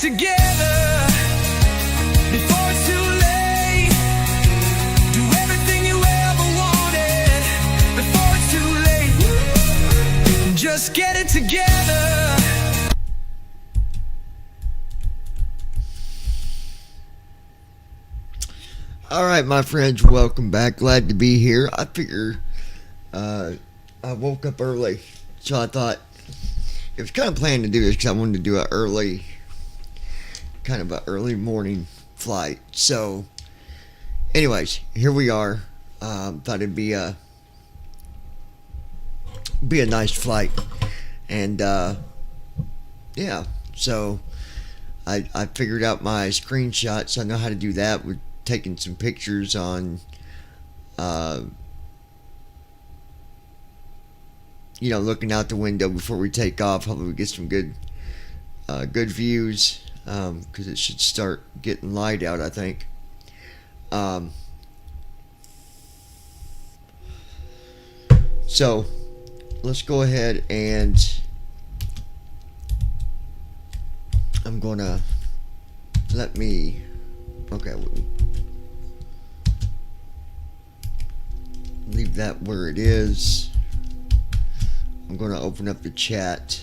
together before it's too late. Do everything you ever wanted before it's too late. Just get it together. Alright, my friends, welcome back. Glad to be here. I figure I woke up early, so I thought it was kind of planning to do this because I wanted to do an early morning flight. So, anyways, here we are. Thought it'd be a nice flight, and yeah. So I figured out my screenshots. I know how to do that with taking some pictures on looking out the window before we take off. Hopefully we get some good views, because it should start getting light out, I think. So let's go ahead, and I'm gonna leave that where it is. I'm going to open up the chat.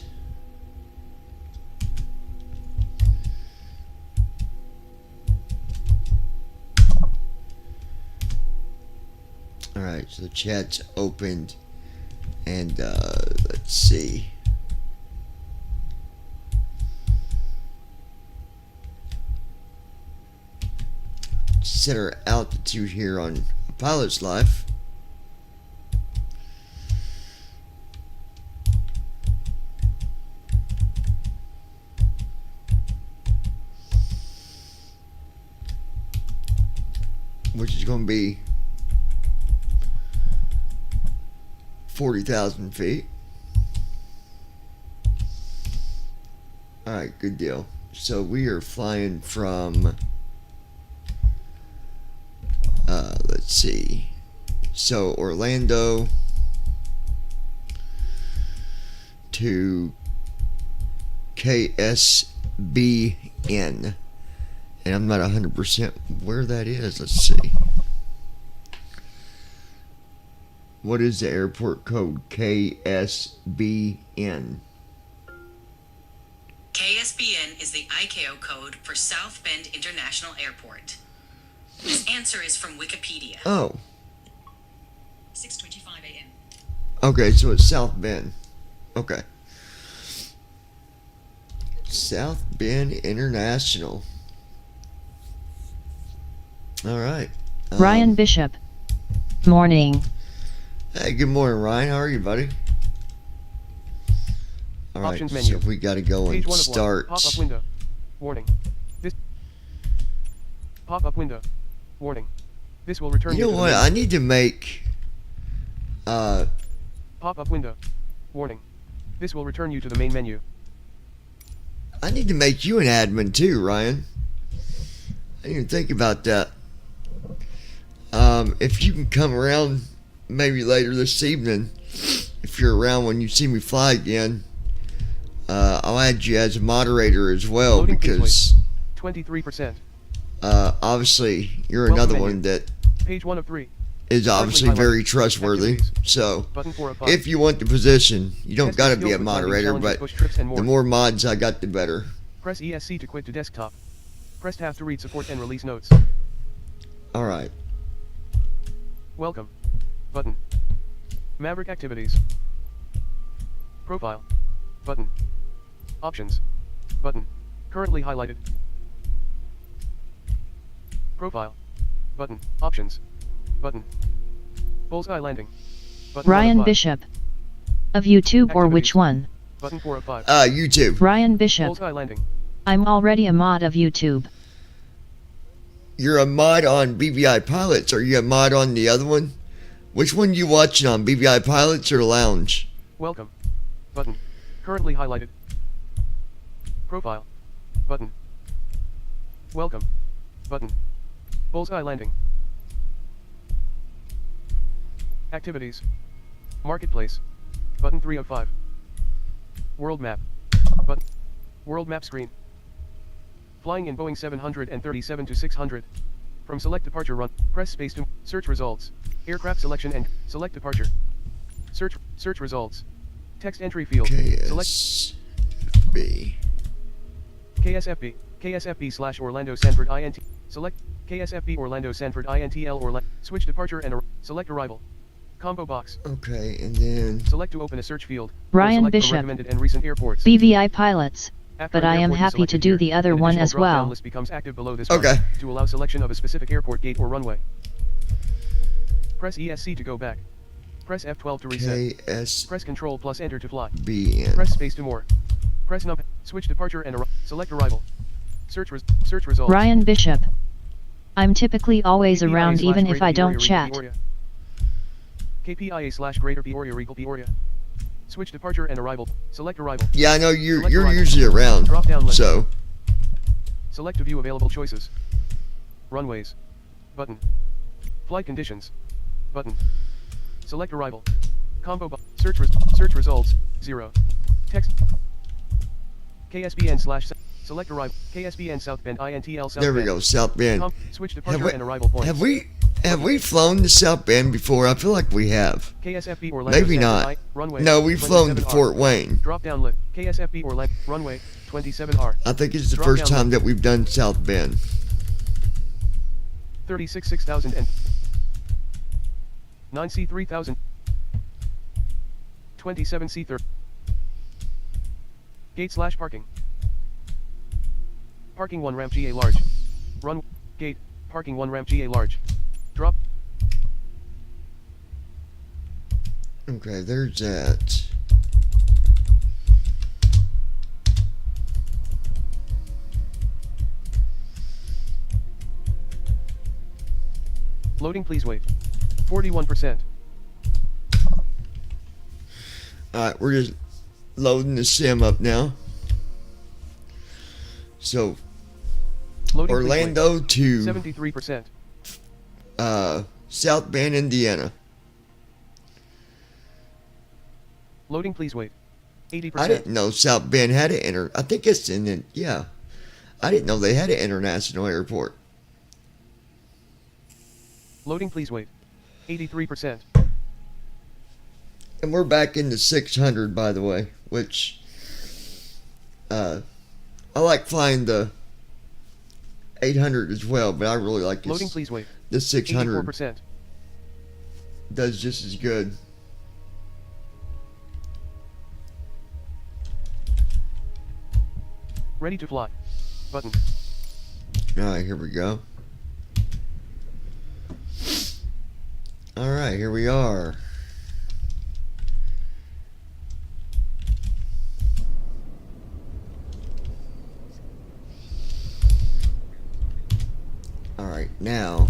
Alright, so the chat's opened, and let's see. Set our altitude here on Pilot's Life. Which is going to be 40,000 feet. Alright, good deal. So we are flying from, let's see. So Orlando to KSBN. And I'm not 100% where that is. Let's see. What is the airport code? KSBN. KSBN is the ICAO code for South Bend International Airport. This answer is from Wikipedia. Oh. 6:25 a.m. Okay, so it's South Bend. Okay. South Bend International. All right. Ryan Bishop. Morning. Hey, good morning, Ryan. How are you, buddy? All right, Options menu. so we got to go Page and 1 of 1. start. Pop-up window. Warning. This pop-up window. Warning. This will return You know to the what? main- I need to make. Pop-up window. Warning. This will return you to the main menu. I need to make you an admin too, Ryan. I didn't even think about that. If you can come around maybe later this evening, if you're around when you see me fly again, I'll add you as a moderator as well, Loading because 23%. obviously you're Welcome another menu. one that Page 1 of 3. is obviously highlighted. very trustworthy. Activities. So Button 4 of 5. if you want the position, you don't Test got to skills be a with finding moderator, challenges, but push trips and the more mods I got, the better. Press ESC to quit to desktop. Press Tab to read support and release notes. All right. Welcome. Button. Maverick activities. Profile. Button. Options. Button. Currently highlighted. Profile. Button. Options. Button. Bullseye landing. Button 1 of Ryan 5. Bishop. Of YouTube or which Activities. one? Button 4 of 5. YouTube. Ryan Bishop. Bullseye landing. I'm already a mod of YouTube. You're a mod on BVI Pilots. Are you a mod on the other one? Which one you watching on, BVI Pilots or Lounge? Welcome. Button. Currently highlighted. Profile. Button. Welcome. Button. Bullseye landing. Activities. Marketplace. Button 3 of 5. World map. Button. World map screen. Flying in Boeing 737 to 600. From select departure run, press space to search results. Aircraft selection and select departure. Search results. Text entry field. Select KSB. KSFB Orlando Sanford INT. Select KSFB Orlando Sanford INTL Orlando. Switch departure and select arrival. Combo box. Okay, and then Select to open a search field. Ryan Select from Bishop. recommended and recent airports. BVI pilots. After But an I am airport is happy to selected do here, the other an one additional as drop-down well. list becomes active below this Okay. one, to allow selection of a specific airport gate or runway. Press ESC to go back. Press F12 to reset. Press Control plus Enter to fly. KSBN. Press space to more. Press num. Switch departure and select arrival. Search results. Ryan Bishop. I'm typically always KPIA around slash even if Greater I don't Peoria, chat. Peoria. KPIA / Greater Peoria, Peoria. Switch departure and arrival. Select arrival. Yeah, I know you're Select arrival. usually around. Drop-down list. So Select to view available choices. Runways. Button. Flight conditions. Button. Select arrival. Combo search results 0. Text. KSBN / select arrival. KSBN South Bend INTL South there we Bend. go, South Bend. Switch departure and arrival points. Have we flown to South Bend before? I feel like we have. KSFB Orlando Maybe Sanford not. runway. No, we've flown to 27R. Fort Wayne. Drop down lift. KSFB Orlando runway 27R. I think it's the Drop first down time that we've done South Bend. 36 6000 and 9C 3000. 27C 30. Gate / parking. Parking 1 ramp GA large. Run gate. Parking 1 ramp GA large. Drop. Okay, there's that. Loading, please wait. 41%. Alright, we're just loading the sim up now. So Loading, Orlando to 73%. South Bend, Indiana. Loading, please wait. 80%. I didn't know South Bend had an I think it's in the, yeah. I didn't know they had an international airport. Loading, please wait. 83%. And we're back in the 600, by the way, which I like flying the 800 as well, but I really like this. Loading, please wait. The 600 84%. does just as good. Ready to fly. Button. Alright, here we go. Alright, here we are. Alright, now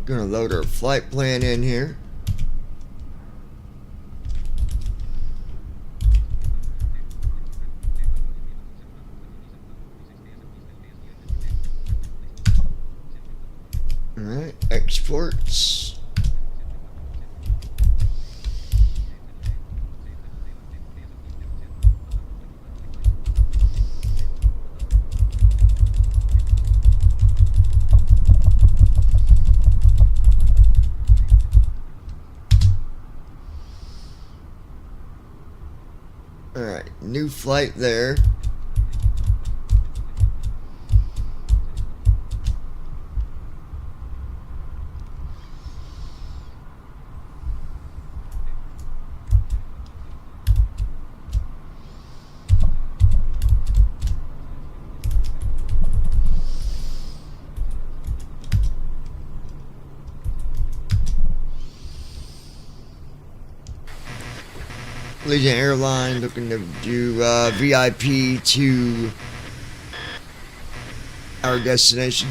gonna load our flight plan in here. Alright, exports. Alright, new flight there. Allegiant Airline looking to do VIP to our destination.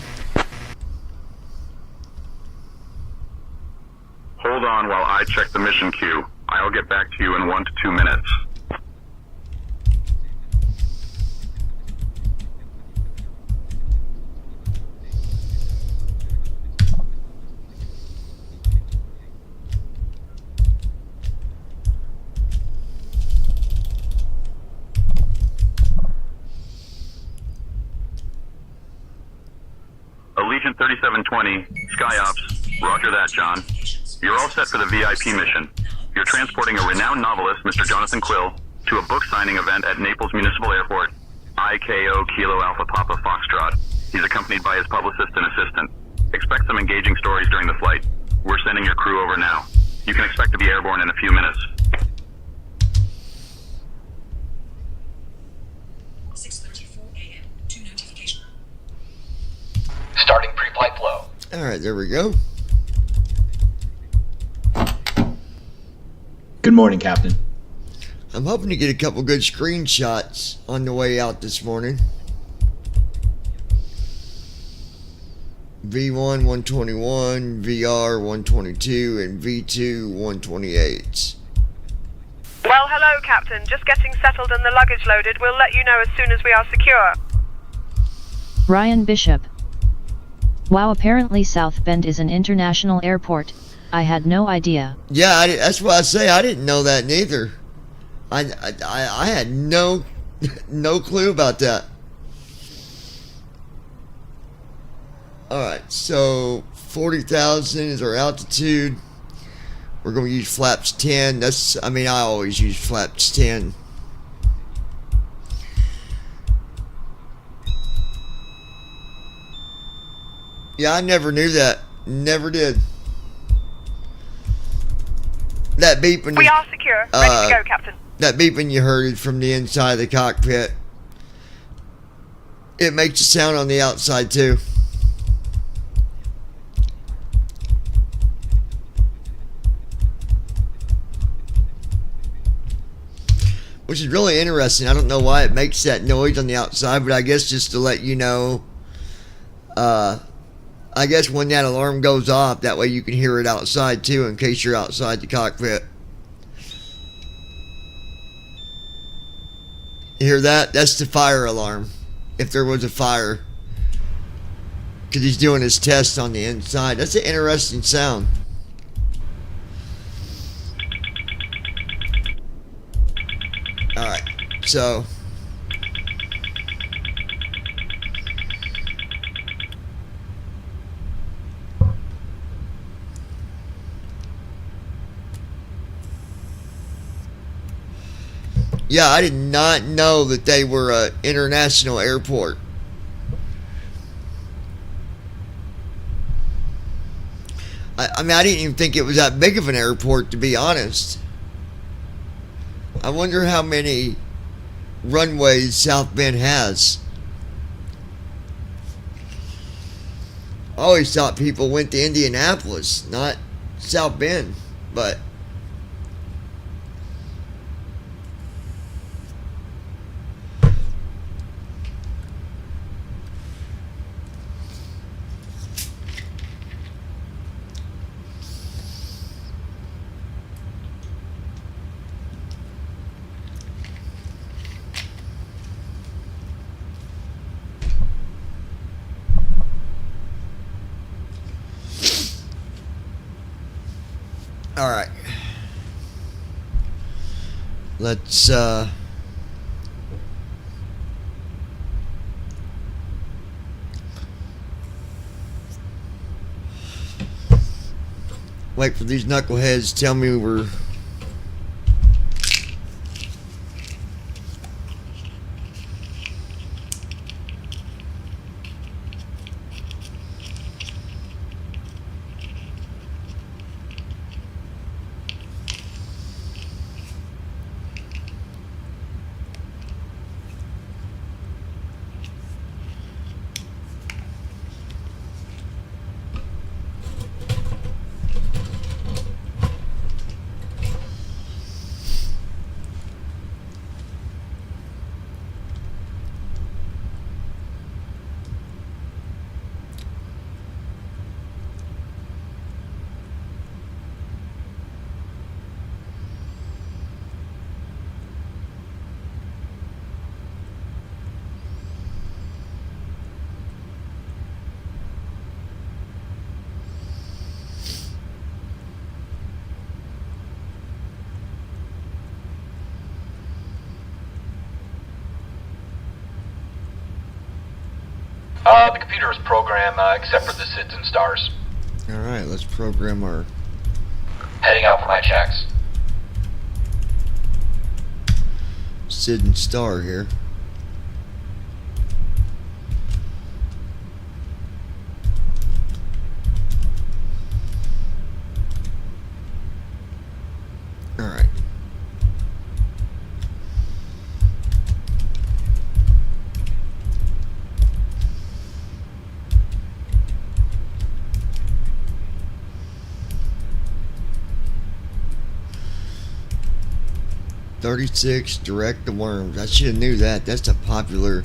Hold on while I check the mission queue. I'll get back to you in 1 to 2 minutes. Allegiant 3720, SkyOps. Roger that, John. You're all set for the VIP mission. You're transporting a renowned novelist, Mr. Jonathan Quill, to a book signing event at Naples Municipal Airport. IKO Kilo Alpha Papa Foxtrot. He's accompanied by his publicist and assistant. Expect some engaging stories during the flight. We're sending your crew over now. You can expect to be airborne in a few minutes. 6:34 a.m. To notification. Starting pre-flight flow. All right, there we go. Good morning, Captain. I'm hoping to get a couple good screenshots on the way out this morning. V1 121, VR 122, and V2 128. Well, hello, Captain. Just getting settled and the luggage loaded. We'll let you know as soon as we are secure. Ryan Bishop. Wow, apparently South Bend is an international airport. I had no idea. Yeah, that's what I say. I didn't know that neither. I had no clue about that. All right, so 40,000 is our altitude. We're going to use flaps 10. I always use flaps 10. Yeah, I never knew that. Never did. That beeping. We are secure. Ready to go, Captain. That beeping you heard from the inside of the cockpit. It makes a sound on the outside too. Which is really interesting. I don't know why it makes that noise on the outside, but I guess just to let you know, I guess when that alarm goes off, that way you can hear it outside too, in case you're outside the cockpit. You hear that? That's the fire alarm. If there was a fire. Because he's doing his test on the inside. That's an interesting sound. Alright, so yeah, I did not know that they were an international airport. I didn't even think it was that big of an airport, to be honest. I wonder how many runways South Bend has. I always thought people went to Indianapolis, not South Bend, but all right. Let's wait for these knuckleheads to tell me we're The computer is programmed, except for the SIDS and stars. Alright, let's program our... Heading out for my checks. Sid and Star here. Alright. $36 direct to worms. I should have knew that. That's a popular.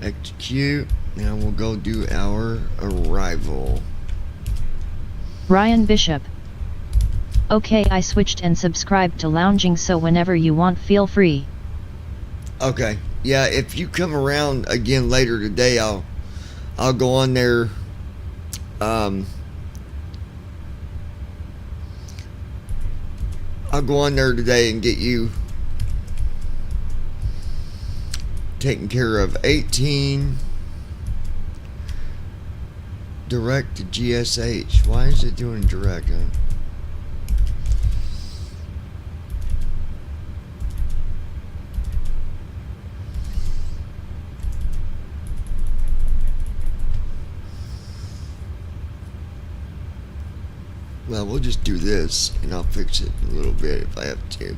Execute. Now we'll go do our arrival. Ryan Bishop. Okay, I switched and subscribed to lounging, so whenever you want, feel free. Okay. Yeah, if you come around again later today, I'll go on there. I'll go on there today and get you taken care of. 18 direct to GSH. Why is it doing direct? Well, we'll just do this, and I'll fix it in a little bit if I have to.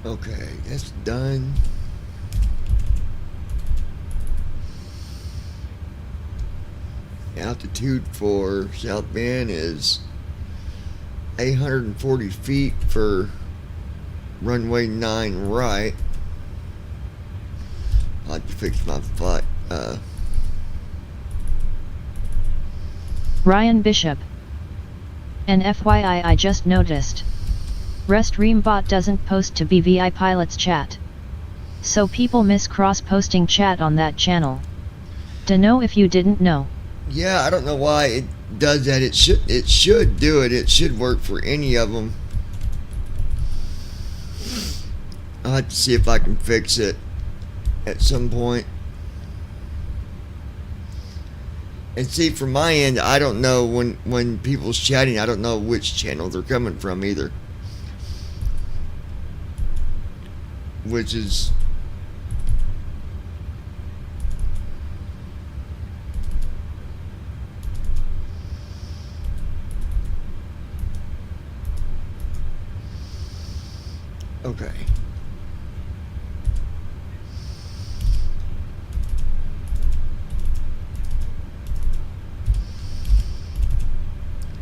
Okay, that's done. Altitude for South Bend is 840 feet for runway 9 right. I'll have to fix my flight. Ryan Bishop. And FYI, I just noticed. Restreambot doesn't post to BVI Pilots chat. So people miss cross-posting chat on that channel. Dunno if you didn't know. Yeah, I don't know why it does that. It should do it. It should work for any of them. I'll have to see if I can fix it at some point. And see, from my end, I don't know when people's chatting, I don't know which channel they're coming from either. Which is... okay.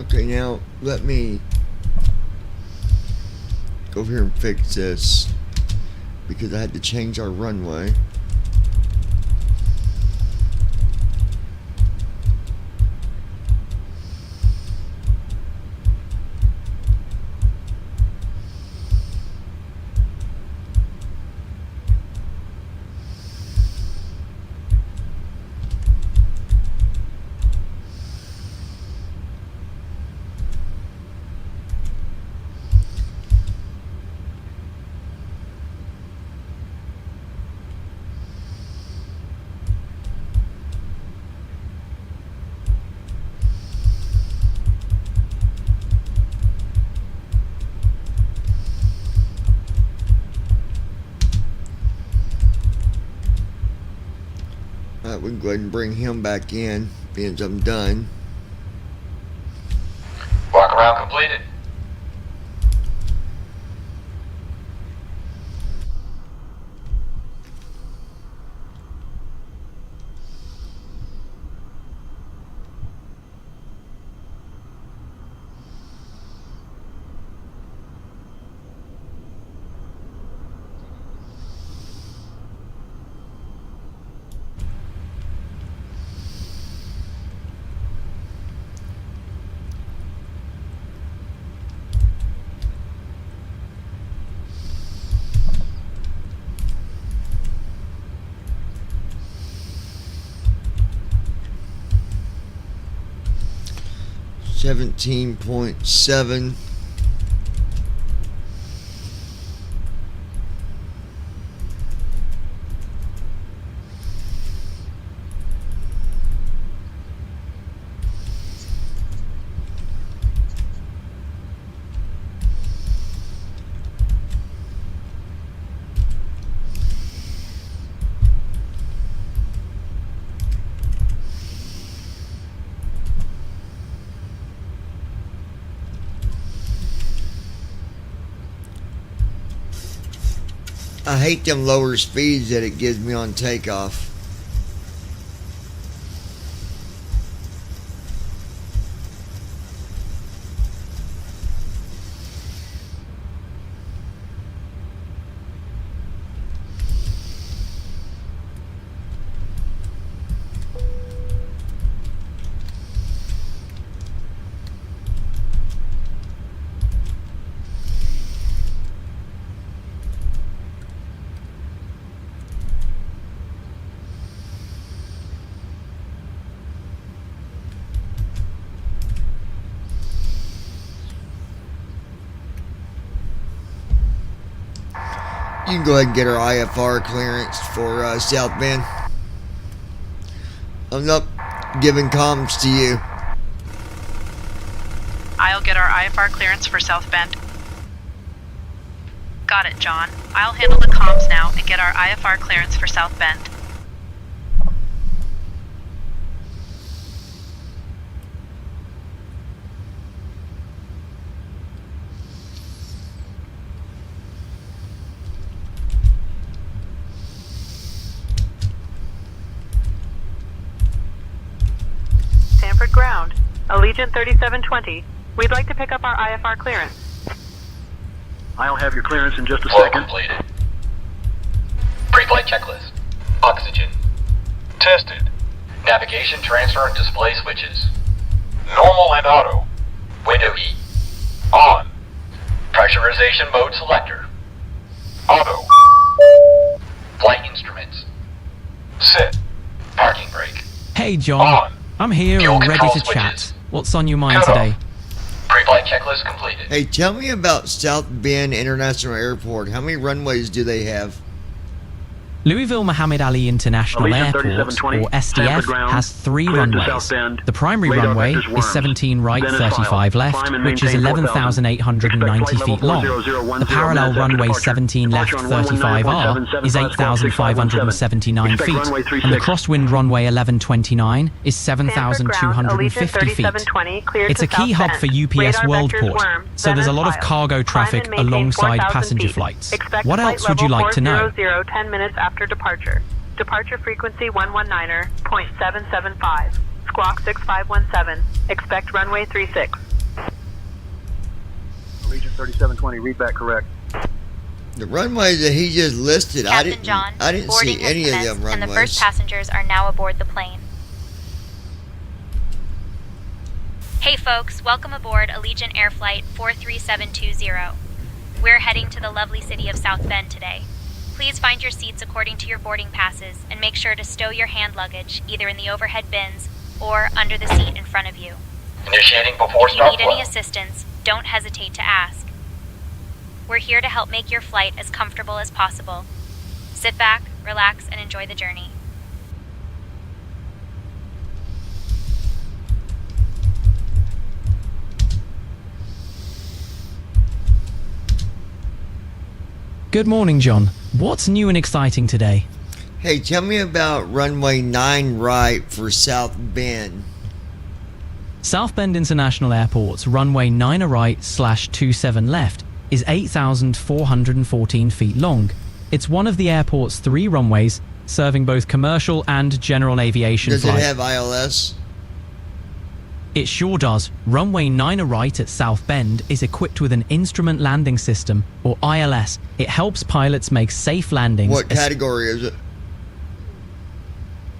Okay, now let me go over here and fix this because I had to change our runway. Alright, we can go ahead and bring him back in, being as I'm done. Walk around completed. 17.7. I hate them lower speeds that it gives me on takeoff. You can go ahead and get our IFR clearance for South Bend. I'm not giving comms to you. I'll get our IFR clearance for South Bend. Got it, John. I'll handle the comms now and get our IFR clearance for South Bend. Stanford ground. Allegiant 3720. We'd like to pick up our IFR clearance. I'll have your clearance in just a Flow second. completed. Pre-flight checklist. Oxygen. Tested. Navigation, transfer, and display switches. Normal and auto. Window E. On. Pressurization mode selector. Auto. Flight instruments. Sit. Parking brake. Hey John, On. I'm here Fuel and ready control to switches. chat. What's on your mind Cut off. today? Pre-flight checklist completed. Hey, tell me about South Bend International Airport. How many runways do they have? Louisville Muhammad Ali International Allegiant Airport, 3720, or SDF, Stanford ground, has 3 cleared to runways. South Bend. The primary Radar runway vectors is worms. 17 right, Then is 35 filed. left, Climb and which is maintain 11,890 Expect flight feet level long. 40010 The parallel minutes after runway departure. 17 left, Departure on 35R is 8,579 Expect feet, runway and the 36. crosswind runway 1129 is Stanford ground. 7,250 Allegiant feet. 3720. Cleared It's to a key South hub for Bend. UPS Radar vectors Worldport, worm. so Then there's a is lot of filed. cargo Climb traffic and maintain alongside 4,000 passenger feet. flights. Expect What flight else would you level like to know? 400 10 minutes after departure. Departure frequency 119.775. Squawk 6517. Expect runway 36. Allegiant 3720, read back correct. The runways that he just listed, Captain John, I didn't boarding see has any of commenced, them and the runways. first passengers are now aboard the plane. Hey folks, welcome aboard Allegiant Air Flight 43720. We're heading to the lovely city of South Bend today. Please find your seats according to your boarding passes and make sure to stow your hand luggage either in the overhead bins or under the seat in front of you. Initiating before If you start need any flow. assistance, don't hesitate to ask. We're here to help make your flight as comfortable as possible. Sit back, relax, and enjoy the journey. Good morning, John. What's new and exciting today? Hey, tell me about runway 9 right for South Bend. South Bend International Airport's runway 9 right /27 left is 8,414 feet long. It's one of the airport's 3 runways, serving both commercial and general aviation Does flights. it have ILS? It sure does. Runway 9 right at South Bend is equipped with an Instrument Landing System, or ILS. It helps pilots make safe landings. What category is it?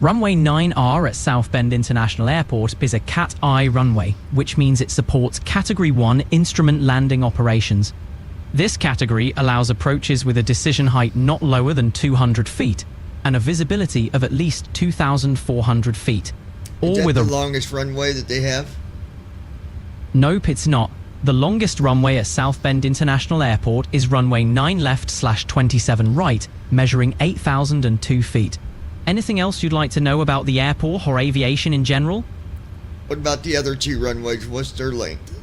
Runway 9R at South Bend International Airport is a Cat I runway, which means it supports Category 1 instrument landing operations. This category allows approaches with a decision height not lower than 200 feet and a visibility of at least 2,400 feet. Is Or that with the a longest runway that they have? Nope, it's not. The longest runway at South Bend International Airport is runway 9 left/27 right, measuring 8,002 feet. Anything else you'd like to know about the airport or aviation in general? What about the other 2 runways? What's their length?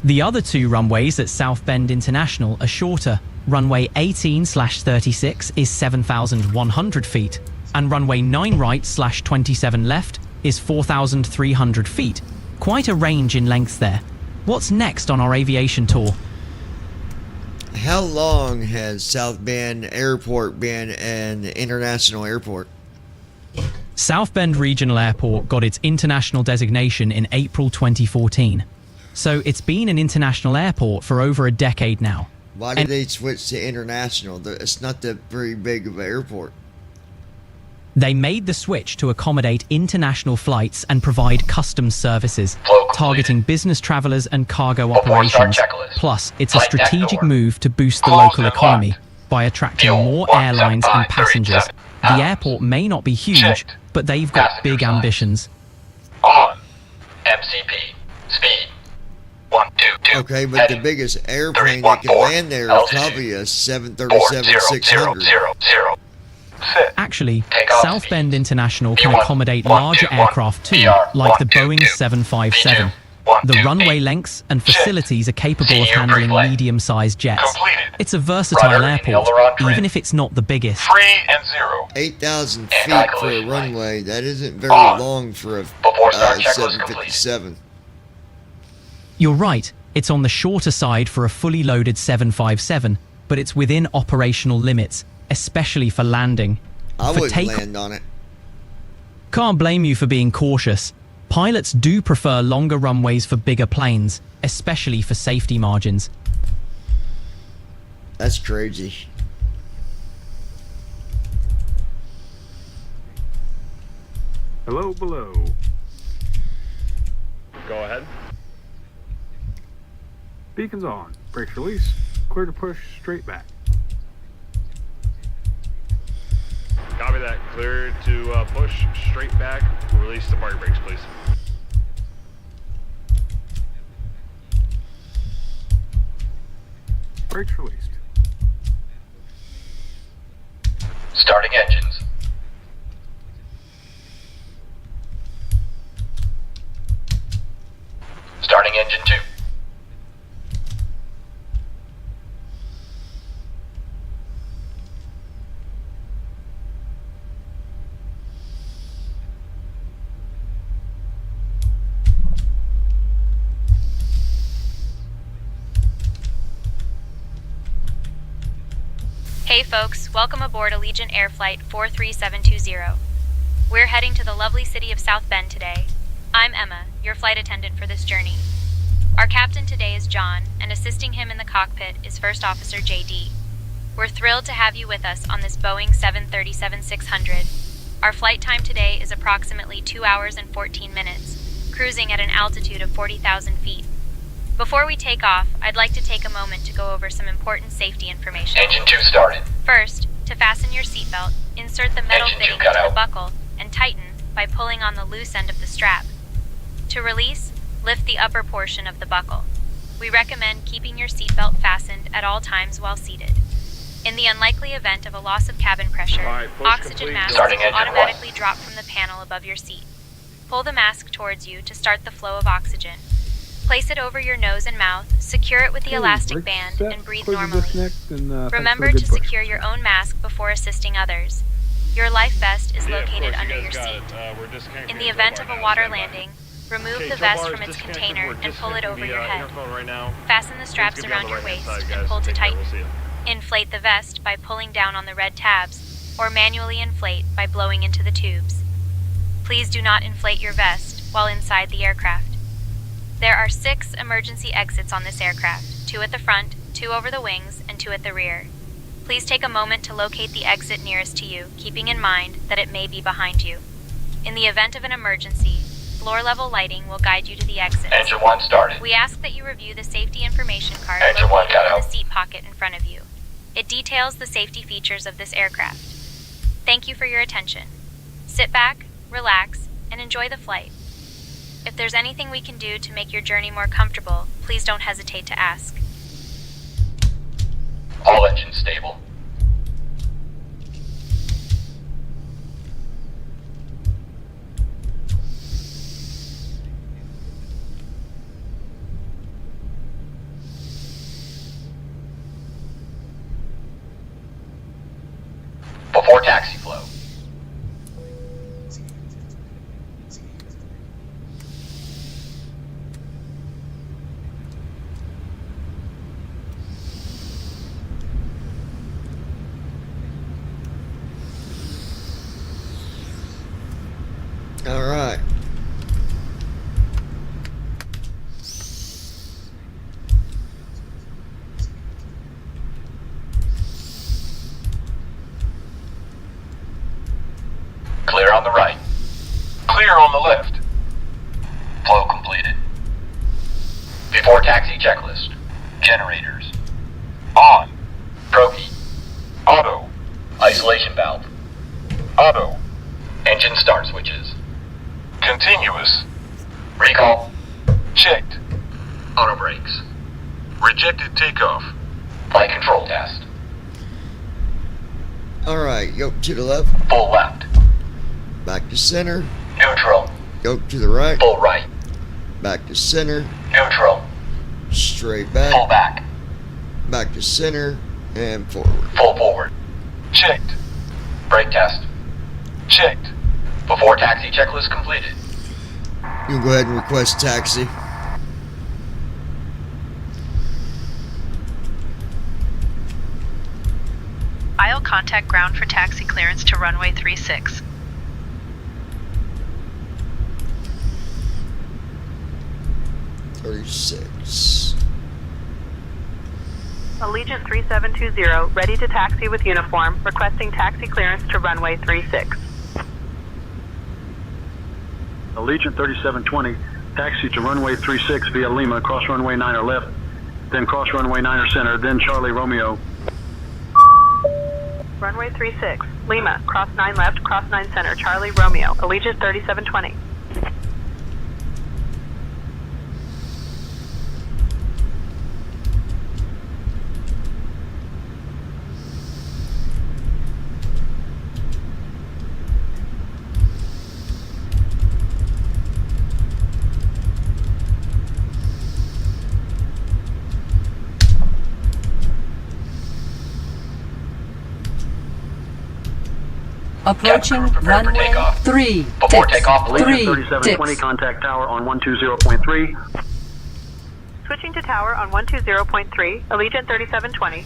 The other 2 runways at South Bend International are shorter. Runway 18/36 is 7,100 feet, and runway 9 right/27 left is 4,300 feet. Quite a range in lengths there. What's next on our aviation tour? How long has South Bend Airport been an international airport? South Bend Regional Airport got its international designation in April 2014. So it's been an international airport for over a decade now. Why did they switch to international? It's not that very big of an airport. They made the switch to accommodate international flights and provide customs services, targeting business travelers and cargo operations. Plus, it's a strategic move to boost the local economy by attracting more airlines and passengers. The airport may not be huge, but they've got big ambitions. On. MCP. Speed. 122. Okay, but the biggest airplane that can land there is probably a 737-600. Actually, South Bend International can accommodate larger aircraft too, like the Boeing 757. The runway lengths and facilities are capable of handling medium-sized jets. It's a versatile airport, even if it's not the biggest. 8,000 feet for a runway, that isn't very long for a 757. You're right, it's on the shorter side for a fully loaded 757, but it's within operational limits, especially for landing. I For wouldn't land on it. Can't blame you for being cautious. Pilots do prefer longer runways for bigger planes, especially for safety margins. That's crazy. Hello, below. Go ahead. Beacons on. Brakes release. Clear to push straight back. Copy that. Clear to push straight back. Release the parking brakes, please. Brakes released. Starting engines. Starting engine 2. Hey folks, welcome aboard Allegiant Air Flight 43720. We're heading to the lovely city of South Bend today. I'm Emma, your flight attendant for this journey. Our captain today is John, and assisting him in the cockpit is First Officer JD. We're thrilled to have you with us on this Boeing 737-600. Our flight time today is approximately 2 hours and 14 minutes, cruising at an altitude of 40,000 feet. Before we take off, I'd like to take a moment to go over some important safety information. Engine 2 started. First, to fasten your seatbelt, insert the metal fitting into the buckle and tighten by pulling on the loose end of the strap. To release, lift the upper portion of the buckle. We recommend keeping your seatbelt fastened at all times while seated. In the unlikely event of a loss of cabin pressure, oxygen masks will automatically drop from the panel above your seat. Pull the mask towards you to start the flow of oxygen. Place it over your nose and mouth, secure it with the elastic band, and breathe normally. Remember to secure your own mask before assisting others. Your life vest is located under your seat. In the event of a water landing, remove the vest from its container and pull it over your head. Fasten the straps around your waist and pull to tighten. Inflate the vest by pulling down on the red tabs, or manually inflate by blowing into the tubes. Please do not inflate your vest while inside the aircraft. There are 6 emergency exits on this aircraft, 2 at the front, 2 over the wings, and 2 at the rear. Please take a moment to locate the exit nearest to you, keeping in mind that it may be behind you. In the event of an emergency, floor-level lighting will guide you to the exit. Engine 1 started. We ask that you review the safety information card Engine 1 located got in out. the seat pocket in front of you. It details the safety features of this aircraft. Thank you for your attention. Sit back, relax, and enjoy the flight. If there's anything we can do to make your journey more comfortable, please don't hesitate to ask. All engines stable. Before taxi flow. All right. Clear on the right. Clear on the left. Flow completed. Before taxi checklist. Generators. On. Proheat. Auto. Isolation valve. Auto. Engine start switches. Continuous. Recall. Checked. Auto brakes. Rejected takeoff. Flight control test. All right. Go to the left. Full left. Back to center. Neutral. Go to the right. Full right. Back to center. Neutral. Straight back. Full back. Back to center and forward. Full forward. Checked. Brake test. Checked. Before taxi checklist completed. You can go ahead and request taxi. I'll contact ground for taxi clearance to runway 36. Allegiant 3720, ready to taxi with uniform, requesting taxi clearance to runway 36. Allegiant 3720, taxi to runway 36 via Lima, cross runway 9 or left, then cross runway 9 or center, then Charlie Romeo. Runway 36, Lima, cross 9 left, cross 9 center, Charlie Romeo, Allegiant 3720. Approaching runway 3. Before takeoff, Allegiant 3720, contact tower on 120.3. Switching to tower on 120.3, Allegiant 3720.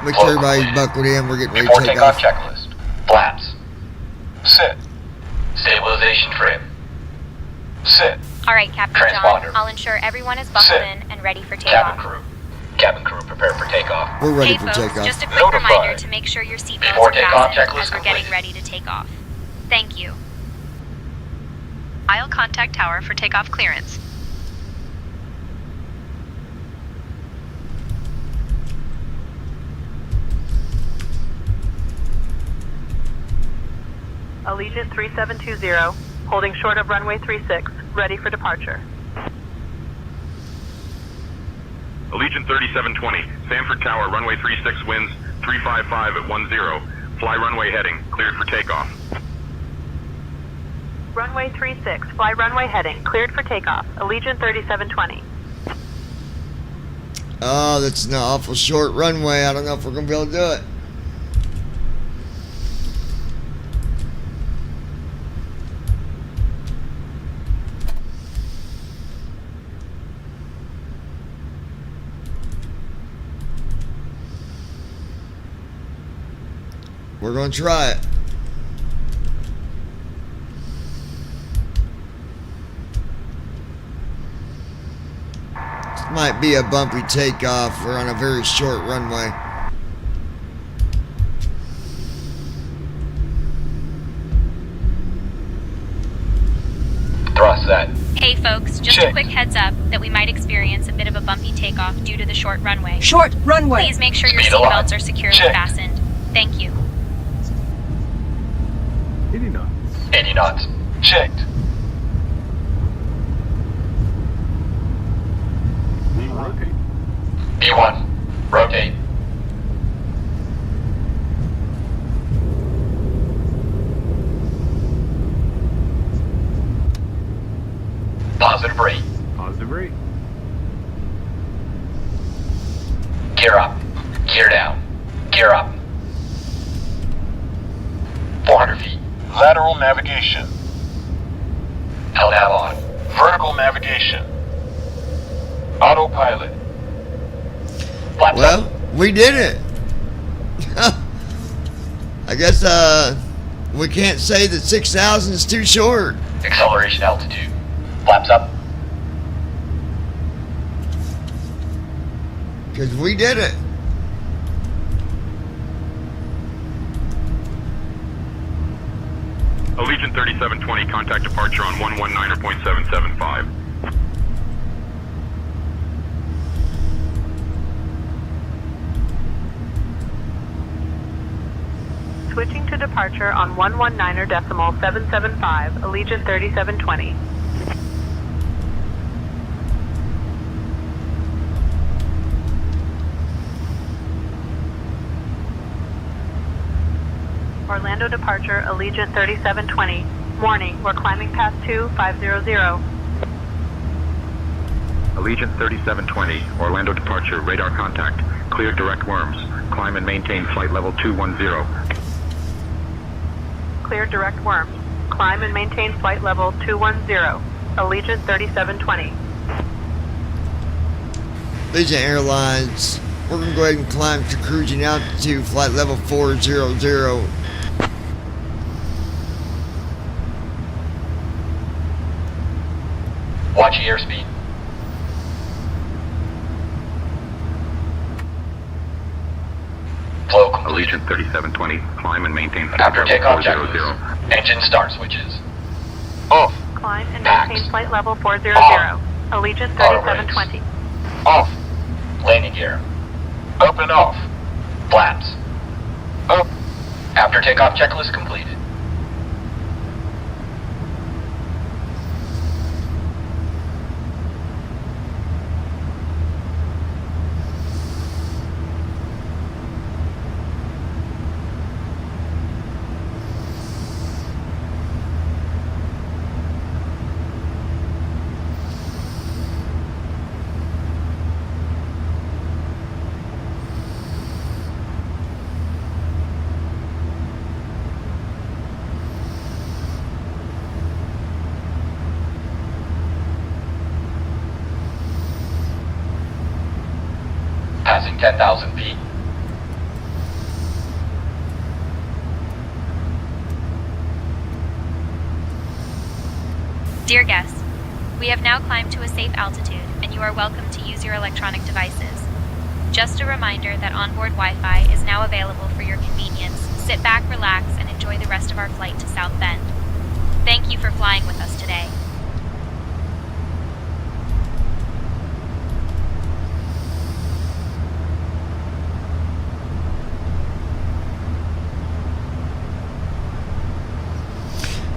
Make sure everybody's buckled in. We're getting ready to Before take takeoff off. checklist. Flaps. Sit. Stabilization trim. Sit. All right, Captain Transponder. John. I'll ensure everyone is buckled in and ready for Cabin takeoff. crew. Cabin crew, prepare for takeoff. We're ready Hey for folks, takeoff. just a quick Notified. reminder to make sure your seatbelts Before are takeoff, fastened checklist as we're getting complete. ready to take off. Thank you. I'll contact tower for takeoff clearance. Allegiant 3720, holding short of runway 36, ready for departure. Allegiant 3720, Sanford Tower, runway 36 winds 355 at 10. Fly runway heading, cleared for takeoff. Runway 36, fly runway heading, cleared for takeoff. Allegiant 3720. Oh, that's an awful short runway. I don't know if we're going to be able to do it. We're going to try it. This might be a bumpy takeoff. We're on a very short runway. Thrust set. Hey Hey folks, just a quick heads up that we might experience a bit of a bumpy takeoff due to the short runway. Short runway. Please make sure your Speed alive. seatbelts are securely fastened. Thank you. 80 knots. 80 knots. Checked. Rotate. B1. Rotate. Positive rate. Positive rate. Gear up. Gear down. Gear up. 400 feet. Lateral navigation. LNAV on. Vertical navigation. Autopilot. Flaps Well, up. we did it. I guess we can't say that 6,000 is too short. Acceleration altitude. Flaps up. Because we did it. Allegiant 3720, contact departure on 119.775. Switching to departure on 119.775, Allegiant 3720. Orlando departure, Allegiant 3720. Morning, we're climbing past 2500. Allegiant 3720, Orlando departure, radar contact, clear direct worms, climb and maintain flight level 210. Clear direct worms. Climb and maintain flight level 210. Allegiant 3720. Allegiant Airlines, we're going to go ahead and climb to cruising altitude, flight level 400. Watch the airspeed. Flow complete. Allegiant 3720, climb and maintain flight After level takeoff 400. checklist. Engine start switches. Off. Climb and Max. maintain flight level 400. On. Allegiant Auto 3720. Off. Landing gear. Up and off. Flaps. Up. After takeoff checklist completed. Passing 10,000 feet. Dear guests, we have now climbed to a safe altitude and you are welcome to use your electronic devices. Just a reminder that onboard Wi-Fi is now available for your convenience. Sit back, relax, and enjoy the rest of our flight to South Bend. Thank you for flying with us today.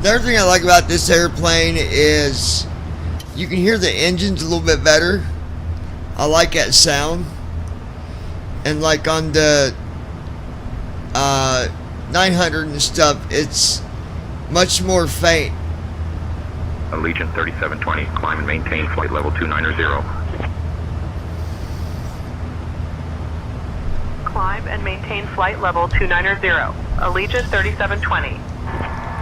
The other thing I like about this airplane is you can hear the engines a little bit better. I like that sound. And like on the 900 and stuff, it's much more faint. Allegiant 3720, climb and maintain flight level 290. Climb and maintain flight level 290. Allegiant 3720.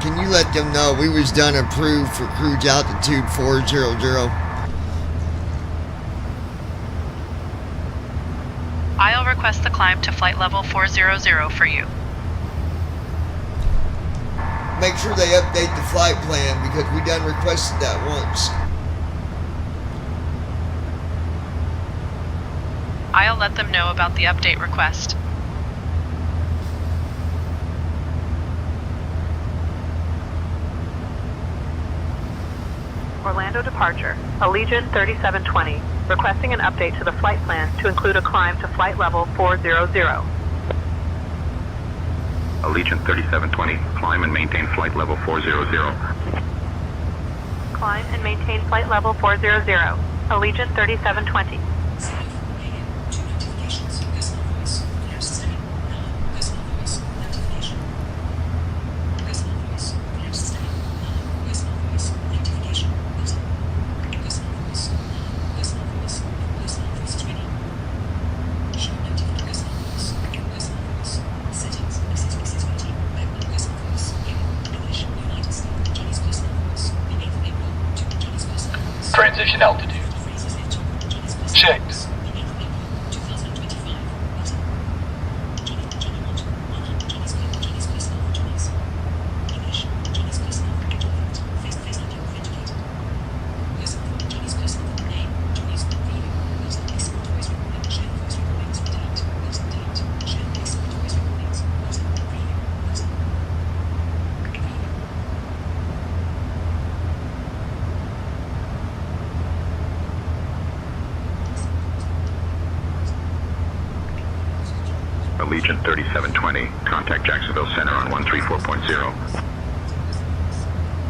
Can you let them know we was done approved for cruise altitude 400? I'll request the climb to flight level 400 for you. Make sure they update the flight plan because we done requested that once. I'll let them know about the update request. Orlando departure, Allegiant 3720, requesting an update to the flight plan to include a climb to flight level 400. Allegiant 3720, climb and maintain flight level 400. Climb and maintain flight level 400, Allegiant 3720. Transition altitude. Checked. Allegiant 3720, contact Jacksonville Center on 134.0.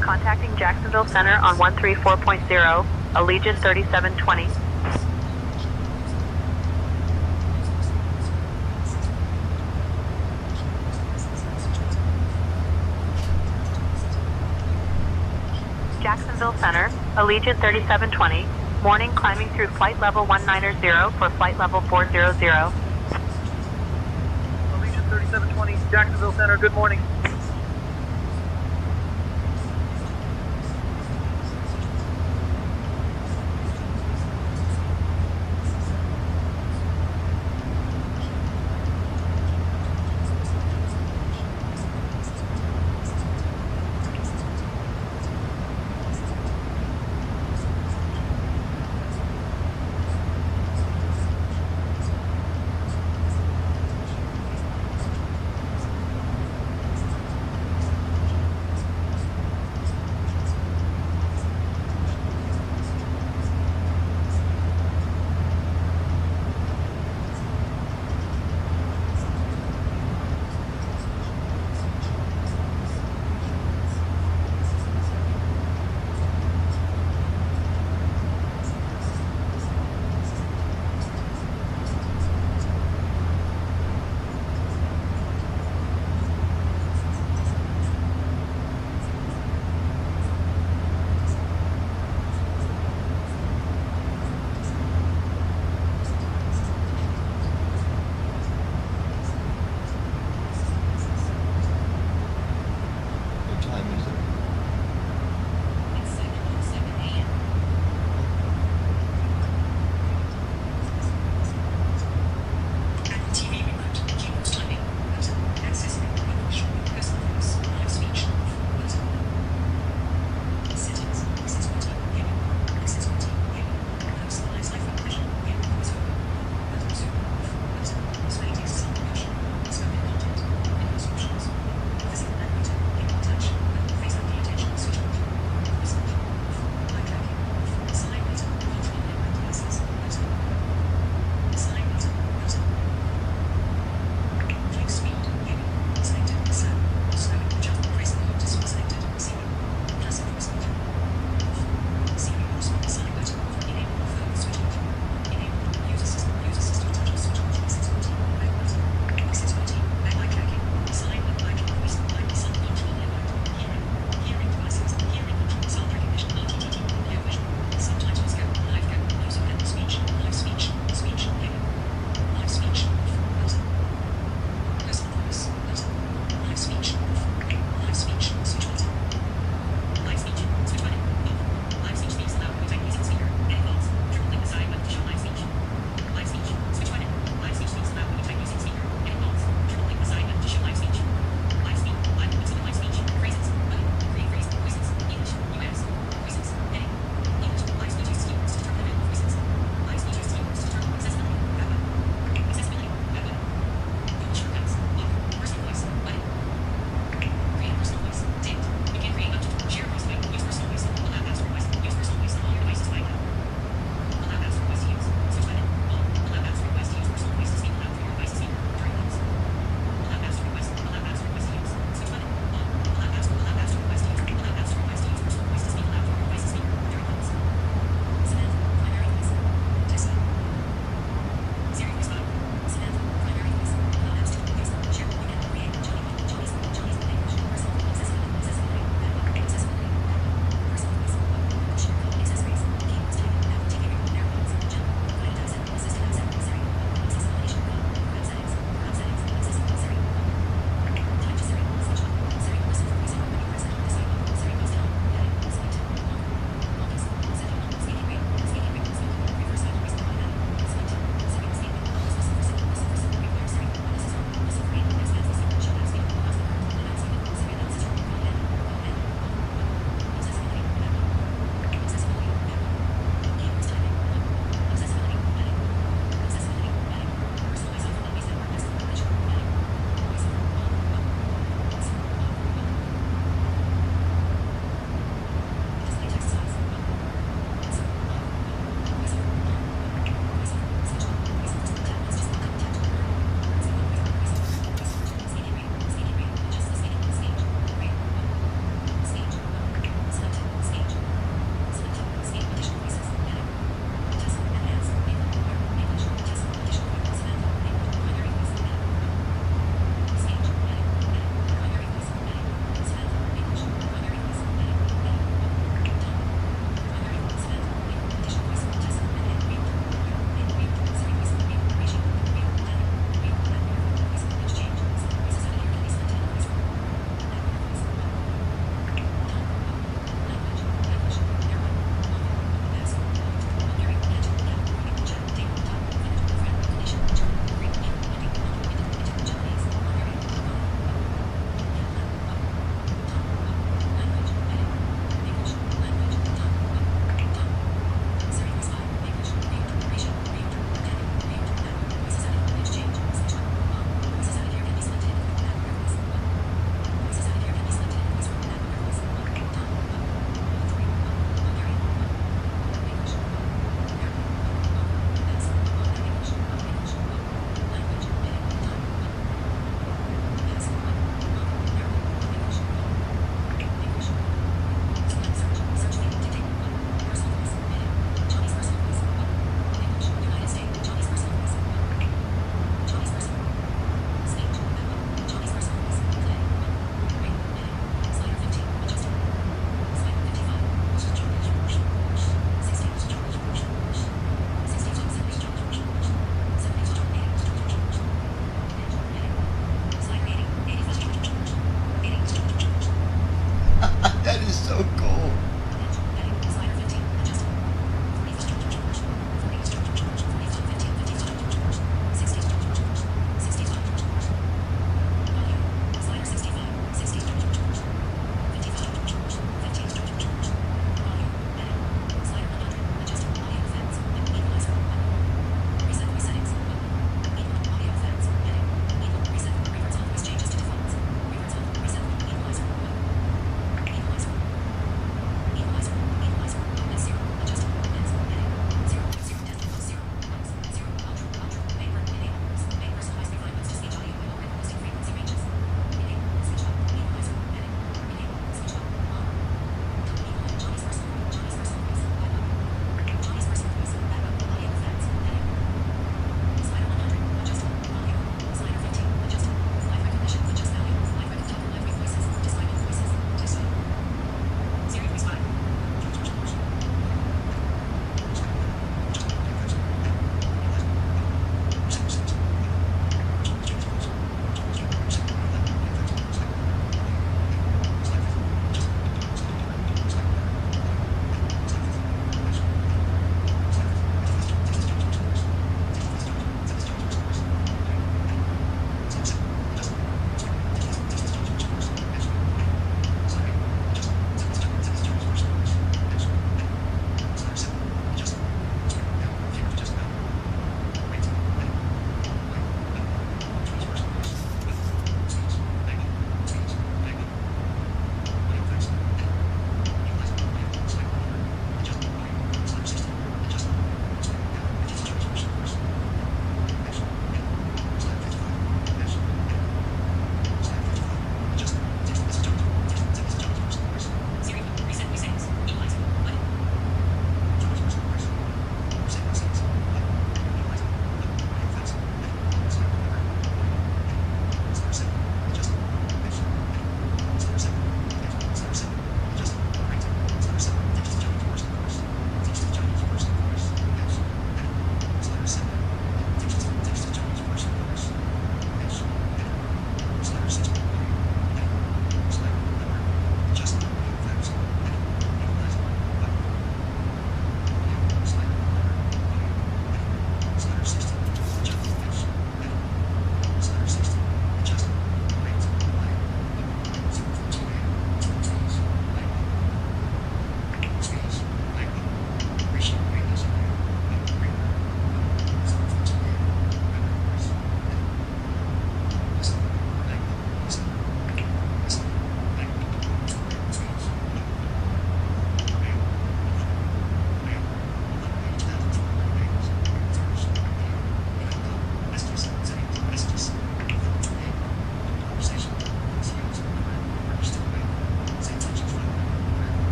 Contacting Jacksonville Center on 134.0, Allegiant 3720. Jacksonville Center, Allegiant 3720, morning climbing through flight level 190 for flight level 400. 3720, Jacksonville Center, good morning.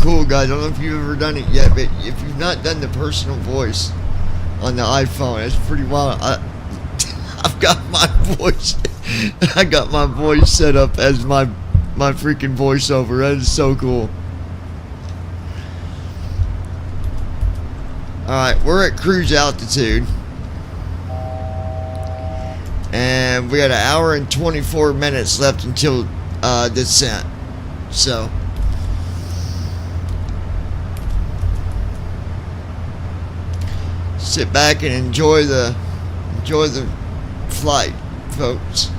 cool, guys. I don't know if you've ever done it yet, but if you've not done the personal voice on the iPhone, it's pretty wild. I've got my voice. I got my voice set up as my freaking voiceover. That is so cool. Alright, we're at cruise altitude. And we got an hour and 24 minutes left until descent. So sit back and enjoy the flight, folks.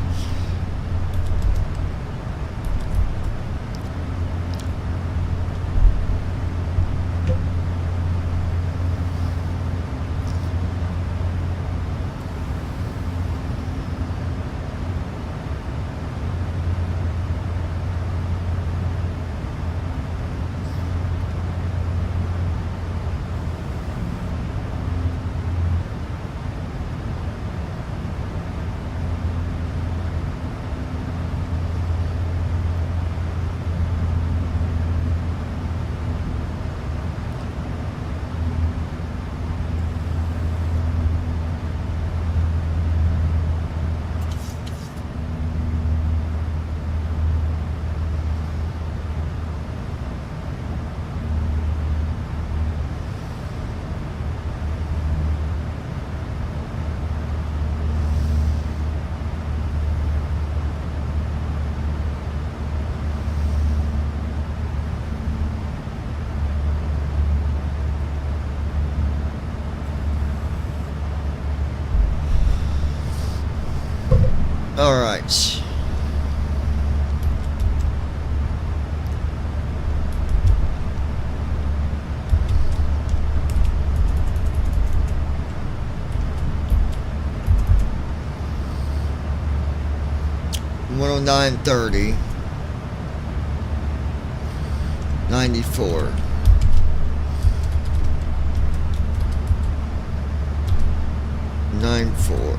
All right. $109.30 94 94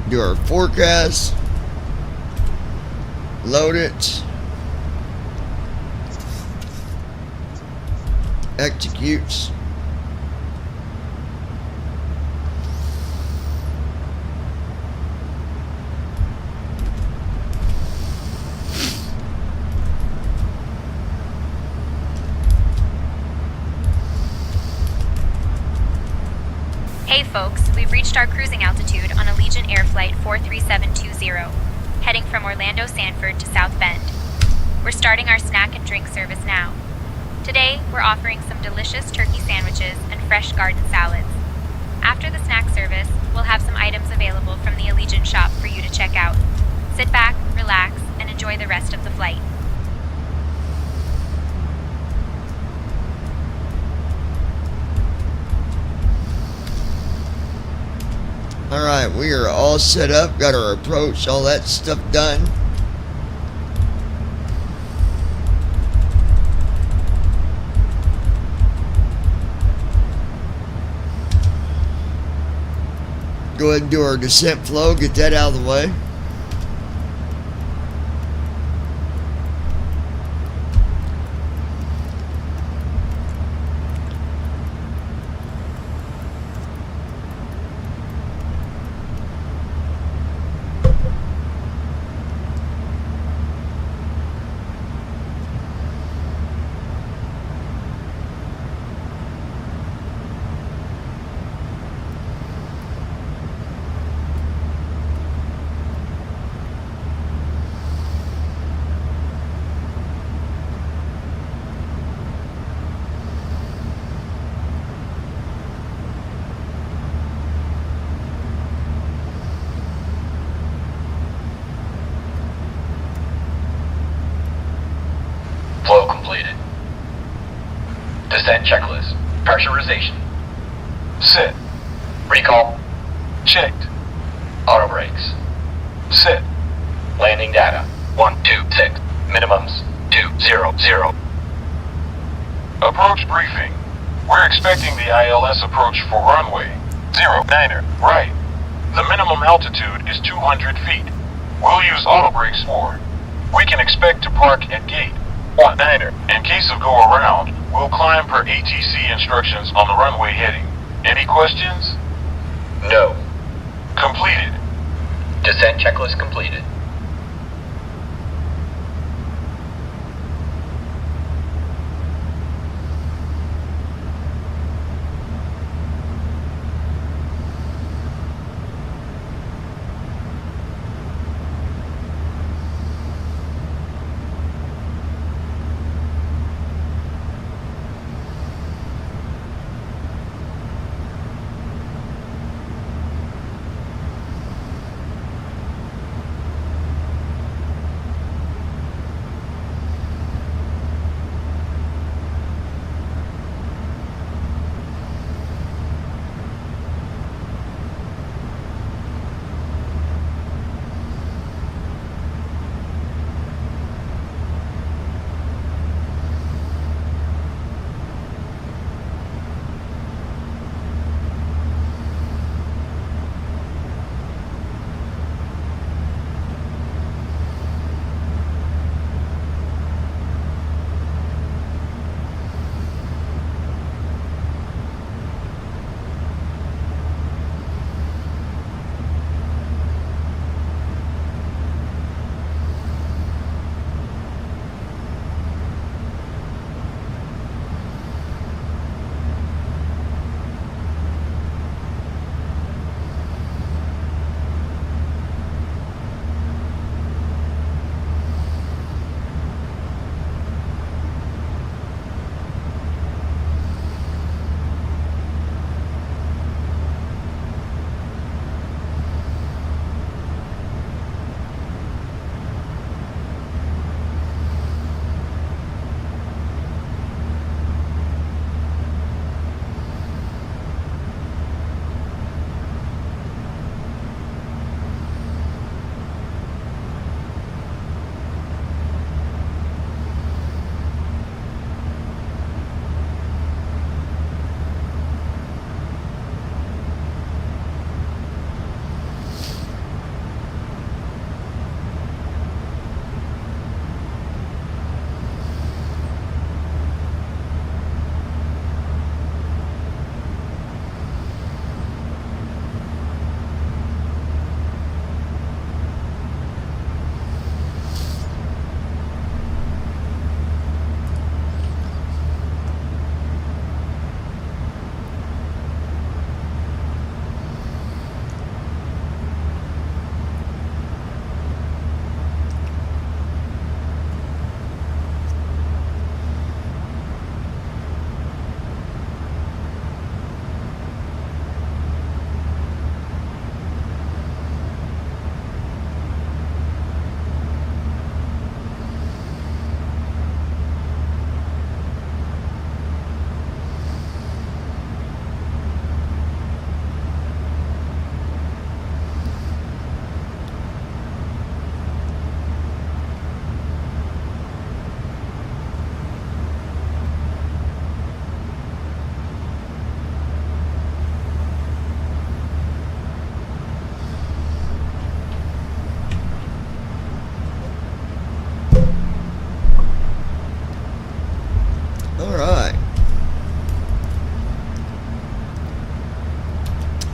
do our forecast, load it, executes. Hey folks, we've reached our cruising altitude on Allegiant Air Flight 43720, heading from Orlando Sanford to South Bend. We're starting our snack and drink service now. Today, we're offering some delicious turkey sandwiches and fresh garden salads. After the snack service, we'll have some items available from the Allegiant shop for you to check out. Sit back, relax, and enjoy the rest of the flight. Alright, we are all set up, got our approach, all that stuff done. Go ahead and do our descent flow, get that out of the way. Flow completed. Descent checklist. Pressurization. Sit. Recall. Checked. Auto brakes. Sit. Landing data. 126. Minimums 200. Approach briefing. We're expecting the ILS approach for runway 09er, right. The minimum altitude is 200 feet. We'll use auto brakes for. We can expect to park at gate 19er. In case of go around, we'll climb per ATC instructions on the runway heading. Any questions? No. Completed. Descent checklist completed.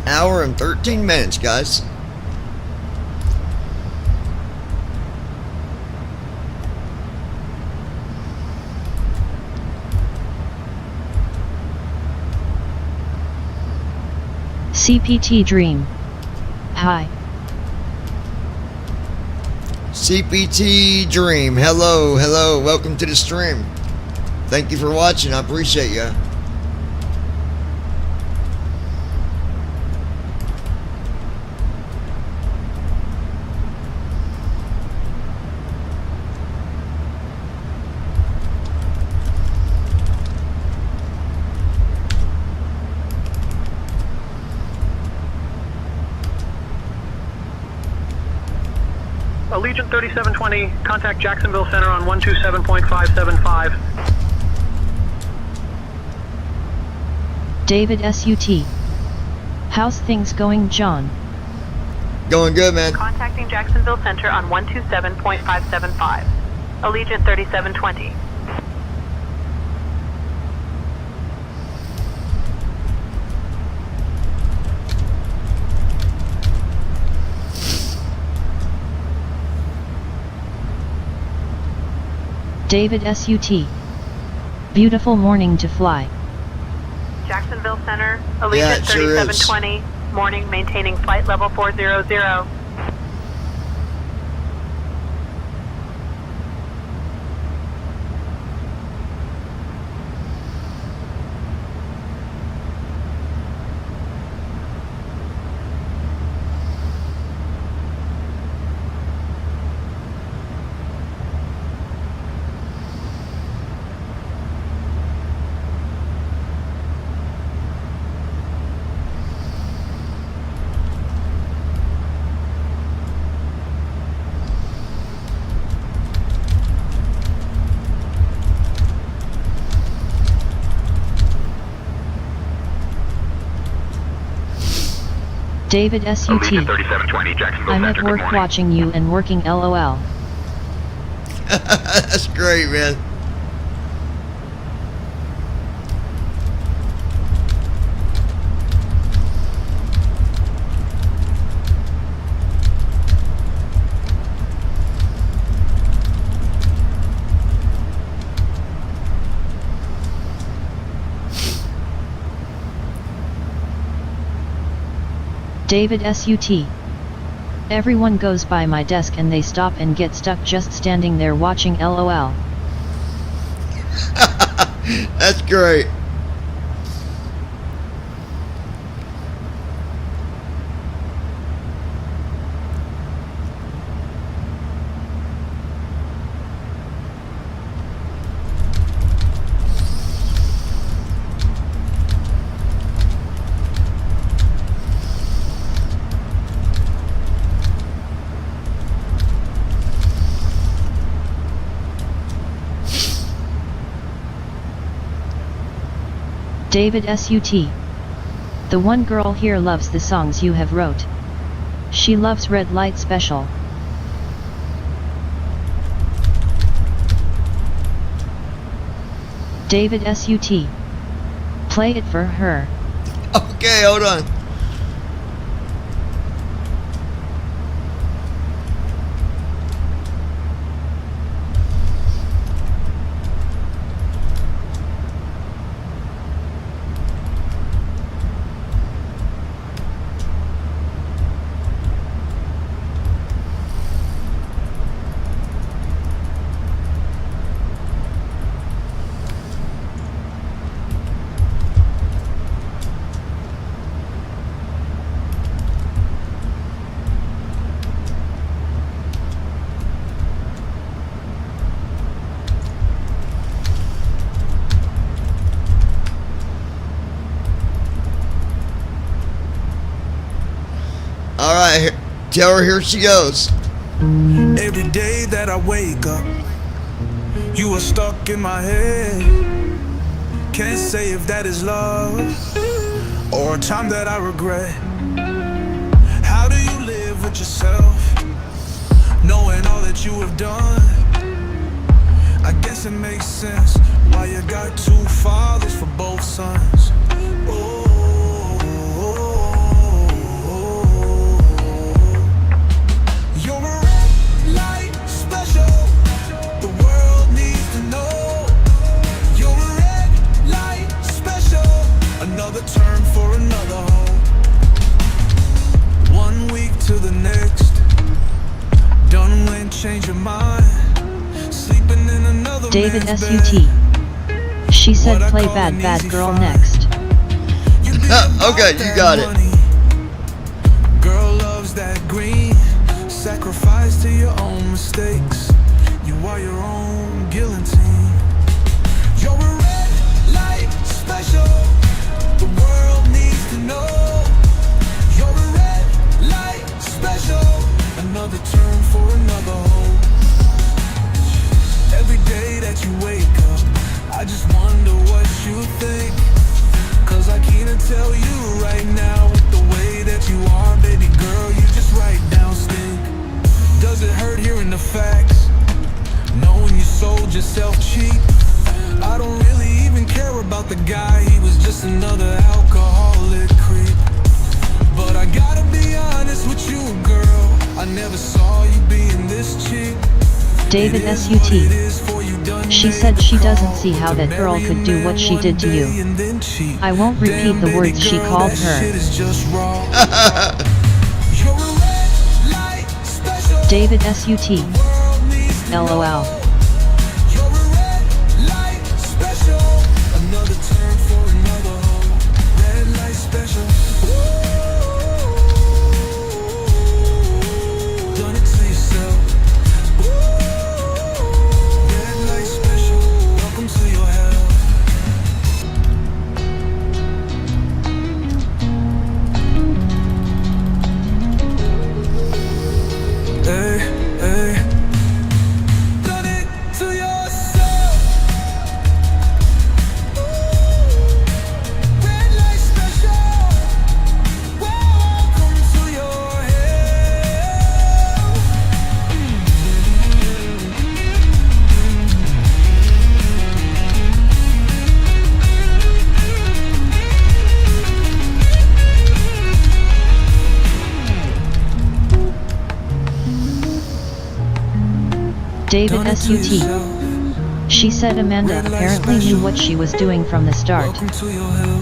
Hour and 13 minutes, guys. CPT Dream. Hi. CPT Dream. Hello, hello. Welcome to the stream. Thank you for watching. I appreciate you. Allegiant 3720, contact Jacksonville Center on 127.575. David SUT. How's things going, John? Going good, man. Contacting Jacksonville Center on 127.575. Allegiant 3720. David SUT. Beautiful morning to fly. Jacksonville Center, Allegiant 3720. Morning, maintaining flight level 400. David SUT. Allegiant 3720, Jacksonville I'm Center, at good work morning. watching you and working LOL. That's great, man. David SUT. Everyone goes by my desk and they stop and get stuck just standing there watching LOL. That's great. David SUT. The one girl here loves the songs you have wrote. She loves Red Light Special. David SUT. Play it for her. Okay, hold on. All right, tell her here she goes. Every day that I wake up, you are stuck in my head. Can't say if that is love or a time that I regret. How do you live with yourself, knowing all that you have done? I guess it makes sense why you got two fathers for both sons. You're a red light special. The world needs to know. You're a red light special. Another turn for another home. 1 week to the next. Done when change your mind. Sleeping in another David man's SUT. bed. She said play Bad Bad Girl next. Okay, you got it. Girl loves that green. Sacrifice to your own mistakes. You are your own guillotine. You're a red light special. The world needs to know. You're a red light special. Another turn for another hope. Every day that you wake up, I just wonder what you think. 'Cause I keep tell you right now, with the way that you are, baby girl, you just right down stink. Does it hurt hearing the facts, knowing you sold yourself cheap? I don't really even care about the guy, he was just another alcoholic creep. But I gotta be honest with you, girl, I never saw you being this cheap. David SUT. She said she doesn't see how that girl could do what she did to you. I won't repeat the words she called her. David SUT. LOL. Another turn for another hoe. Red light special. Done it to yourself. Red light special. Welcome to your hell. Hey, hey. Done it to yourself. Red light special. Welcome to your hell. David SUT. She said Amanda apparently knew what she was doing from the start.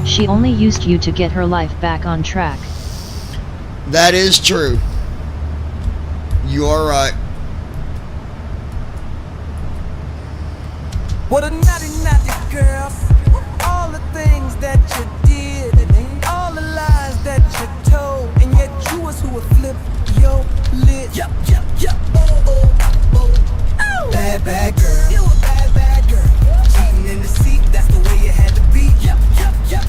She only used you to get her life back on track. That is true. You are right. What a naughty, naughty girl. All the things that you did, all the lies that you told, and yet you was who would flip your lid. Yup, yup, yup. Bad, bad girl. You a bad, bad girl. Cheating in the seat, that's the way it had to be. Yup, yup, yup.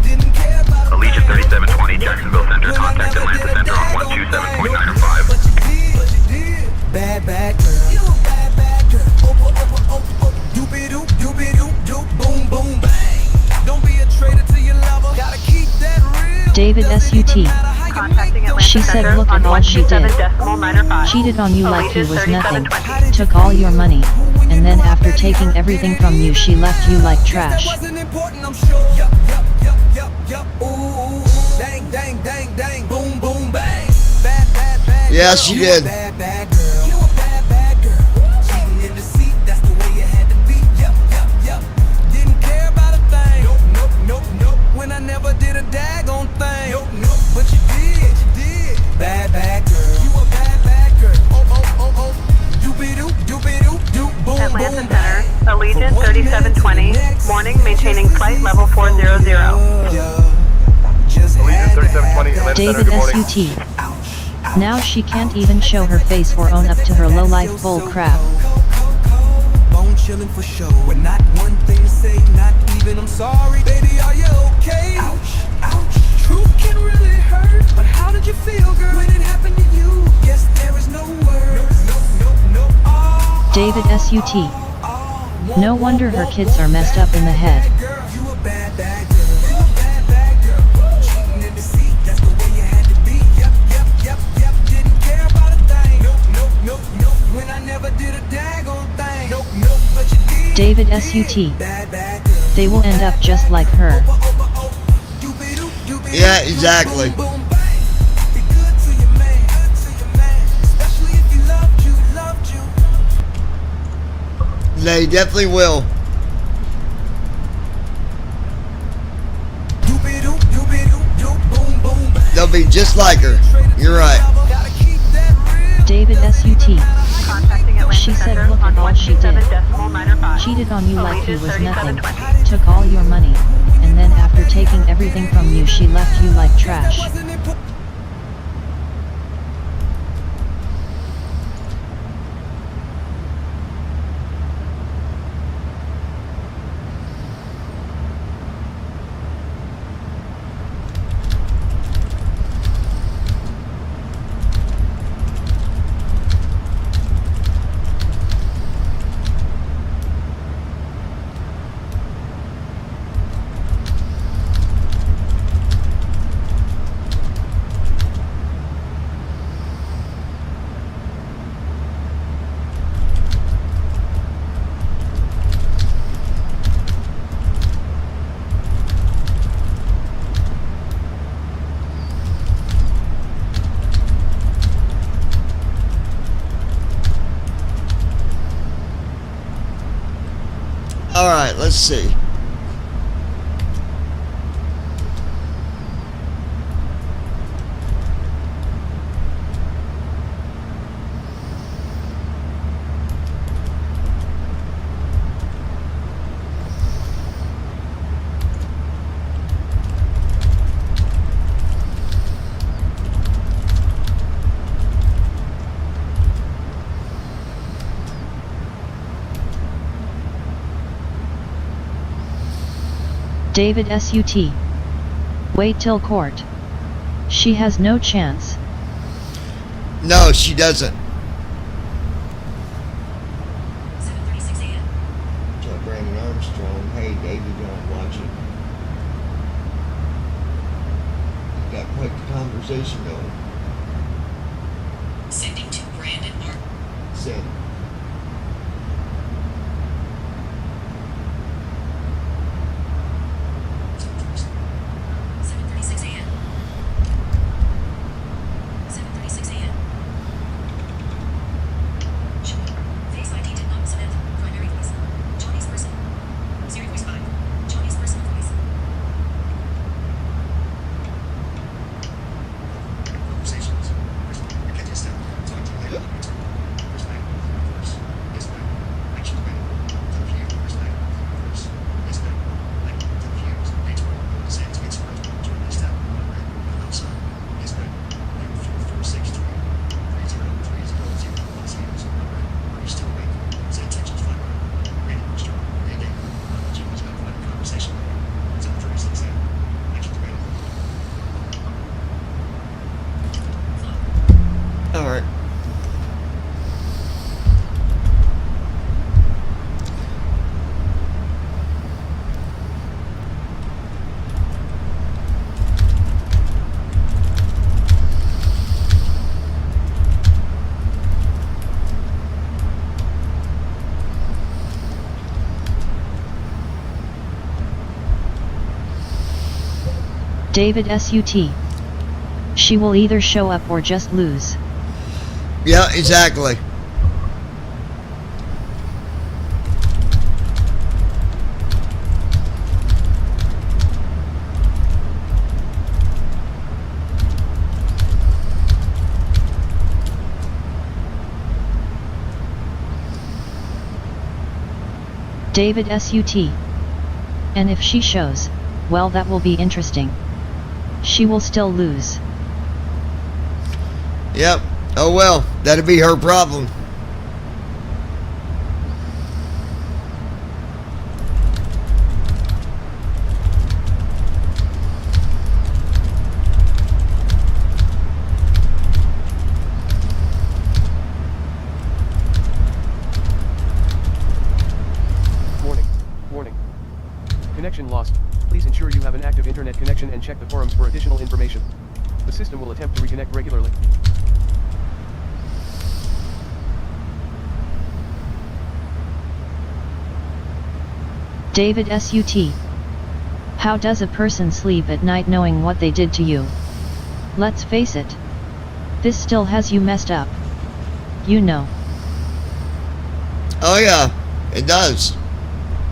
Didn't care about Allegiant 3720, Jacksonville Center, contact Atlanta Center on 127.905. but you did. Bad, bad girl. You a bad, bad girl. Doopy-doop, doopy-doop, doop, boom, boom, bang. Don't be a traitor to your lover. Gotta keep that real. David SUT. Contacting Atlanta She said Center look at on all she did. 127.905. Cheated on you like he was nothing. 3720. Took all your money. And then after taking everything from you she left you like trash. Wasn't important, I'm sure. Yup, yup, yup, yup, yup. Ooh, dang, dang, dang, dang, boom, boom, bang. Bad, bad, bad. Yeah, girl. she You did. a bad, bad girl. You a bad, bad girl. Cheating in the seat, that's the way it had to be. Yup, yup, yup. Didn't care about a thing. Nope, nope, nope, nope. When I never did a daggone thing. Nope, nope. But you did, you did. Bad, bad girl. You a bad, bad girl. Oh, oh, oh, oh. Doopy-doop, doopy-doop, doop, boom, Atlanta boom, Center, bang. Allegiant 3720, morning maintaining flight level 400. Allegiant 3720, Atlanta Center, David good morning. SUT. Now she can't even show her face or own up to her low-life bull crap. Bone chilling for show, and not one thing to say, not even I'm sorry. Baby, are you okay? Ouch, ouch. Truth can really hurt, but how did you feel, girl, when it happened to you? Yes, there is no words. No, no, no, no. David SUT. No wonder her kids are messed up in the head. You a bad, bad girl. You a bad, bad girl. Cheating in the seat, that's the way you had to be. Yep, yep, yep, yep. Didn't care about a thing. Nope, nope, nope, nope. When I never did a daggone thing. Nope, nope, but you did. David SUT. Bad, bad girl. They will end up just like her. Yeah, exactly. They definitely will. They'll be just like her. You're right. David SUT. Contacting Atlanta She said Center look on at all she did. 127.905. Cheated on you like he was nothing. 3720. Took all your money. And then after taking everything from you she left you like trash. Alright, let's see. David SUT. Wait till court. She has no chance. No, she doesn't. 7:36 a.m. So Brandon Armstrong, hey David, I'm watching. You got quite the conversation going. Sending to Brandon Send. Alright. David SUT. She will either show up or just lose. Yeah, exactly. David SUT. And if she shows, well, that will be interesting. She will still lose. Yep. Oh well, that'd be her problem. Warning. Warning. Connection lost. Please ensure you have an active internet connection and check the forums for additional information. The system will attempt to reconnect regularly. David SUT. How does a person sleep at night knowing what they did to you? Let's face it. This still has you messed up. You know. Oh yeah, it does.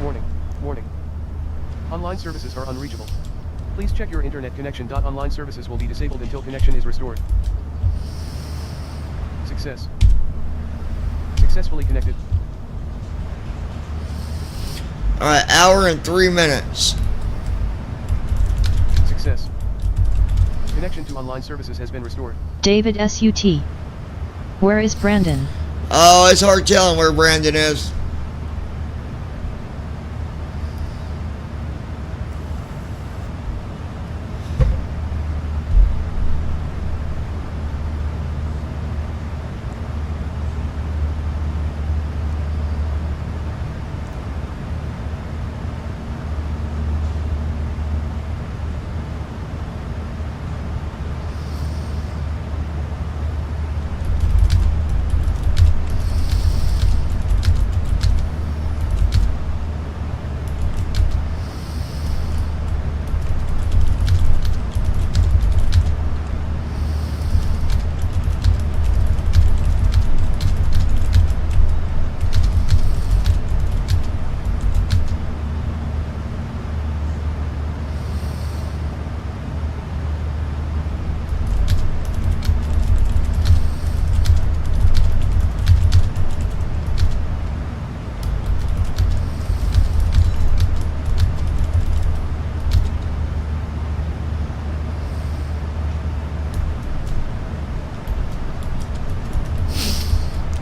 Warning. Warning. Online services are unreachable. Please check your internet connection. Online services will be disabled until connection is restored. Success. Successfully connected. Alright, hour and 3 minutes. Success. Connection to online services has been restored. David SUT. Where is Brandon? Oh, it's hard telling where Brandon is.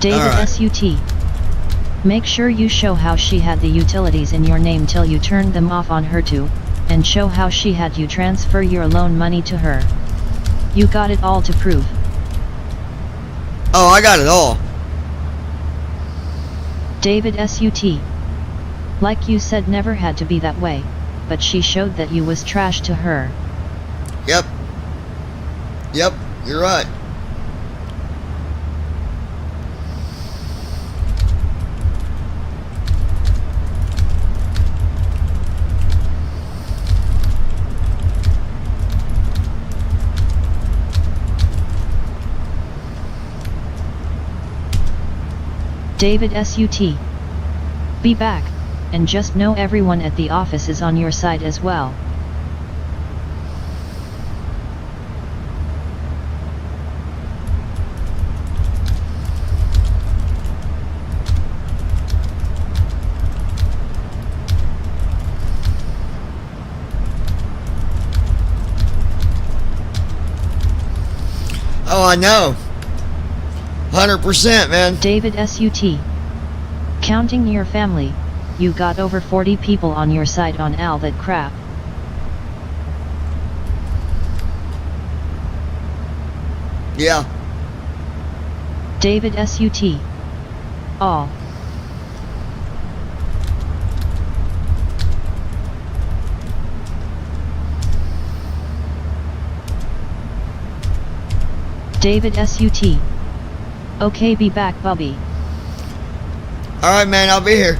David Alright. SUT. Make sure you show how she had the utilities in your name till you turned them off on her too, and show how she had you transfer your loan money to her. You got it all to prove. Oh, I got it all. David SUT. Like you said, never had to be that way, but she showed that you was trash to her. Yep. Yep, you're right. David SUT. Be back, and just know everyone at the office is on your side as well. Oh, I know. 100%, man. David SUT. Counting your family, you got over 40 people on your side on all that crap. Yeah. David SUT. All. David SUT. Okay, be back, Bubby. Alright, man, I'll be here.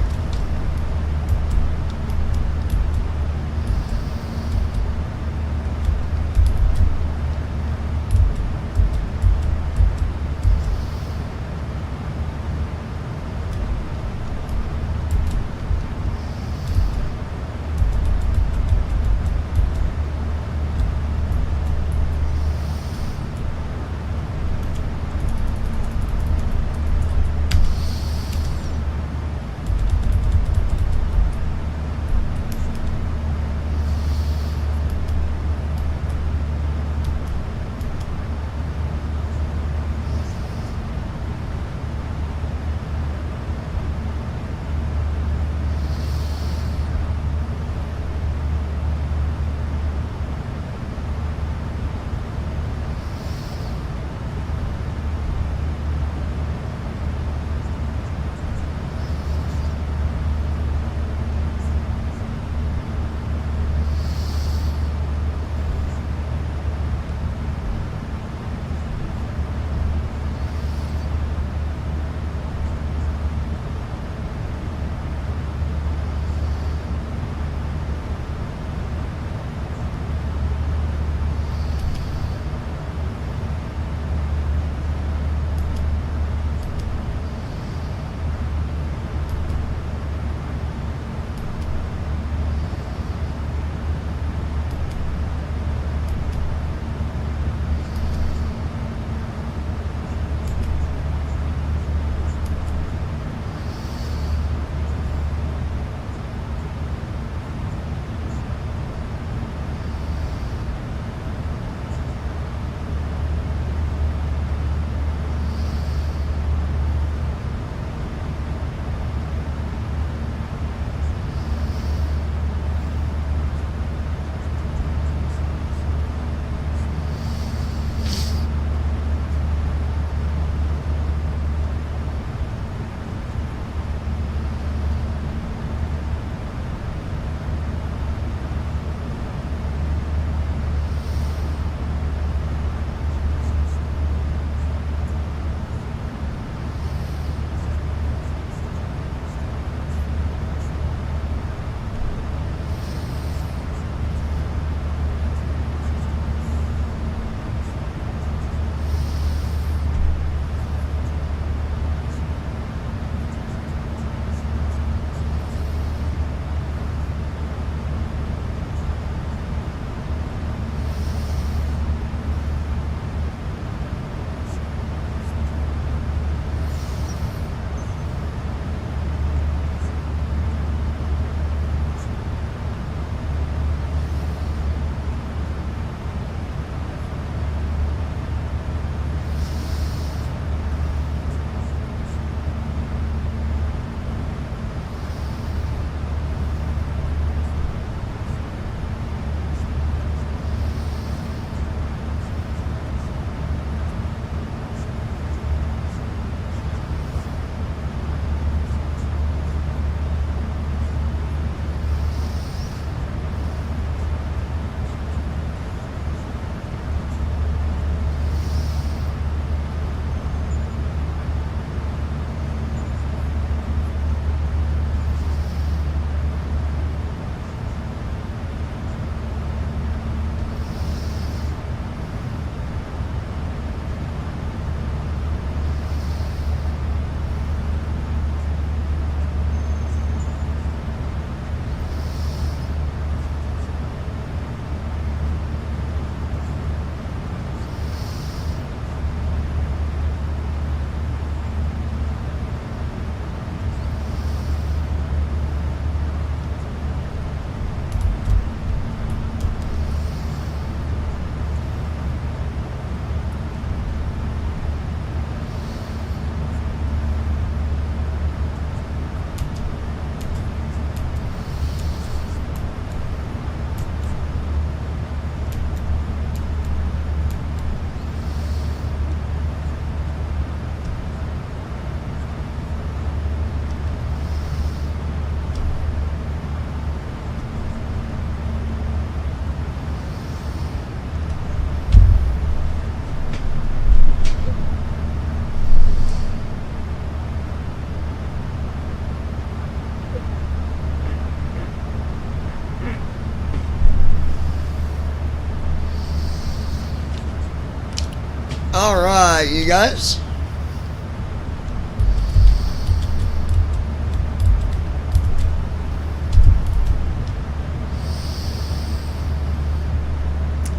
Alright, you guys.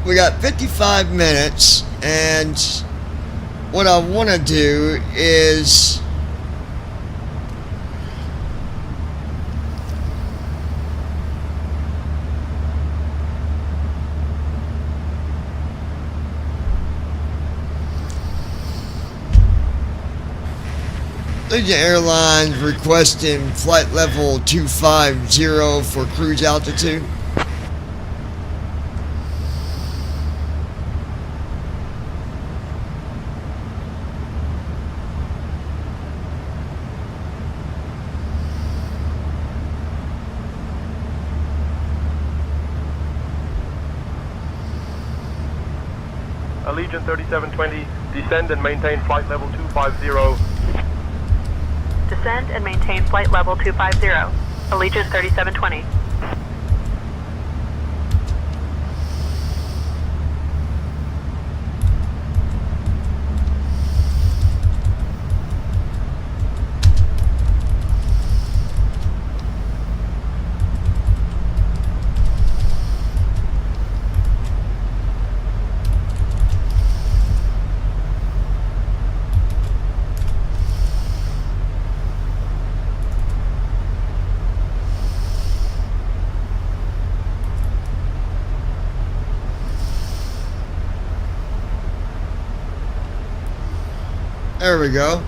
We got 55 minutes, and what I want to do is Allegiant Airlines requesting flight level 250 for cruise altitude. Allegiant 3720, descend and maintain flight level 250. Descend and maintain flight level 250. Allegiant 3720. There we go.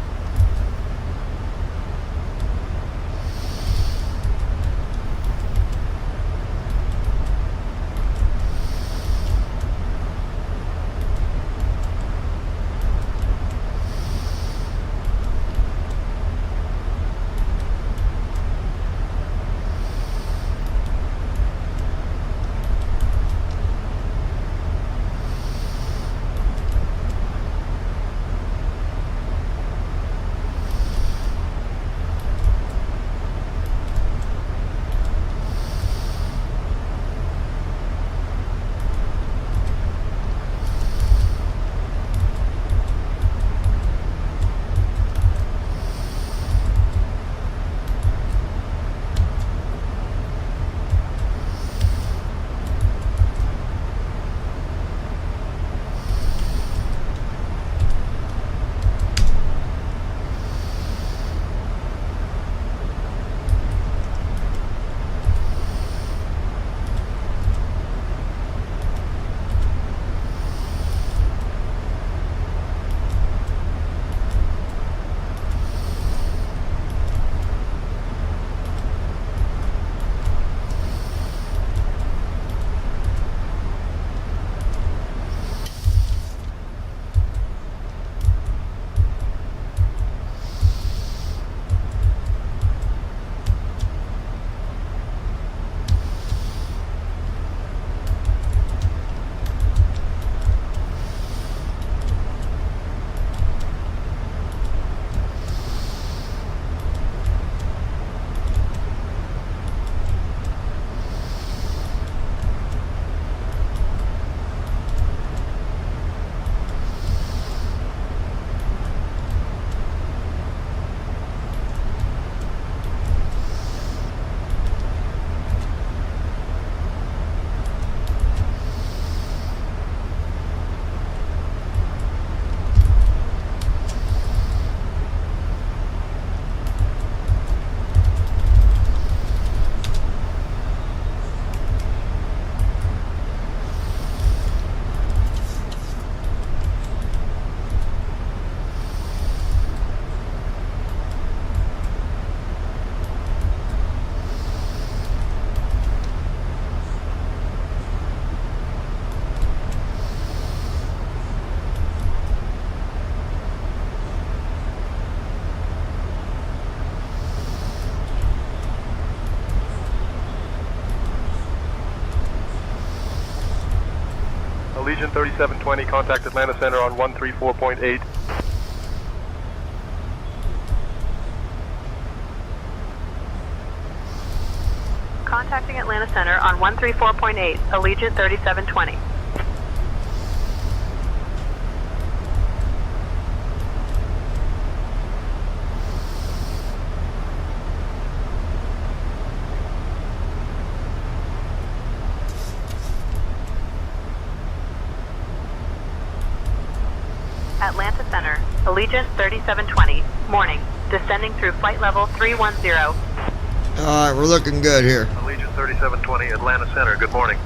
Allegiant 3720, contact Atlanta Center on 134.8. Contacting Atlanta Center on 134.8, Allegiant 3720. Allegiant 3720, morning, descending through flight level 310. Alright, we're looking good here. Allegiant 3720, Atlanta Center, good morning.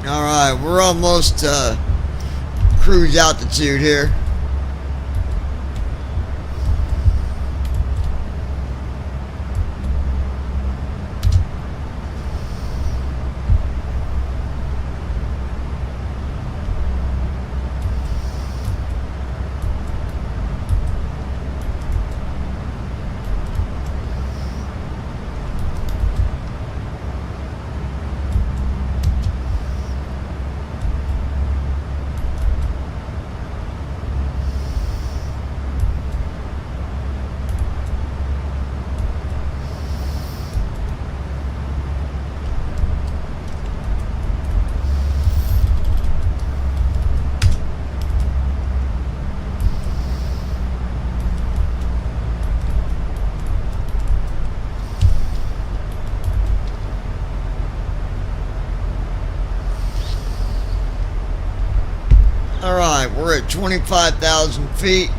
Alright, we're almost cruise altitude here. Alright, we're at 25,000 feet.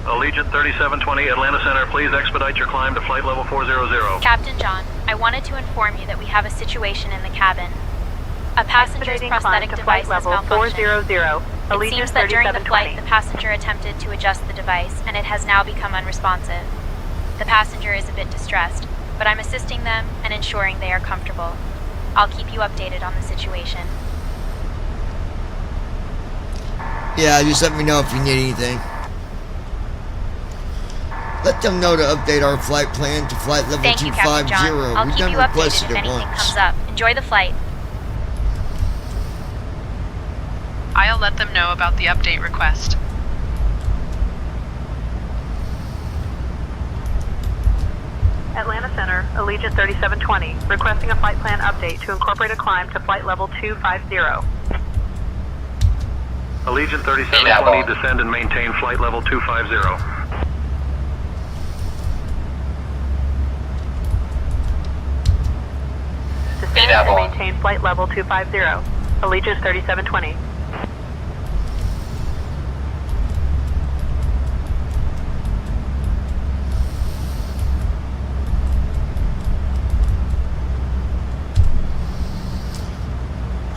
Allegiant 3720, Atlanta Center, please expedite your climb to flight level 400. Captain John, I wanted to inform you that we have a situation in the cabin. A passenger's Expediting prosthetic climb to device flight has level malfunctioned. 400. It Allegiant seems that during the 3720. flight, the passenger attempted to adjust the device, and it has now become unresponsive. The passenger is a bit distressed, but I'm assisting them and ensuring they are comfortable. I'll keep you updated on the situation. Yeah, just let me know if you need anything. Let them know to update our flight plan to flight level Thank you, Captain 250. John. I'll We've keep done you updated requested if it anything once. comes up. Enjoy the flight. I'll let them know about the update request. Atlanta Center, Allegiant 3720, requesting a flight plan update to incorporate a climb to flight level 250. Allegiant 3720, descend and maintain flight level 250. Descend and maintain flight level 250. Allegiant 3720.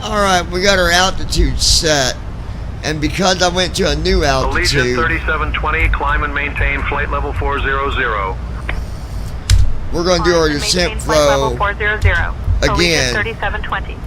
Alright, we got our altitude set. And because I went to a new altitude, Allegiant 3720, climb and maintain flight level 400. we're going to do our descent Flight level flow 400. Allegiant again. 3720.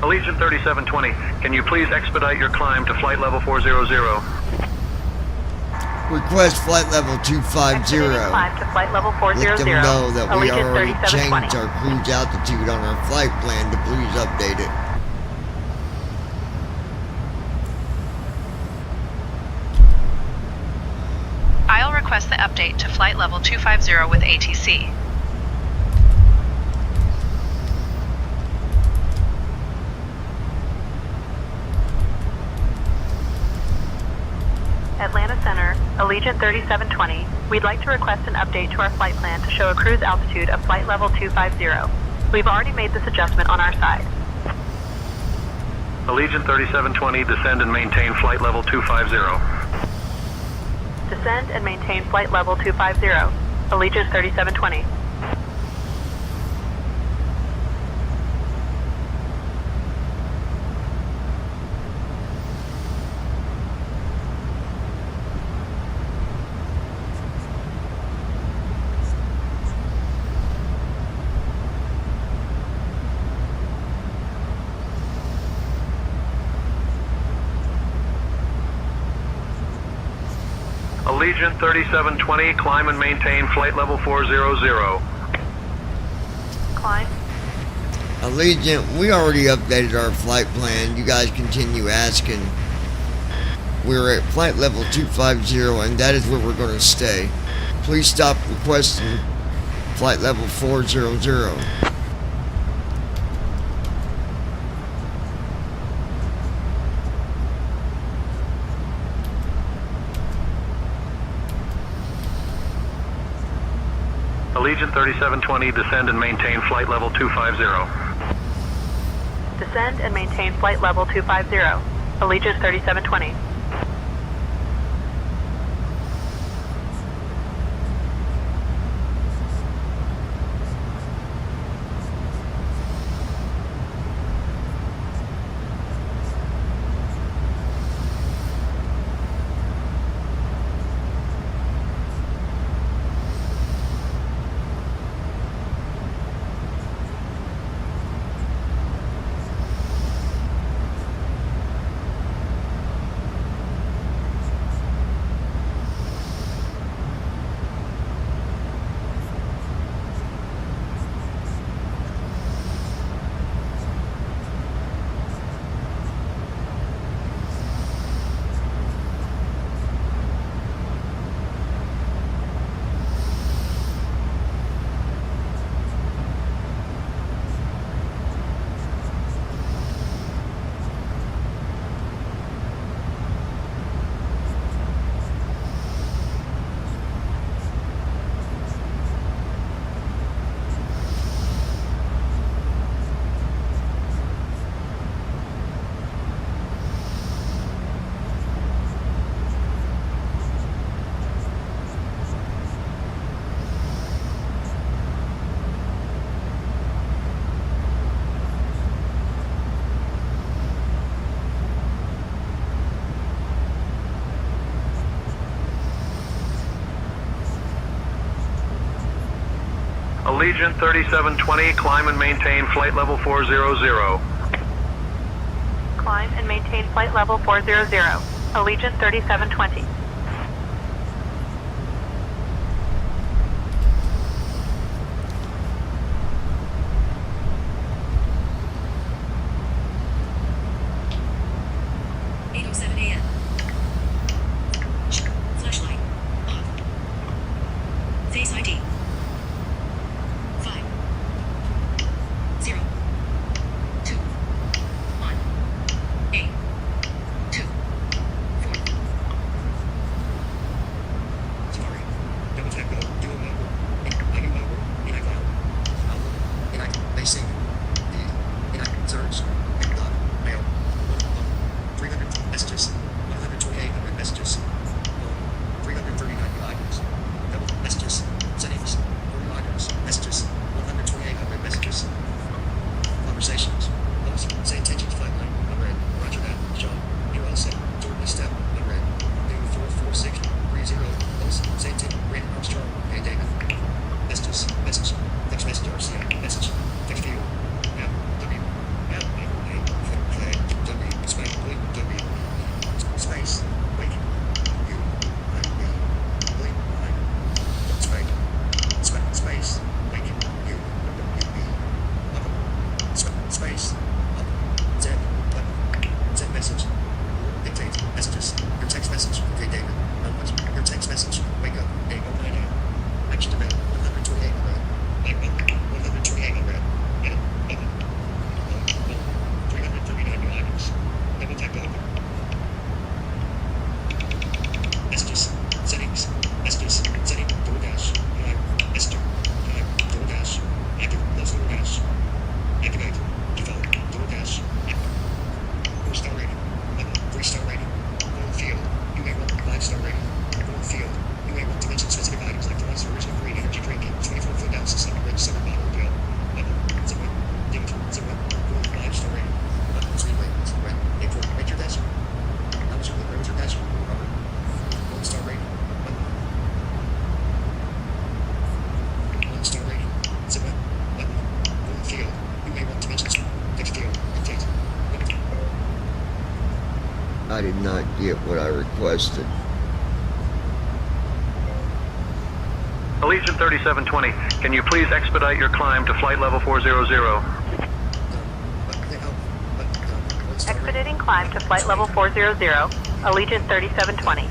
Allegiant 3720, can you please expedite your climb to flight level 400? Request flight level 250. Climb to flight level 400. Let them know that we Allegiant already 3720. changed our cruise altitude on our flight plan to please update it. I'll request the update to flight level 250 with ATC. Atlanta Center, Allegiant 3720. We'd like to request an update to our flight plan to show a cruise altitude of flight level 250. We've already made this adjustment on our side. Allegiant 3720, descend and maintain flight level 250. Descend and maintain flight level 250. Allegiant 3720. Allegiant 3720, climb and maintain flight level 400. Climb. Allegiant, we already updated our flight plan. You guys continue asking. We're at flight level 250, and that is where we're going to stay. Please stop requesting flight level 400. Allegiant 3720, descend and maintain flight level 250. Descend and maintain flight level 250. Allegiant 3720. Allegiant 3720, climb and maintain flight level 400. Climb and maintain flight level 400. Allegiant 3720. Flashlight off. Face ID. 5 0 2 1 8 2 4 I did not get what I requested. Allegiant 3720, can you please expedite your climb to flight level 400? Expediting climb to flight level 400, Allegiant 3720.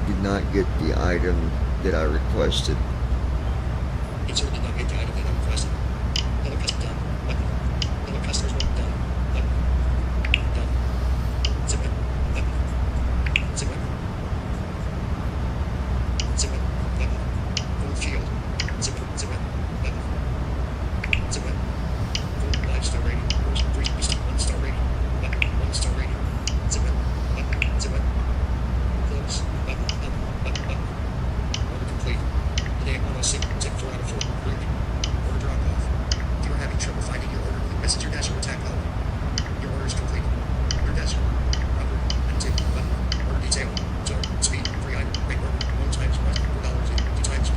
Did not get the item that I requested. Insert did not get the item that I requested. Another custom done. Button. Another customer's work done. Button. Done. Zip it. Button. Zip it. Zip it. Button. Full field. Zip it. Zip it. Button. Zip it. Full 5-star rating. 1-star rating. Button. 1-star rating. Zip it. Button. Zip it. Close. Button. Button. Button. Order complete. Today I'm almost zip 4 out of 4. Break. Order drop off. If you are having trouble finding your order, message your dash or attack help. Your order is complete. Your dash. Rubber. Antique. Button. Order detail. Total. Speed. Free item. Rate order. 1 times price. $4 in. 2 times $7.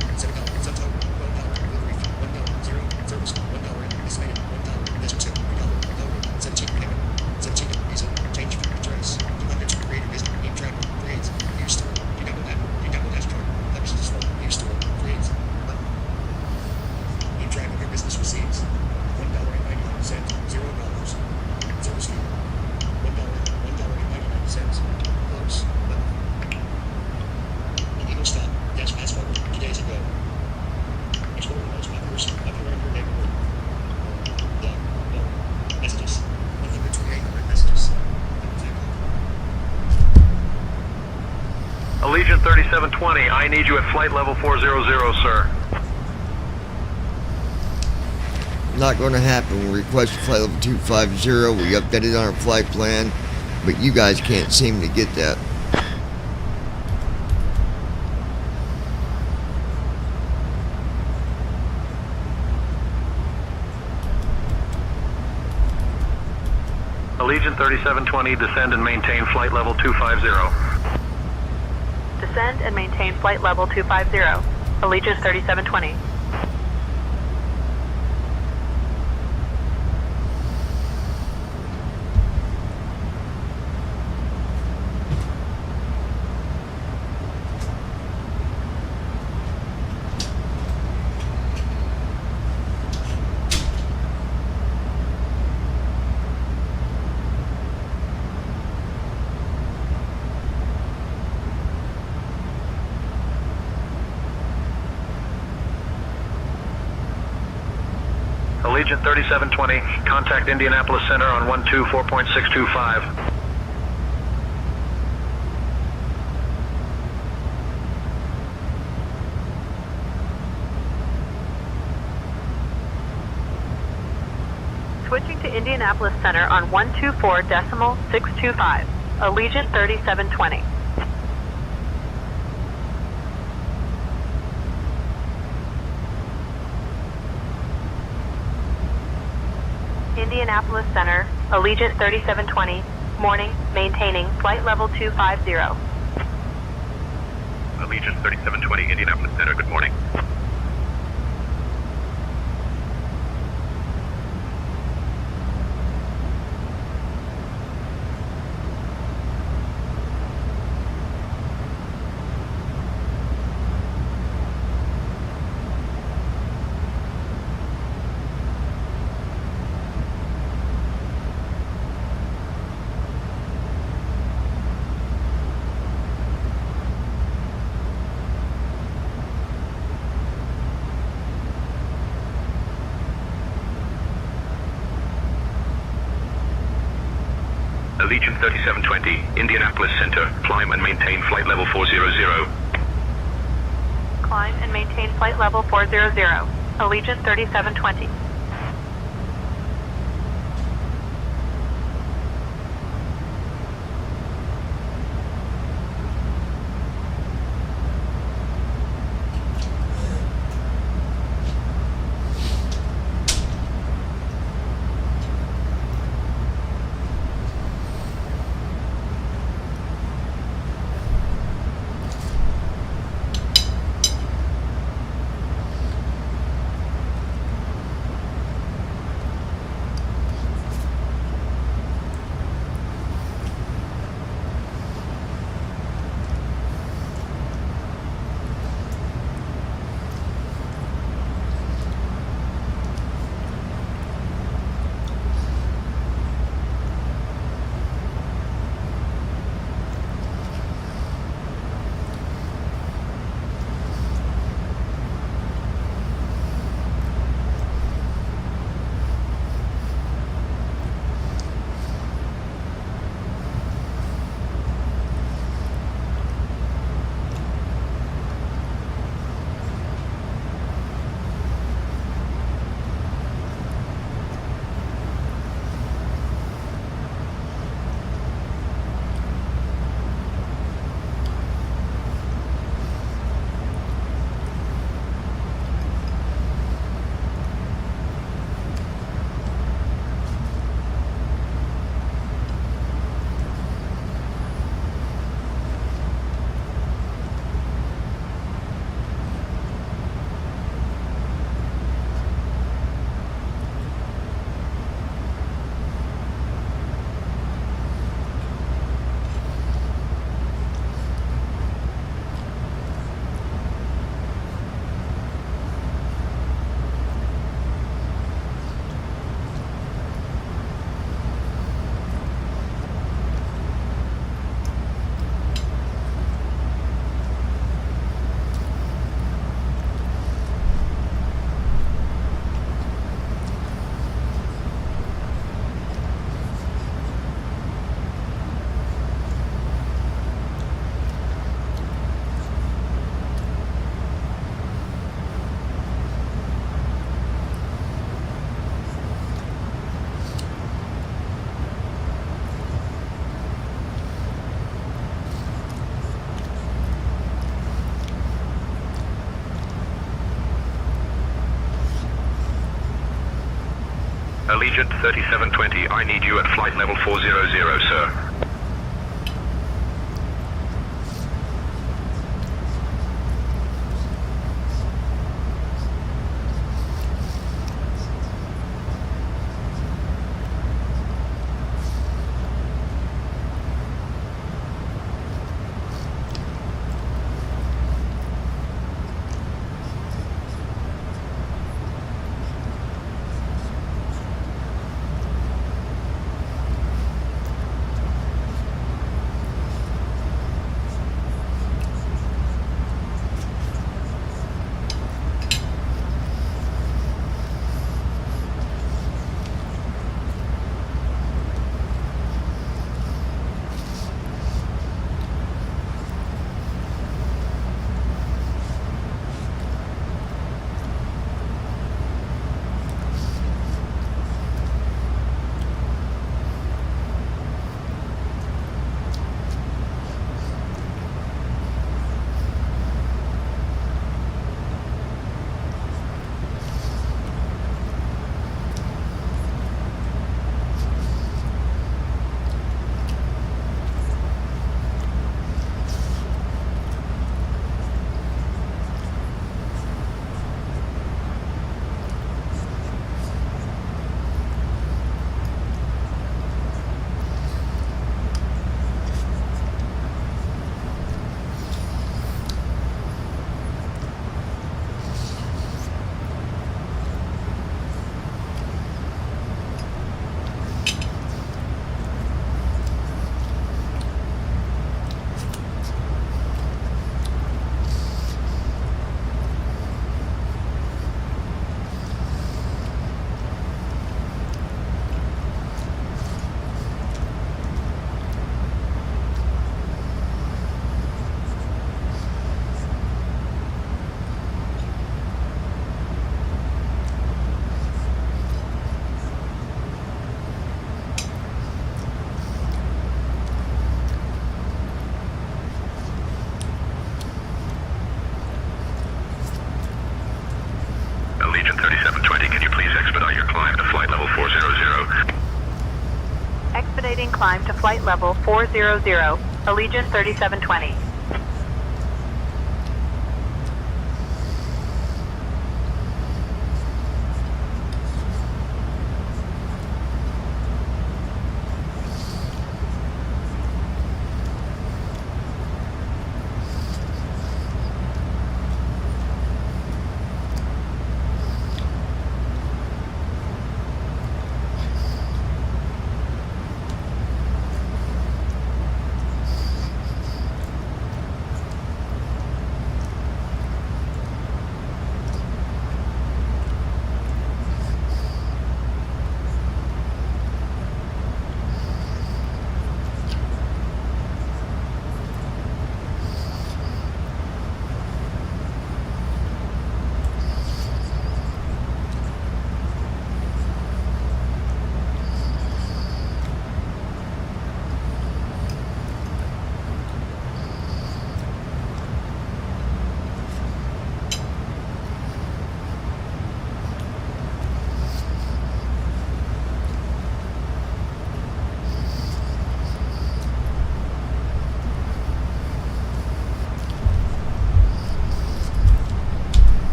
Subtotal. $12. Delivery fee. $1. 0. Service. $1. Estimated. $1. Measure 2. $3. $1. 17. Payment. 17. Visa. Change. Address. 200. Creator business. Name track. Creates. Use store. Do double that. Do double dash card. Publishes as well. Use store. Creates. Button. Name track of your business receives. $1.99. $0. Service fee. $1.99. Close. Button. Illegal stop. Dash pass forward 2 days ago. Explore the most popular in your neighborhood. No. Messages. 128 messages. Allegiant 3720, I need you at flight level 400, sir. Not going to happen. We requested flight level 250. We updated on our flight plan, but you guys can't seem to get that. Allegiant 3720, descend and maintain flight level 250. Descend and maintain flight level 250, Allegiant 3720. Allegiant 3720, contact Indianapolis Center on 124.625. Switching to Indianapolis Center on 124.625, Allegiant 3720. Indianapolis Center, Allegiant 3720, morning, maintaining flight level 250. Allegiant 3720, Indianapolis Center, good morning. Allegiant 3720, Indianapolis Center, climb and maintain flight level 400. Climb and maintain flight level 400, Allegiant 3720. Allegiant 3720, I need you at flight level 400, sir. Allegiant 3720, can you please expedite your climb to flight level 400? Expediting climb to flight level 400, Allegiant 3720.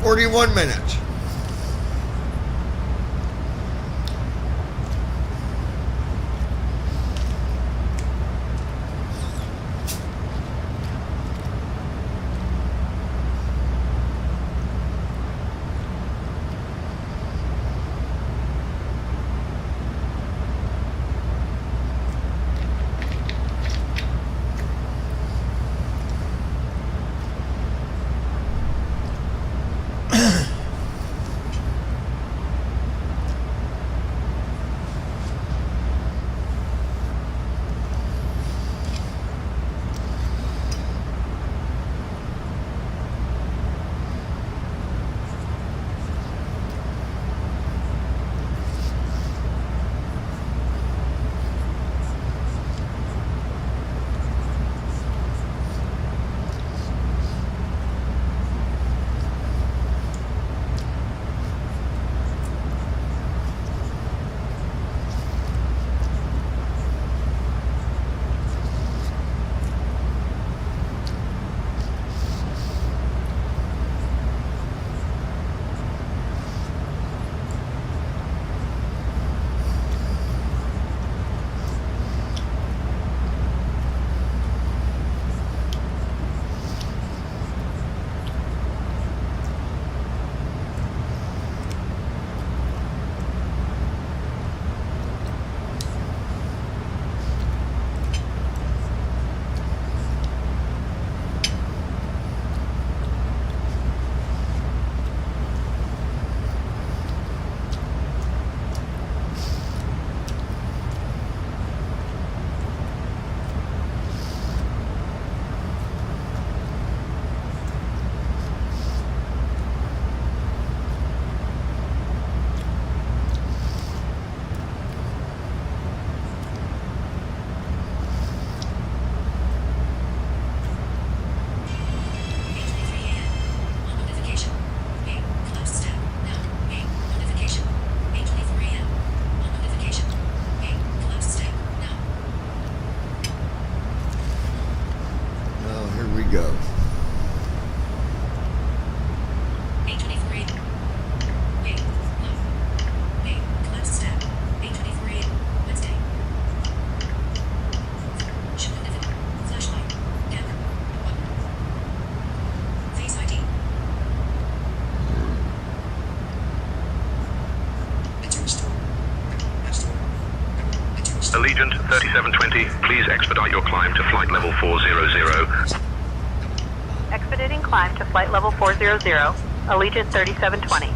Forty-one minutes. go. 824. Wait. No. Wait. Collapse step. 824. Wednesday. Should have lived. Flashlight. Camera. 1. Face ID. Enter store. App store. Enter store. Allegiant 3720, please expedite your climb to flight level 400. Expediting climb to flight level 400, Allegiant 3720.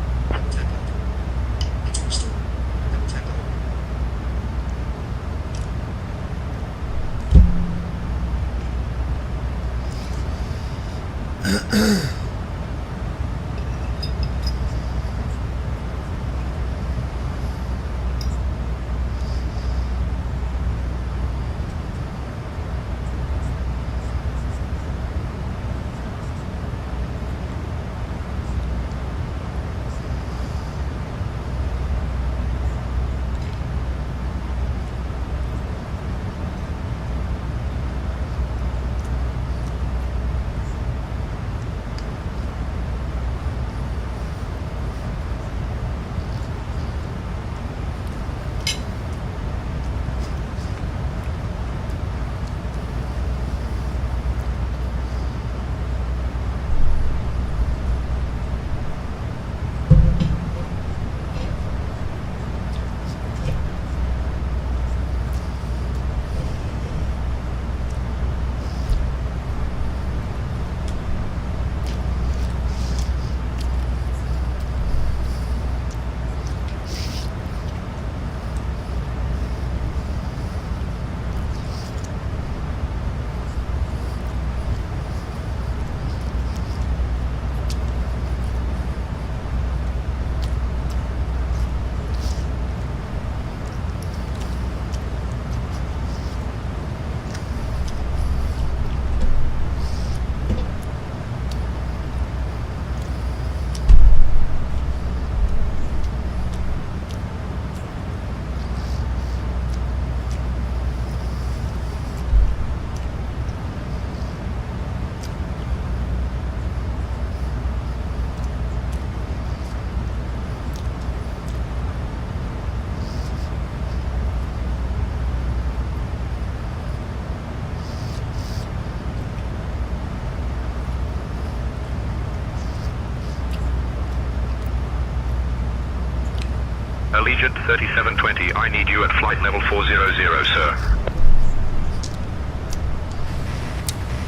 Allegiant 3720, I need you at flight level 400, sir.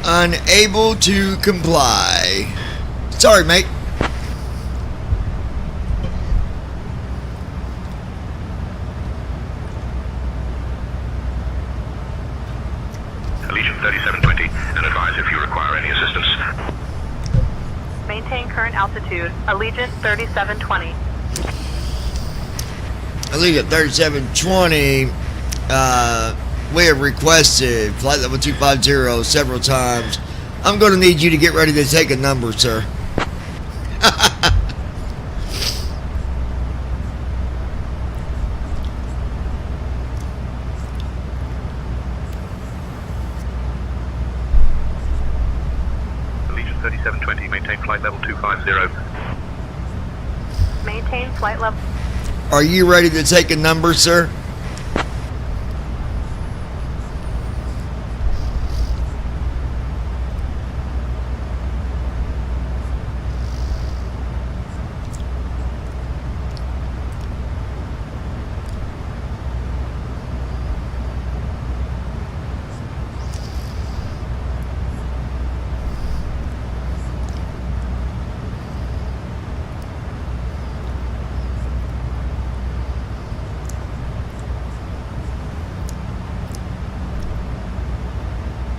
Unable to comply. Sorry, mate. Allegiant 3720, and advise if you require any assistance. Maintain current altitude, Allegiant 3720. Allegiant 3720, we have requested flight level 250 several times. I'm going to need you to get ready to take a number, sir. Allegiant 3720, maintain flight level 250. Maintain flight level. Are you ready to take a number, sir?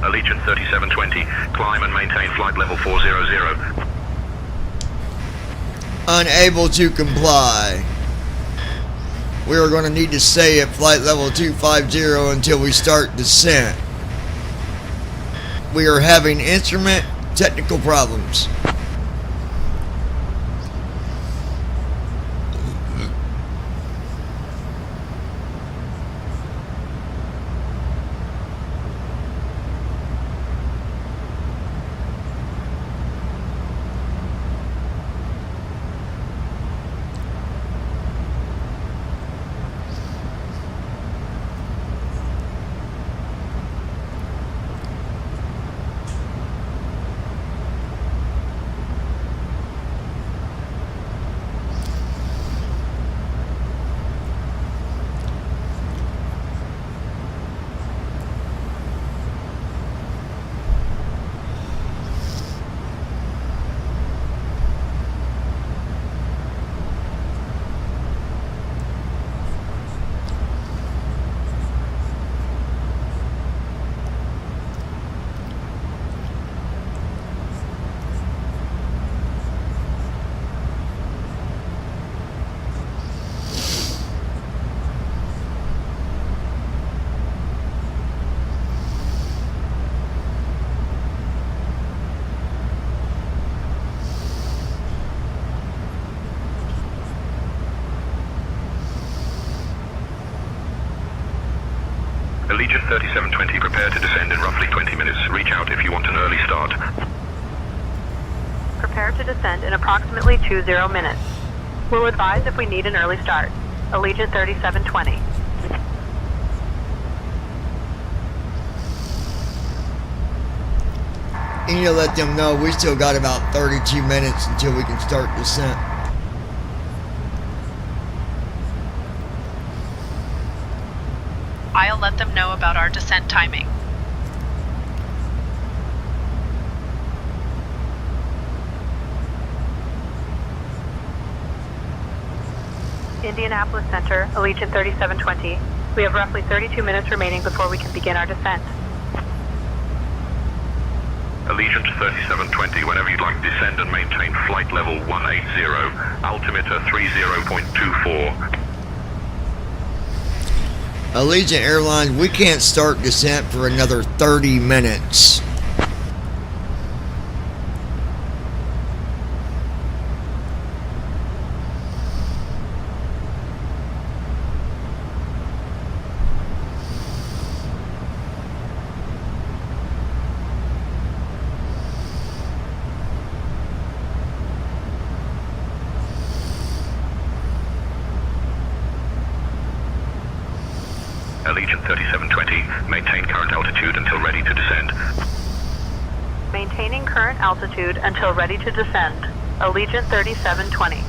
Allegiant 3720, climb and maintain flight level 400. Unable to comply. We are going to need to stay at flight level 250 until we start descent. We are having instrument technical problems. Allegiant 3720, prepare to descend in roughly 20 minutes. Reach out if you want an early start. Prepare to descend in approximately 20 minutes. We'll advise if we need an early start. Allegiant 3720. You need to let them know we still got about 32 minutes until we can start descent. I'll let them know about our descent timing. Indianapolis Center, Allegiant 3720. We have roughly 32 minutes remaining before we can begin our descent. Allegiant 3720, whenever you'd like, descend and maintain flight level 180, altimeter 30.24. Allegiant Airlines, we can't start descent for another 30 minutes. Allegiant 3720, maintain current altitude until ready to descend. Maintaining current altitude until ready to descend. Allegiant 3720.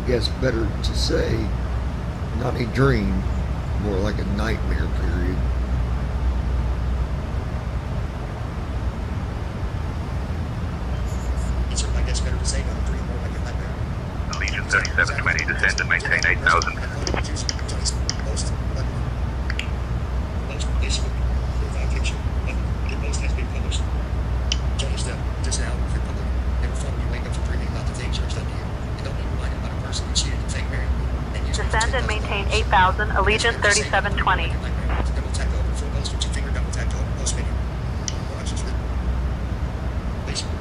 guess better to say, not a dream, more like a nightmare period. I guess better to say, not a dream, more like a nightmare. Legion 3720, descend and maintain 8,000. Post Facebook profile picture. The post has been published. Johnny Step, just now, for public. Never fun when you wake up from dreaming about the things that are done to you. You don't need reminded about a person who cheated and fake married. Descend and maintain 8,000, Allegiant 3720. Double tap over, full post with your finger, double tap over, post menu. Options with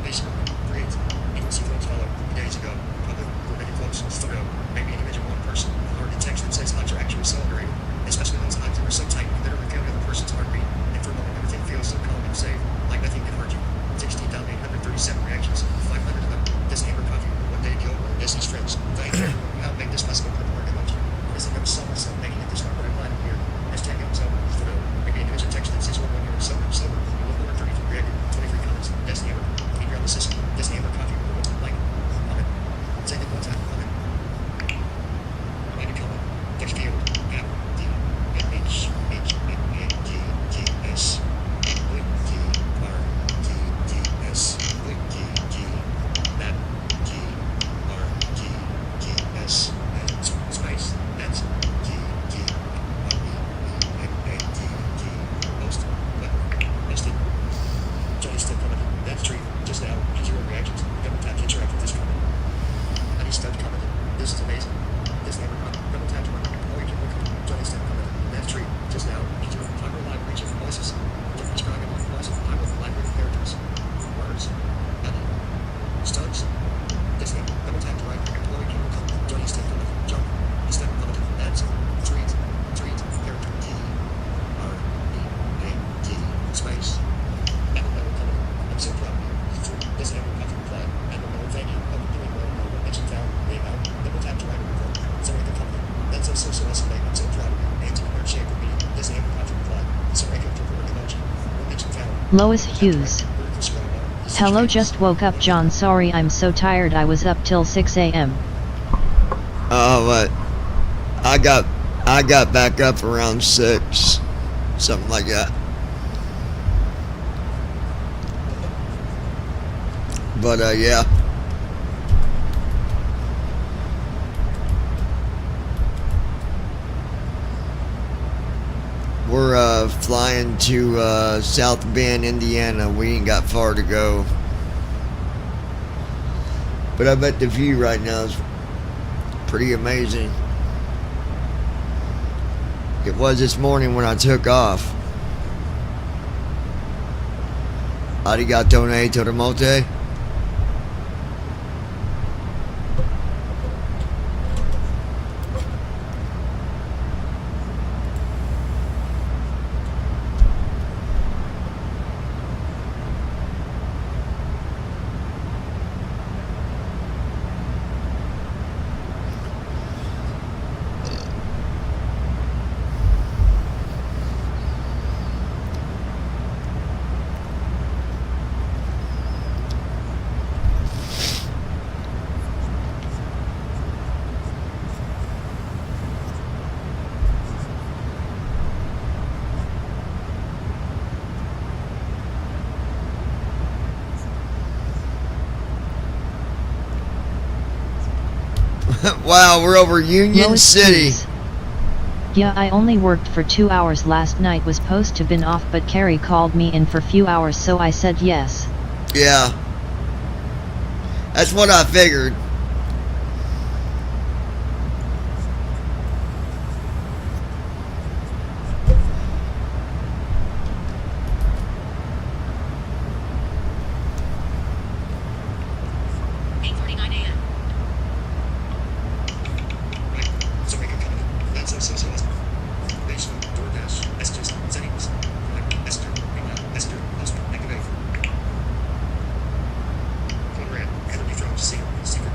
Facebook, create. You can see folks follow days ago. Public, we're making close, photo. Maybe an image of one person. Or a text that says hugs are actually celebrated. Especially those hugs that were so tight, you literally feel the other person's heartbeat. And for a moment, everything feels so calm and safe. Like nothing can hurt you. 16,837 reactions. 500 of them. This Amber Coffee. One day deal with Disney's friends. Thank you. You helped make this festival put more emotion. This is never someone so making it this hard, but I'm glad I'm here. Hashtag I'm sober. Photo. Maybe an image of text that says we're 1 year sober. You look over 33 reacted. 23 comments. Disney Amber. Keep your on the system. Disney Amber Coffee. Like. Comment. Say the one time. Comment. Maybe comment. Text field. App. D. H. H. N. G. G. S. G. R. G. G. S. G. G. That. G. R. G. G. S. Space. That's G. G. G. G. Post. Posted. Johnny still coming. That's true. Just now. Here's your reactions. Double tap to interact with this comment. Honey Stud commented. This is amazing. This never comment. Double tap to run. Oh, you can look at Johnny still commented. That's true. Just now. Here's your toggle live reach of voices. Don't describe it like voices. I will library characters. Words. Honey. Studs. Disney. Double tap to right. Employee can look. Johnny still commented. Jump. Step commented. That's treat. Treat. Character. T. R. E. A. T. Space. Apple Metal commented. I'm so proud of you. This never got to reply. Apple Metal, thank you. Hope you're doing well. No one mentioned found. Name out. Double tap to right or report. Sorry, the company. That's so awesome, mate. I'm so proud of you. Hands in a heart shape with me. This never got to reply. Sorry, I got to report emoji. No mention found. Lois Hughes. Hello, just woke up, John. Sorry, I'm so tired. I was up till 6 a.m. But I got back up around 6, something like that. But yeah. We're flying to South Bend, Indiana. We ain't got far to go. But I bet the view right now is pretty amazing. It was this morning when I took off. Arigato ne toramote. Wow, we're over Union Lois City. Hughes. Yeah, I only worked for 2 hours last night. Was supposed to been off, but Carrie called me in for few hours, so I said yes. Yeah. That's what I figured. Secret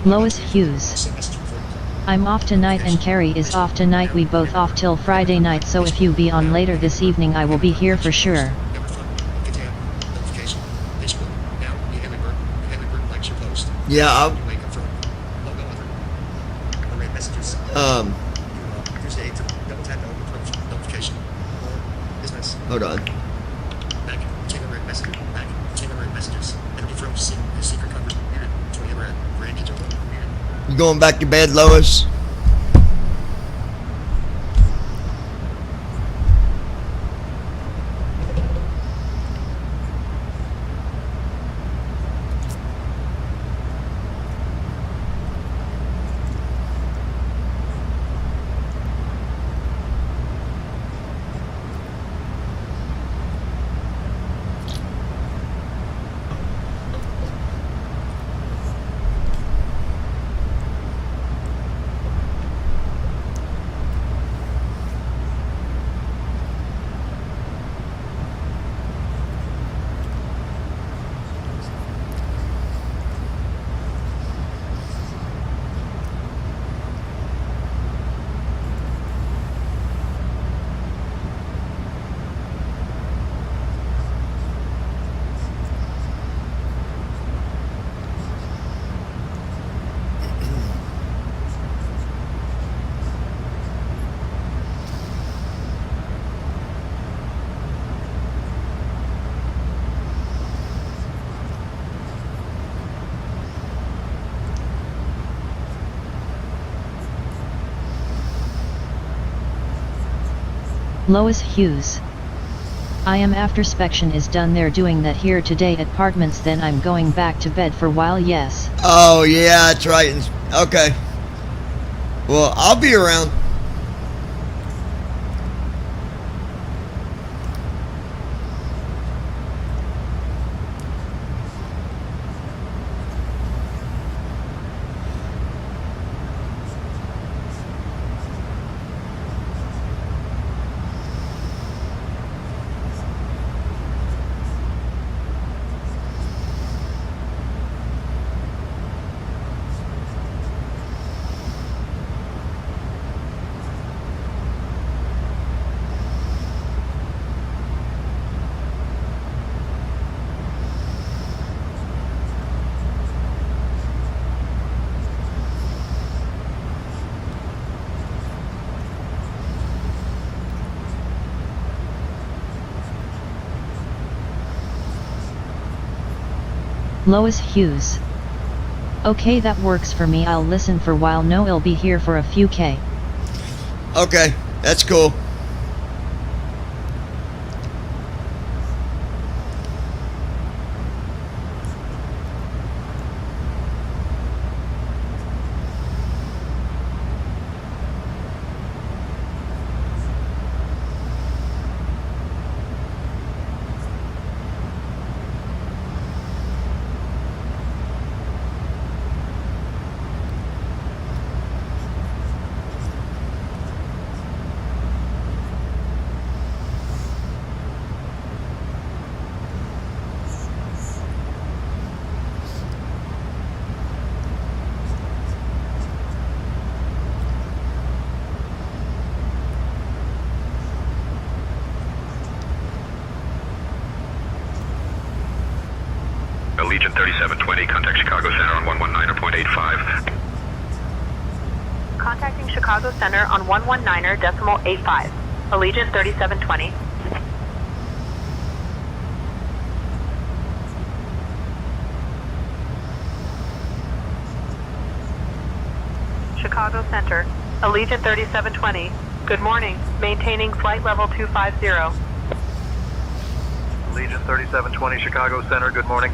Lois Hughes. I'm off tonight and Carrie is off tonight. We both off till Friday night, so if you be on later this evening I will be here for sure. Yeah, hold on. You going back to bed, Lois? Lois Hughes. I am after inspection is done. They're doing that here today at apartments, then I'm going back to bed for a while. Yes. Oh yeah, that's right. Okay. Well, I'll be around. Lois Hughes. Okay, that works for me. I'll listen for a while. No, I'll be here for a few K. Okay, that's cool. Allegiant 3720, contact Chicago Center on 119.85. Contacting Chicago Center on 119.85. Allegiant 3720. Chicago Center. Allegiant 3720. Good morning. Maintaining flight level 250. Allegiant 3720, Chicago Center, good morning.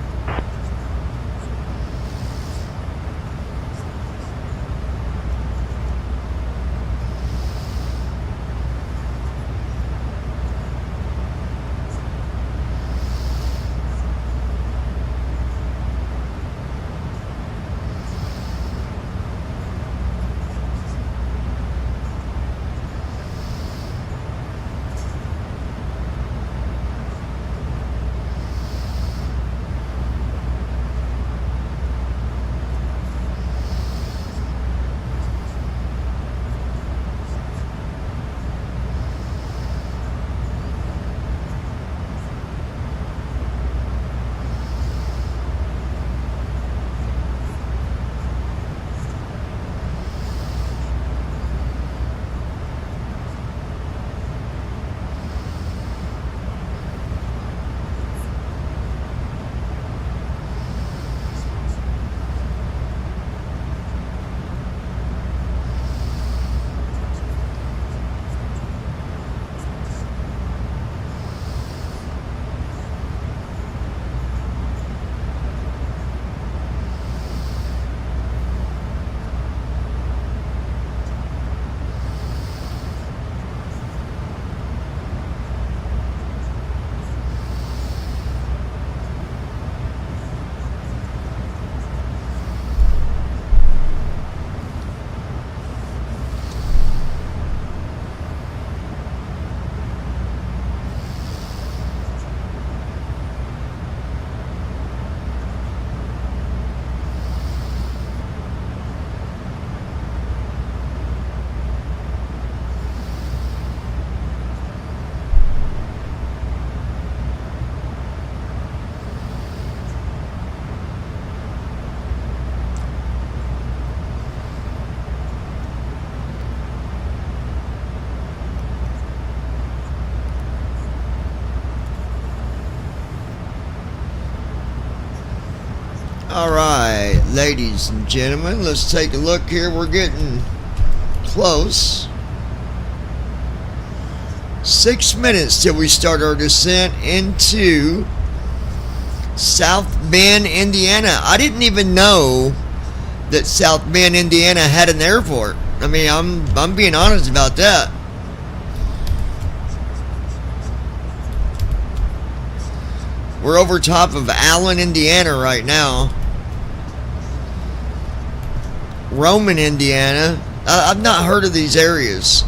Alright, ladies and gentlemen, let's take a look here. We're getting close. 6 minutes till we start our descent into South Bend, Indiana. I didn't even know that South Bend, Indiana had an airport. I mean, I'm being honest about that. We're over top of Allen, Indiana right now. Roman, Indiana. I've not heard of these areas.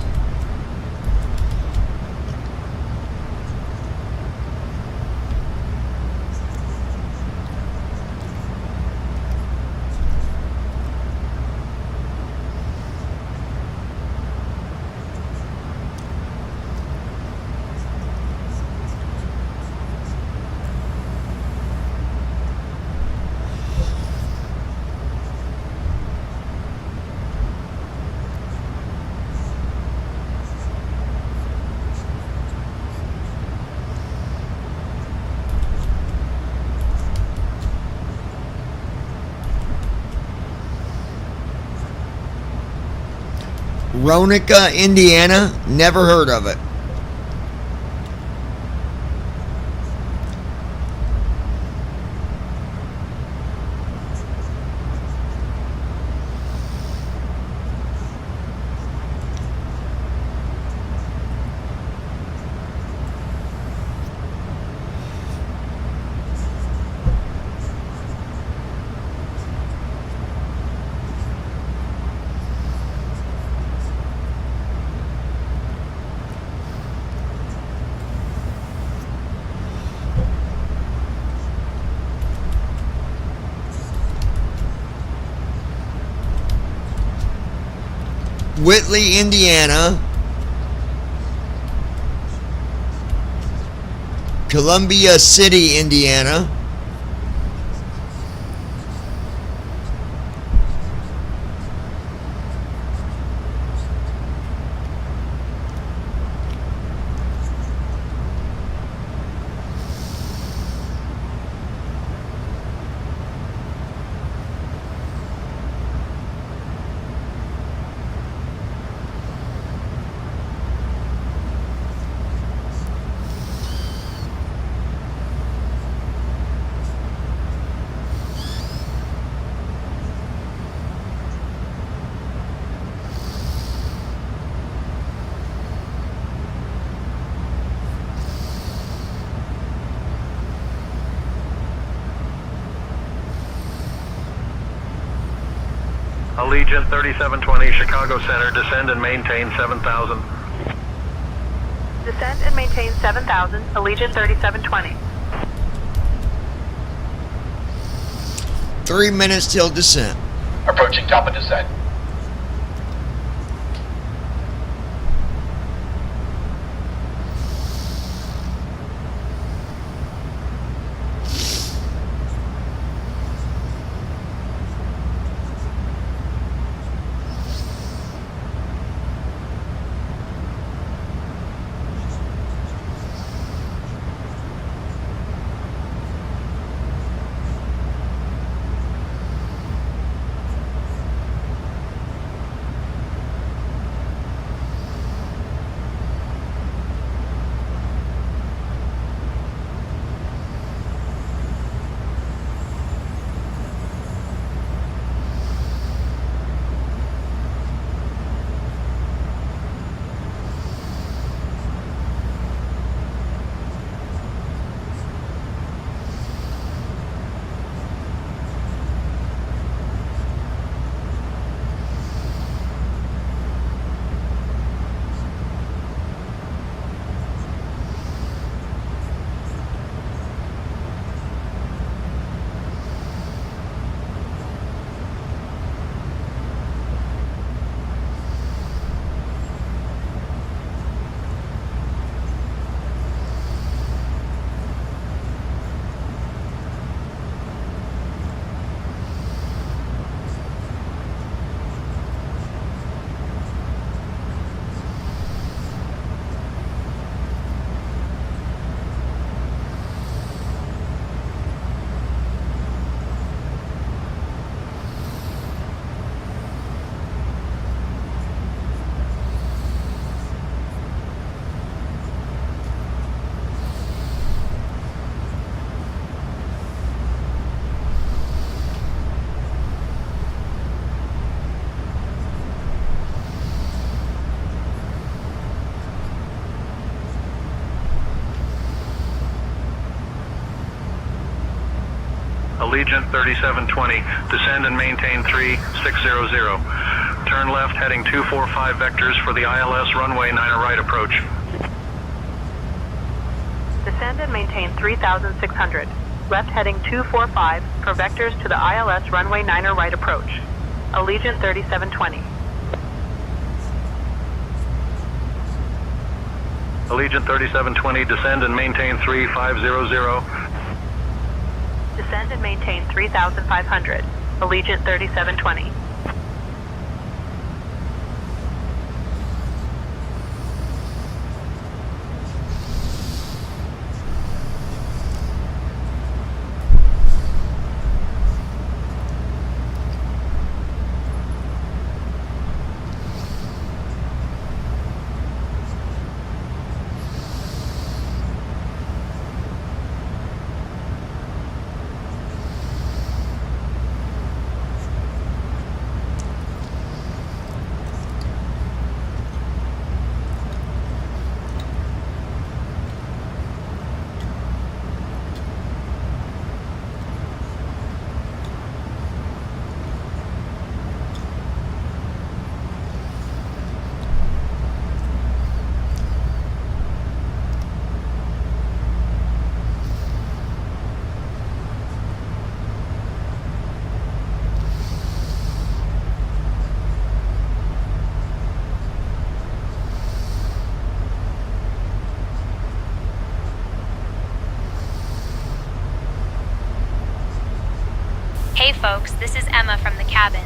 Ronica, Indiana, never heard of it. Whitley, Indiana. Columbia City, Indiana. Allegiant 3720, Chicago Center, descend and maintain 7,000. Descend and maintain 7,000, Allegiant 3720. 3 minutes till descent. Approaching top of descent. Allegiant 3720, descend and maintain 3600. Turn left heading 245 vectors for the ILS runway 9 right approach. Descend and maintain 3,600. Left heading 245 for vectors to the ILS runway 9 right approach. Allegiant 3720. Allegiant 3720, descend and maintain 3500. Descend and maintain 3,500. Allegiant 3720. Hey folks, this is Emma from the cabin.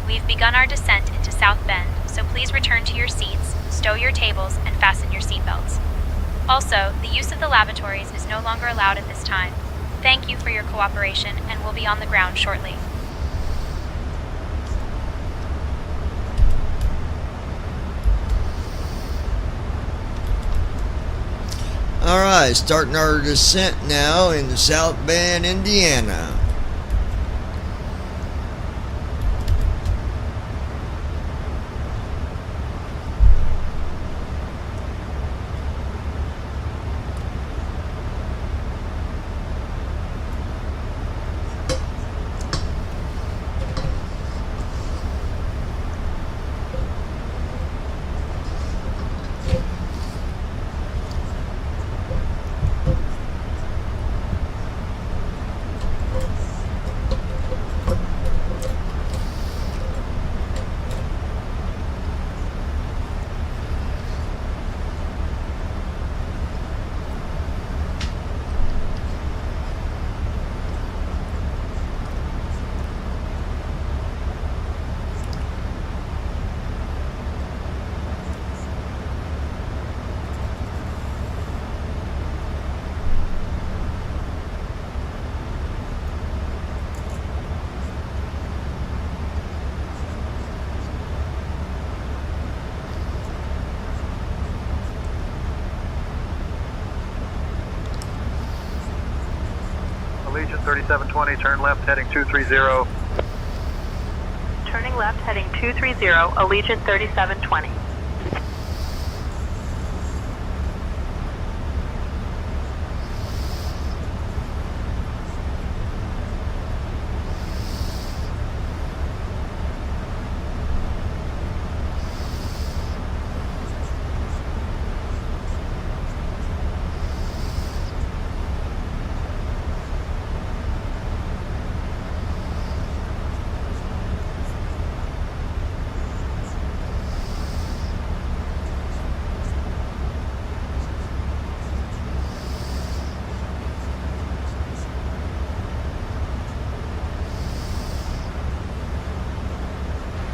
We've begun our descent into South Bend, so please return to your seats, stow your tables, and fasten your seatbelts. Also, the use of the lavatories is no longer allowed at this time. Thank you for your cooperation, and we'll be on the ground shortly. Alright, starting our descent now into South Bend, Indiana. Allegiant 3720, turn left heading 230. Turning left heading 230, Allegiant 3720.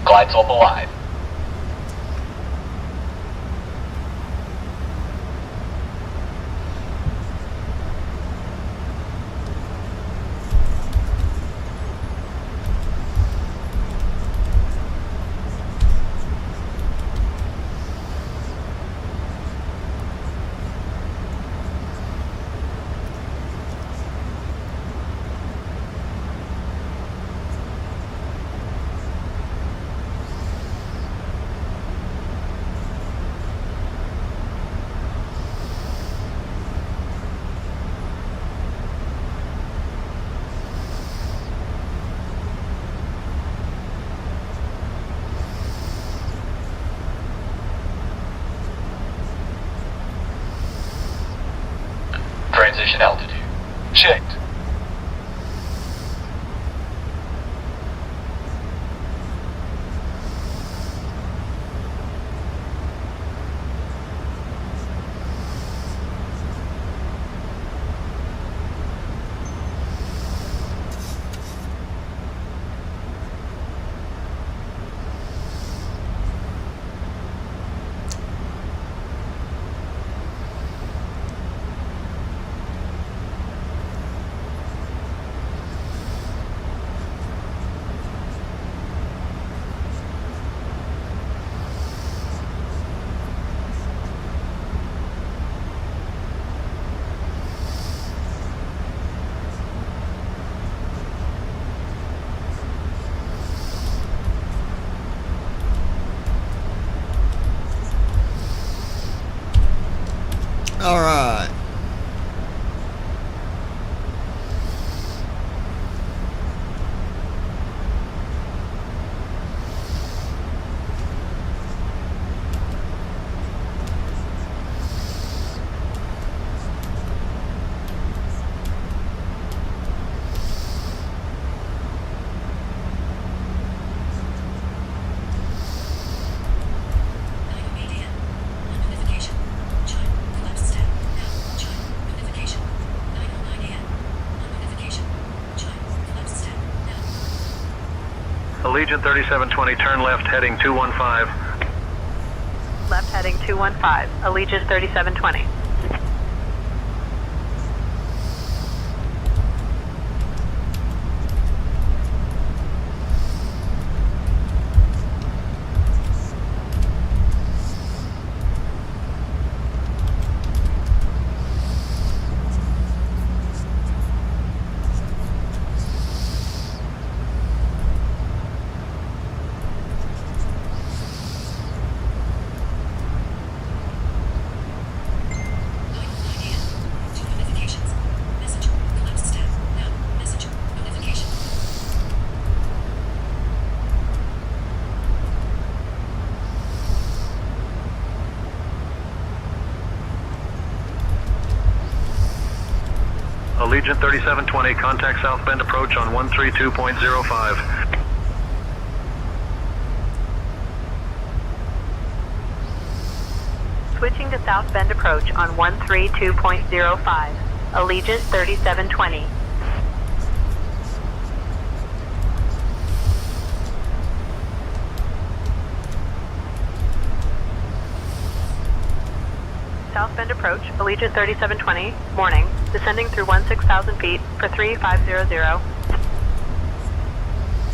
Glide slope alive. transition altitude. Checked. All right. Allegiant 3720, turn left heading 215. Left heading 215, Allegiant 3720. Allegiant 3720, contact South Bend approach on 132.05. Switching to South Bend approach on 132.05, Allegiant 3720. South Bend approach, Allegiant 3720, morning, descending through 16,000 feet for 3500.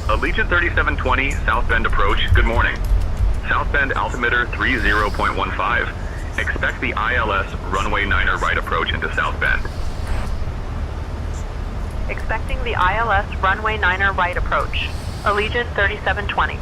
Allegiant 3720, South Bend approach, good morning. South Bend altimeter 30.15. Expect the ILS runway 9er right approach into South Bend. Expecting the ILS runway 9er right approach, Allegiant 3720.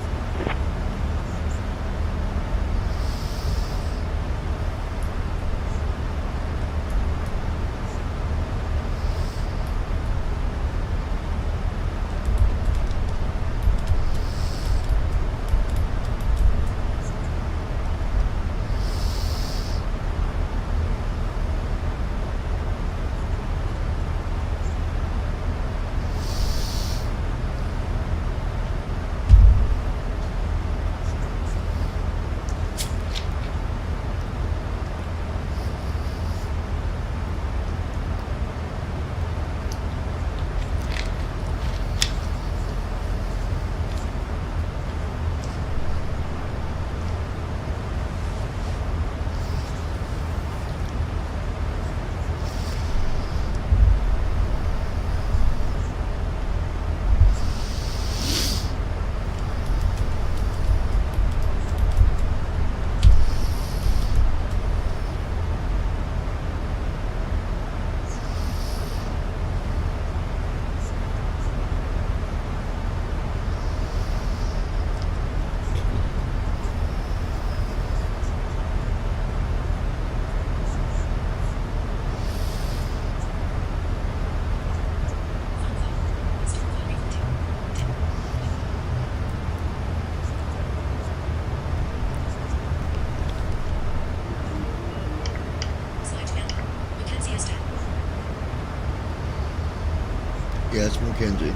Yes, Mackenzie.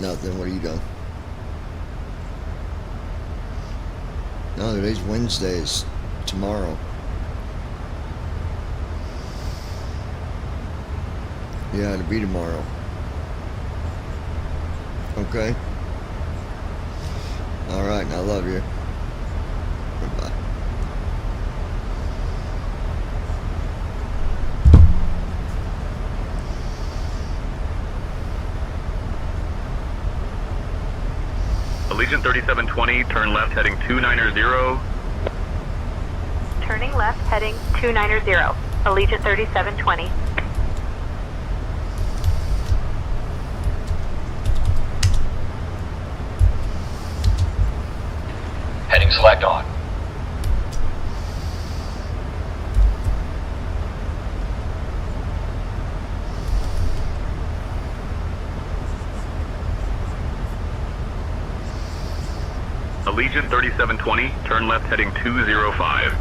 Nothing. What are you doing? No, today's Wednesday. It's tomorrow. Yeah, it'll be tomorrow. Okay. All right. I love you. Goodbye. Allegiant 3720, turn left heading 290. Turning left, heading 290. Allegiant 3720. Heading select on. Allegiant 3720, turn left heading 205.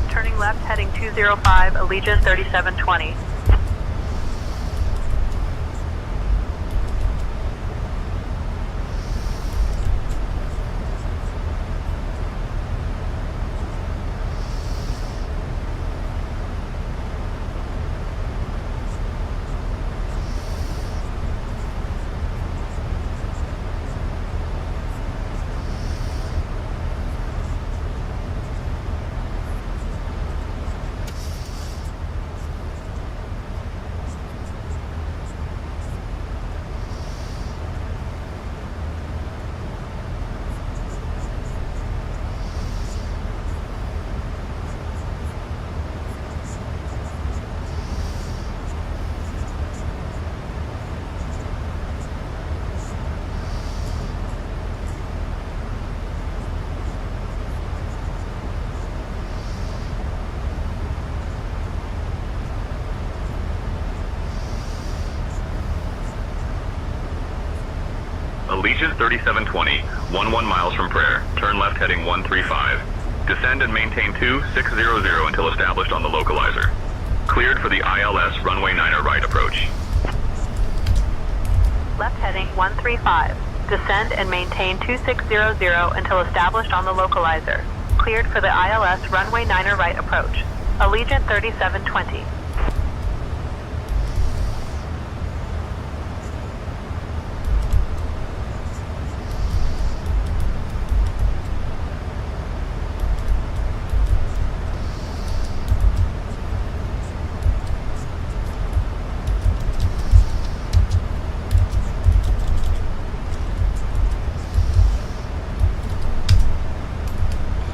Turning left, heading 205, Allegiant 3720. Allegiant 3720, 11 miles from Prayer, turn left heading 135. Descend and maintain 2600 until established on the localizer. Cleared for the ILS runway 9er right approach. Left heading 135. Descend and maintain 2600 until established on the localizer. Cleared for the ILS runway 9er right approach. Allegiant 3720.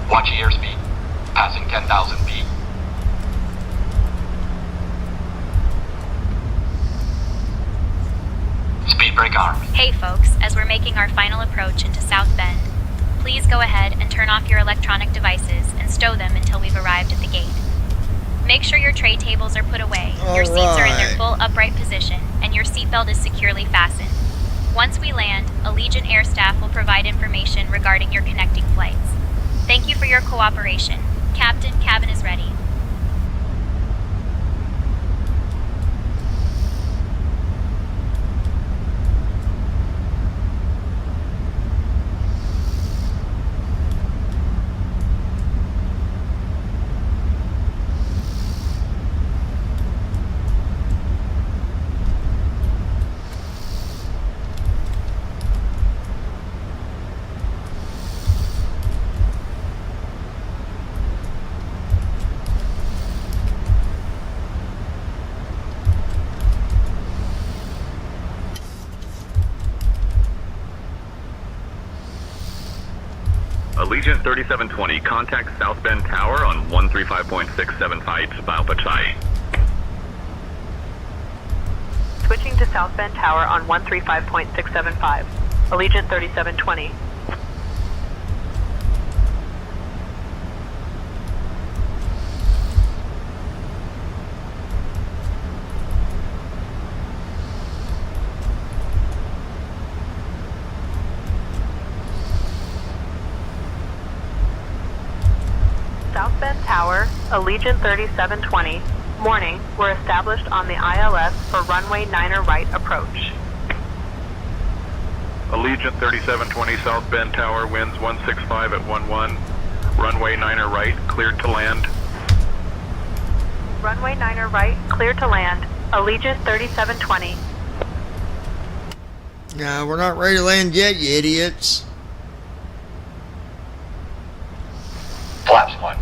Watch your airspeed. Passing 10,000 feet. Speed brake armed. Hey folks, as we're making our final approach into South Bend, please go ahead and turn off your electronic devices and stow them until we've arrived at the gate. Make sure your tray tables are put away, your seats are in their full upright position, and your seatbelt is securely fastened. Once we land, Allegiant Air staff will provide information regarding your connecting flights. Thank you for your cooperation. Captain, cabin is ready. Allegiant 3720, contact South Bend Tower on 135.675 Alpha Chi. Switching to South Bend Tower on 135.675. Allegiant 3720. South Bend Tower, Allegiant 3720, Morning, we're established on the ILS for runway 9er right approach. Allegiant 3720 South Bend Tower, winds 165 at 11. Runway 9er right, cleared to land. Runway 9er right, cleared to land. Allegiant 3720. Nah, we're not ready to land yet, you idiots. Flaps 1.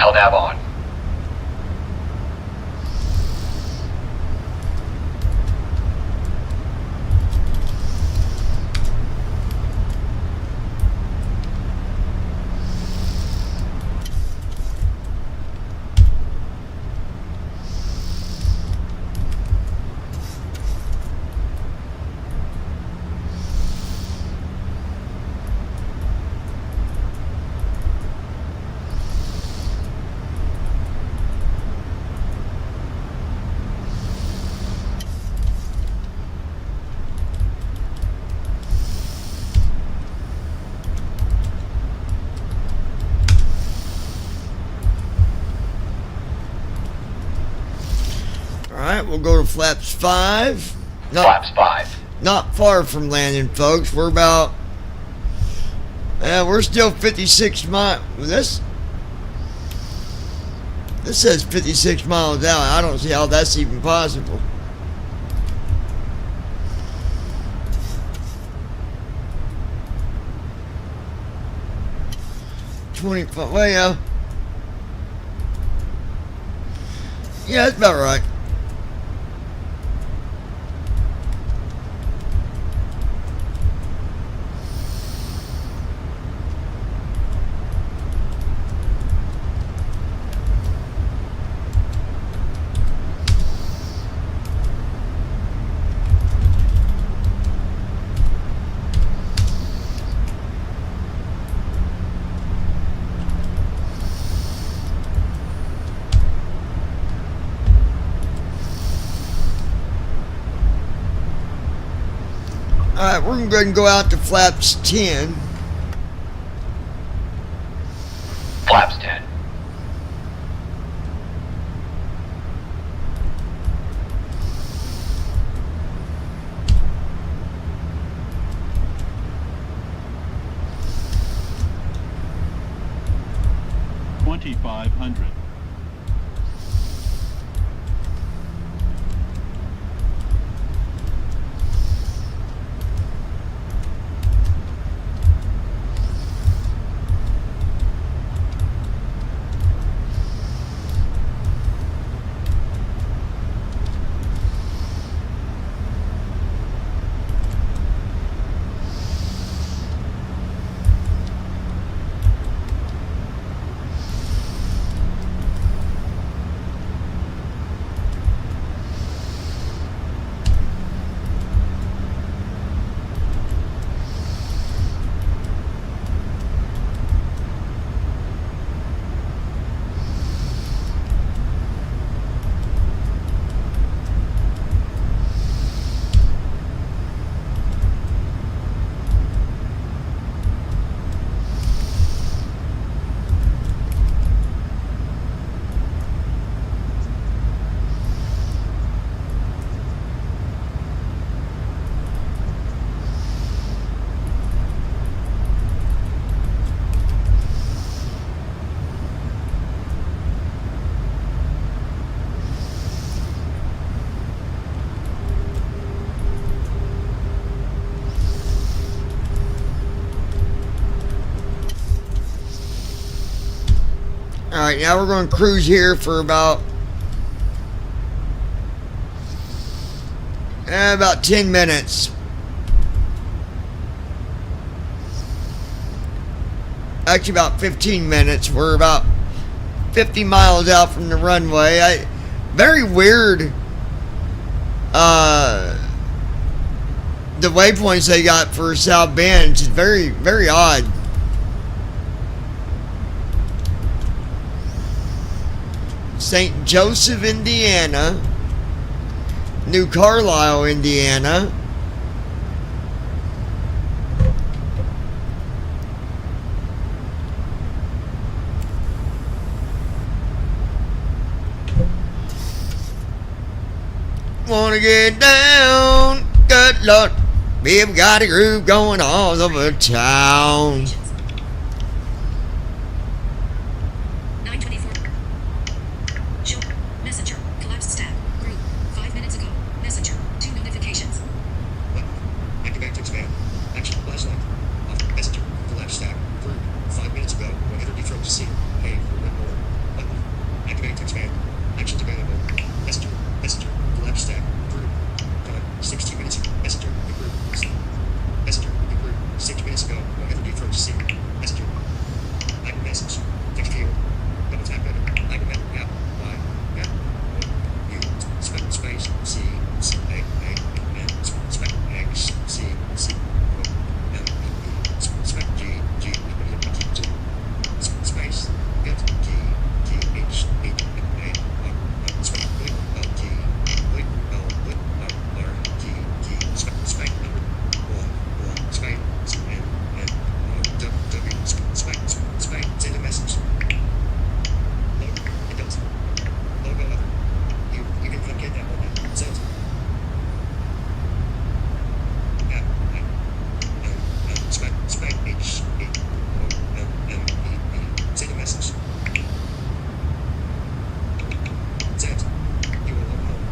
LNAV on. Alright, we'll go to flaps 5. Flaps 5. Not far from landing, folks. We're about... we're still 56 miles... This says 56 miles out. I don't see how that's even possible. Well, yeah. Yeah, that's about right. Alright, we're going to go ahead and go out to flaps 10. Flaps 10. $2,500. Alright, now we're going to cruise here for about 10 minutes. Actually, about 15 minutes. We're about 50 miles out from the runway. Very weird. The waypoints they got for South Bend. It's very, very odd. St. Joseph, Indiana. New Carlisle, Indiana. Wanna get down, good Lord. We've got a groove going all over town. 924. Show. Messenger. Collapsed stack. Group. 5 minutes ago. Messenger. 2 notifications. Button. Activate to expand. Action. Flashlight. Off. Messenger. Collapsed stack. Group. 5 minutes ago. When energy froze to see. Hey, for one more. Button. Activate to expand. Actions available. Messenger. Messenger. Collapsed stack. Group. Time. 16 minutes. Messenger. The group. Messenger. The group. 6 minutes ago. When energy froze to see. Messenger. Item message. Text field. Double tap edit. Item edit. App. Y. App. U. Space. C. C. A. A. N. Spec. X. C. C. M. E. Spec. G. G. G. Space. Get. G. G. H. H. A. R. Spec. L. G. L. L. R. G. G. Spec. Spec. Number. 1. Spec. N. N. W. Spec. Spec. Send a message. Logo. It does. Logo other. You can forget that one. Send. App. Spec. Spec. H. E. O. M. M. E. E. Send a message. Sent. You will log home.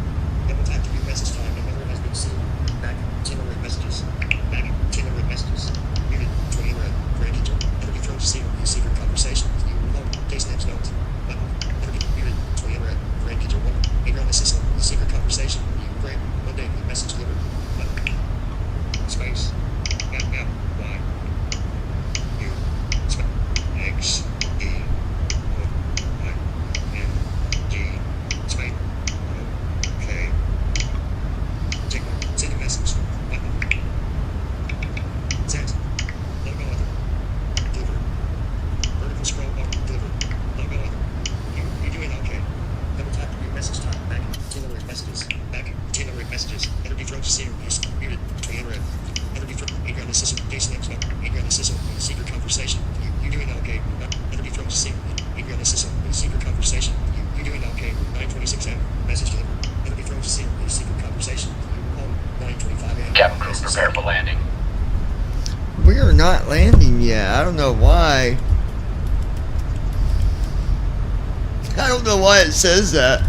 Double tap to view message time and whether it has been seen. Back. 10 unread messages. Back. 10 unread messages. Muted. 20 unread. Grand Angel. Energy throws to see your secret conversation. You will home. Case names notes. Button. Energy. Muted. 20 unread. Grand Angel 1. Anger on the system. Secret conversation. You great. Monday. Message delivered. Button. Space. App. App. Y. U. Space. X. E. O. I. N. G. Space. O. K. Take one. Send a message. Button. Sent. Logo other. Deliver. Vertical scroll bar. Deliver. Logo other. You doing okay? Double tap to view message time. Back. 10 unread messages. Back. 10 unread messages. Energy throws to see you. Muted. 20 unread. Energy throw. Anger on the system. Jason X. Anger on the system. Secret conversation. You doing okay? Energy throws to see you. Anger on the system. Secret conversation. You doing okay? 9:26 a.m. Message delivered. Energy throws to see you. Secret conversation. You home. 9:25 a.m. Cabin crew, prepare for landing. We are not landing yet. I don't know why. I don't know why it says that.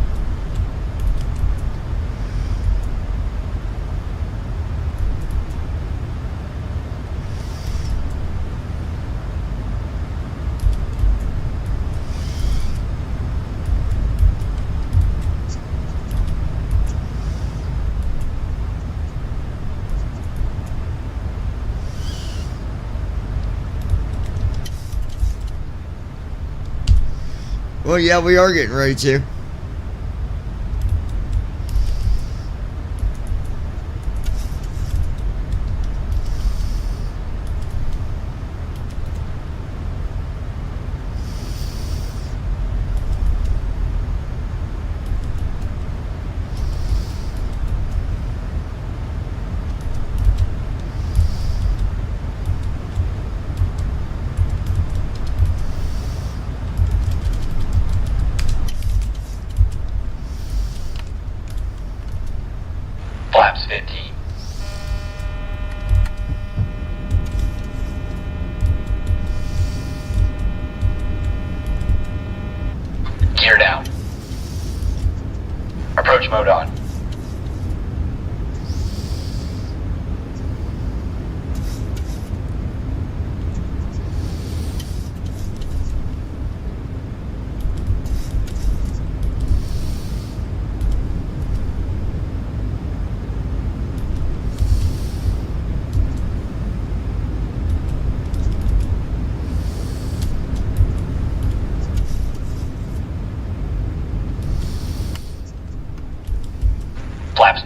Well, yeah, we are getting ready to. Flaps 15. Gear down. Approach mode on.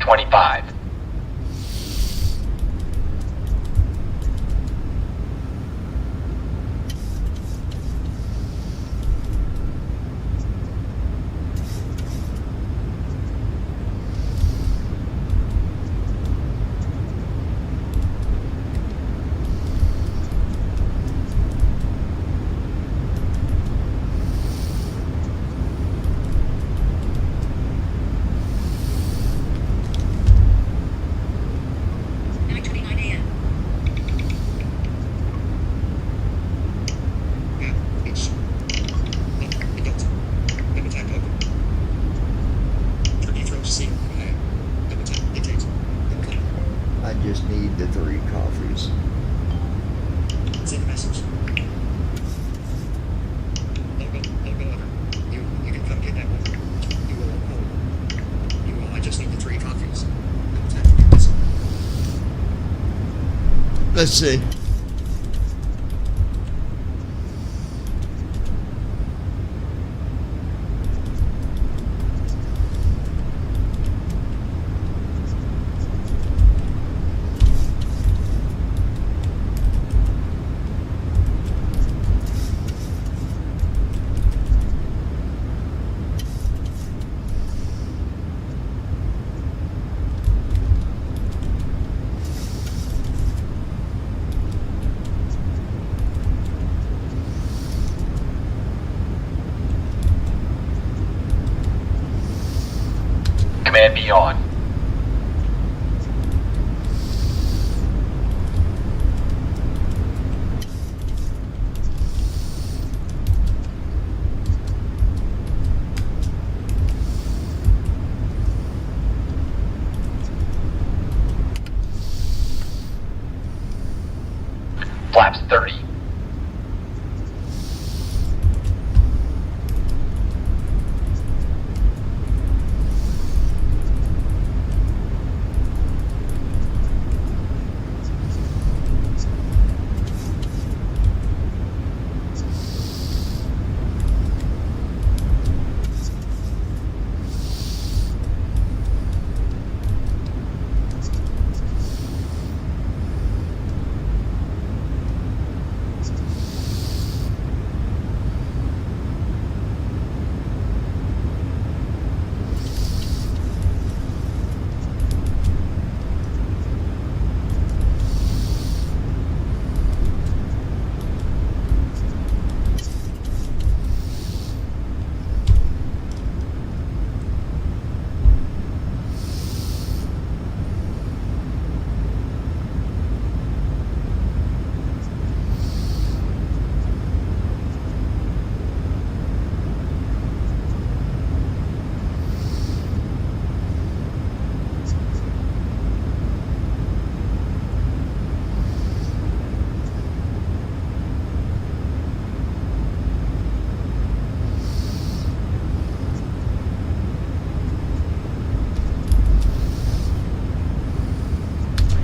25. I just need the 3 coffees. Send a message. Don't go over. You can come get that one. You will hold. You will. I just need the 3 coffees. Let's see. Command be on. Flaps 30.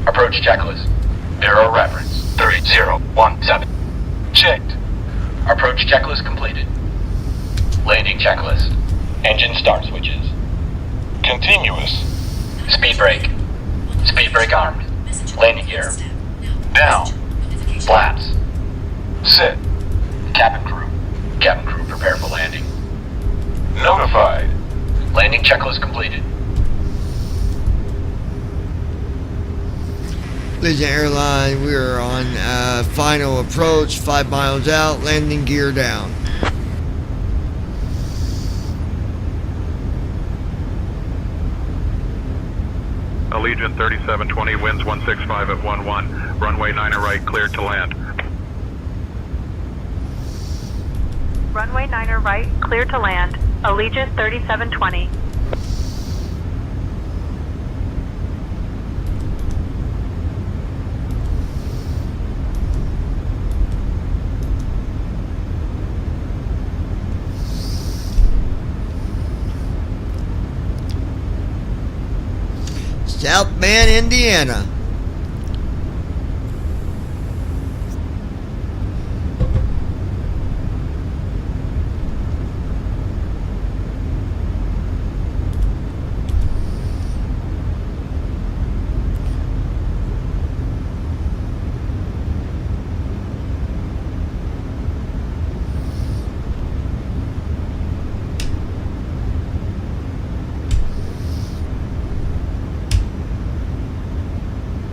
Approach checklist. Mirror reference 3017. Checked. Approach checklist completed. Landing checklist. Engine start switches. Continuous. Speed brake. Speed brake armed. Landing gear. Down. Flaps. Sit. Cabin crew. Cabin crew prepare for landing. Notified. Landing checklist completed. Allegiant Airline, we are on final approach, 5 miles out, landing gear down. Allegiant 3720, winds 165 at 11. Runway 9 right, cleared to land. Runway 9 right, clear to land. Allegiant 3720. South Bend, Indiana.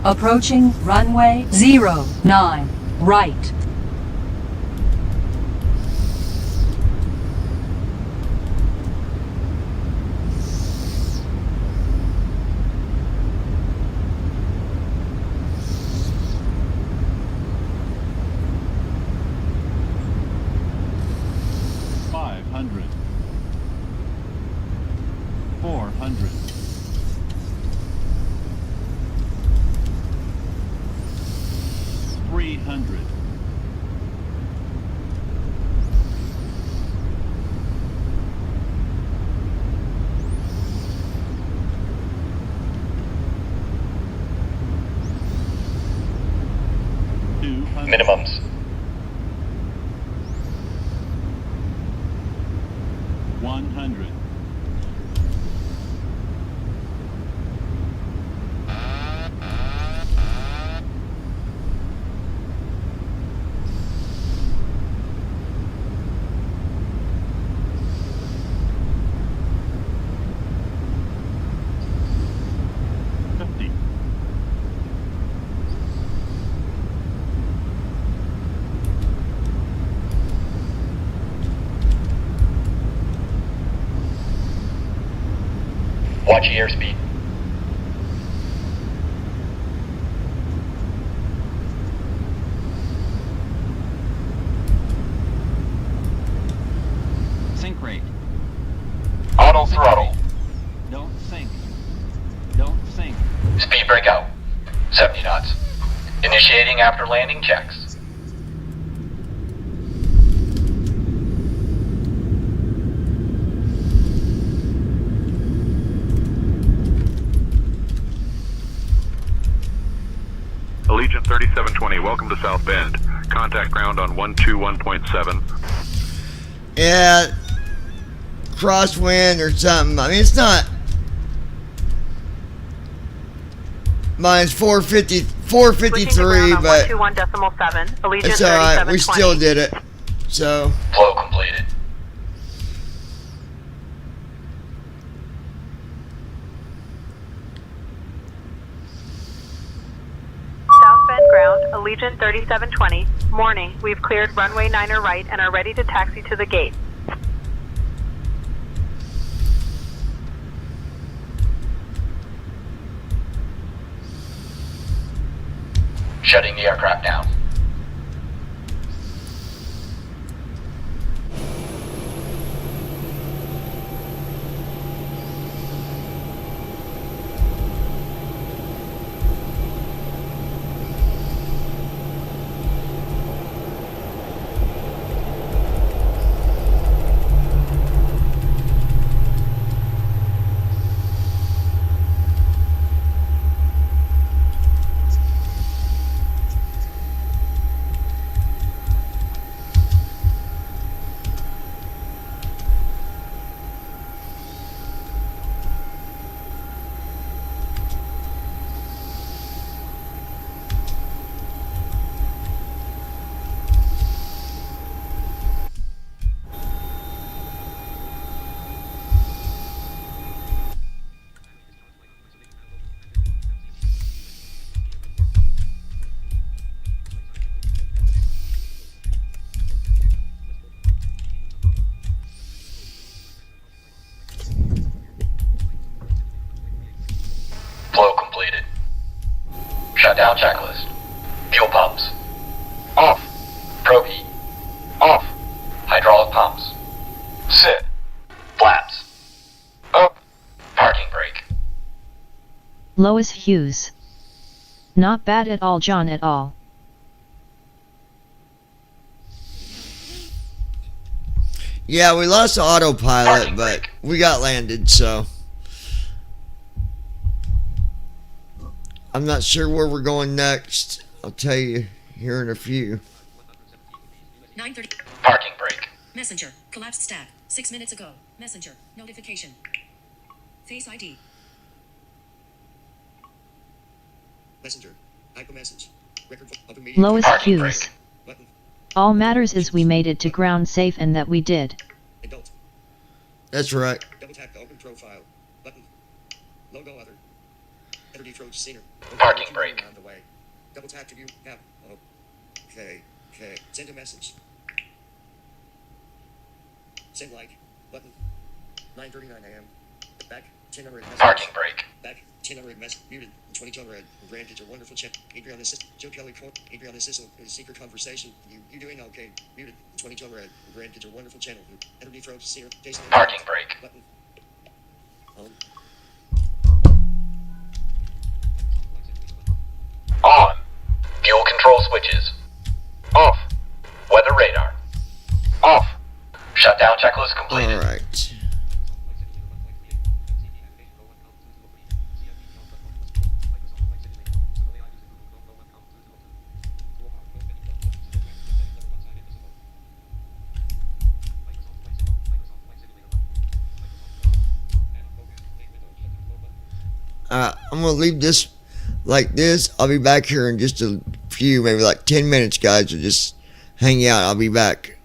Approaching runway 09, right. Minimums. Watch your airspeed. Sink rate. Auto throttle. Don't sink. Don't sink. Speed breakout. 70 knots. Initiating after landing checks. Allegiant 3720, welcome to South Bend. Contact ground on 121.7. Yeah, crosswind or something. I mean, it's not. Mine's 453, but 121.7. Allegiant it's alright. We 3720. still did it. So. Flow completed. South Bend ground, Allegiant 3720. Morning, we've cleared runway 9er right and are ready to taxi to the gate. Shutting the aircraft down. Flow completed. Shutdown checklist. Fuel pumps. Off. Probe heat. Off. Hydraulic pumps. Sit. Flaps. Up. Parking brake. Lois Hughes. Not bad at all, John at all. Yeah, we lost the autopilot, but we got landed, so. I'm not sure where we're going next. I'll tell you here in a few. 9:30. Parking brake. Messenger. Collapsed stack. 6 minutes ago. Messenger. Notification. Face ID. Messenger. Ico message. Record of immediate. Lois Hughes. All matters is we made it to ground safe and that we did. Adult. That's right. Double tap to open profile. Button. Logo other. Enter the approach scenery. Parking brake. On the way. Double tap to view. Now. Okay. Send a message. Send like. Button. 9:39 a.m. Back. 10 unread message. Parking brake. Back. 10 unread message. Muted. 20 unread. Granted your wonderful chat. Adriana Sis. Joe Kelly. Adriana Sissel. Secret conversation. You doing okay? Muted. 20 unread. Granted your wonderful channel. Enter the approach scenery. Jason. Parking brake. Button. Home. On. Fuel control switches. Off. Weather radar. Off. Shutdown checklist completed. Alright. I'm gonna leave this like this. I'll be back here in just a few, maybe like 10 minutes, guys. So just hang out. I'll be back.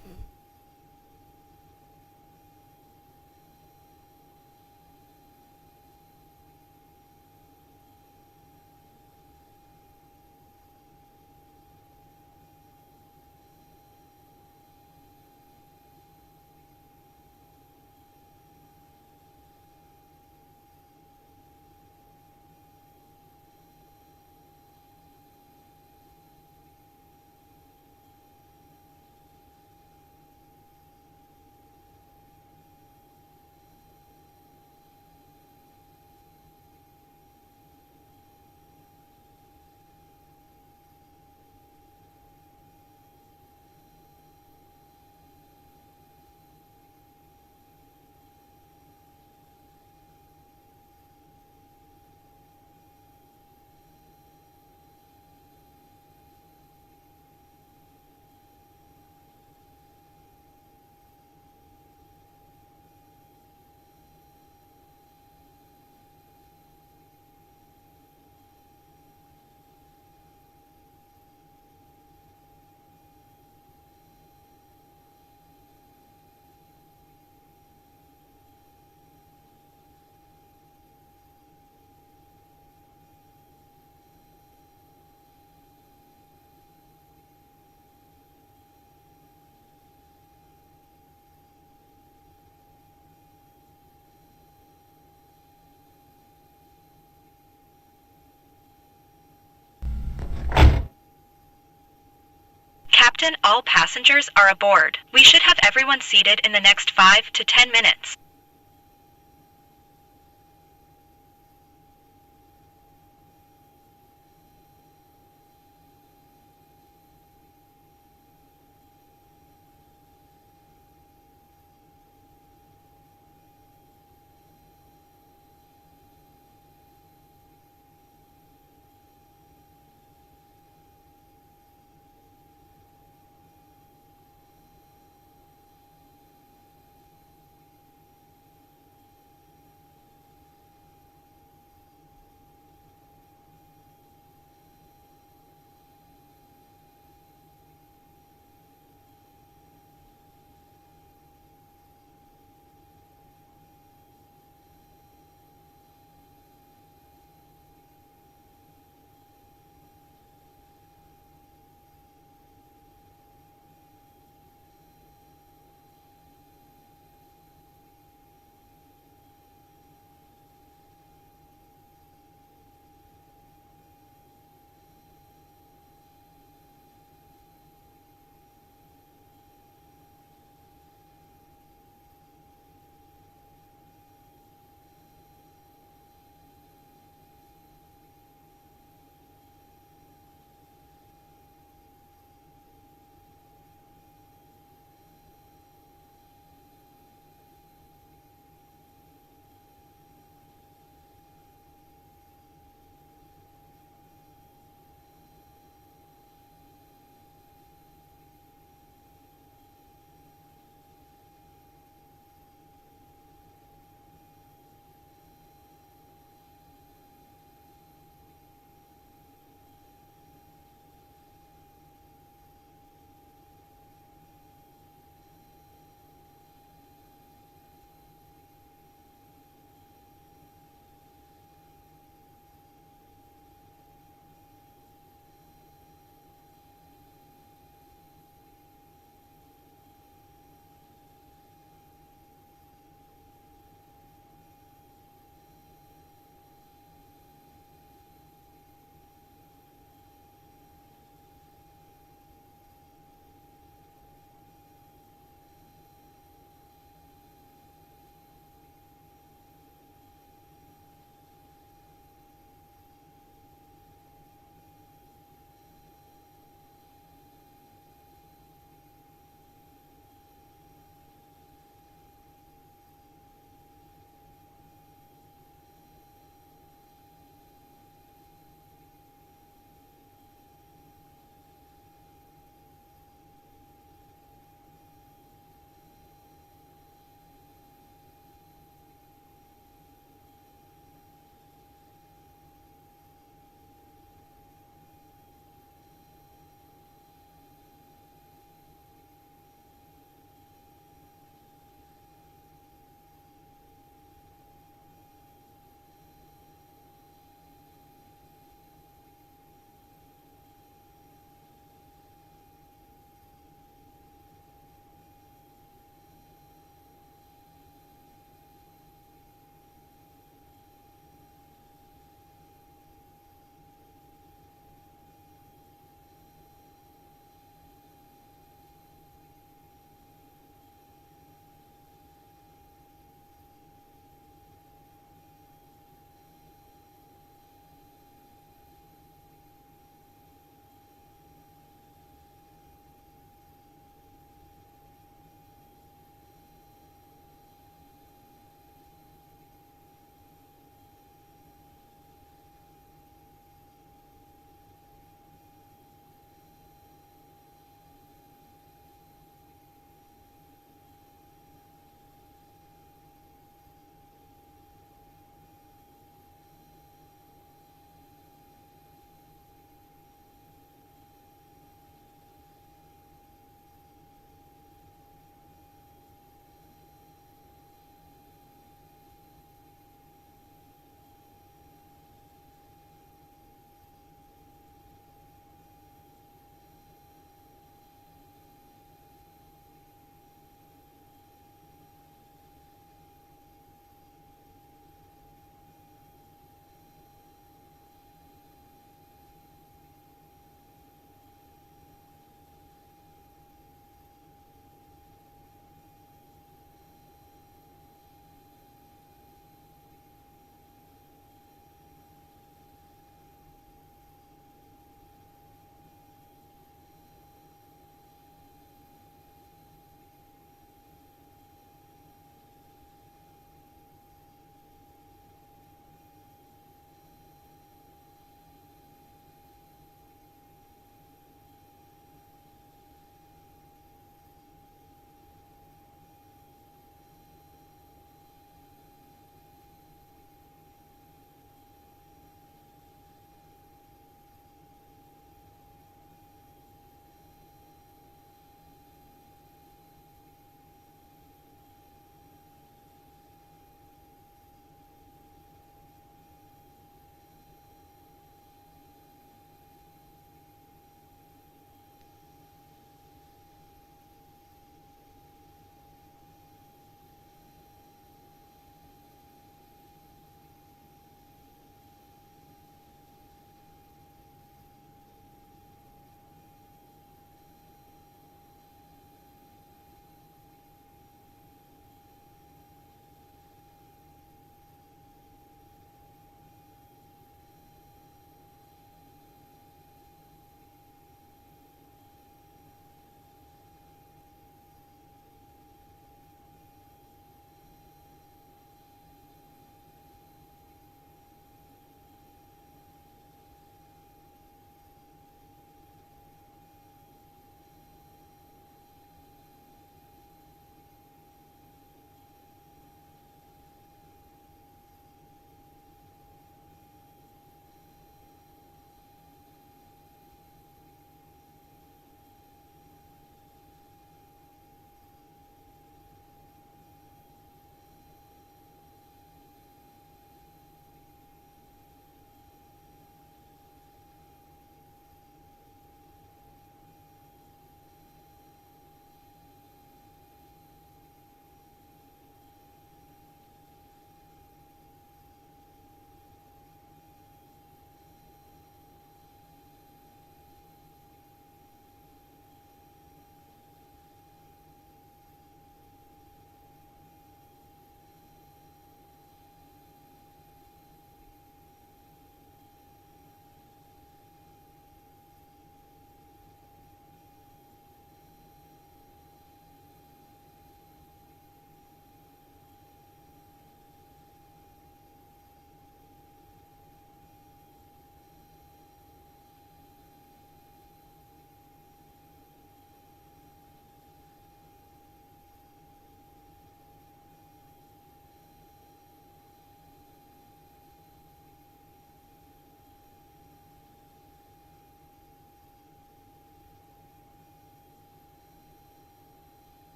Captain, all passengers are aboard. We should have everyone seated in the next 5 to 10 minutes.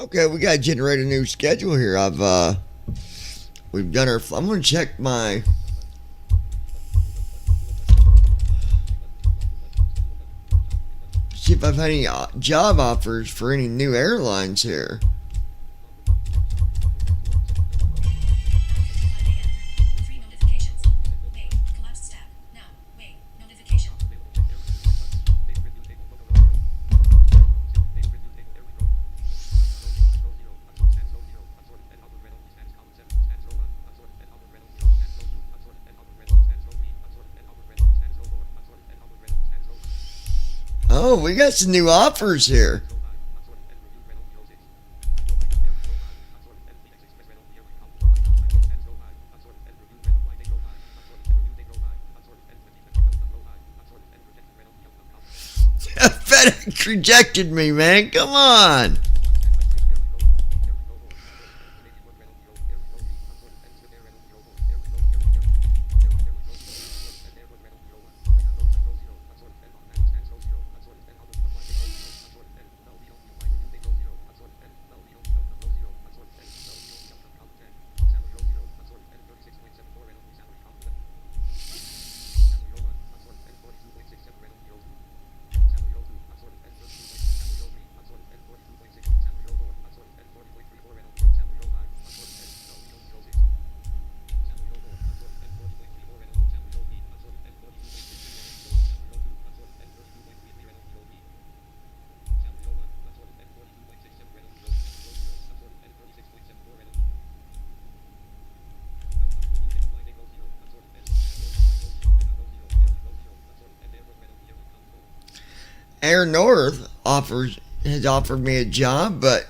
Okay, we gotta generate a new schedule here. We've done our. I'm gonna check my. See if I've had any job offers for any new airlines here. Oh, we got some new offers here. FedEx rejected me, man. Come on. Air North has offered me a job, but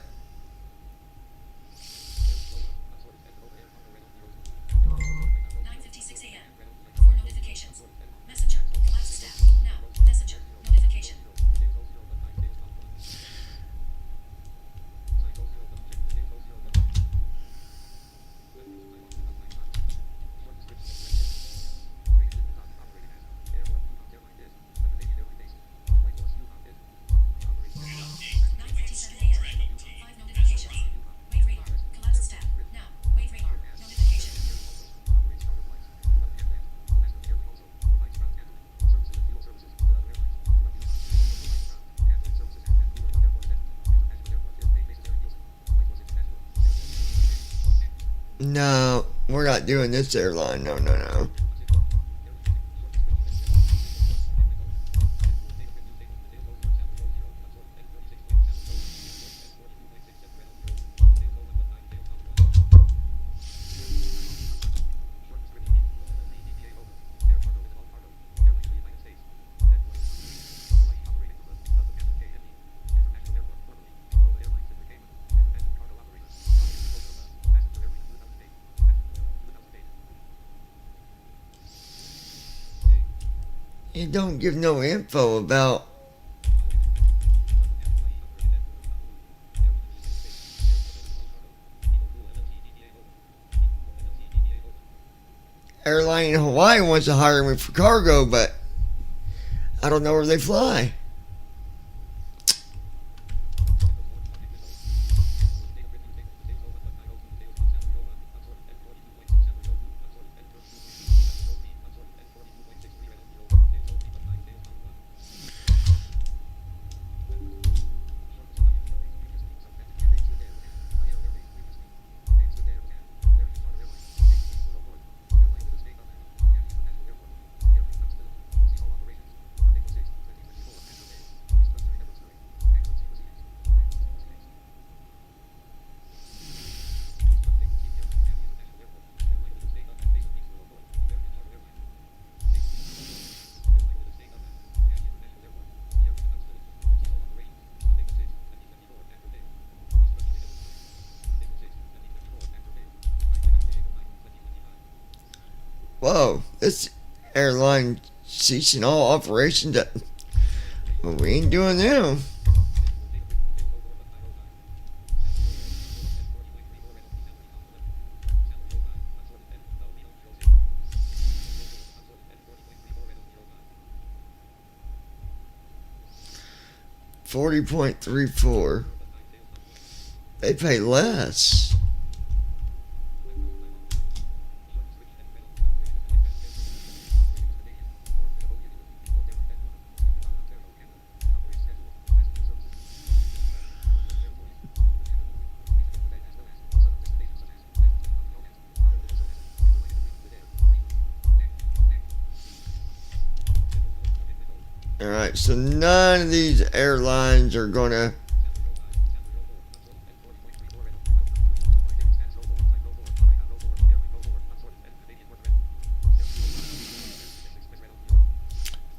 no, we're not doing this airline. No, no, no. It don't give no info about airline in Hawaii wants to hire me for cargo, but I don't know where they fly. Whoa, this airline ceasing all operations. Well, we ain't doing them. $40.34. They pay less. Alright, so none of these airlines are going to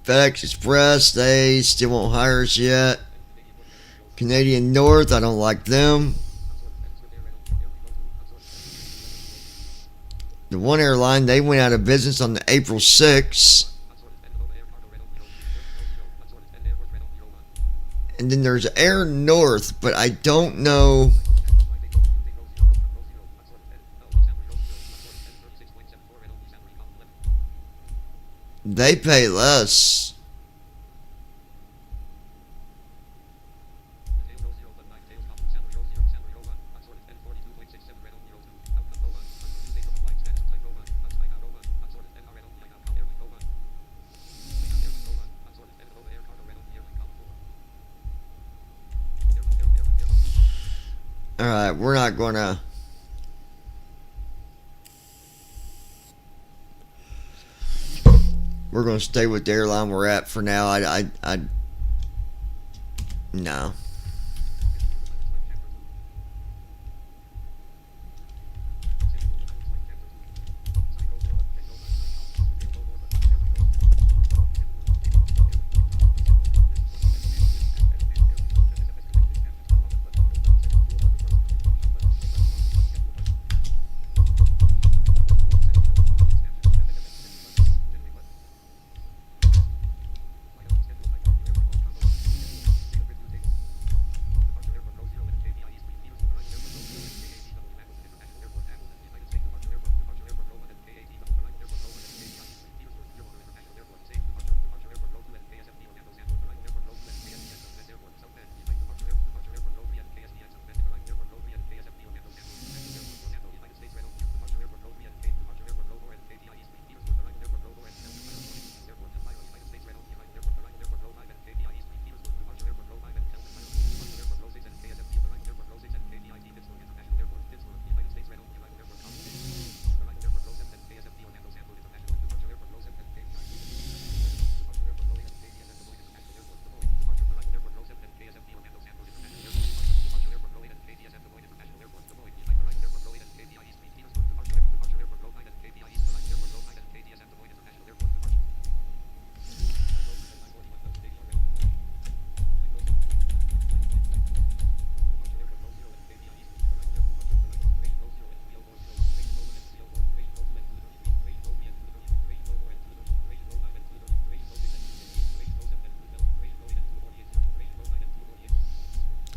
FedEx Express, they still won't hire us yet. Canadian North, I don't like them. The one airline, they went out of business on the April 6th. And then there's Air North, but I don't know. They pay less. Alright, we're not gonna. We're gonna stay with the airline we're at for now. No.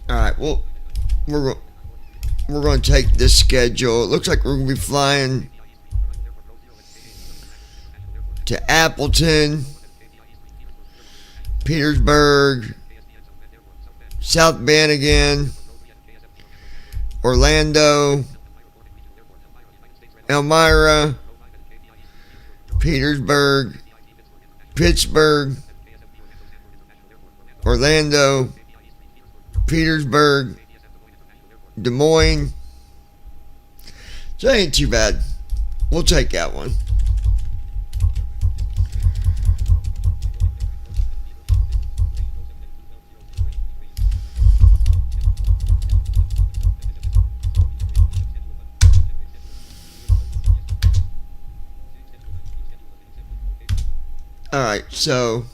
Alright, well, we're going to take this schedule. It looks like we're going to be flying to Appleton, Petersburg, South Bend again, Orlando, Elmira, Petersburg, Pittsburgh, Orlando, Petersburg, Des Moines. So that ain't too bad. We'll take that one. Alright, so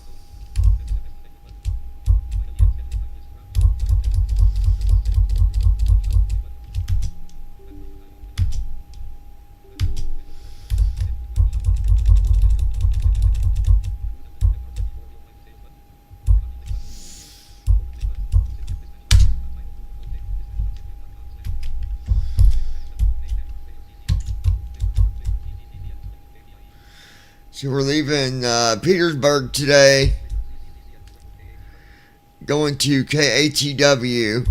we're leaving Petersburg today, going to KATW,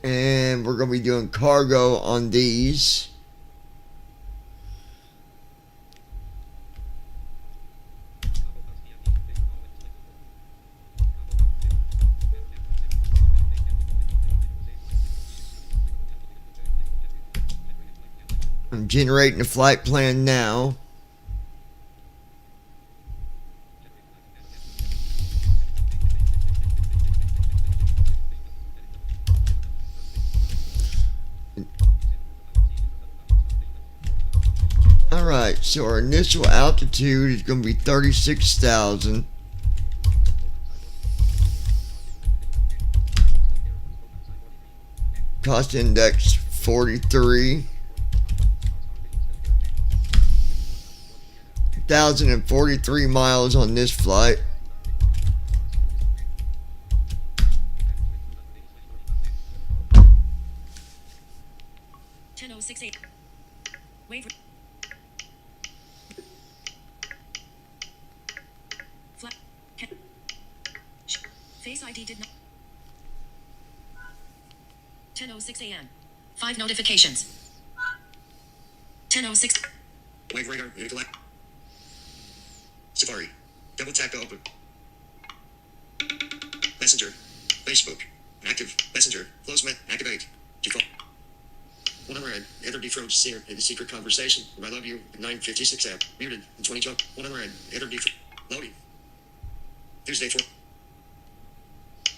And we're going to be doing cargo on these. I'm generating a flight plan now. Alright, so our initial altitude is going to be 36,000. Cost index 43. 1,043 miles on this flight. Wave. Flat. Face ID did not. 10:06 a.m. 5 notifications. 10:06. Wave radar. Intellect. Safari. Double tap to open. Messenger. Facebook. Active. Messenger. Close met. Activate. Default. 100. Enter defrost singer in the secret conversation. I love you. 9:56 a.m. Muted. 2012. 100. Enter defrost. Loading. Tuesday 4.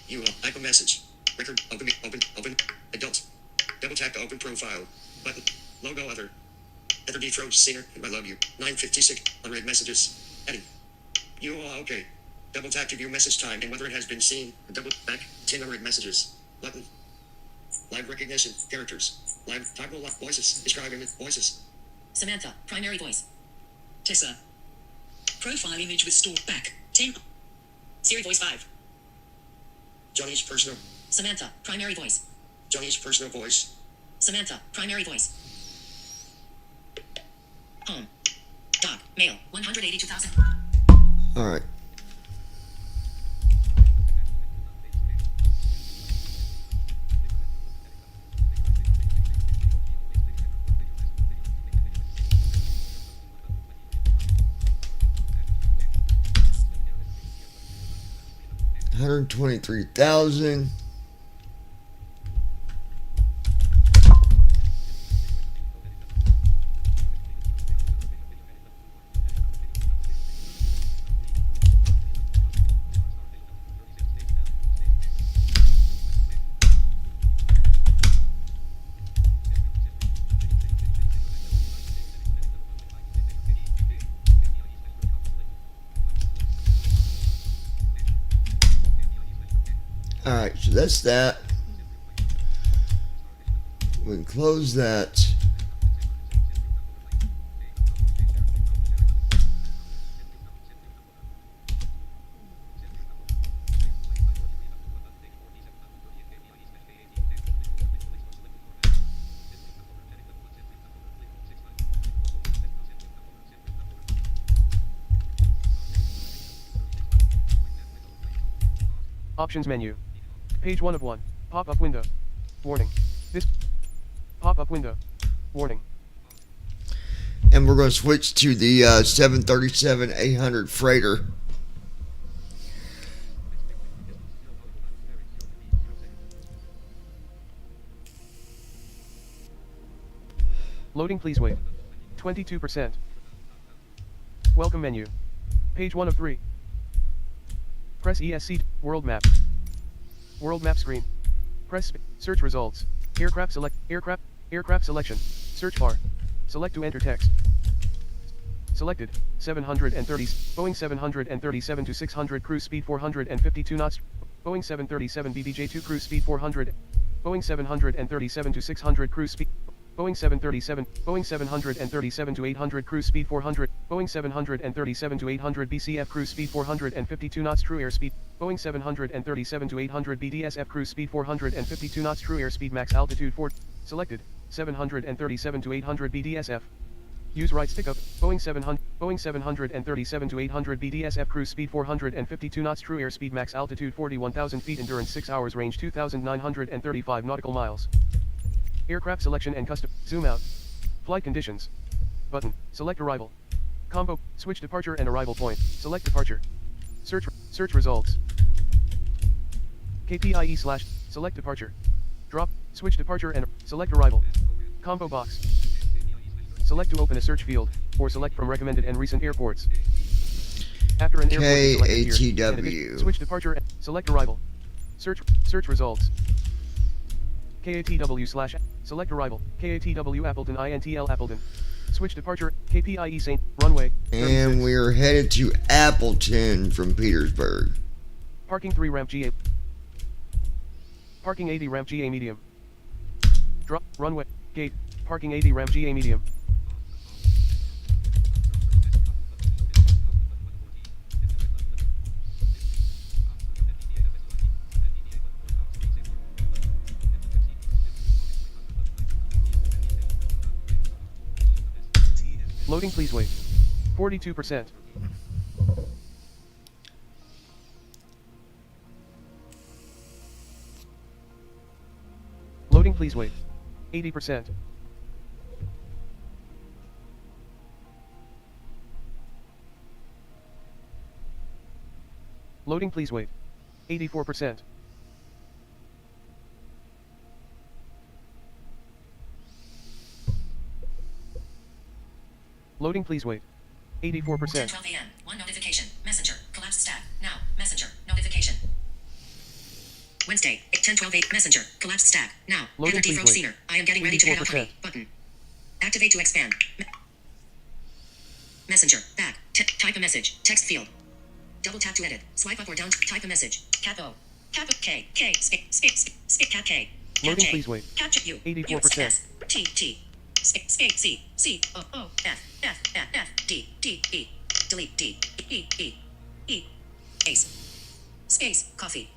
You type a message. Record. Open. Adult. Double tap to open profile. Button. Logo other. Enter defrost singer. I love you. 9:56. Unread messages. Heading. You are okay. Double tap to view message time and whether it has been seen. Double back. 10 unread messages. Button. Live recognition. Characters. Live toggle lock voices. Describing with voices. Samantha, primary voice. Tessa. Profile image with stored back. 10. Siri voice 5. Johnny's personal. Samantha, primary voice. Johnny's personal voice. Samantha, primary voice. Home. Dog. Mail. 182,000. Alright. $123,000. Alright, so that's that. We can close that. Options menu. Page 1 of 1. Pop-up window. Warning. This pop-up window. Warning. And we're going to switch to the 737-800 freighter. Loading, please wait. 22%. Welcome menu. Page 1 of 3. Press ESC. World map. World map screen. Press search results. Aircraft select. Aircraft selection. Search bar. Select to enter text. Selected. 730. Boeing 737 to 600 cruise speed 452 knots. Boeing 737 BBJ2 cruise speed 400. Boeing 737 to 600 cruise speed. Boeing 737, Boeing 737 to 800 cruise speed 400, Boeing 737 to 800 BCF cruise speed 452 knots true airspeed, Boeing 737 to 800 BDSF cruise speed 452 knots true airspeed max altitude 4, selected, 737 to 800 BDSF. Use right stick up. Boeing 737 to 800 BDSF cruise speed 452 knots, true airspeed, max altitude 41,000 feet, endurance 6 hours, range 2,935 nautical miles. Aircraft selection and custom. Zoom out. Flight conditions. Button. Select arrival. Combo. Switch departure and arrival point. Select departure. Search results. KPIE/. Select departure. Drop. Switch departure and select arrival. Combo box. Select to open a search field, or select from recommended and recent airports. After an airport is selected here, KATW. switch departure and select arrival. Search results. KATW/. Select arrival. KATW Appleton INTL Appleton. Switch departure. KPIE St. Runway. 36. And we're headed to Appleton from Petersburg. Parking 3 ramp GA. Parking 80 ramp GA medium. Drop. Runway. Gate. Parking 80 ramp GA medium. Loading, please wait. 42%. Loading, please wait. 80%. Loading, please wait. 84%. Loading, please wait. 84%. 10:12 a.m. One notification. Messenger. Collapsed stack. Now. Messenger. Notification. Wednesday. 10:12 a.m. Messenger. Collapsed stack. Now. Loading, Heather D. please Froch wait. Senior. I am getting ready to head out. 84%. Honey. Button. Activate to expand. Messenger. Back. Type a message. Text field. Double tap to edit. Swipe up or down. Type a message. Cap O. Cap K. K. Space. Cap K. Cap Loading, J. please wait. Capture U. 84%. S. T. T. Space C. C. O. O. F. F. F. F. D. D. E. Delete D. E. E. E. Space. Coffee.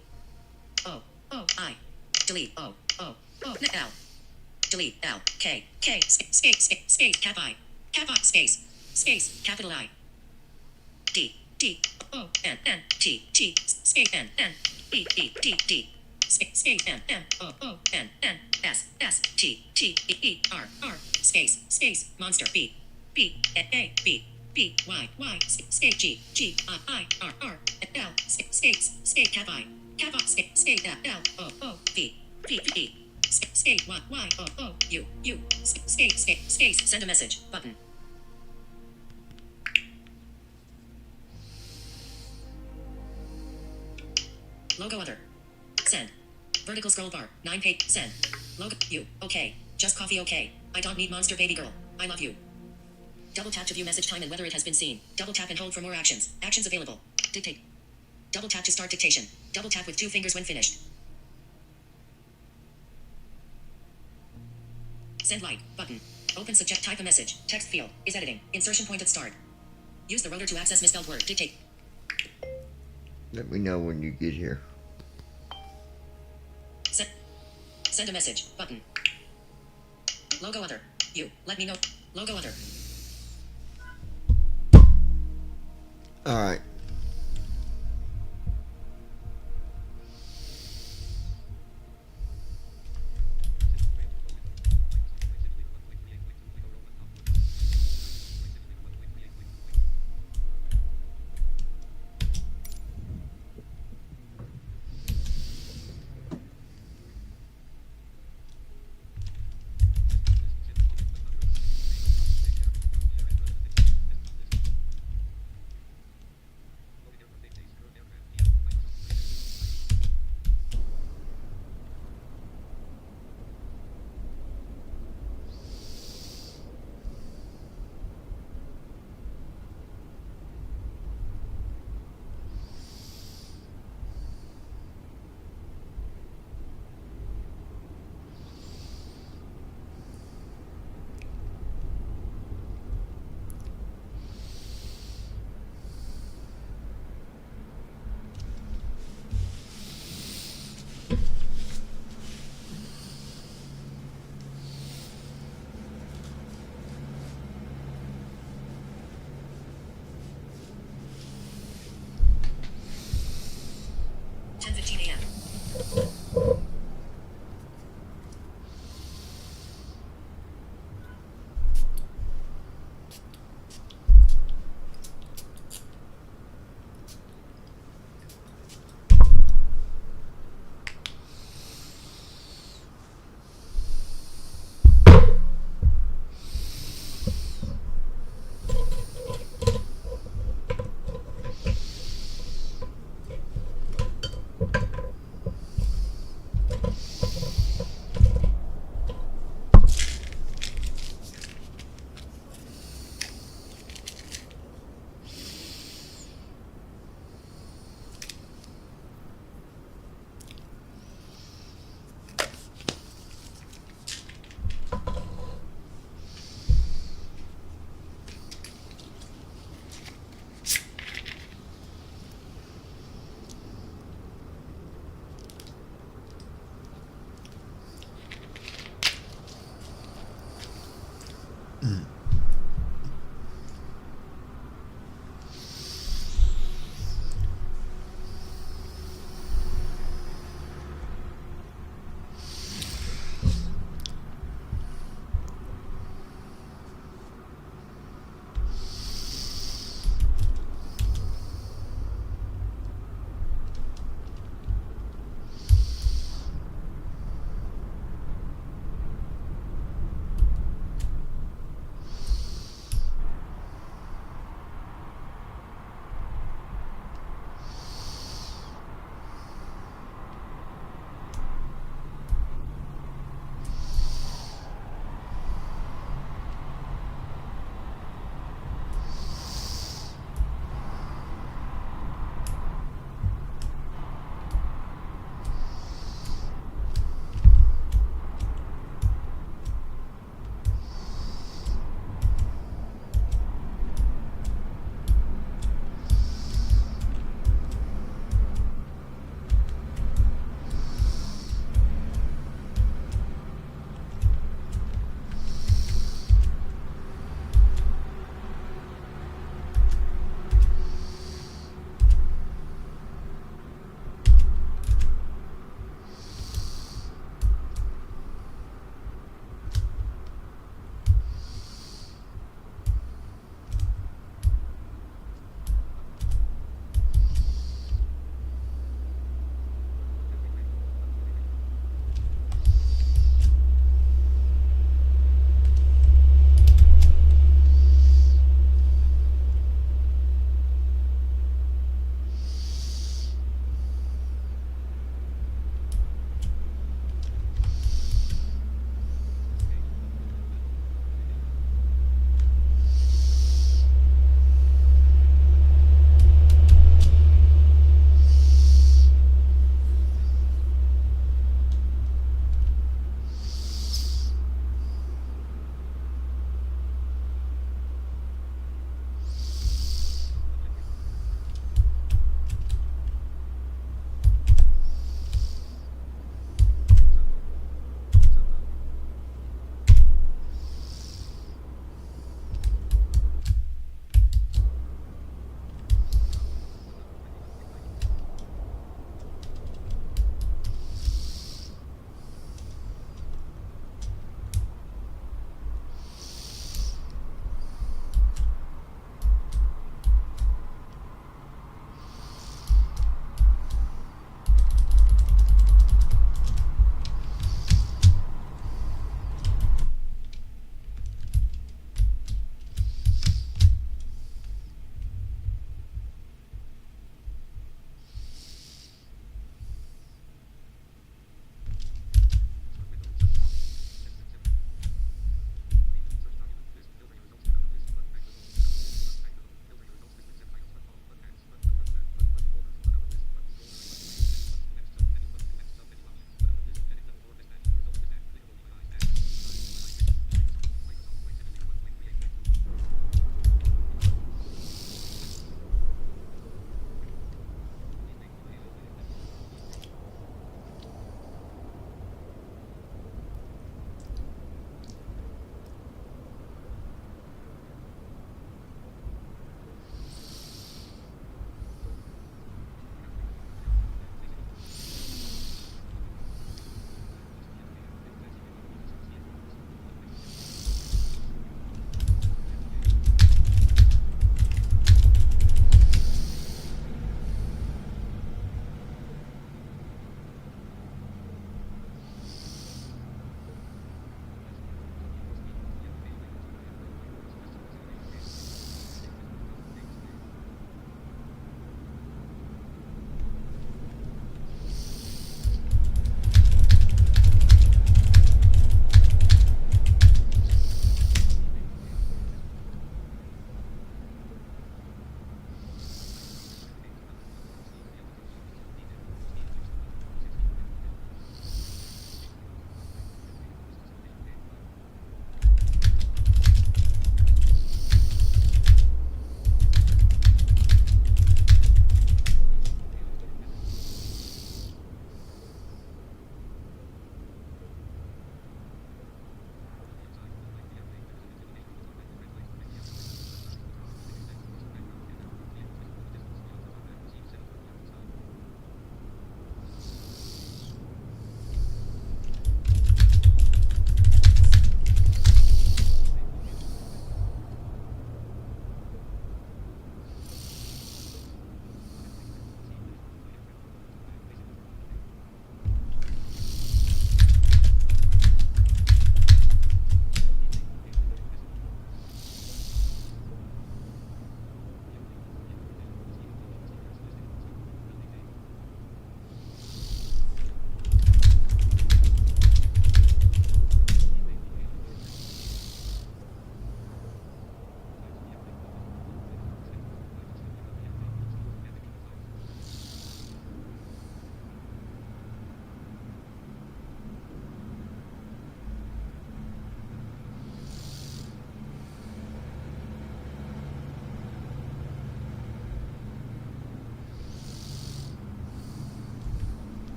O. O. I. Delete O. O. O. L. Delete L. K. K. Space. Cap I. Cap I. Space. Capital I. D. D. O. N. N. T. T. Space. N. N. E. E. D. D. Space. N. N. O. O. N. N. S. S. T. T. E. E. R. R. Space. Monster. B. B. A. A. B. B. Y. Y. Space. G. G. I. I. R. R. L. Space. Cap I. Cap I. Space. L. O. O. V. V. V. Space. Y. Y. O. O. U. U. Space. Send a message. Button. Logo other. Send. Vertical scroll bar. 9 page. Send. Logo. You. Okay. Just coffee. Okay. I don't need monster baby girl. I love you. Double tap to view message time and whether it has been seen. Double tap and hold for more actions. Actions available. Dictate. Double tap to start dictation. Double tap with 2 fingers when finished. Send light. Button. Open subject. Type a message. Text field. Is editing. Insertion point at start. Use the rotor to access misspelled word. Dictate. Let me know when you get here. Send a message. Button. Logo other. You. Let me know. Logo other. Alright.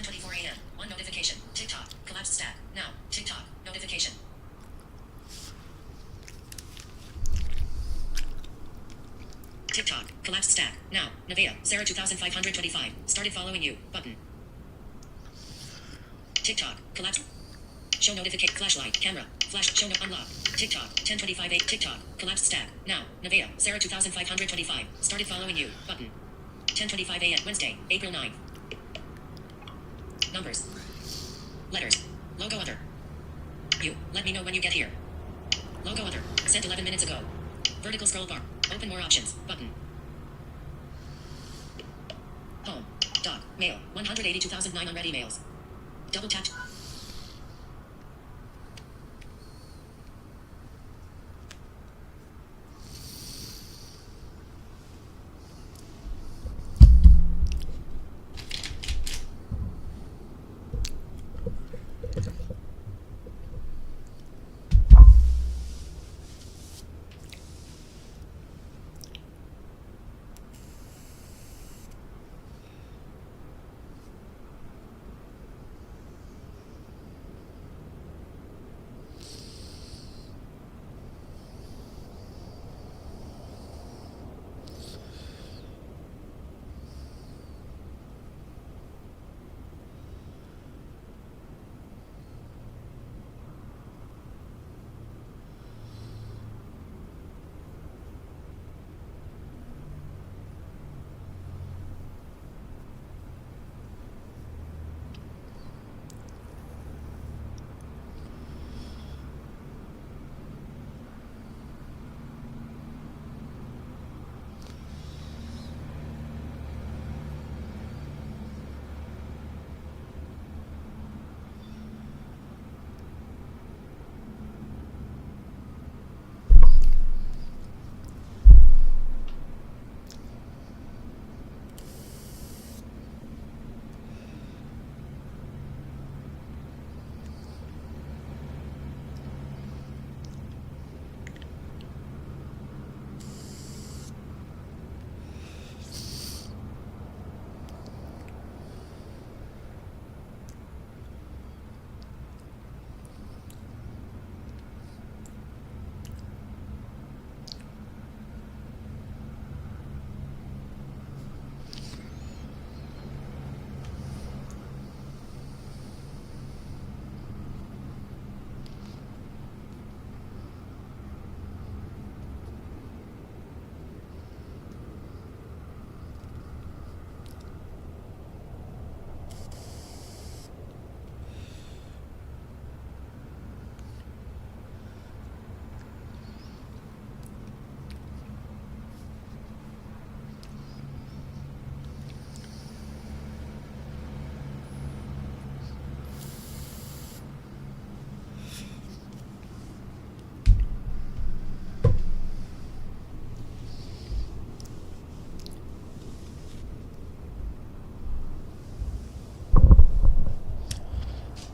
10:24 a.m. One notification. TikTok. Collapsed stack. Now. TikTok. Notification. TikTok. Collapsed stack. Now. Navia. Sarah 2525. Started following you. Button. TikTok. Collapse. Show notification. Flashlight. Camera. Flash. Show no unlock. TikTok. 10:25 a. TikTok. Collapsed stack. Now. Navia. Sarah 2525. Started following you. Button. 10:25 a.m. Wednesday, April 9th. Numbers. Letters. Logo other. You. Let me know when you get here. Logo other. Sent 11 minutes ago. Vertical scroll bar. Open more options. Button. Home. Doc. Mail. 182,009 unread emails. Double tap.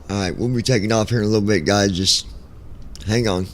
Alright, we'll be taking off here in a little bit, guys. Just hang on.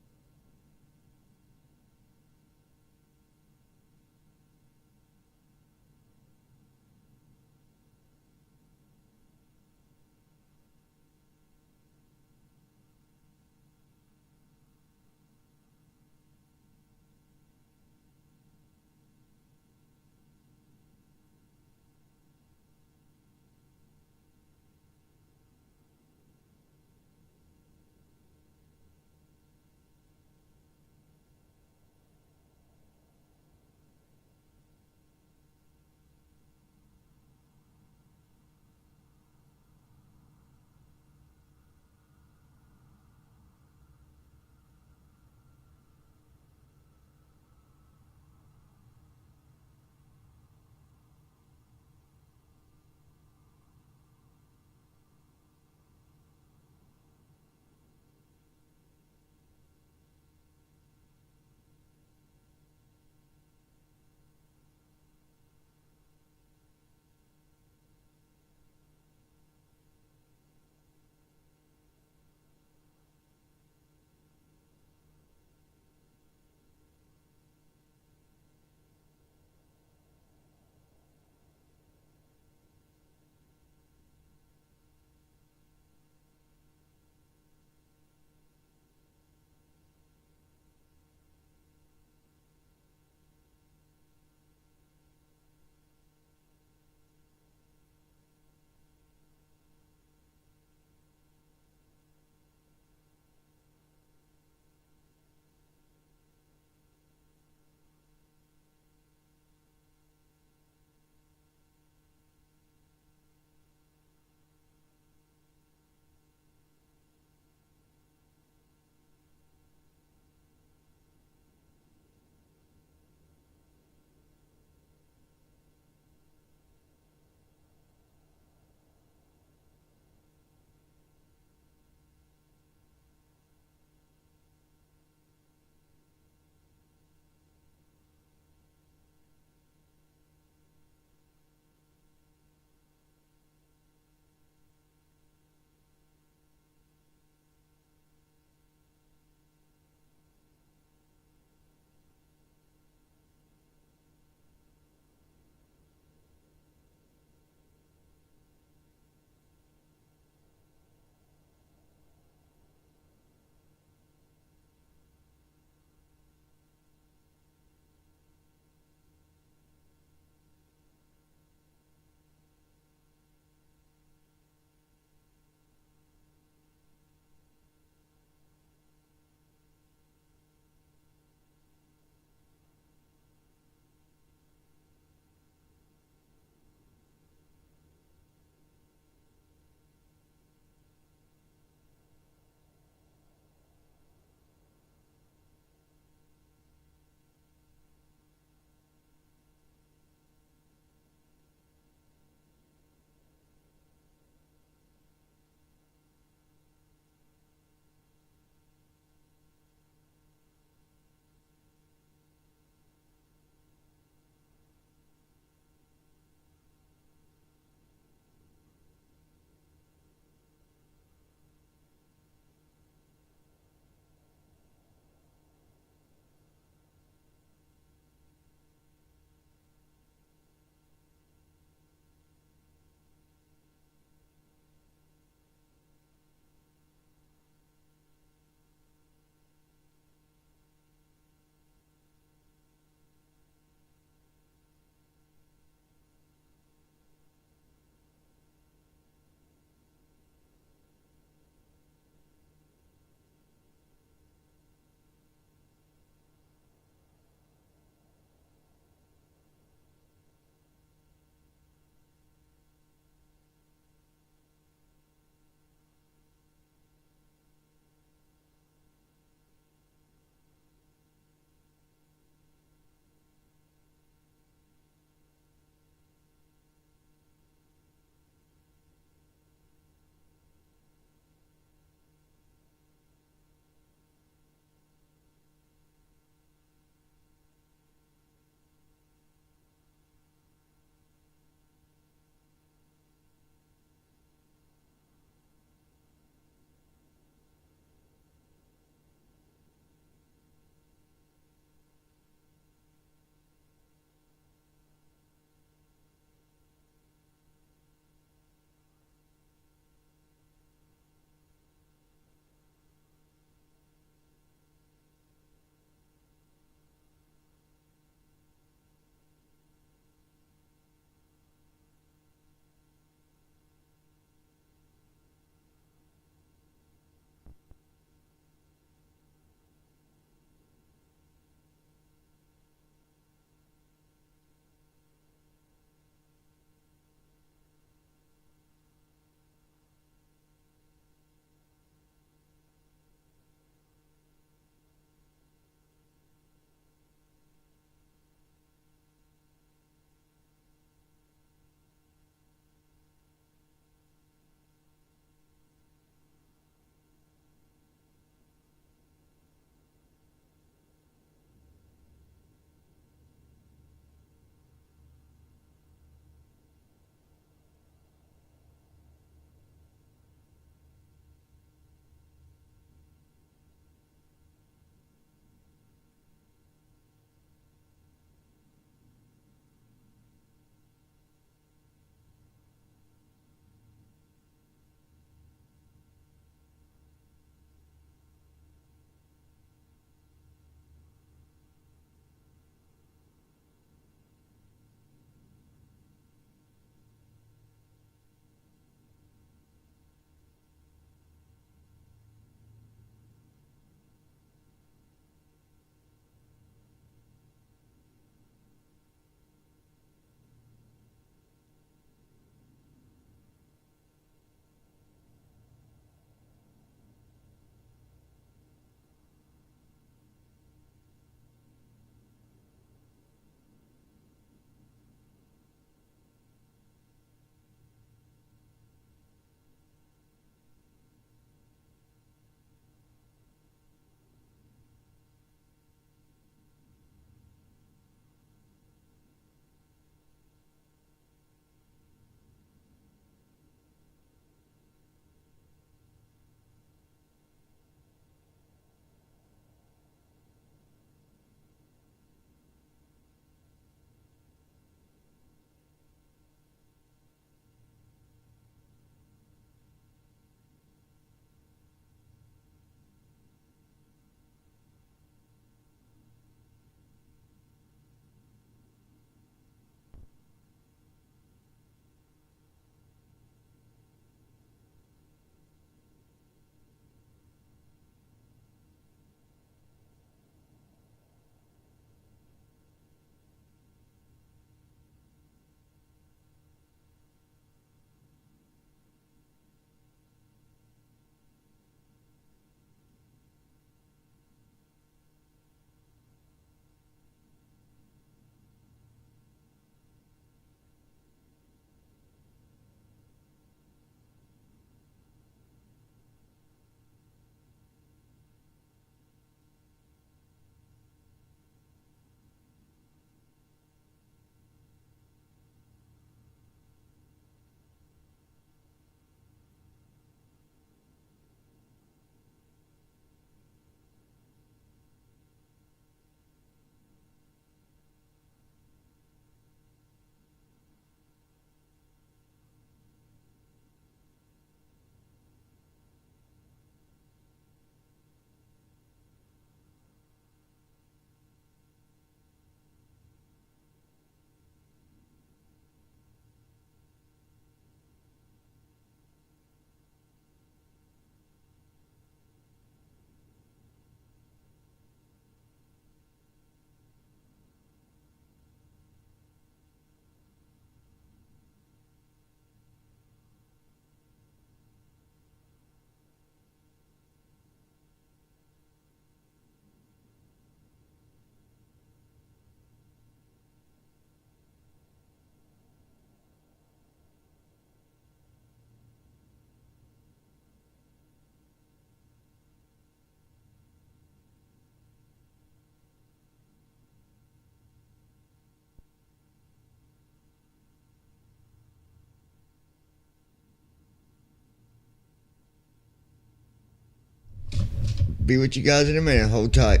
Be with you guys in a minute. Hold tight.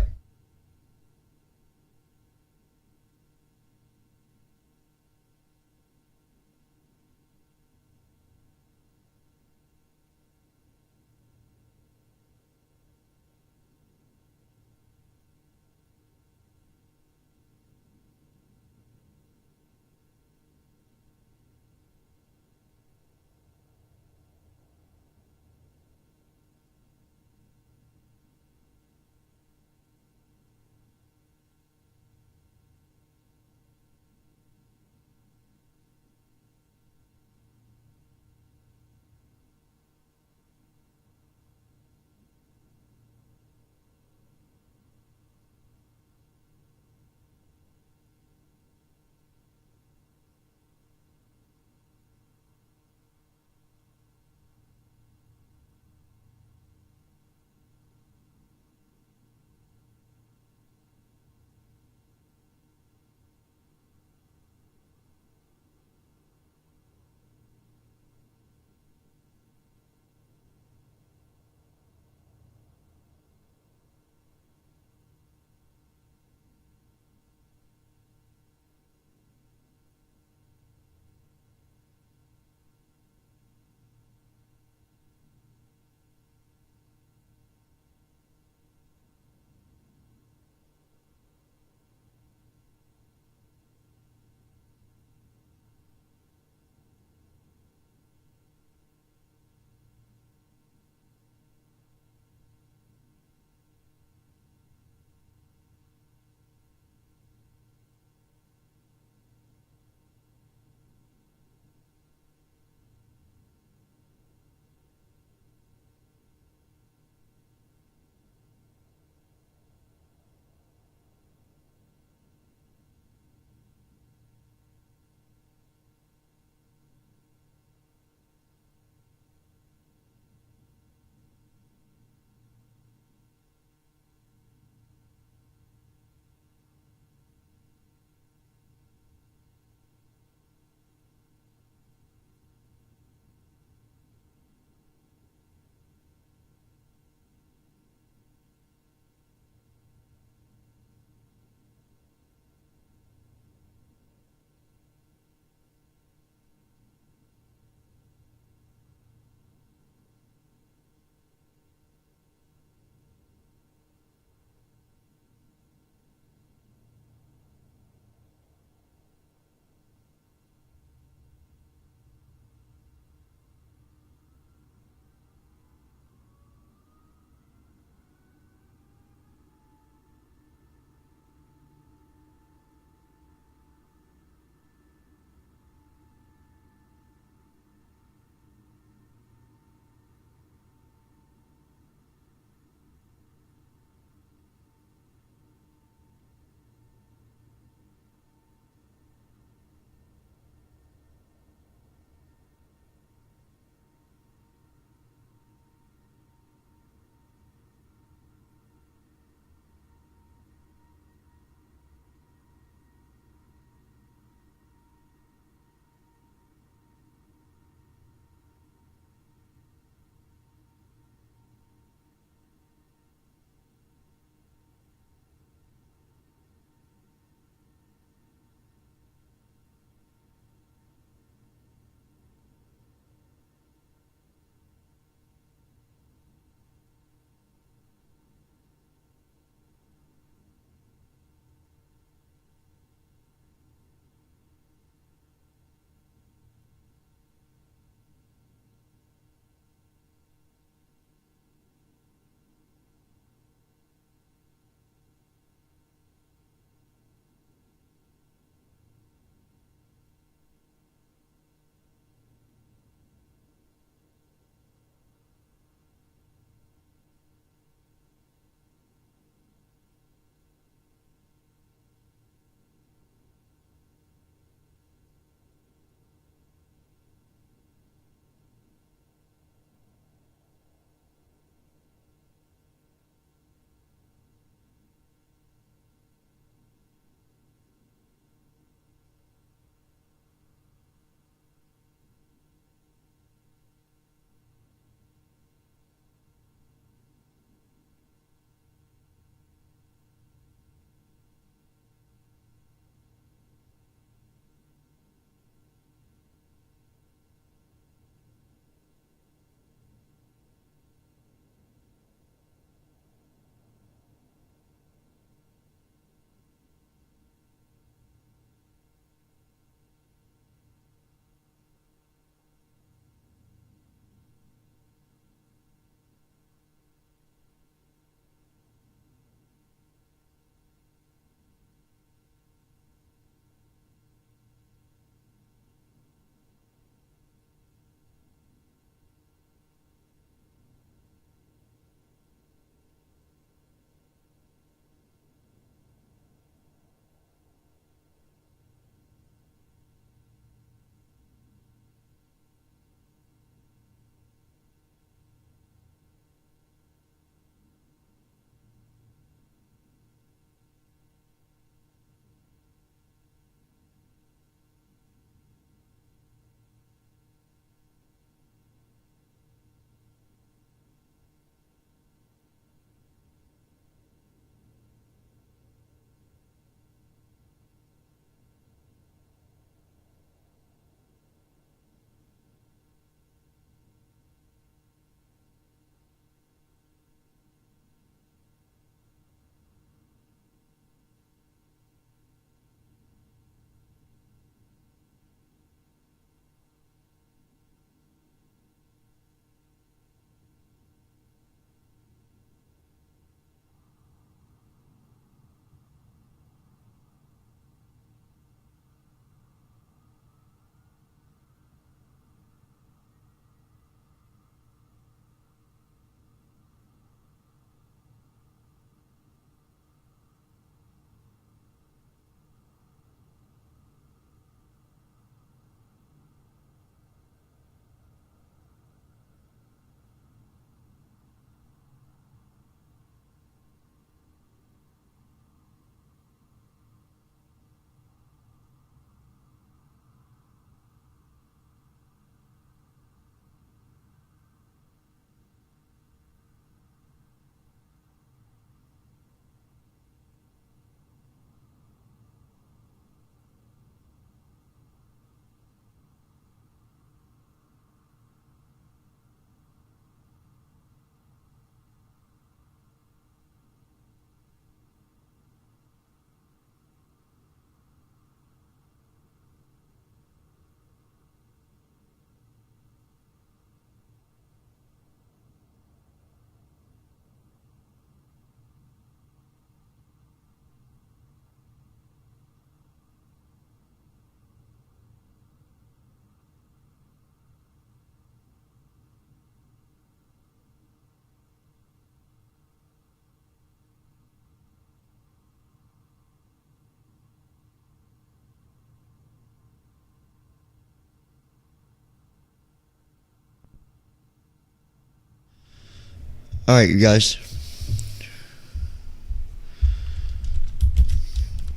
All right, you guys.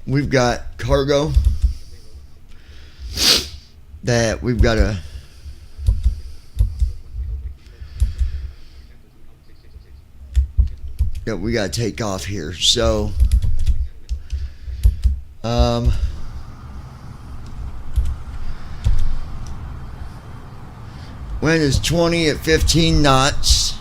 We've got cargo that we've got to take off here. So wind is 20 at 15 knots.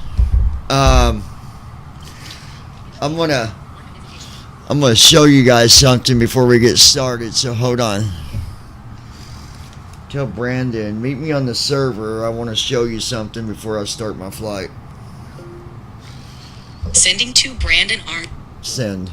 I'm gonna show you guys something before we get started, so hold on. Tell Brandon, meet me on the server. I want to show you something before I start my flight. Sending to Brandon Arm. Send.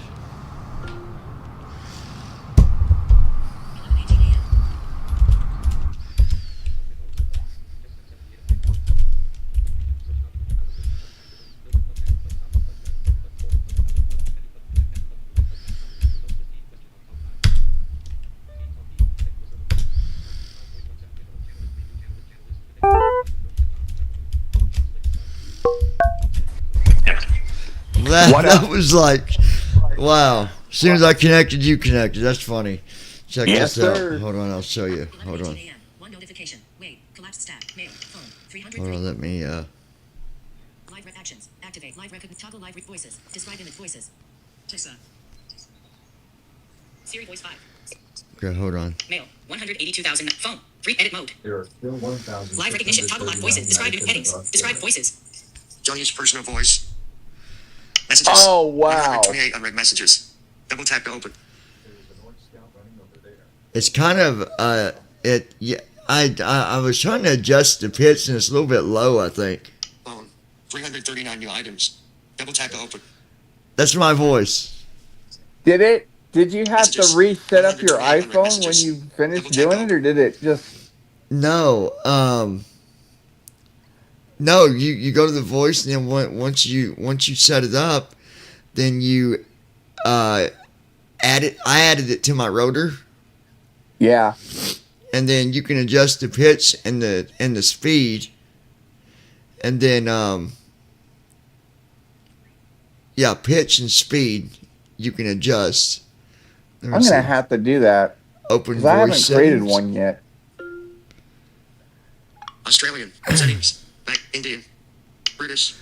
That was like, wow. As soon as I connected, you connected. That's funny. Check this out. Hold on, I'll show you. Hold on. One notification. Wait. Collapsed stack. Mail. Phone. 300. Hold on, let me, Live rec actions. Activate. Live rec. Toggle live voices. Describe image voices. Tessa. Siri voice 5. Okay, hold on. Mail. 182,000. Phone. 3 edit mode. There are still 1,000. Live recognition. Toggle live voices. Describe headings. Describe voices. Johnny's personal voice. Messages. Oh, wow. 128 unread messages. Double tap to open. It's kind of, I was trying to adjust the pitch, and it's a little bit low, I think. Phone. 339 new items. Double tap to open. That's my voice. Did you have to reset up your iPhone when you finished doing it, or did it just... No, no, you go to the voice, and then once you set it up, then you add it. I added it to my rotor. Yeah. And then you can adjust the pitch and the speed, and then pitch and speed you can adjust. I'm gonna have to do that. Open voice. I haven't created settings. one yet. Australian. Settings. Back. Indian. British.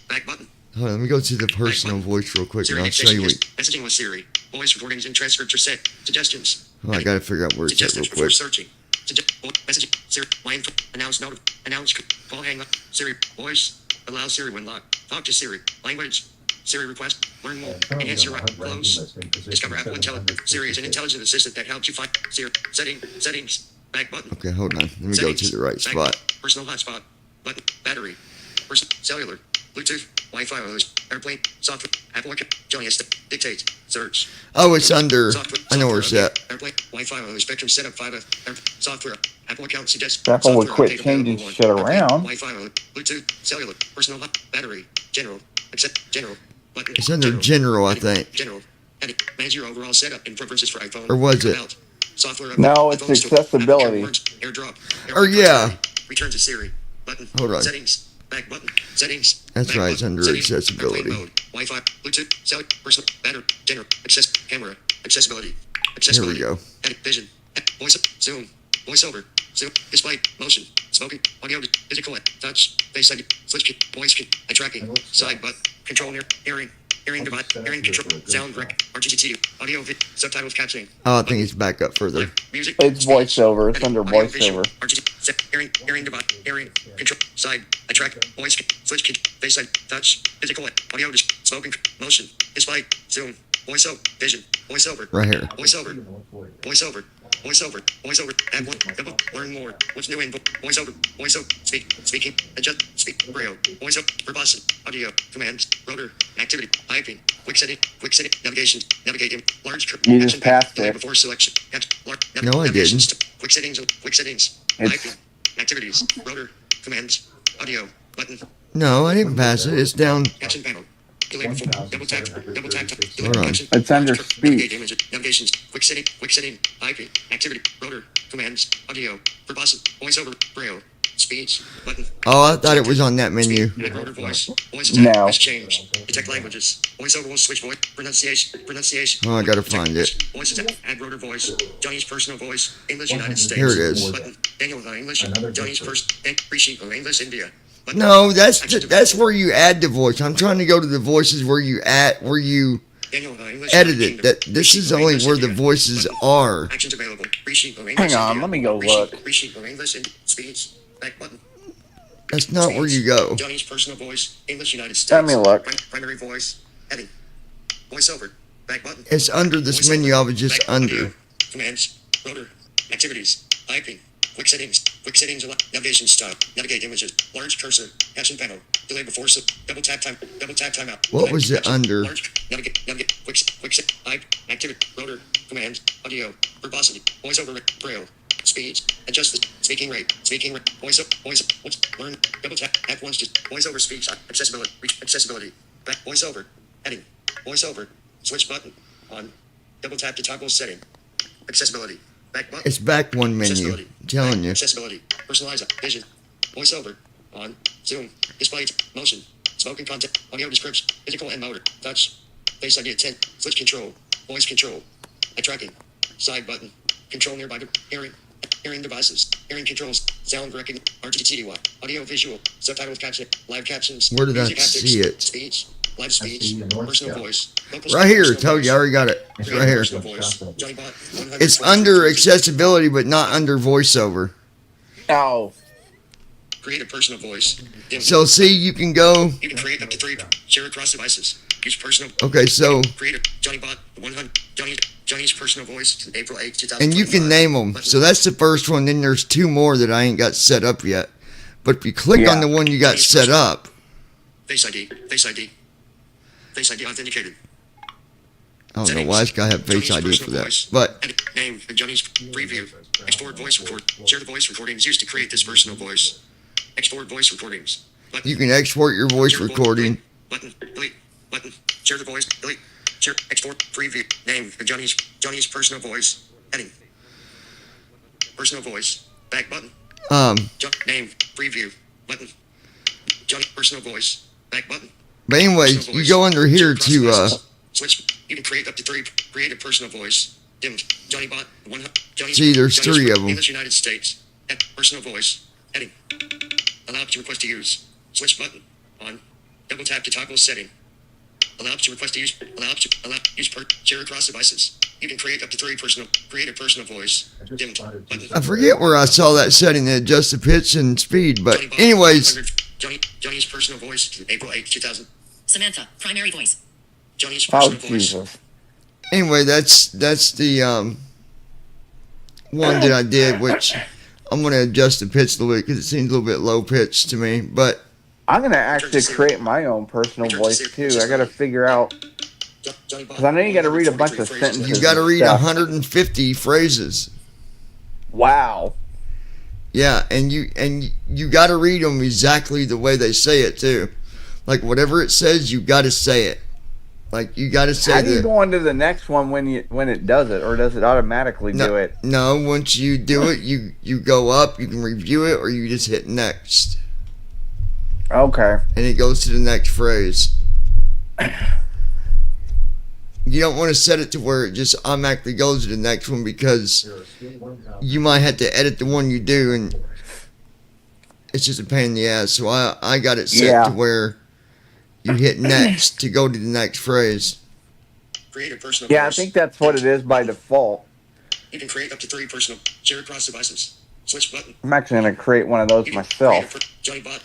Back button. Hold on, let me go to the personal voice real quick, Siri and I'll show you what. messaging with Siri. Voice recordings and transcripts are set. Suggestions. Oh, I gotta figure out where it's at real quick. Searching. Messaging. Siri. My info. Announce note. Announce. Call hang up. Siri. Voice. Allow Siri when locked. Talk to Siri. Language. Siri request. Learn more. Enhance your close. Discover Apple Intelligence. Siri is an intelligent assistant that helps you find Siri. Settings. Back button. Okay, hold on. Let me go to the right spot. Personal hotspot. Button. Battery. Cellular. Bluetooth. Wi-Fi. Airplane. Software. Apple account. Johnny dictate. Search. Oh, it's under. I know where it's at. Airplane. Wi-Fi. Spectrum setup 5. Software. Apple account suggest. Apple would quit changing shit around. Wi-Fi. Bluetooth. Cellular. Personal battery. General. Accept. General. Button. It's under general, I think. General. Edit. Manage your overall setup and preferences for iPhone. Or was it? Software. No, it's accessibility. AirDrop. Or yeah. Return to Siri. Button. Hold on. Settings. Back button. Settings. That's right. It's under accessibility. Wi-Fi. Bluetooth. Cellular. Personal. Battery. General. Camera. Accessibility. Here we go. Edit. Vision. Voice. Zoom. Voiceover. Zoom. Display. Motion. Smoking. Audio. Physical. Touch. Face ID. Switch key. Voice key. Tracking. Side button. Control near. Hearing. Hearing device. Hearing control. Sound rec. RGT. Audio. Subtitles captioning. Oh, I think it's back up further. Music. It's voiceover. It's under voiceover. Hearing device. Hearing control. Side. Track. Voice. Switch key. Face side. Touch. Physical. Audio. Smoking. Motion. Display. Zoom. Voiceover. Vision. Voiceover. Right here. Voiceover. Voiceover. Voiceover. Voiceover. Add one. Double. Learn more. What's new in voiceover? Voiceover. Speaking. Adjust. Speak. Braille. Voiceover. Verbosity. Audio. Commands. Rotor. Activity. Typing. Quick setting. Quick setting. Navigation. Navigating. Large. You just passed delay it. before selection. No, I didn't. Quick settings. Quick settings. Typing. Activities. Rotor. Commands. Audio. Button. No, I didn't pass it. It's down. Action panel. Delay before. Double tap. Double tap. Hold on. It's under speech. Navigations. Quick setting. Quick setting. Typing. Activity. Rotor. Commands. Audio. Verbosity. Voiceover. Braille. Speech. Button. Oh, I thought it was on that menu. Add rotor voice. Voice No. attack. Voice change. Detect languages. Voiceover will switch voice. Pronunciation. Pronunciation. Oh, I gotta find it. Voice attack. Add rotor voice. Johnny's personal voice. English United States. Here it is. Button. Daniel English. Johnny's first. Rishi English India. Button. No, that's where you add the voice. I'm trying to go to the voices where you edit it. That this is only where the voices are. Actions available. Hang on, let me go look. English speech. Back button. That's not where you go. Johnny's personal voice. English United States. Let me look. Primary voice. Heading. Voiceover. Back button. It's under this menu I was just under. Commands. Rotor. Activities. Typing. Quick settings. Quick settings. Navigation style. Navigate images. Large cursor. Action panel. Delay before double tap time. Double tap timeout. What was it under? Large. Navigate. Quick set. Type. Activity. Rotor. Command. Audio. Verbosity. Voiceover. Braille. Speech. Adjust the speaking rate. Speaking rate. Voice. Learn. Double tap. App once. Just voiceover speech. Accessibility. Accessibility. Back. Voiceover. Heading. Voiceover. Switch button. On. Double tap to toggle setting. Accessibility. Back button. It's back one menu. I'm telling you. Accessibility. Personalize. Vision. Voiceover. On. Zoom. Display. Motion. Spoken content. Audio description. Physical and motor. Touch. Face ID 10. Switch control. Voice control. Eye tracking. Side button. Control nearby. Hearing. Hearing devices. Hearing controls. Sound recognition. RTTY. Audio visual. Subtitles caption. Live captions. Where did I music haptics, see it? Speech. Live speech. Personal voice. Local Right here. personal Told you. I already got it. It's right here. Personal voice. Johnny Bot, 100 It's under accessibility, but not under voiceover. Oh. Create a personal voice. Dim. So see, you can go. You can create up to 3. Share across devices. Use personal. Okay, so Create a Johnny Bot 100. Johnny's personal voice. April 8, 2025. and you can name them. So that's the first one. Then there's 2 more that I ain't got set up yet. But if you click on the one you got set up, Face ID. Face ID. Face ID authenticated. I don't know why it's got to have Face ID for that. But Edit. Name. Johnny's preview. Export voice record. Share the voice recordings used to create this personal voice. Export voice recordings. Button. you can export your voice recording. Button. Delete. Button. Share the voice. Delete. Share. Export. Preview. Name. Johnny's personal voice. Heading. Personal voice. Back button. Name. Preview. Button. Johnny personal voice. Back button. But anyways, you go under here to Switch. You can create up to 3. Create a personal voice. Dimmed. Johnny Bot. Johnny's, See, there's Johnny's 3 of them. English United States. Personal voice. Heading. Allow to request to use. Switch button. On. Double tap to toggle setting. Allow to request to use. Allow use share across devices. You can create up to 3 personal. Create a personal voice. Dimmed. Button. I forget where I saw that setting to adjust the pitch and speed. But anyways, Johnny's personal voice. April 8, 2000. Samantha, primary voice. Johnny's Oh, personal voice. Jesus. anyway, that's the one that I did, which I'm gonna adjust the pitch a little bit because it seems a little bit low pitched to me. But I'm going to actually create my own personal voice, too. I got to figure out. Because I know you got to read a bunch of sentences. you got to and read stuff. 150 phrases. Wow. Yeah, and you got to read them exactly the way they say it too. Like whatever it says, you got to say it. Like you got to say. How do you go on to the next one when it does it, or does it automatically do it? No, once you do it, you go up. You can review it, or you just hit next. Okay. And it goes to the next phrase. You don't want to set it to where it just automatically goes to the next one because you might have to edit the one you do, and it's just a pain in the ass. So I got it set to where you hit next to go to the next phrase. Create a personal Yeah, I voice. think that's what it is by default. You can create up to 3 personal. Share across devices. Switch button. I'm actually going to create one of those myself. Johnny Bot.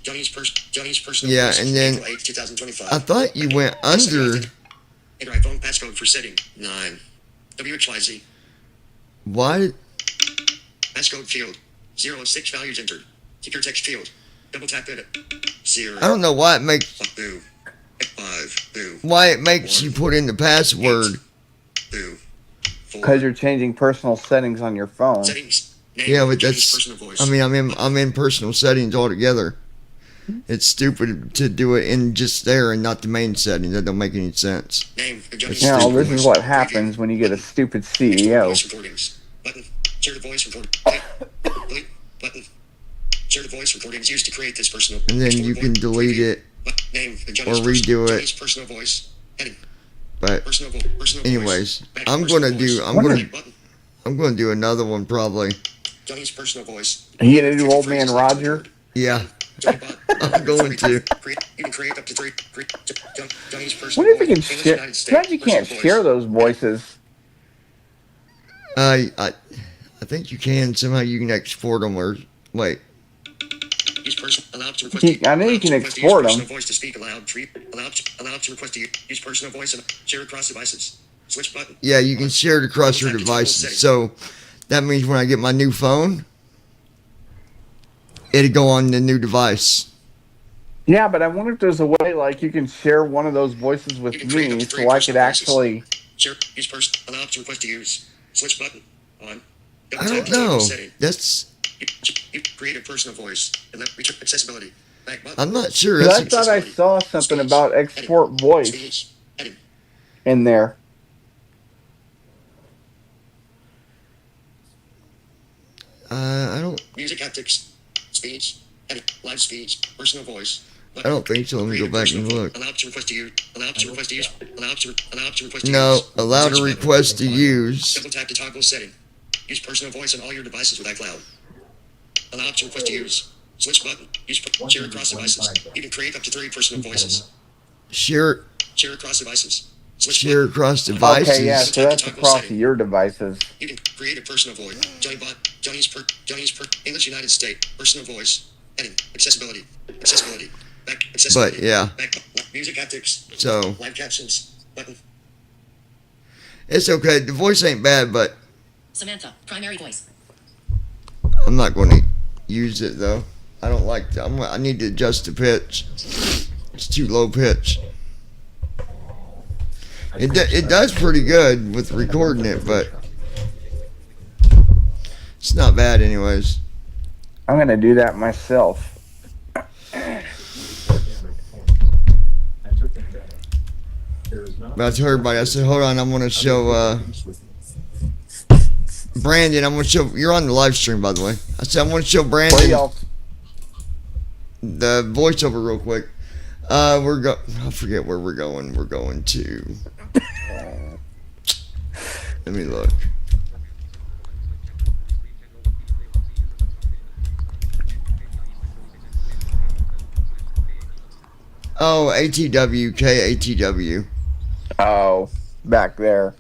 Johnny's personal Yeah, voice. and then April 8, 2025. I thought you went under. Enter iPhone passcode for setting 9. WXYZ. Why? Passcode field. 0 of 6 values entered. Secure text field. Double tap edit. 0. I don't know why it makes. Boo. 5. Boo. Why it makes you put in the password. Boo. Because you're changing personal settings on your phone. Settings. Name. Yeah, but Johnny's that's. personal voice. I mean, I'm in personal settings altogether. It's stupid to do it in just there and not the main settings. That don't make any sense. Name. It's Now, stupid. this is what happens when you get a stupid CEO. Voice recordings. Button. Share the voice record. Delete. Button. Share the voice recordings used to create this personal. And then you can delete it Name and or redo Johnny's it. personal voice. Heading. But Personal anyways, voice. I'm gonna do another one probably. Johnny's personal voice. Are you gonna do Old Man Roger? Yeah, I'm going to. You can create up to 3. Johnny's What personal if you can voice. share? Glad you can't share those voices. I think you can somehow. You can export them or wait. Allowed to request I know you can export them. voice to speak aloud. Allowed to request to use personal voice and share across devices. Switch button. Yeah, you can share it across your devices. So that means when I get my new phone, it'll go on the new device. Yeah, but I wonder if there's a way like you can share one of those voices with me, so I could actually. Share use person. Allowed to request to use. Switch button on. I don't know. That's. You create a personal voice and let accessibility. Back button. I'm not sure. I thought I saw something about export voice in there. I don't. Music haptics, speech, edit, live speech, personal voice. I don't think so. Let me go back and look. Allowed to request to use. Allowed to request to use. Allowed to request to No, use. allowed to request to use. Double tap to toggle setting. Use personal voice on all your devices with iCloud. Allowed to request to use. Switch button. Share across devices. You can create up to 3 personal voices. Share across devices. Share across devices. Okay, yeah, so that's across your devices. You can create a personal voice. Johnny's English United States. Personal voice. Heading. Accessibility. Back. Accessibility. But yeah. Back. Music haptics. So. Live captions. Button. It's okay. The voice ain't bad, but. Samantha, primary voice. I'm not going to use it though. I don't like that. I need to adjust the pitch. It's too low pitch. It does pretty good with recording it, but it's not bad anyways. I'm going to do that myself. But I told everybody, I said, hold on, I'm going to show Brandon, I'm going to show, you're on the live stream by the way. I said, I'm going to show Brandon the voiceover real quick. I forget where we're going. We're going to, let me look. Oh, ATW, KATW. Oh, back there.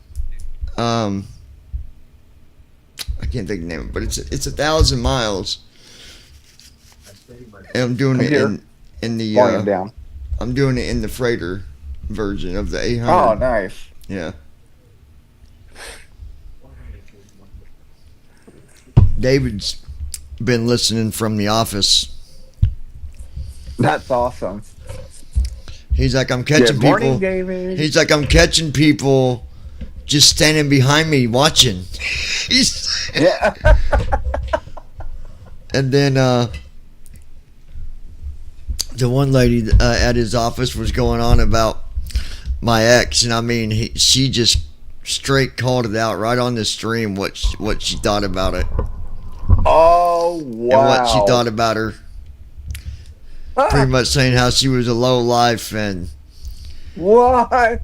I can't think of the name, but it's 1,000 miles. And I'm doing it in the down. I'm doing it in the freighter version of the 800. Oh, nice. Yeah. David's been listening from the office. That's awesome. He's like, I'm catching Good morning, people. David. He's like, I'm catching people just standing behind me watching. Yeah. And then the one lady at his office was going on about my ex, and I mean, she just straight called it out right on the stream what she thought about it. Oh, wow. And what she thought about her. Pretty much saying how she was a low life and what?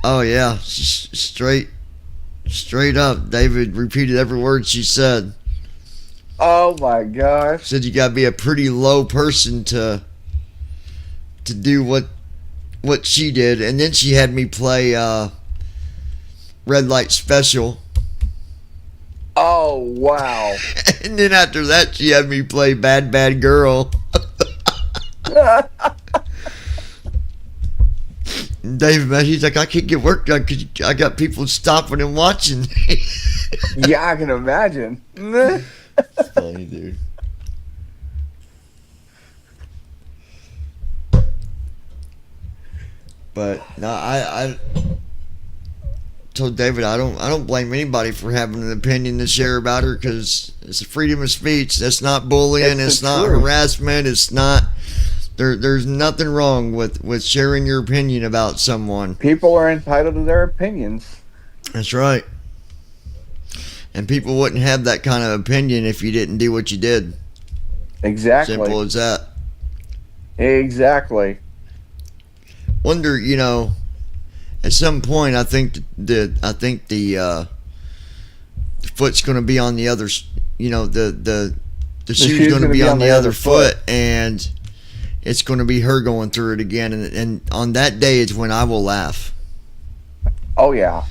Oh yeah, straight up. David repeated every word she said. Oh my gosh. Said you gotta be a pretty low person to do what she did, and then she had me play Red Light Special. Oh wow. And then after that she had me play Bad Bad Girl. David, man, he's like, I can't get work done because I got people stopping and watching. Yeah, I can imagine. Funny, dude. But no, I told David I don't blame anybody for having an opinion to share about her because it's a freedom of speech. That's not bullying. It's not harassment. It's not. There's nothing wrong with sharing your opinion about someone. People are entitled to their opinions. That's right. And people wouldn't have that kind of opinion if you didn't do what you did. Exactly. Simple as that. Exactly. Wonder, at some point, I think the foot's going to be on the other, the shoe's going to be on the other foot, and it's going to be her going through it again, and on that day is when I will laugh. Oh yeah.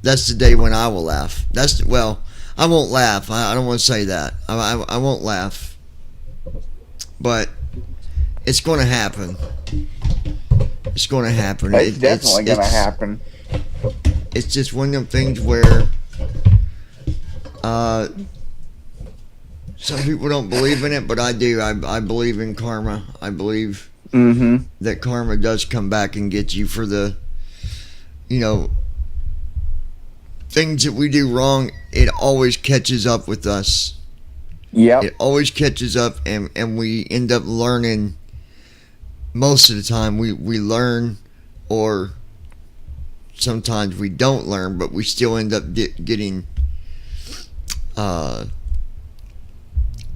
That's the day when I will laugh. I won't laugh. I don't want to say that. I won't laugh, but it's going to happen. It's going to happen. It's definitely going to happen. It's just one of them things where some people don't believe in it, but I do. I believe in karma. I believe that karma does come back and get you for the, things that we do wrong. It always catches up with us. Yeah. It always catches up, and we end up learning. Most of the time we learn, or sometimes we don't learn, but we still end up getting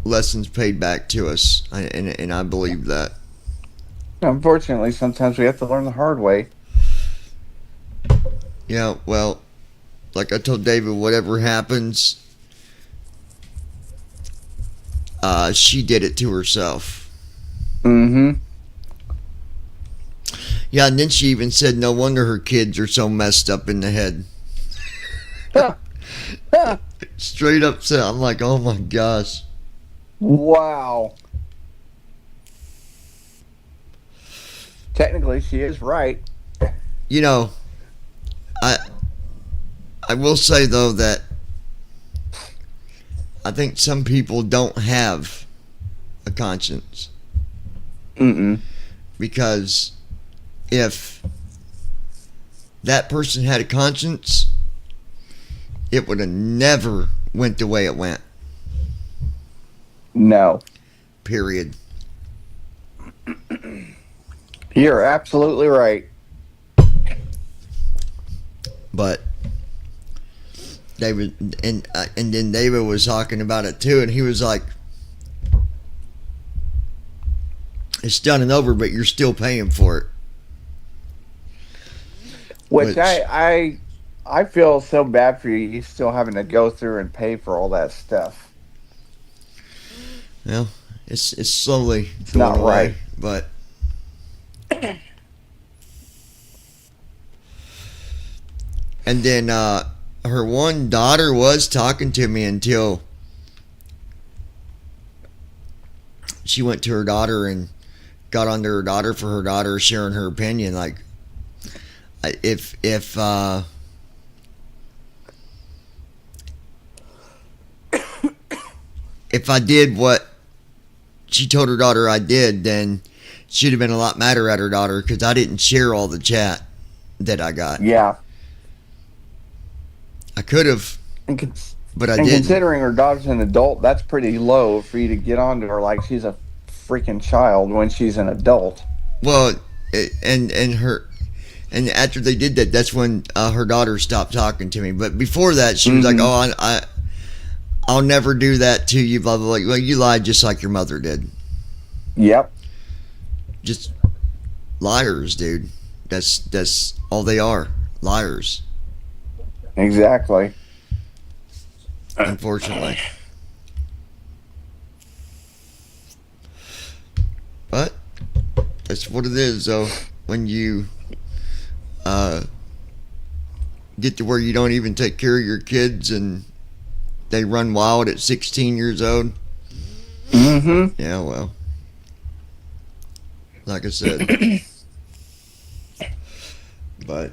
lessons paid back to us, and I believe that. Unfortunately, sometimes we have to learn the hard way. Yeah, well, like I told David, whatever happens, she did it to herself. Yeah, and then she even said no wonder her kids are so messed up in the head. Straight up said, I'm like, oh my gosh. Wow. Technically, she is right. I will say, though, that I think some people don't have a conscience. Because if that person had a conscience, it would have never went the way it went. No. Period. You're absolutely right. But David, and then David was talking about it too, and he was like, it's done and over, but you're still paying for it. Which I feel so bad for you. You still having to go through and pay for all that stuff. Well, it's slowly It's going not away, right. but and then her one daughter was talking to me until she went to her daughter and got onto her daughter for her daughter sharing her opinion. Like, if I did what she told her daughter I did, then she'd have been a lot madder at her daughter because I didn't share all the chat that I got. Yeah. I could have, but I and didn't. Considering her daughter's an adult, that's pretty low for you to get onto her like she's a freaking child when she's an adult. Well, and after they did that, that's when her daughter stopped talking to me. But before that, she was like, "Oh, I'll never do that to you." Blah blah blah. Well, you lied just like your mother did. Yep. Just liars, dude. That's all they are. Liars. Exactly. Unfortunately. But that's what it is, though. When you get to where you don't even take care of your kids and they run wild at 16 years old. Yeah, well. Like I said. But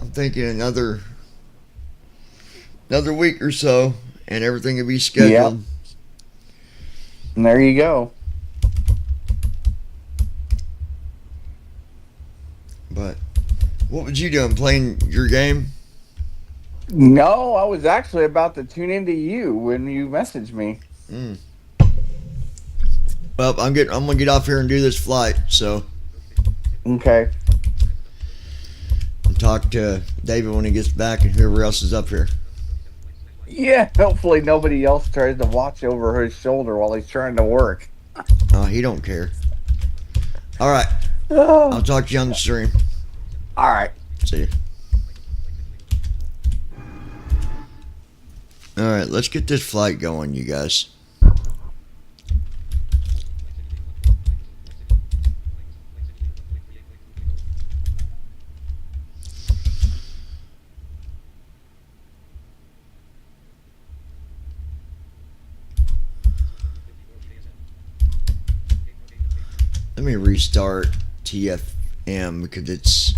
I'm thinking another week or so and everything will be scheduled. Yep. And there you go. But what was you doing? Playing your game? No, I was actually about to tune into you when you messaged me. Well, I'm gonna get off here and do this flight, so okay. And talk to David when he gets back and whoever else is up here. Yeah, hopefully nobody else tries to watch over his shoulder while he's trying to work. Oh, he don't care. All right. I'll talk to you on the stream. All right. See you. All right, let's get this flight going, you guys. Let me restart TFM because it's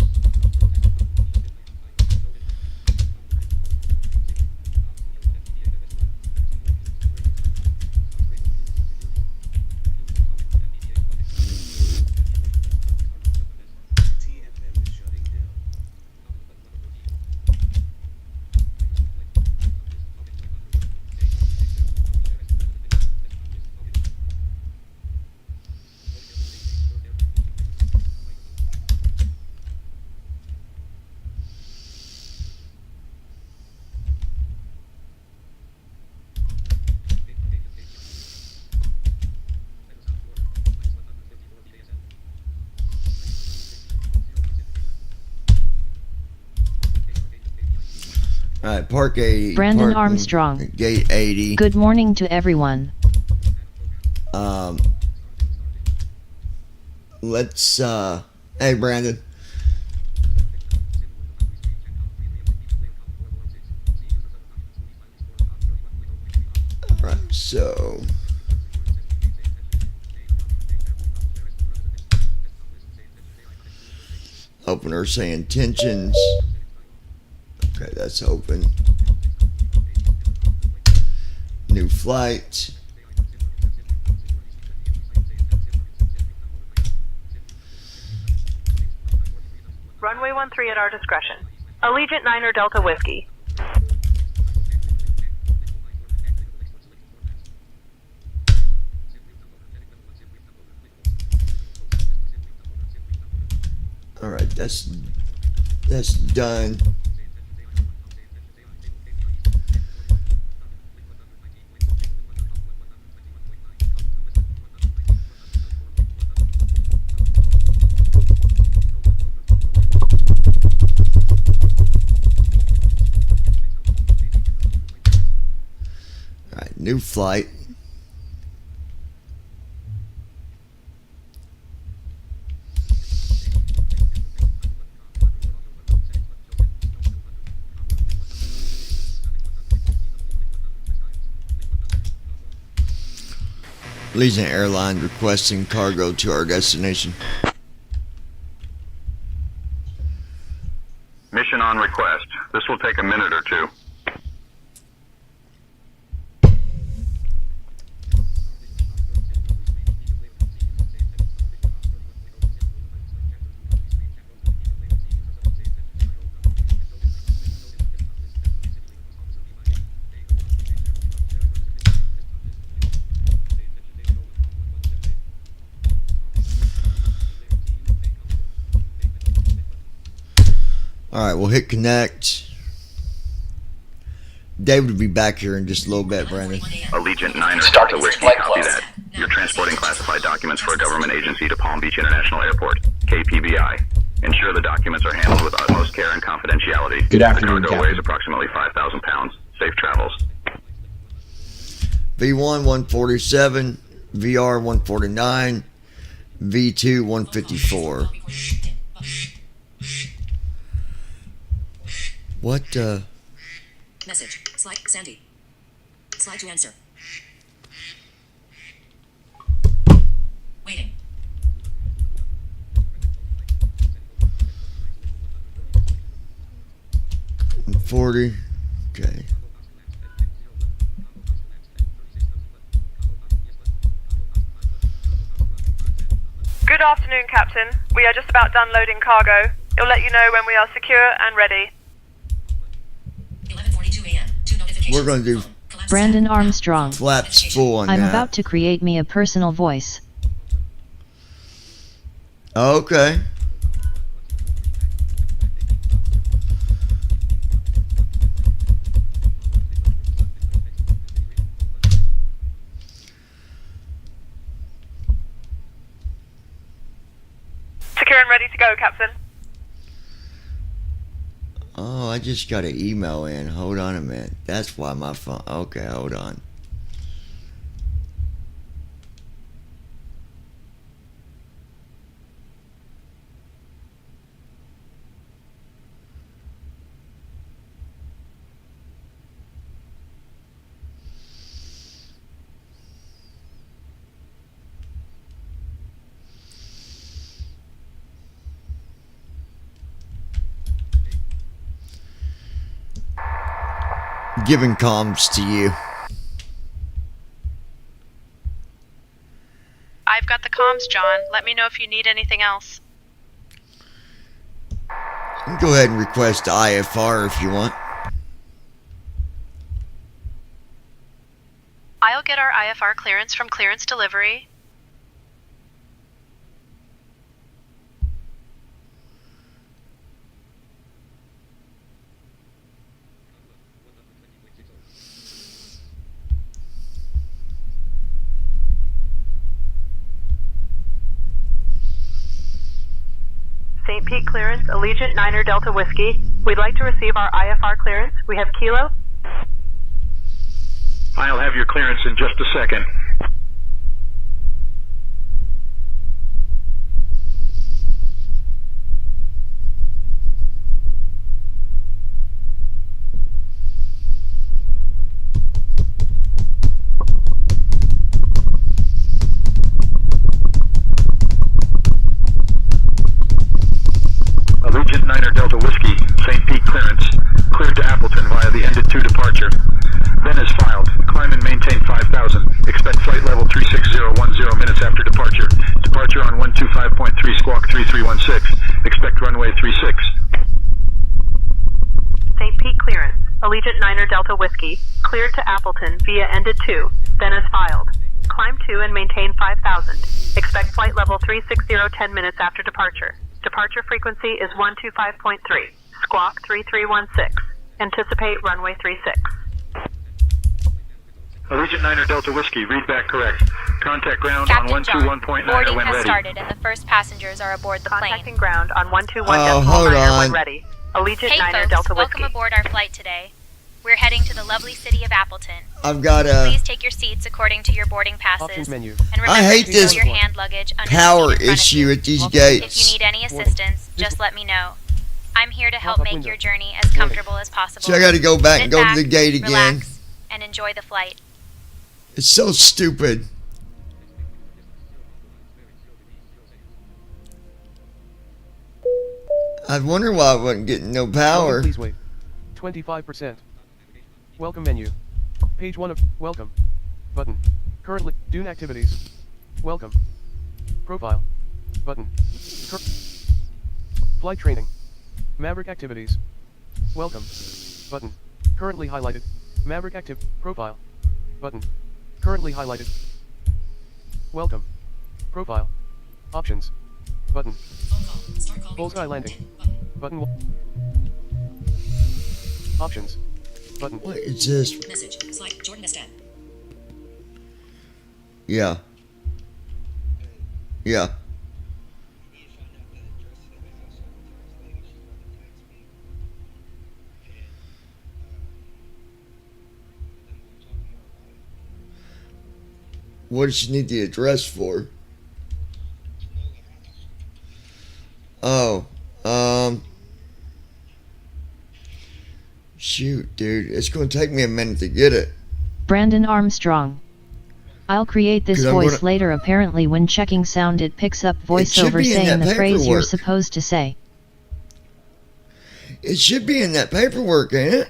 all right, Park 80. Brandon Armstrong. Gate 80. Good morning to everyone. Let's, hey, Brandon. All right, so. Opener saying tensions. Okay, that's open. New flight. Runway 13 at our discretion. Allegiant 9er Delta Whiskey. All right, that's done. All right, new flight. Legion Airline requesting cargo to our destination. Mission on request. This will take a minute or two. All right, we'll hit connect. David will be back here in just a little bit, Brandon. Allegiant 9er Delta Whiskey, copy that. You're transporting classified documents for a government agency to Palm Beach International Airport, KPBI. Ensure the documents are handled with utmost care and confidentiality. Good afternoon, The cargo Captain. weighs approximately 5,000 pounds. Safe travels. V1 147, VR 149, V2 154. What Message. Slide. Sandy. Slide to answer. Waiting. 40. Okay. Good afternoon, Captain. We are just about done loading cargo. It'll let you know when we are secure and ready. 11:42 a.m. Two notifications. We're going to do Brandon Armstrong. flaps full on I'm that. about to create me a personal voice. Okay. Secure and ready to go, Captain. Oh, I just got an email in. Hold on a minute. That's why my phone... Okay, hold on. Giving comms to you. I've got the comms, John. Let me know if you need anything else. You can go ahead and request IFR if you want. I'll get our IFR clearance from clearance delivery. St. Pete clearance, Allegiant Niner Delta Whiskey. We'd like to receive our IFR clearance. We have Kilo. I'll have your clearance in just a second. Allegiant Niner Delta Whiskey, St. Pete clearance, cleared to Appleton via the ended 2 departure. Then is filed. Climb and maintain 5,000. Expect flight level 36010 minutes after departure. Departure on 125.3 squawk 3316. Expect runway 36. St. Pete clearance, Allegiant Niner Delta Whiskey, cleared to Appleton via ended 2, then is filed. Climb 2 and maintain 5,000. Expect flight level 360 10 minutes after departure. Departure frequency is 125.3, squawk 3316. Anticipate runway 36. Allegiant Niner Delta Whiskey, read back correct. Contact ground Captain on John, 121.9 boarding when has ready. started and the first passengers are aboard the plane. Contacting ground on 121.9 hold when on. ready. Allegiant Hey Niner folks, Delta welcome Whiskey. aboard our flight today. We're heading to the lovely city of Appleton. I've got Please a take your seats according to your boarding passes. Options menu. And remember I hate to this throw your hand luggage under power the seat in front of issue you. at these If gates. you need any assistance, just let me know. I'm here to help Pop-up make window. your journey as comfortable as possible. So I got to go back and Sit go back, to the gate again. relax, and enjoy the flight. It's so stupid. I wonder why I wasn't getting no power. Please wait. 25%. Welcome menu. Page 1 of welcome. Button. Currently Dune activities. Welcome. Profile. Button. Flight training. Maverick activities. Welcome. Button. Currently highlighted. Maverick active profile. Button. Currently highlighted. Welcome. Profile. Options. Button. Bullseye landing. Button. Options. Button. What is this? Message. Slide. Jordan Estad. Yeah. Yeah. What does she need the address for? Oh, shoot, dude, it's going to take me a minute to get it. Brandon Armstrong. I'll create this 'Cause I'm voice gonna- later. Apparently when checking sound it picks up voiceover be in saying that the phrase you're paperwork. supposed to say. It should be in that paperwork, ain't it?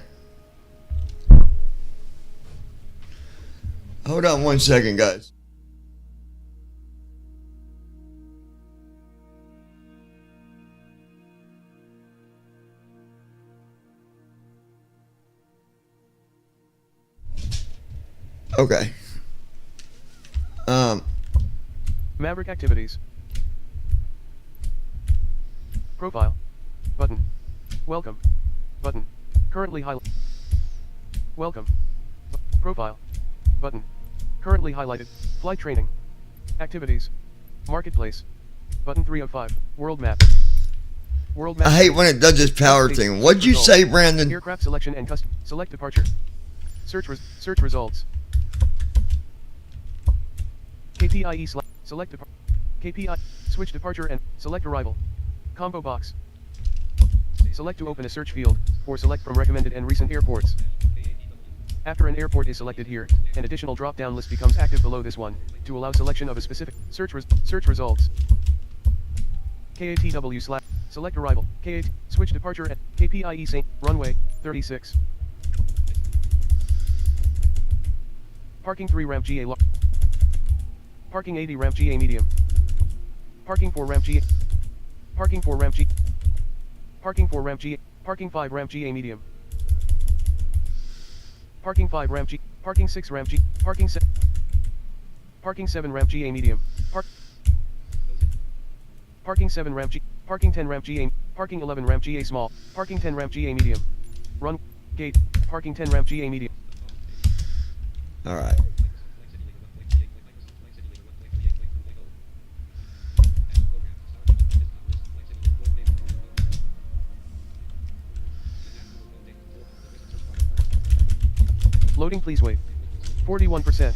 Hold on 1 second, guys. Okay. Maverick activities. Profile. Button. Welcome. Button. Currently highlighted. Welcome. Profile. Button. Currently highlighted. Flight training. Activities. Marketplace. Button 3 of 5. World map. World map. I hate when it does this power thing. What'd you say, Brandon? Aircraft selection and custom. Select departure. Search results. KPIE select departure. KPI. Switch departure and select arrival. Combo box. Select to open a search field, or select from recommended and recent airports. After an airport is selected here, an additional drop-down list becomes active below this one, to allow selection of a specific search results. KATW / select arrival. KAT switch departure at KPIE St. Runway 36. Parking 3 ramp GA Parking 80 ramp GA medium. Parking 4 ramp GA. Parking 4 ramp G. Parking 4 ramp GA. Parking 5 ramp GA medium. Parking 5 ramp G. Parking 6 ramp G. Parking 7. Parking 7 ramp GA medium. Parking 7 ramp G. Parking 10 ramp GA. Parking 11 ramp GA small. Parking 10 ramp GA medium. Run. Gate. Parking 10 ramp GA medium. Alright. Loading, please wait. 41%.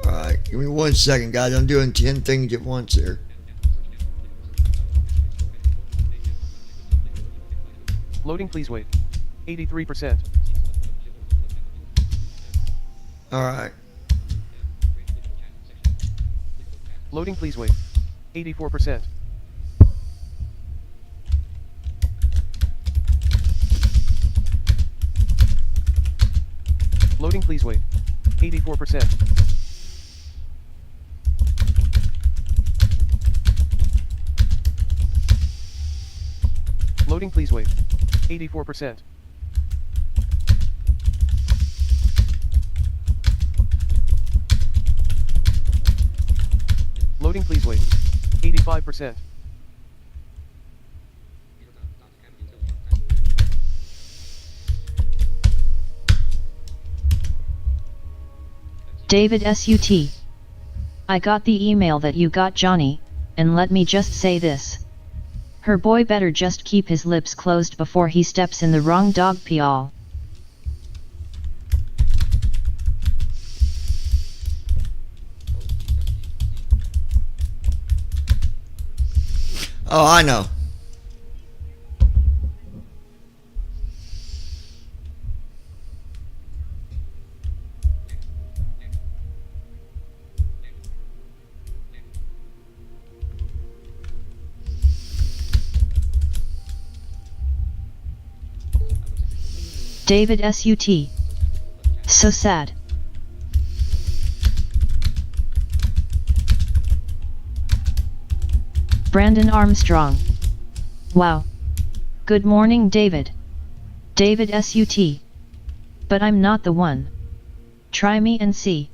Alright, give me 1 second, guys. I'm doing 10 things at once here. Loading, please wait. 83%. Alright. Loading, please wait. 84%. Loading, please wait. 84%. Loading, please wait. 84%. Loading, please wait. 85%. David SUT. I got the email that you got Johnny, and let me just say this. Her boy better just keep his lips closed before he steps in the wrong dog pee-all. Oh, I know. David SUT. So sad. Brandon Armstrong. Wow. Good morning, David. David SUT. But I'm not the one. Try me and see.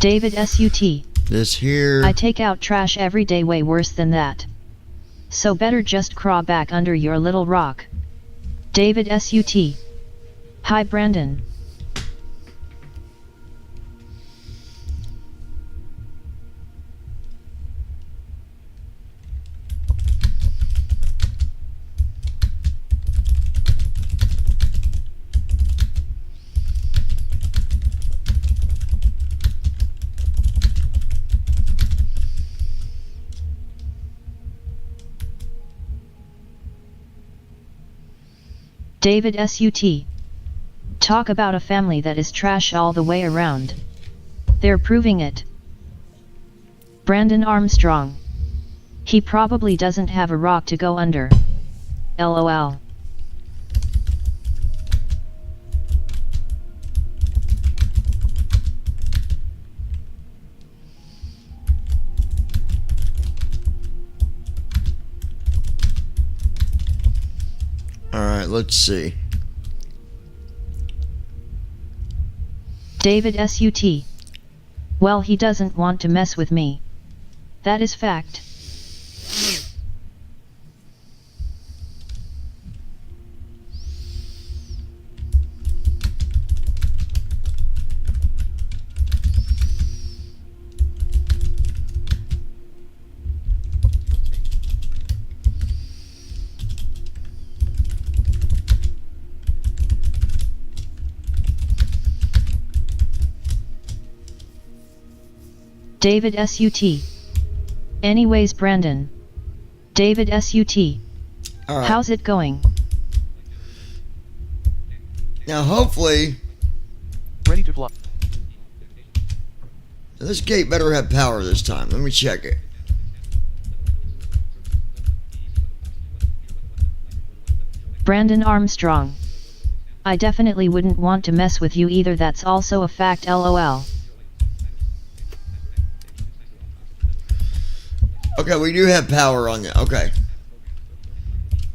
David SUT. This here. I take out trash every day, way worse than that. So better just crawl back under your little rock. David SUT. Hi Brandon. David SUT. Talk about a family that is trash all the way around. They're proving it. Brandon Armstrong. He probably doesn't have a rock to go under. LOL. Alright, let's see. David SUT. Well, he doesn't want to mess with me. That is fact. David SUT. Anyways, Brandon. David SUT. Alright. How's it going? Now, hopefully, Ready to fly. this gate better have power this time. Let me check it. Brandon Armstrong. I definitely wouldn't want to mess with you either. That's also a fact. LOL. Okay, we do have power on it. Okay.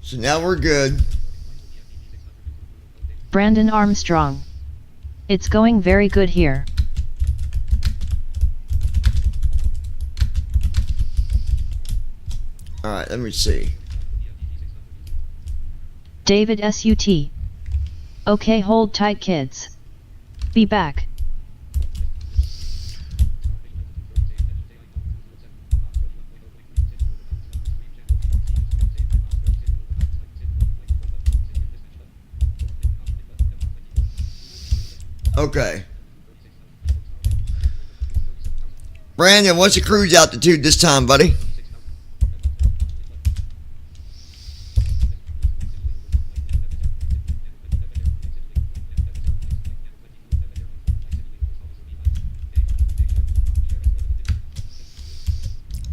So now we're good. Brandon Armstrong. It's going very good here. Alright, let me see. David SUT. Okay, hold tight, kids. Be back. Okay. Brandon, what's the cruise altitude this time, buddy?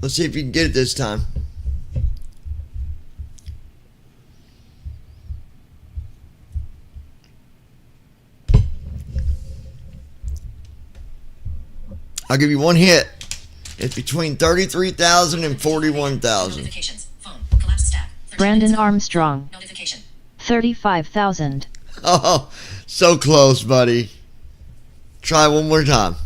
Let's see if you can get it this time. I'll give you one hit. It's between 33,000 and 41,000. Brandon Armstrong. 35,000. Oh, so close, buddy. Try one more time.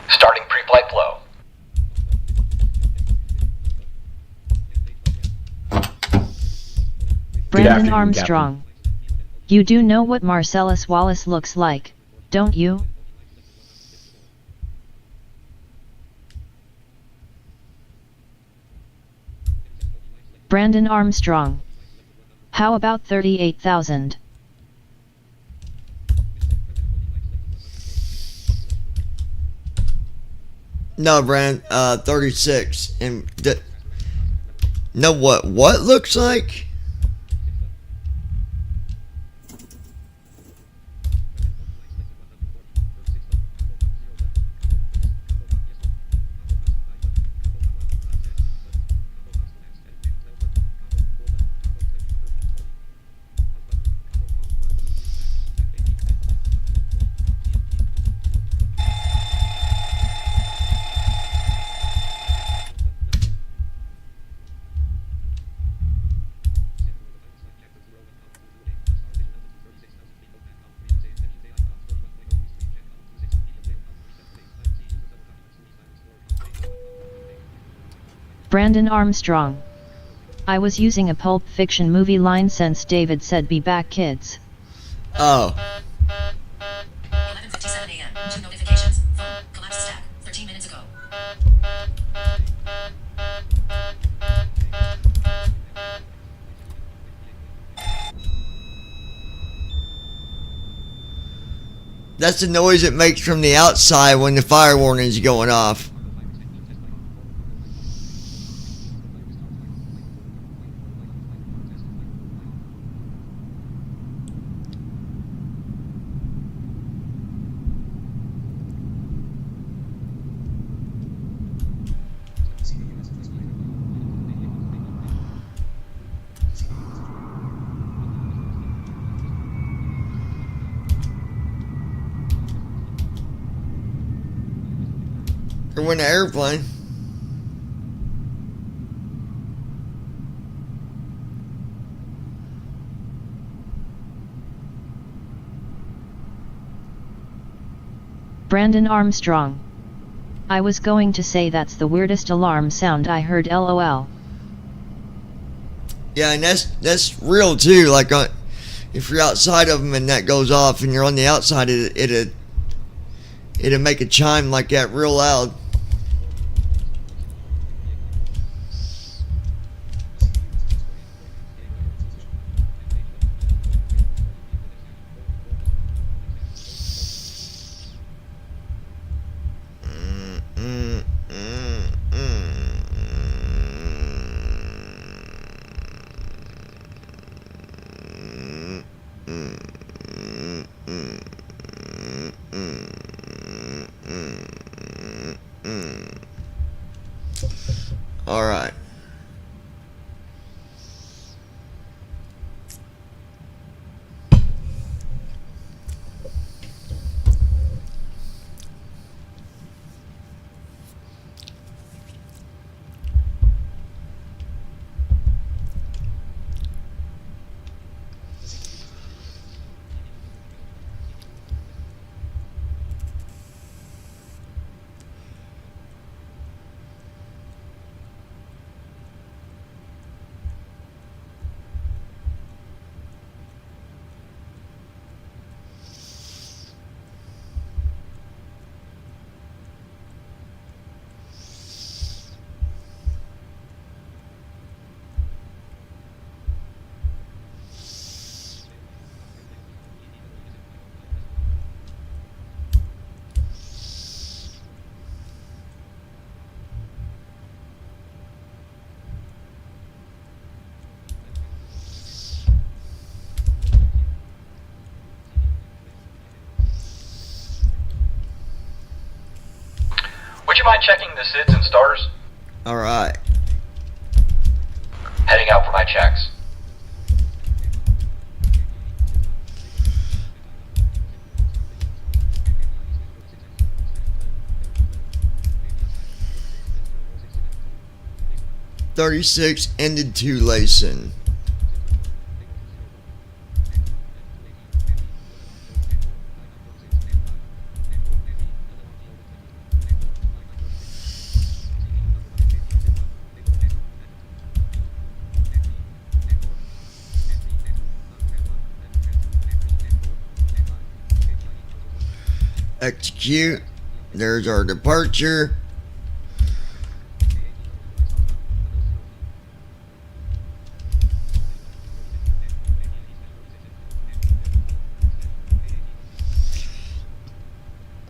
Starting pre-flight flow. Brandon Armstrong. You do know what Marcellus Wallace looks like, don't you? Brandon Armstrong. How about 38,000? No, Brand, 36. And no, what looks like? Brandon Armstrong. I was using a Pulp Fiction movie line since David said be back, kids. Oh. 11:57 a.m. 2 notifications. Phone. Collapse stack. 13 minutes ago. That's the noise it makes from the outside when the fire warning is going off. Or win an airplane. Brandon Armstrong. I was going to say that's the weirdest alarm sound I heard, lol. Yeah, and that's real too. Like, if you're outside of them and that goes off, and you're on the outside, it'll make a chime like that real loud. All right. Would you mind checking the SIDS and stars? All right. Heading out for my checks. .36 ended 2 lacing. Execute. There's our departure.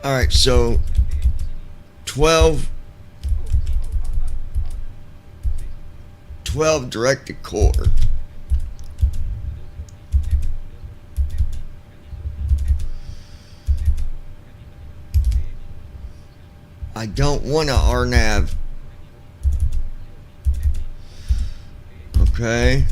All right, so 12 direct to core. I don't want to RNAV. Okay.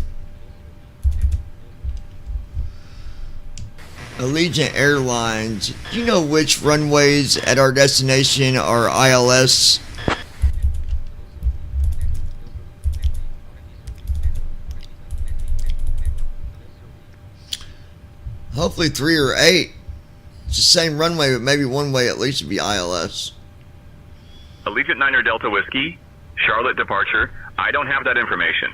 Allegiant Airlines, do you know which runways at our destination are ILS? Hopefully 3 or 8. It's the same runway, but maybe one way at least would be ILS. Allegiant Niner Delta Whiskey, Charlotte departure. I don't have that information.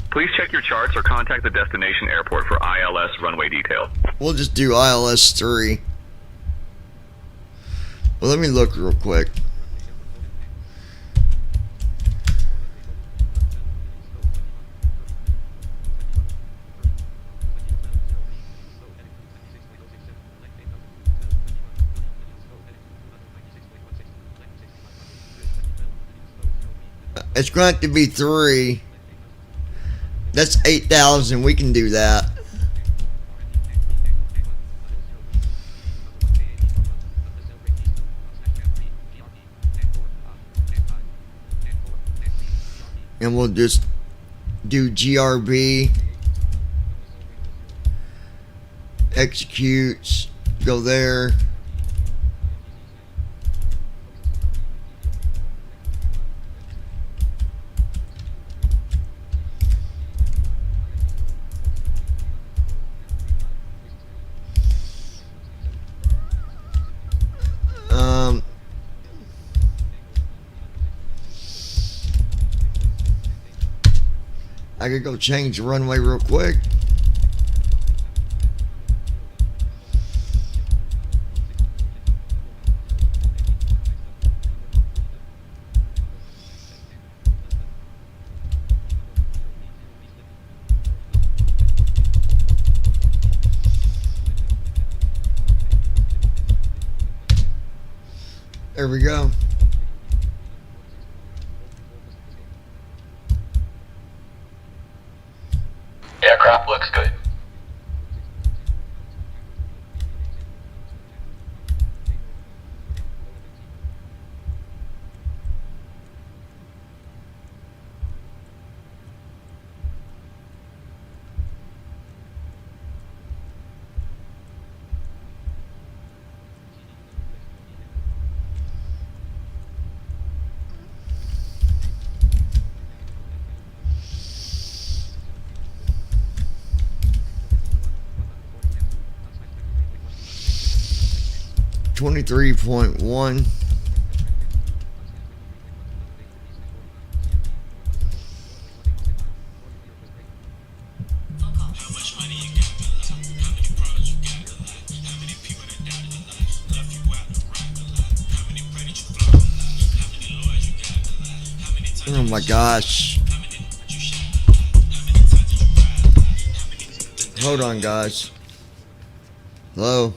Please check your charts or contact the destination airport for ILS runway detail. We'll just do ILS 3. Well, let me look real quick. It's going to be 3. That's 8,000. We can do that. And we'll just do GRB. Executes. Go there. I could go change the runway real quick. There we go. Aircraft looks good. $23.1. Oh my gosh. Hold on, guys. Hello?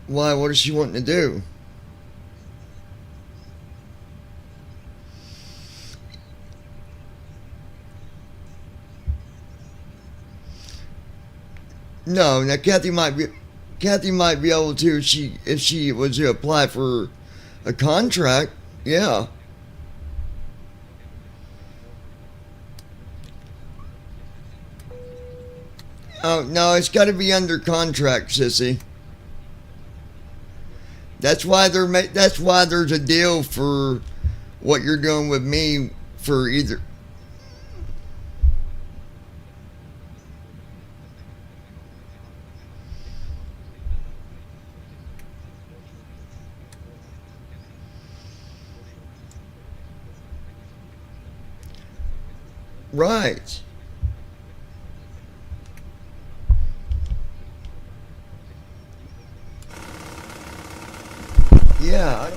Why? What is she wanting to do? No, now Kathy might be able to if she was to apply for a contract. Yeah. Oh no, it's got to be under contract, sissy. That's why that's why there's a deal for what you're doing with me for either. Right. Yeah.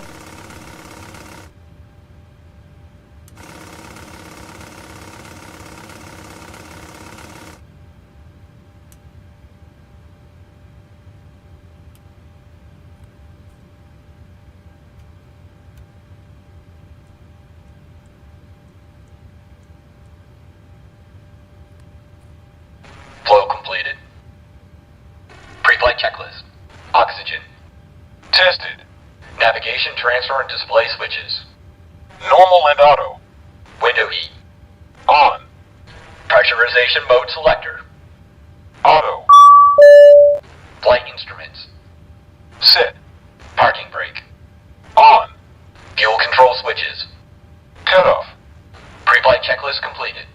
Flow completed. Pre-flight checklist. Oxygen. Tested. Navigation, transfer, and display switches. Normal and auto. Window heat. On. Pressurization mode selector. Auto. Flight instruments. Set. Parking brake. On. Fuel control switches. Cut off. Pre-flight checklist completed.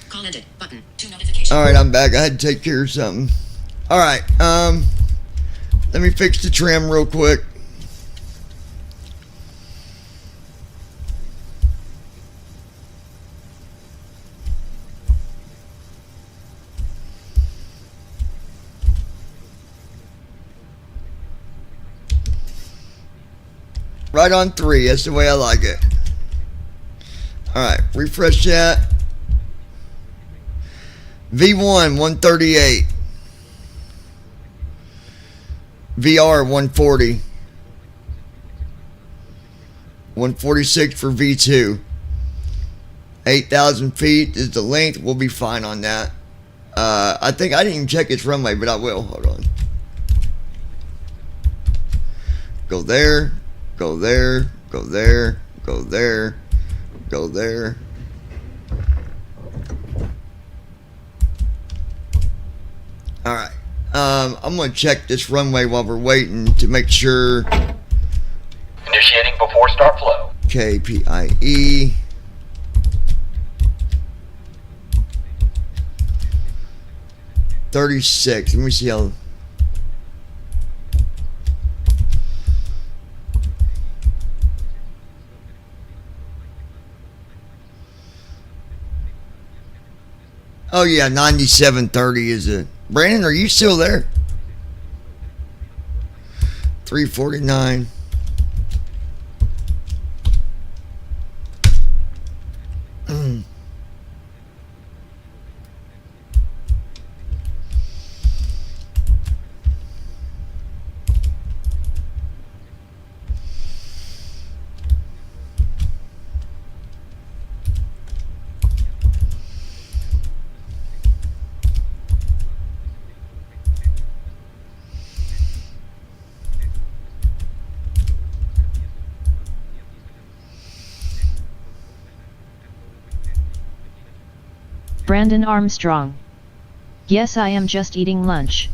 Call ended. Button. 2 notifications. Alright, I'm back. I had to take care of something. Alright, let me fix the trim real quick. Right on 3. That's the way I like it. Alright, refresh that. V1 138. VR 140. 146 for V2. 8,000 feet is the length. We'll be fine on that. I think I didn't even check its runway, but I will. Hold on. Go there. Go there. Go there. Go there. Go there. Alright. I'm going to check this runway while we're waiting to make sure. Initiating before start flow. KPIE. $36. Let me see how. Oh yeah, 97.30 is it. Brandon, are you still there? 349. Brandon Armstrong. Yes, I am just eating lunch.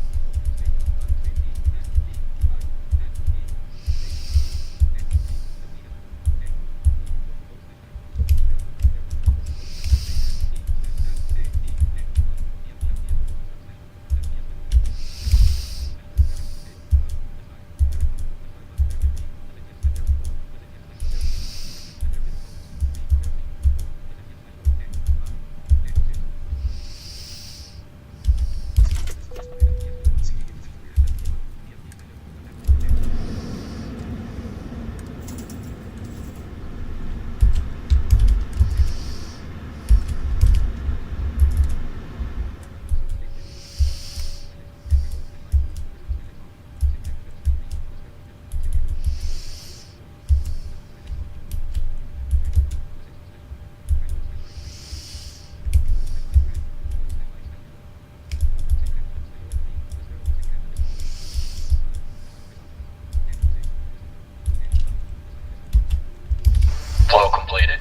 Flow completed.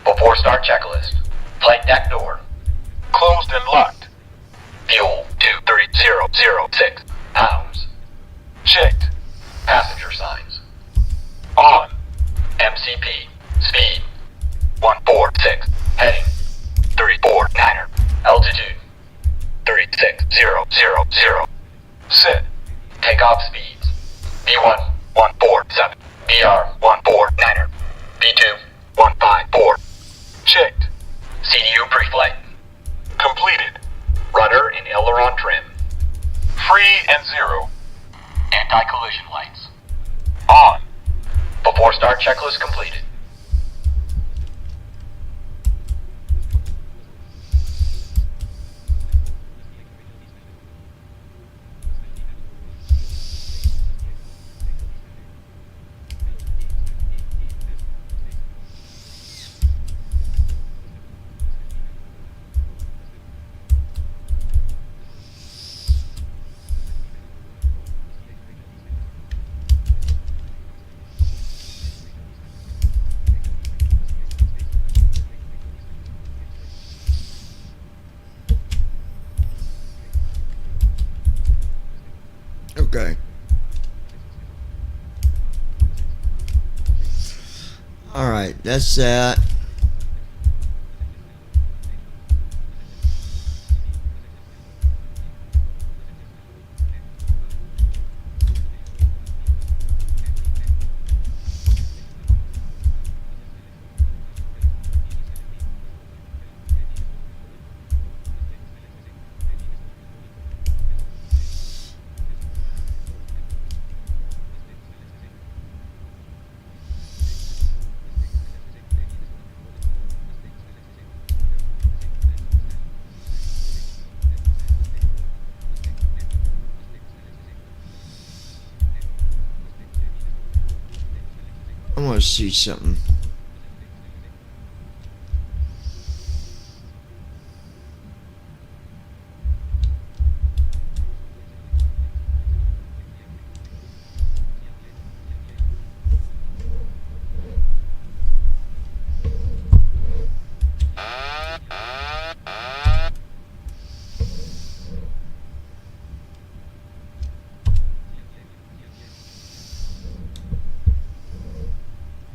Before start checklist. Flight deck door. Closed and locked. Fuel 23006 pounds. Checked. Passenger signs. On. MCP. Speed 146. Heading 349er. Altitude 36000. Set. Takeoff speeds. B1 147. BR 149er. B2 154. Checked. CDU pre-flight. Completed. Rudder and aileron trim. Free and zero. Anti-collision lights. On. Before start checklist completed. Okay. Alright, that's that. want to see something.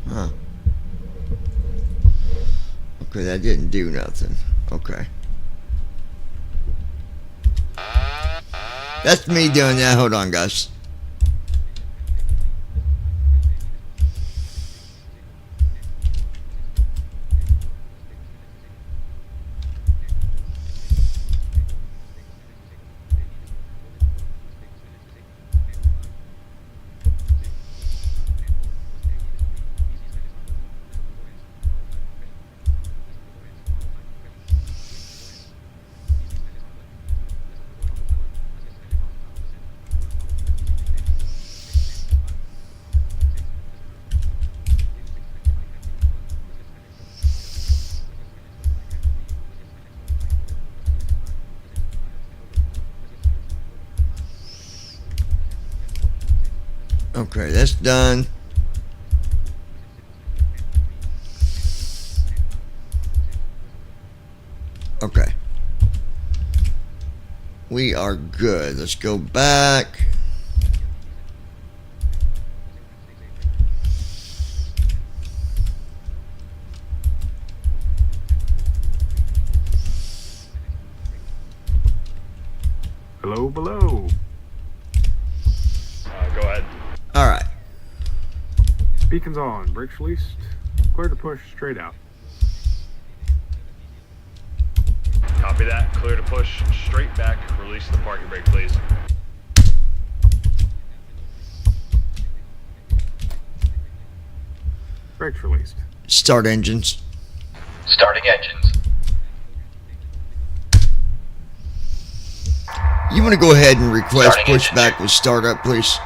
Huh. Okay, that didn't do nothing. Okay. That's me doing that. Hold on, guys. Okay, that's done. Okay. We are good. Let's go back. Hello, below. Go ahead. All right. Beacons on. Brakes released. Clear to push straight out. Copy that. Clear to push straight back. Release the parking brake, please. Brakes released. Start engines. Starting engines. You want to go ahead and request Starting pushback with startup, please?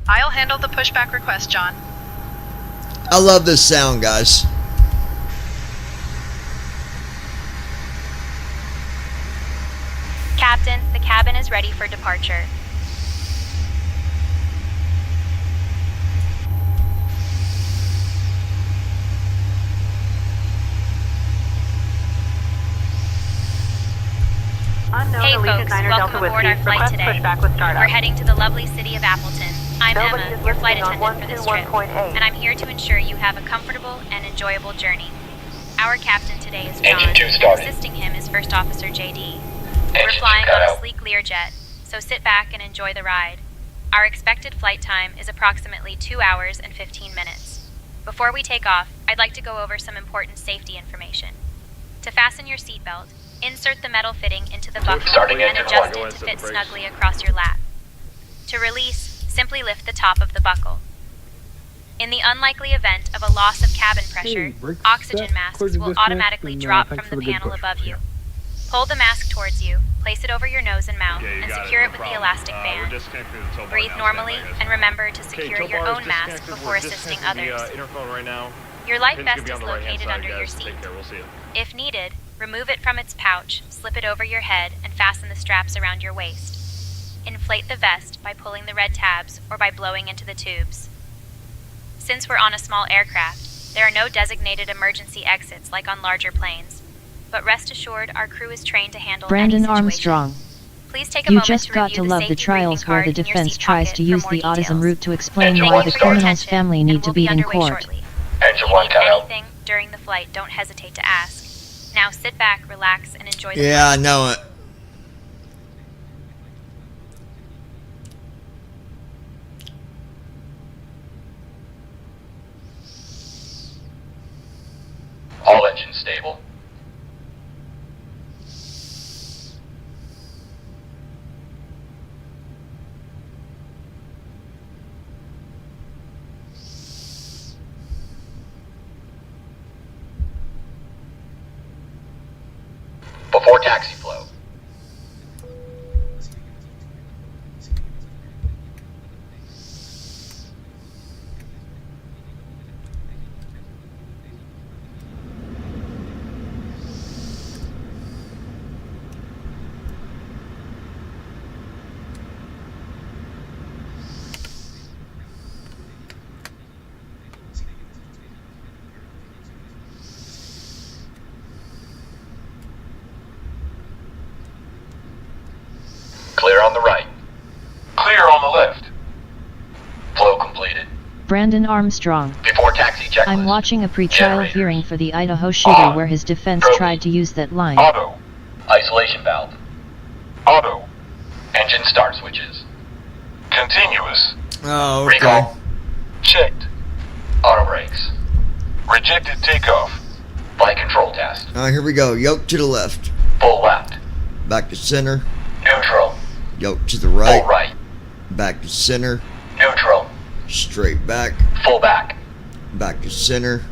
I'll handle the pushback request, John. I love this sound, guys. Captain, the cabin is ready for departure. Unknown Hey Allegiant folks, 9er welcome Delta aboard Whiskey. our flight Request today. pushback with startup. We're heading to the lovely city of Appleton. I'm Nobody Emma, is your flight listening on attendant for this trip, 121.8. and I'm here to ensure you have a comfortable and enjoyable journey. Our captain today is Engine John, 2 and started. assisting him is First Officer JD. We're Engine 2 flying cut on a out. sleek Learjet, so sit back and enjoy the ride. Our expected flight time is approximately 2 hours and 15 minutes. Before we take off, I'd like to go over some important safety information. To fasten your seatbelt, insert the metal fitting into the buckle Starting and engine adjust one. it to fit snugly across your lap. To release, simply lift the top of the buckle. In the unlikely event of a loss of cabin pressure, brakes oxygen set, masks clear to will disconnect, automatically and, drop thanks from for the the good panel push. above you. Pull the mask towards you, place it over your nose and mouth, Okay, you and got secure it, it no with the problem. elastic We're band. disconnecting the tow bar Breathe now, normally, stand by, guys. and remember to Okay, secure tow your bar is own mask disconnected. before We're assisting disconnecting others. the interphone right now. Your life Pin's vest gonna be is on the right-hand located side, under your guys. seat. Take care. We'll see you. If needed, remove it from its pouch, slip it over your head, and fasten the straps around your waist. Inflate the vest by pulling the red tabs or by blowing into the tubes. Since we're on a small aircraft, there are no designated emergency exits like on larger planes. But rest assured, our crew is trained to handle Brandon any situation. Armstrong. Please take a You moment just to got review to the love the safety briefing trials where card the in your defense seat tries pocket to for use more the autism details. route to explain Engine why one the started. criminal's Attention, family and need we'll to be in underway court. shortly. Engine If you 1 need cut out. anything during the flight, don't hesitate to ask. Now sit back, relax, and enjoy the Yeah, I flight. know it. All engines stable. before taxi flow. Clear on the right. Clear on the left. Flow completed. Brandon Armstrong. Before taxi checklist. I'm watching a pre-trial Generators. hearing for the Idaho shooter On. where his defense Probe. tried to use that line. Auto. Isolation valve. Auto. Engine start switches. Continuous. Oh, okay. Recall. Checked. Auto brakes. Rejected takeoff. Flight control test. Alright, here we go. Yoke to the left. Full left. Back to center. Neutral. Yoke to the right. Full right. Back to center. Neutral. Straight back. Full back. Back to center.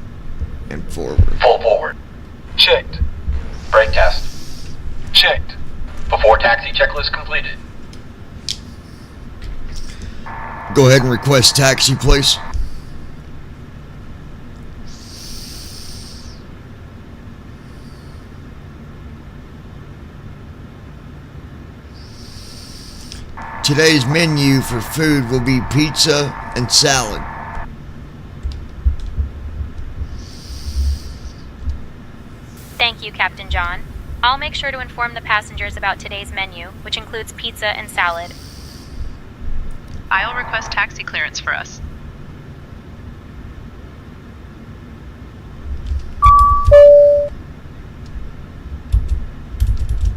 And forward. Full forward. Checked. Brake test. Checked. Before taxi checklist completed. Go ahead and request taxi, please. Today's menu for food will be pizza and salad. Thank you, Captain John. I'll make sure to inform the passengers about today's menu, which includes pizza and salad. I'll request taxi clearance for us.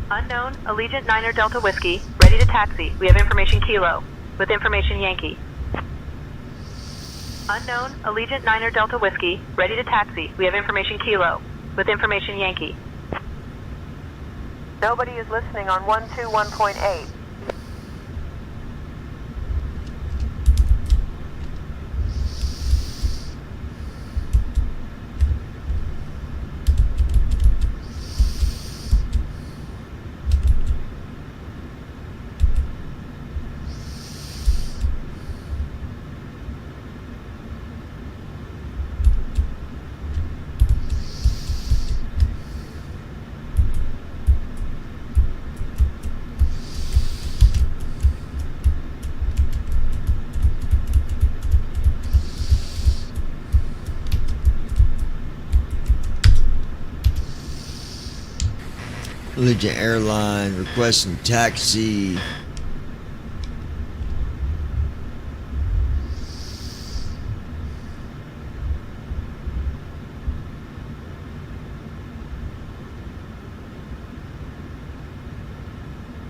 Unknown, Allegiant Niner Delta Whiskey, ready to taxi. We have information Kilo, with information Yankee. Unknown, Allegiant Niner Delta Whiskey, ready to taxi. We have information Kilo, with information Yankee. Nobody is listening on 121.8. Allegiant Airline requesting taxi.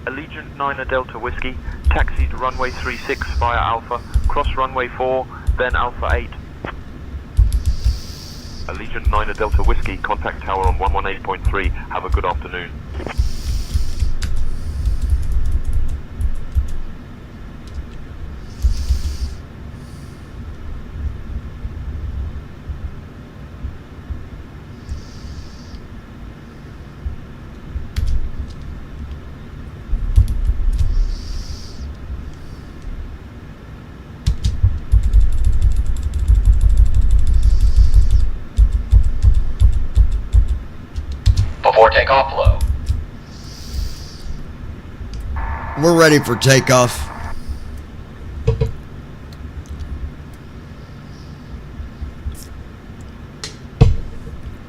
Allegiant 9 Delta Whiskey, taxi to runway 36 via Alpha, cross runway 4, then Alpha 8. Allegiant 9 Delta Whiskey, contact tower on 118.3. Have a good afternoon. Before takeoff flow. We're ready for takeoff.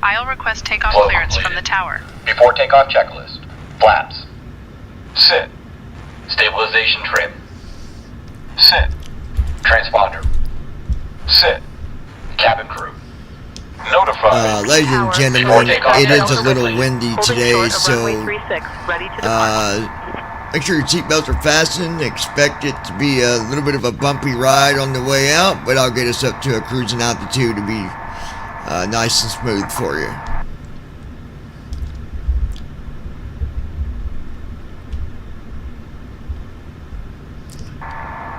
I'll request takeoff Flow clearance completed. from the tower. Before takeoff checklist. Flaps. Sit. Stabilization trim. Sit. Transponder. Sit. Cabin crew. Notify. Ladies and gentlemen, it is a little windy today, so make sure your seatbelts are fastened. Expect it to be a little bit of a bumpy ride on the way out, but I'll get us up to a cruising altitude to be nice and smooth for you.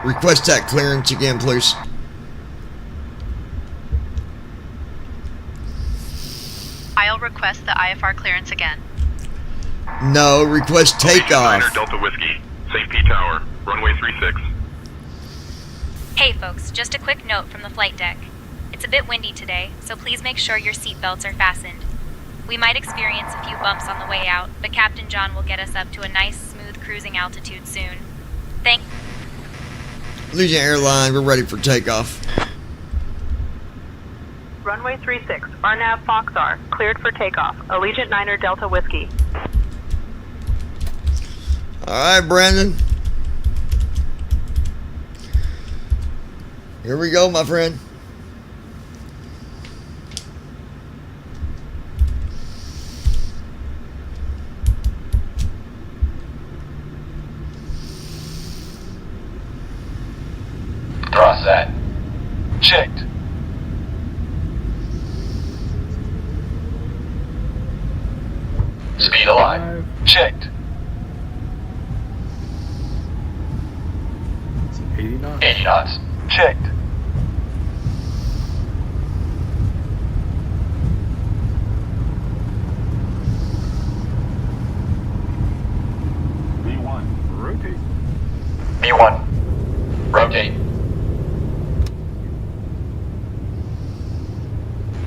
Request that clearance again, please. I'll request the IFR clearance again. No, request takeoff. Niner Delta Whiskey, St. Pete Tower, runway 36. Hey folks, just a quick note from the flight deck. It's a bit windy today, so please make sure your seatbelts are fastened. We might experience a few bumps on the way out, but Captain John will get us up to a nice, smooth cruising altitude soon. Allegiant Airlines, we're ready for takeoff. Runway 36, RNAV Foxar, cleared for takeoff. Allegiant Niner Delta Whiskey. Alright, Brandon. Here we go, my friend. Cross that. Checked. Speed alive. Checked. 80 knots. 80 knots. Checked. V1, rotate. V1. Rotate.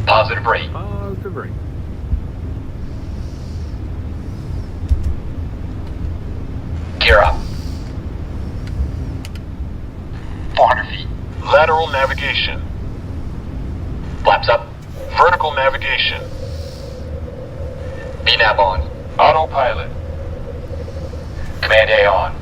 Positive rate. Positive rate. Gear up. 400 feet. Lateral navigation. Flaps up. Vertical navigation. VNAV on. Autopilot. Command A on.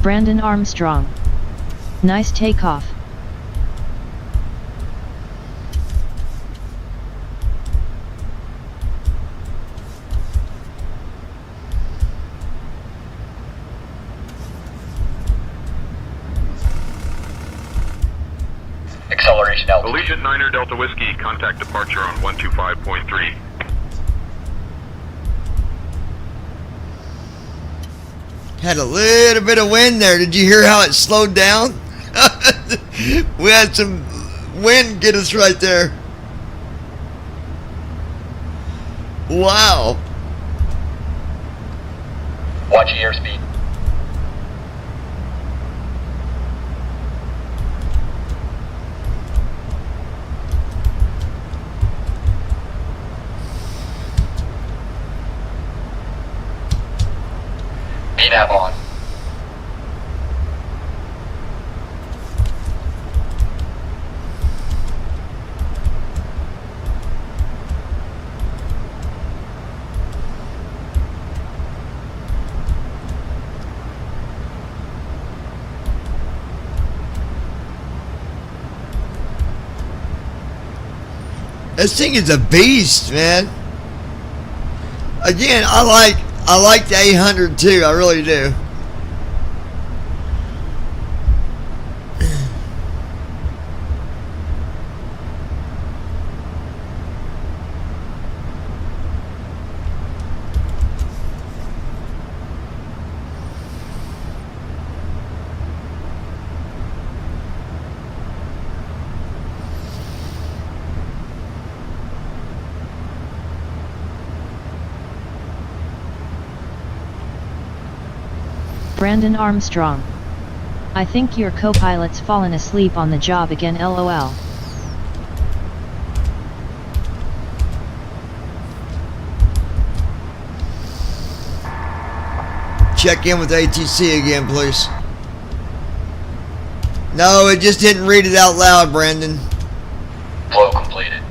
Brandon Armstrong. Nice takeoff. Acceleration altitude. Allegiant Niner Delta Whiskey, contact departure on 125.3. Had a little bit of wind there. Did you hear how it slowed down? We had some wind get us right there. Wow. Watch your airspeed. VNAV on. This thing is a beast, man. Again, I like the 800 too. I really do. Brandon Armstrong. I think your co-pilot's fallen asleep on the job again, LOL. Check in with ATC again, please. No, it just didn't read it out loud, Brandon. Flow completed.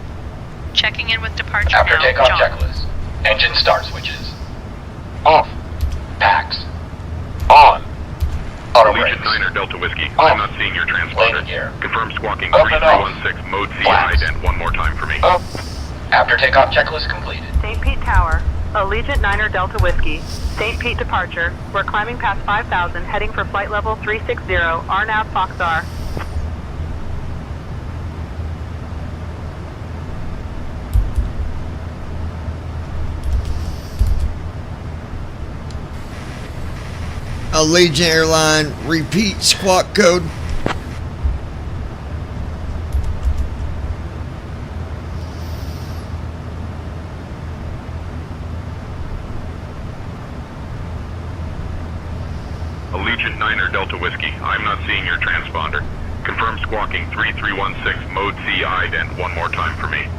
Checking in with departure After now, takeoff John. checklist. Engine start switches. Off. Packs. On. Auto brakes. Allegiant Niner Delta Whiskey, Off. I'm not seeing your transponder. Landing gear. Confirm squawking Up and off. 3316, mode C Flaps. ident one more time for me. Up. After takeoff checklist completed. St. Pete Tower, Allegiant Niner Delta Whiskey. St. Pete departure. We're climbing past 5,000, heading for flight level 360, RNAV Foxar. Allegiant Airline, repeat squawk code. Allegiant Niner Delta Whiskey, I'm not seeing your transponder. Confirm squawking 3316 mode C ident one more time for me.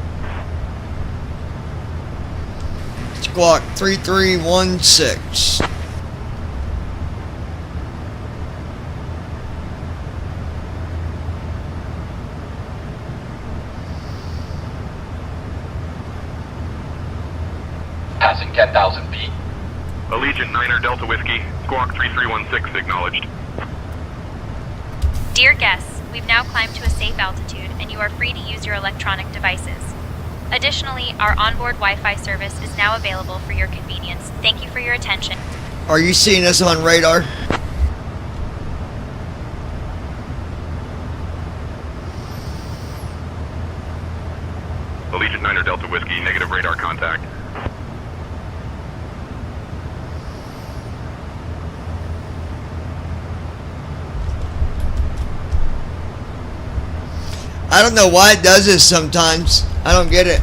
Squawk 3316. Passing 10,000 feet. Allegiant Niner Delta Whiskey, squawk 3316 acknowledged. Dear guests, we've now climbed to a safe altitude and you are free to use your electronic devices. Additionally, our onboard Wi-Fi service is now available for your convenience. Thank you for your attention. Are you seeing us on radar? Allegiant Niner Delta Whiskey, negative radar contact. I don't know why it does this sometimes. I don't get it.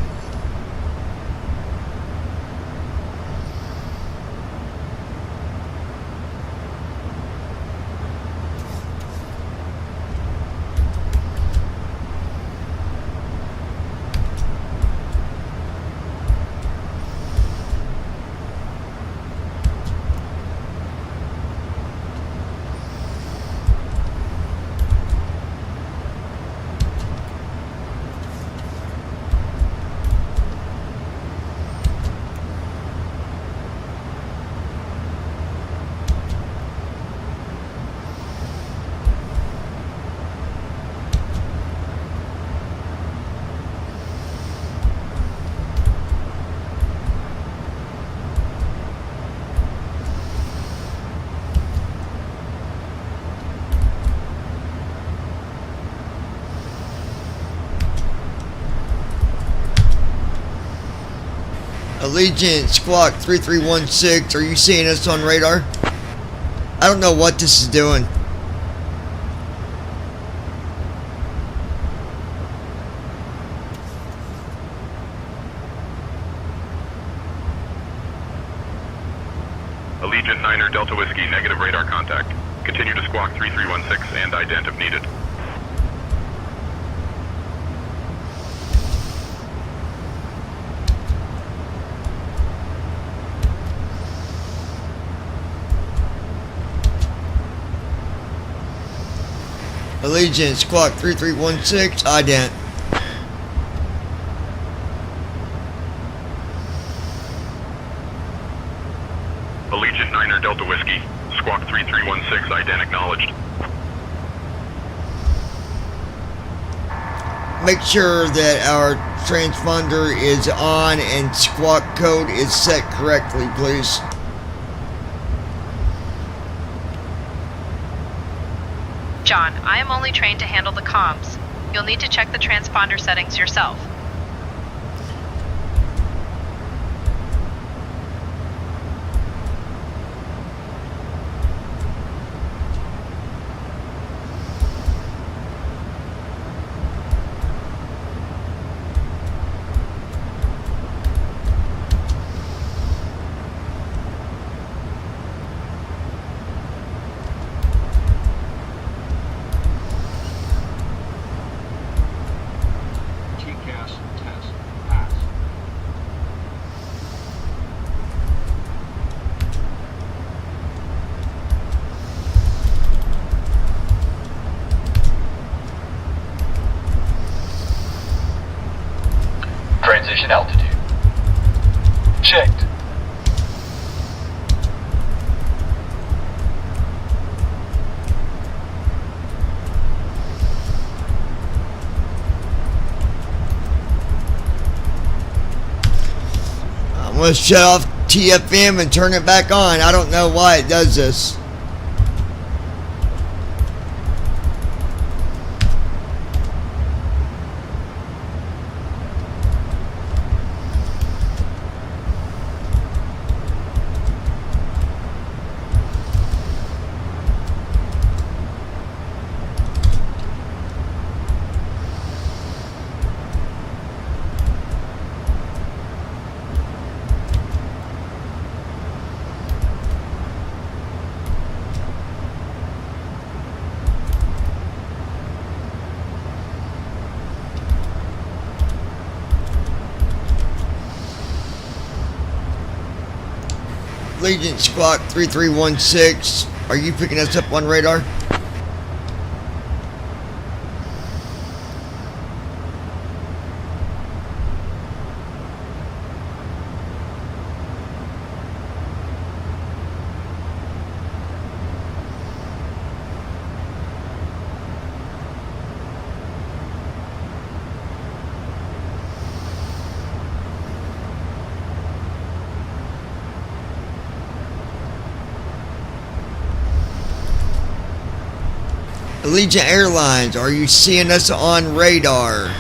Allegiant Squawk 3316, are you seeing us on radar? I don't know what this is doing. Allegiant Niner Delta Whiskey, negative radar contact. Continue to squawk 3316 and ident if needed. Allegiant Squawk 3316, ident. Allegiant Niner Delta Whiskey, squawk 3316, ident acknowledged. Make sure that our transponder is on and squawk code is set correctly, please. John, I am only trained to handle the comms. You'll need to check the transponder settings yourself. TCAS test pass. Transition altitude. Checked. I'm going to shut off TFM and turn it back on. I don't know why it does this. Allegiant Squawk 3316. Are you picking us up on radar? Allegiant Airlines, are you seeing us on radar?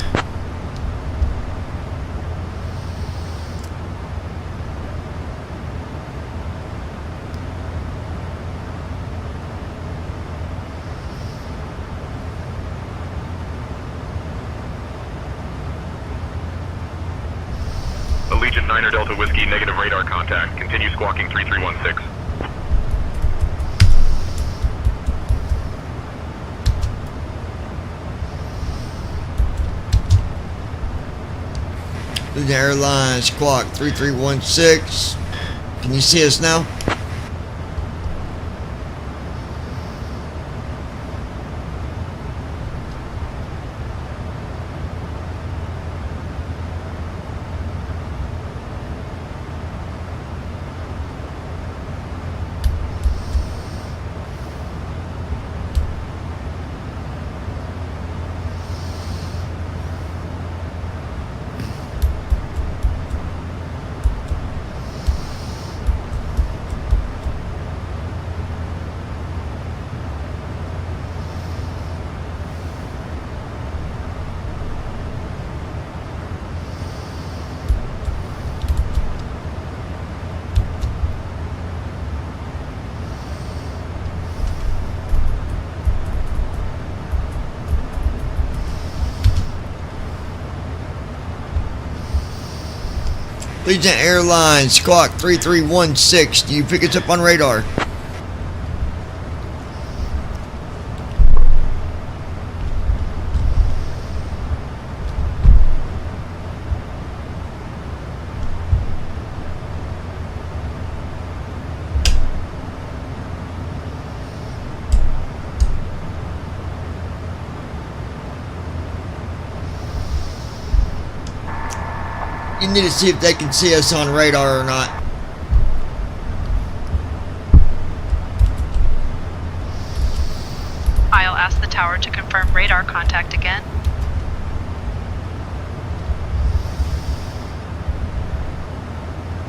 Allegiant 9er Delta Whiskey, negative radar contact. Continue squawking 3316. Allegiant Airlines Squawk 3316. Can you see us now? Allegiant Airlines Squawk 3316. Do you pick us up on radar? You need to see if they can see us on radar or not. I'll ask the tower to confirm radar contact again.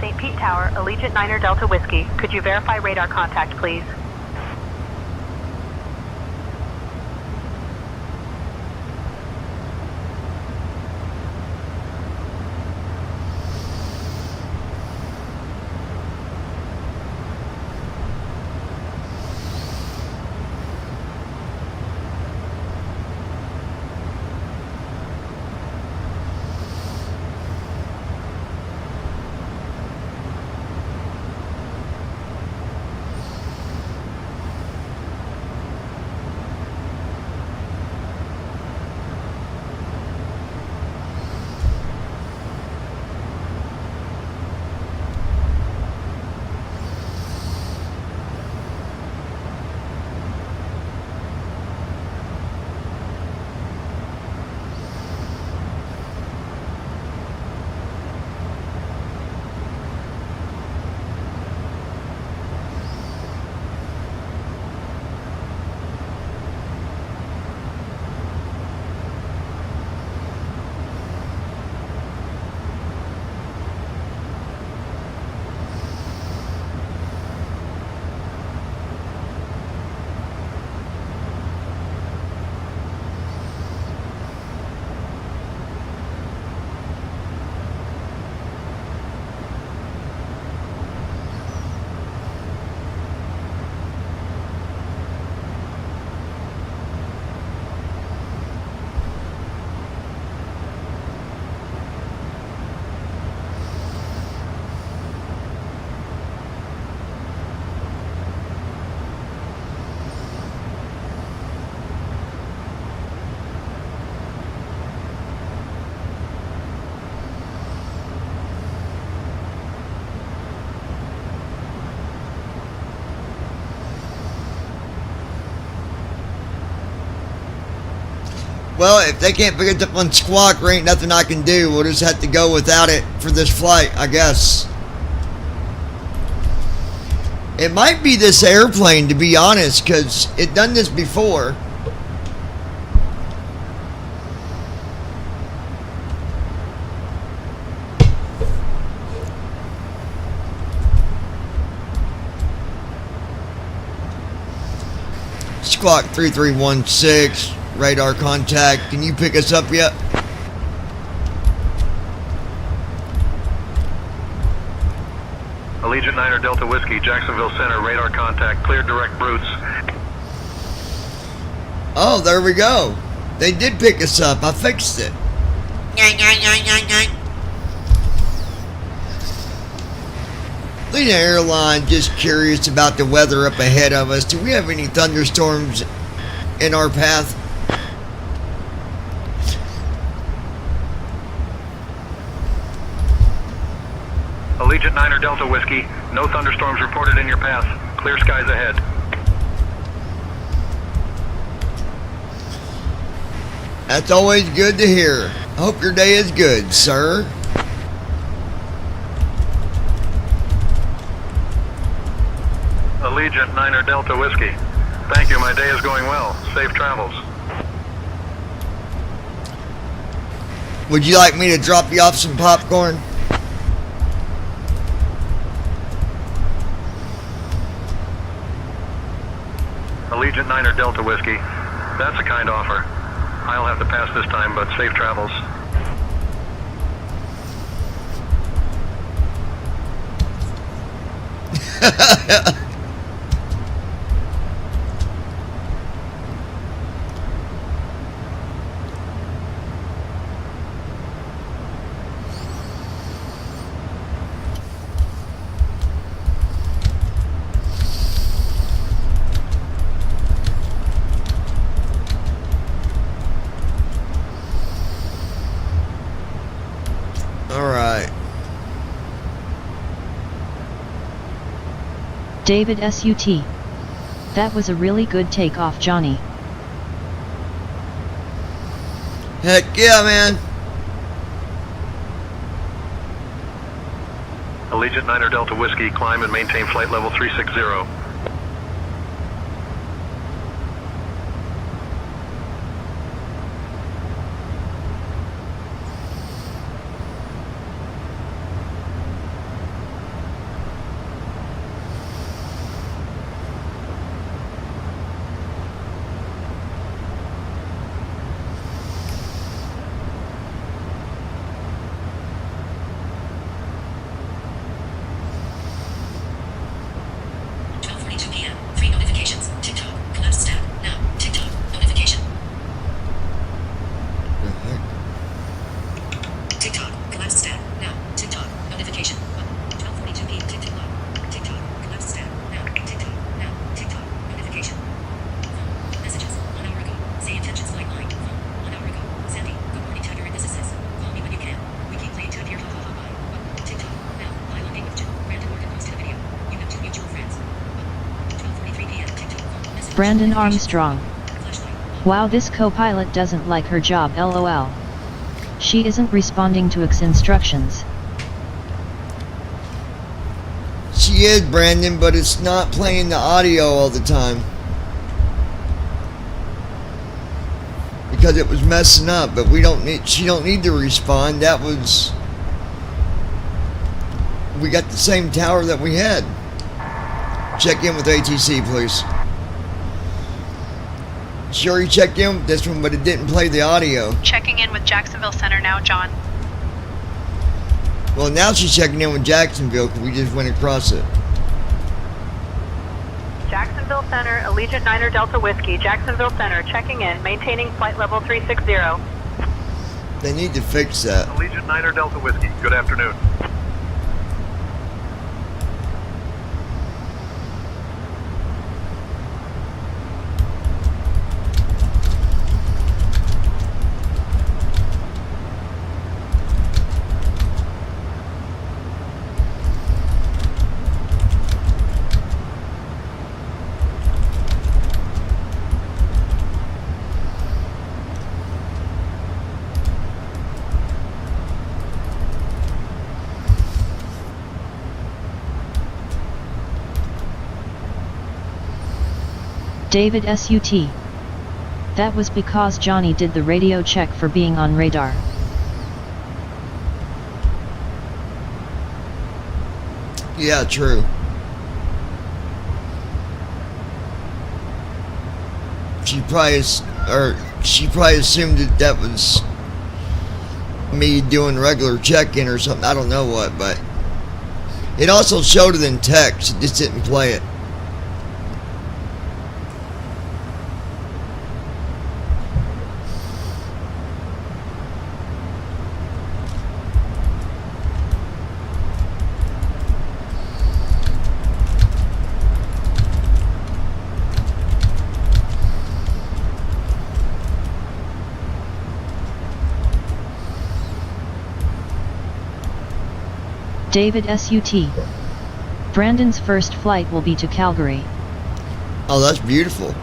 St. Pete Tower, Allegiant 9er Delta Whiskey. Could you verify radar contact, please? Well, if they can't pick it up on Squawk, there ain't nothing I can do. We'll just have to go without it for this flight, I guess. It might be this airplane, to be honest, because it done this before. Squawk 3316, radar contact. Can you pick us up yet? Allegiant 9er Delta Whiskey, Jacksonville Center, radar contact, clear direct routes. Oh, there we go. They did pick us up. I fixed it. Leading airline, just curious about the weather up ahead of us. Do we have any thunderstorms in our path? Allegiant 9er Delta Whiskey, no thunderstorms reported in your path. Clear skies ahead. That's always good to hear. I hope your day is good, sir. Allegiant 9er Delta Whiskey. Thank you, my day is going well. Safe travels. Would you like me to drop you off some popcorn? Allegiant 9er Delta Whiskey. That's a kind offer. I'll have to pass this time, but safe travels. David SUT. That was a really good takeoff, Johnny. Heck yeah, man. Allegiant 9er Delta Whiskey, climb and maintain flight level 360. Brandon Armstrong. Wow, this co-pilot doesn't like her job, lol. She isn't responding to X instructions. She is, Brandon, but it's not playing the audio all the time. Because it was messing up, but she don't need to respond. That was, we got the same tower that we had. Check in with ATC, please. Sure, you checked in with this one, but it didn't play the audio. Checking in with Jacksonville Center now, John. Well, now she's checking in with Jacksonville because we just went across it. Jacksonville Center, Allegiant 9er Delta Whiskey, Jacksonville Center, checking in, maintaining flight level 360. They need to fix that. Allegiant 9er Delta Whiskey, good afternoon. David SUT. That was because Johnny did the radio check for being on radar. Yeah, true. She probably assumed that was me doing regular check-in or something. I don't know what, but it also showed it in text. It just didn't play it. David SUT. Brandon's first flight will be to Calgary. Oh, that's beautiful.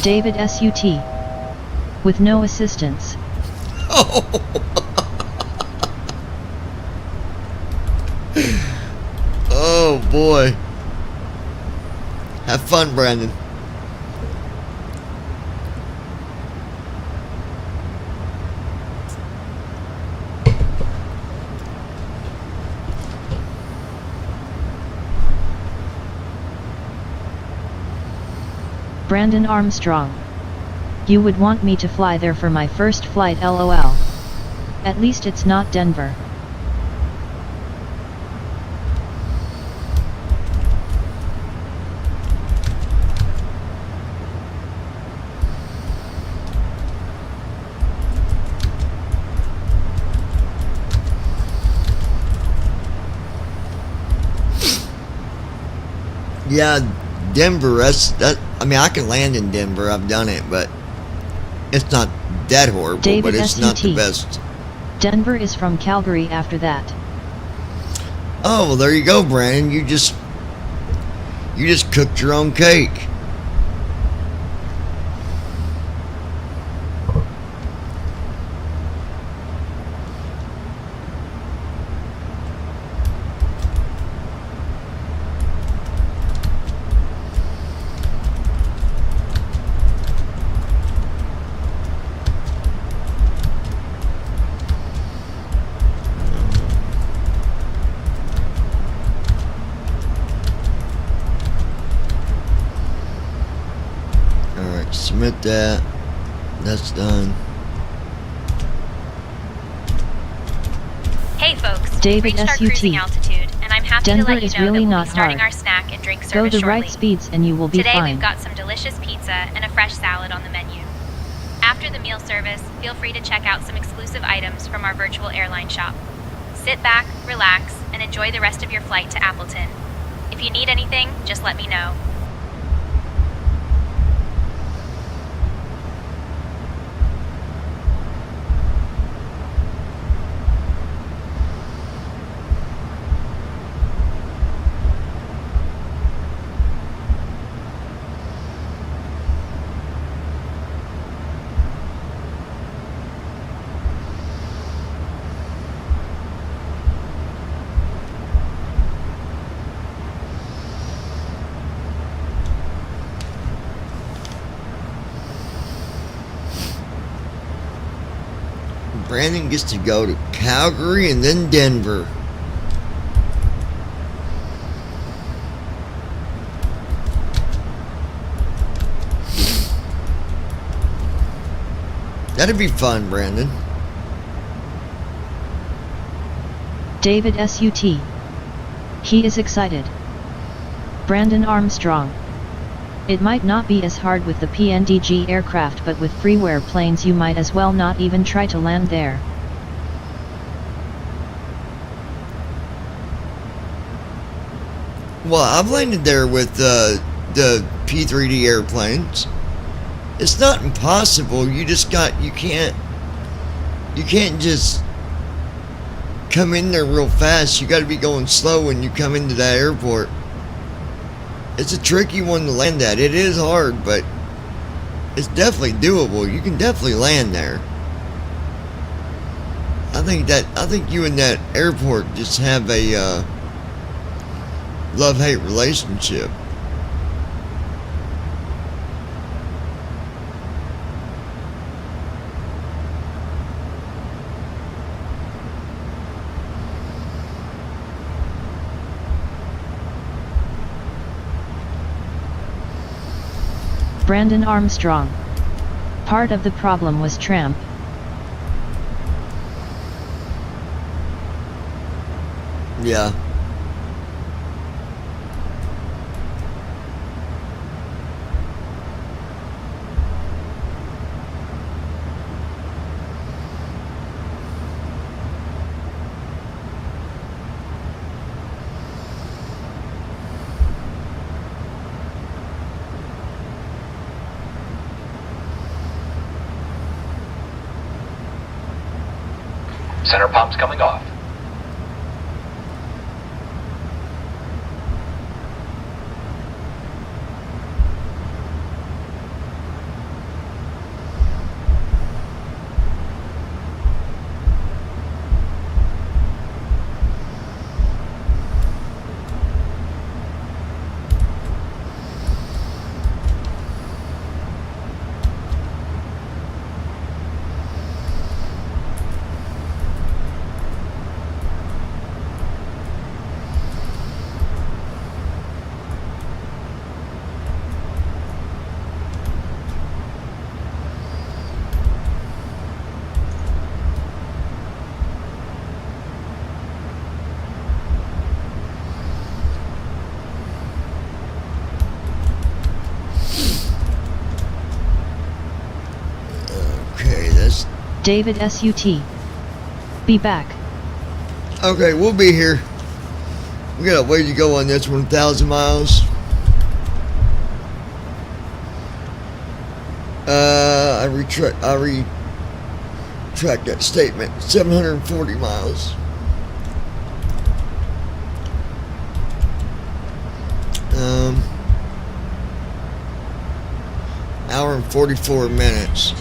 David SUT. With no assistance. Oh. Oh boy. Have fun, Brandon. Brandon Armstrong. You would want me to fly there for my first flight, LOL. At least it's not Denver. Yeah, Denver, that. I mean, I can land in Denver. I've done it, but it's not that horrible, David but it's SUT. not the best. Denver is from Calgary after that. Oh, well, there you go, Brandon. You just cooked your own cake. Submit that. That's done. Hey folks, David we've reached our SUT. cruising altitude, and I'm happy Denver to let you is know really that we'll not be starting hard. our snack and drink Go service the shortly. right speeds and you will be Today fine. we've got some delicious pizza and a fresh salad on the menu. After the meal service, feel free to check out some exclusive items from our virtual airline shop. Sit back, relax, and enjoy the rest of your flight to Appleton. If you need anything, just let me know. Brandon gets to go to Calgary and then Denver. That'd be fun, Brandon. David SUT. He is excited. Brandon Armstrong. It might not be as hard with the pmdg aircraft, but with freeware planes you might as well not even try to land there. Well, I've landed there with the P3D airplanes. It's not impossible. You can't just come in there real fast. You got to be going slow when you come into that airport. It's a tricky one to land at. It is hard, but it's definitely doable. You can definitely land there. I think you and that airport just have a love-hate relationship. Brandon Armstrong. Part of the problem was tramp. Yeah. Center pump's coming off. David SUT. Be back. Okay, we'll be here. We got a way to go on this 1,000 miles. I retract that statement. 740 miles. Hour and 44 minutes.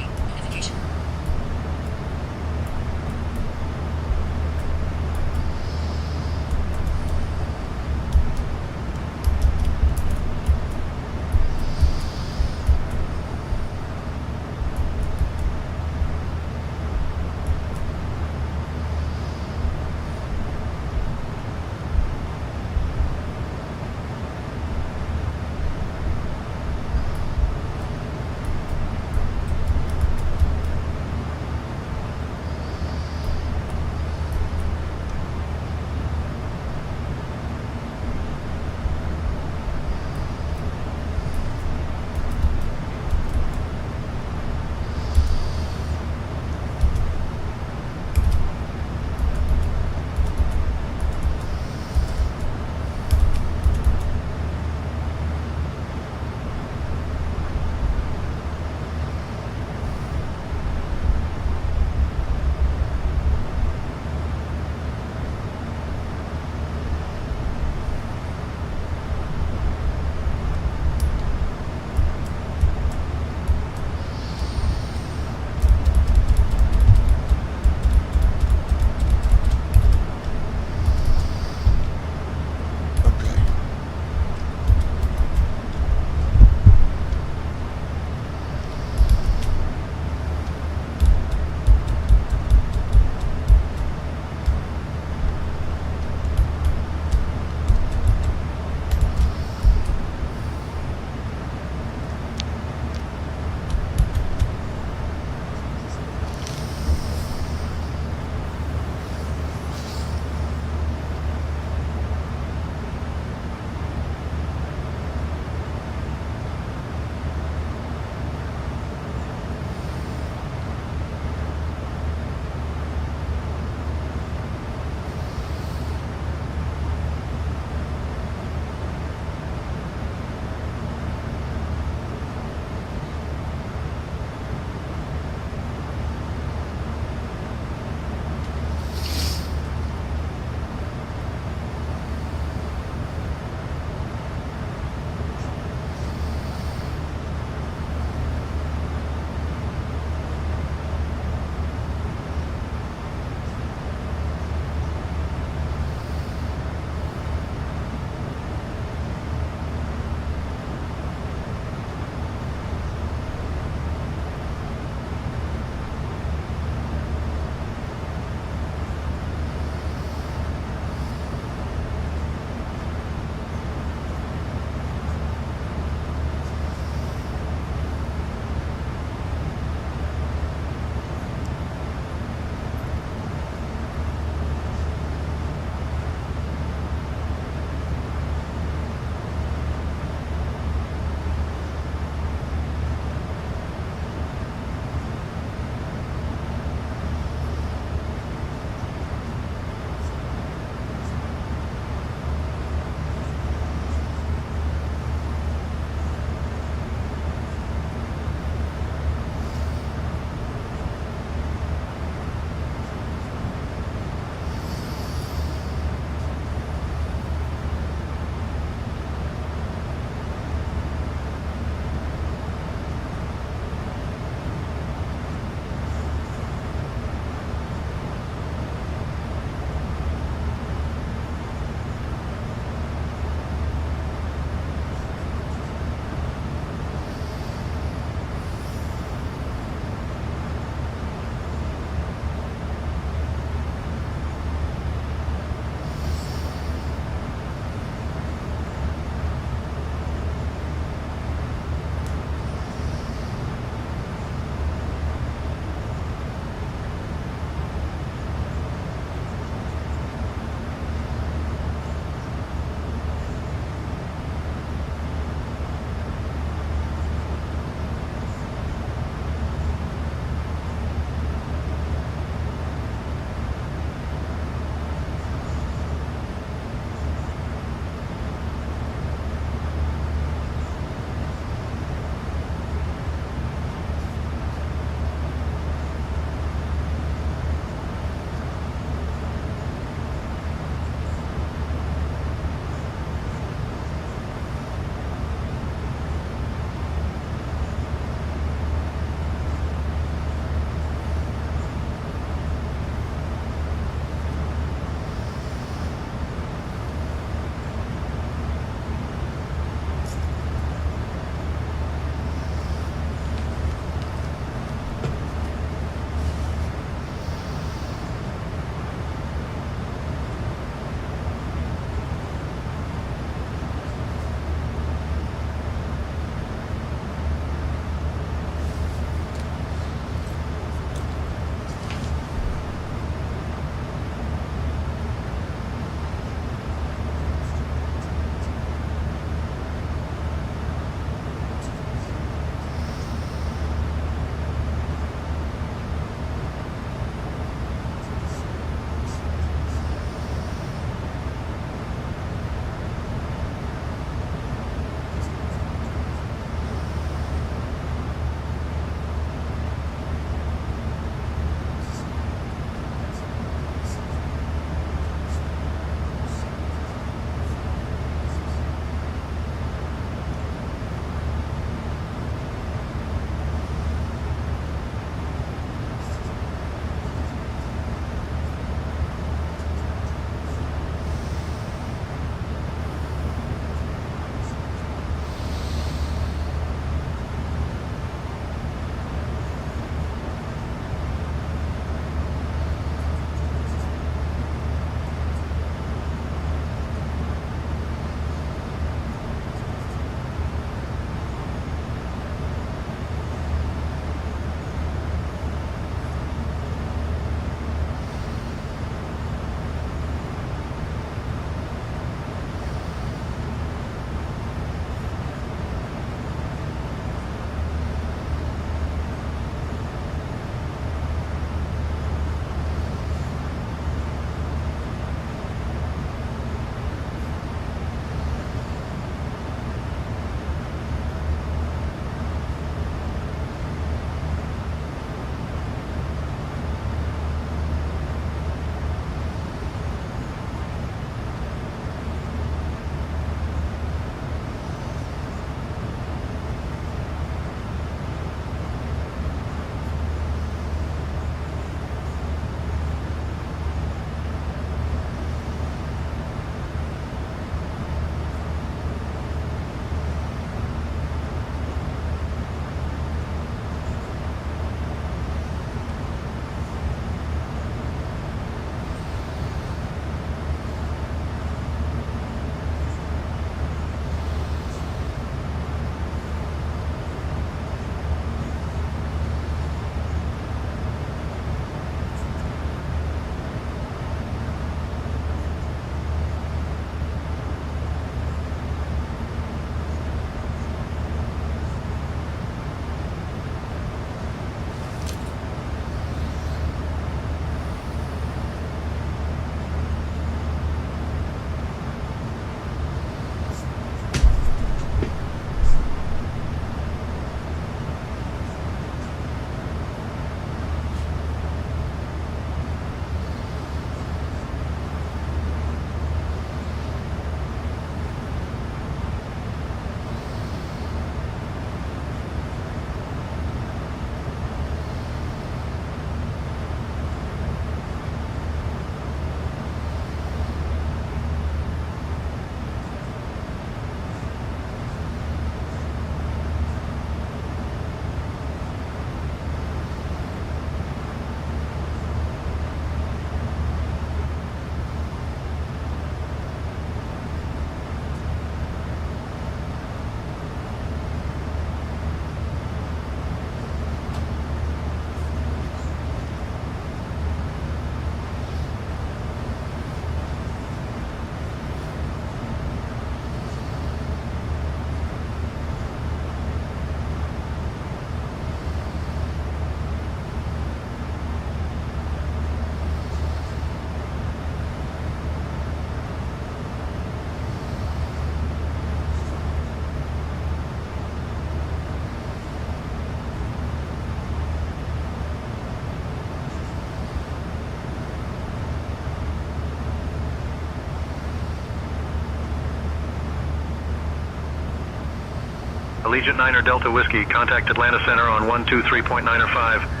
Allegiant 9er Delta Whiskey, contact Atlanta Center on 123.905.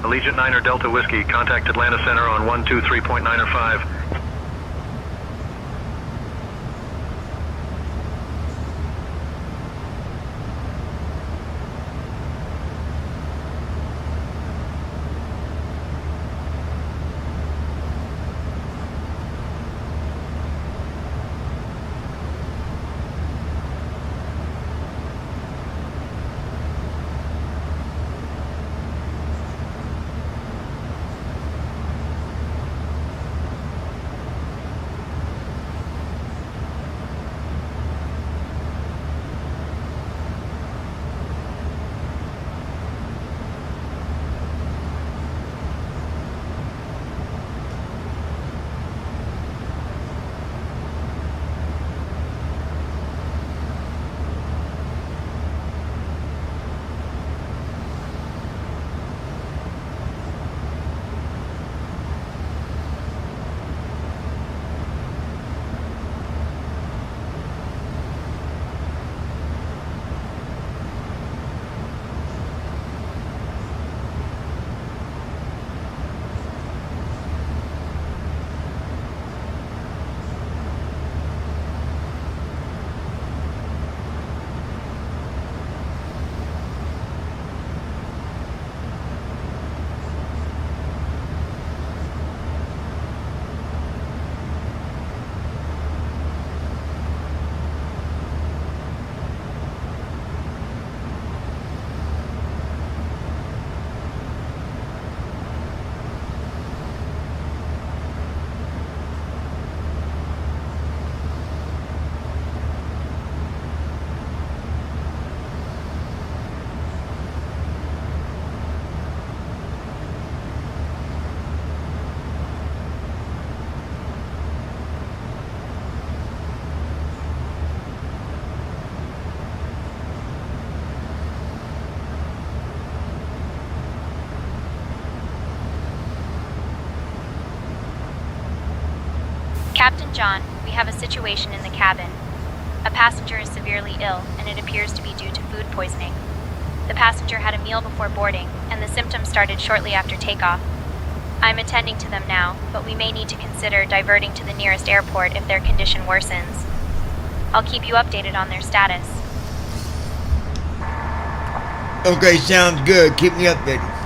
Allegiant 9er Delta Whiskey, contact Atlanta Center on 123.905. Captain John, we have a situation in the cabin. A passenger is severely ill, and it appears to be due to food poisoning. The passenger had a meal before boarding, and the symptoms started shortly after takeoff. I'm attending to them now, but we may need to consider diverting to the nearest airport if their condition worsens. I'll keep you updated on their status. Okay, sounds good. Keep me updated.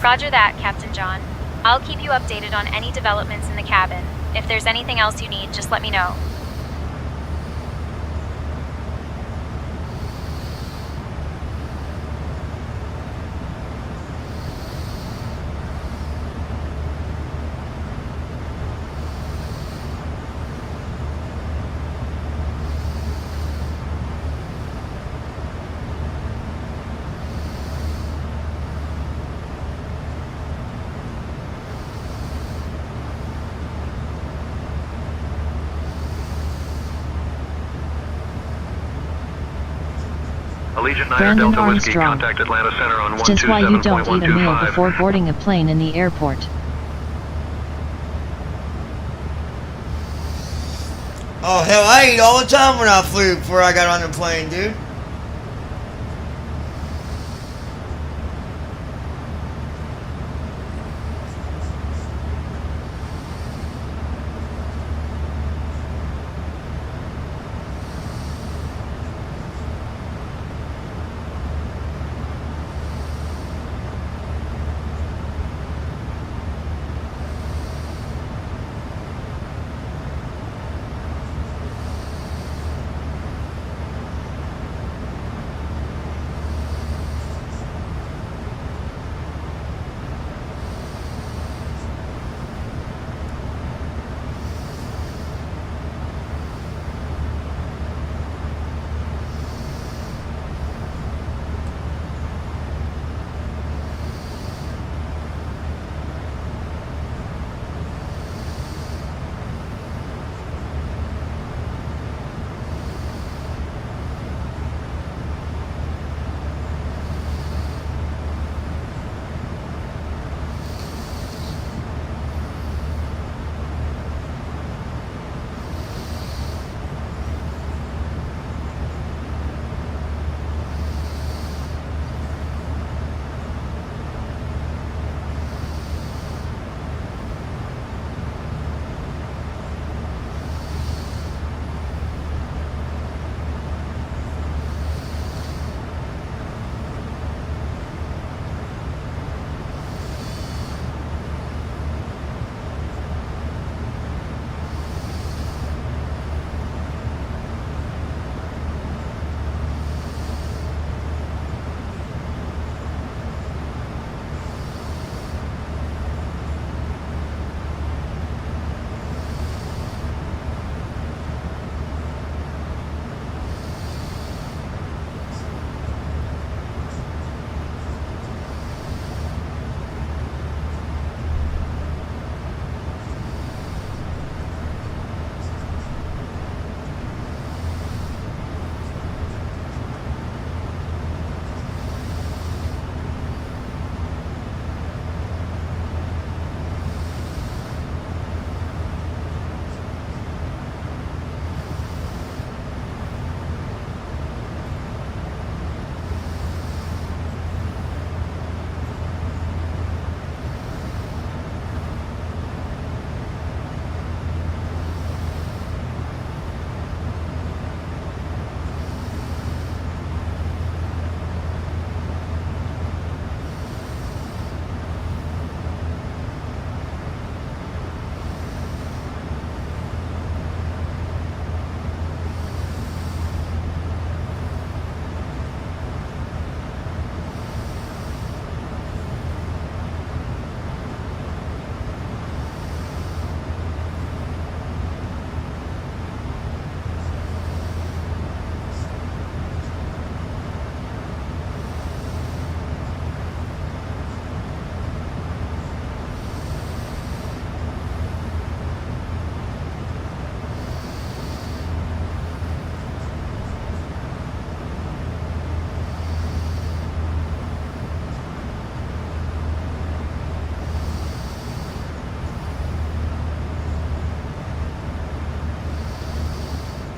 Roger that, Captain John. I'll keep you updated on any developments in the cabin. If there's anything else you need, just let me know. Allegiant 9 Brandon Delta Whiskey, Armstrong. contact Atlanta Center on It's just why you don't eat a meal 127.125. before boarding a plane in the airport. Oh, hell, I eat all the time when I flew before I got on the plane, dude.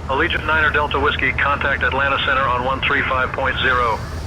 Allegiant Niner Delta Whiskey, contact Atlanta Center on 135.0.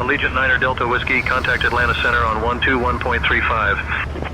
Allegiant Niner Delta Whiskey, contact Atlanta Center on 121.35.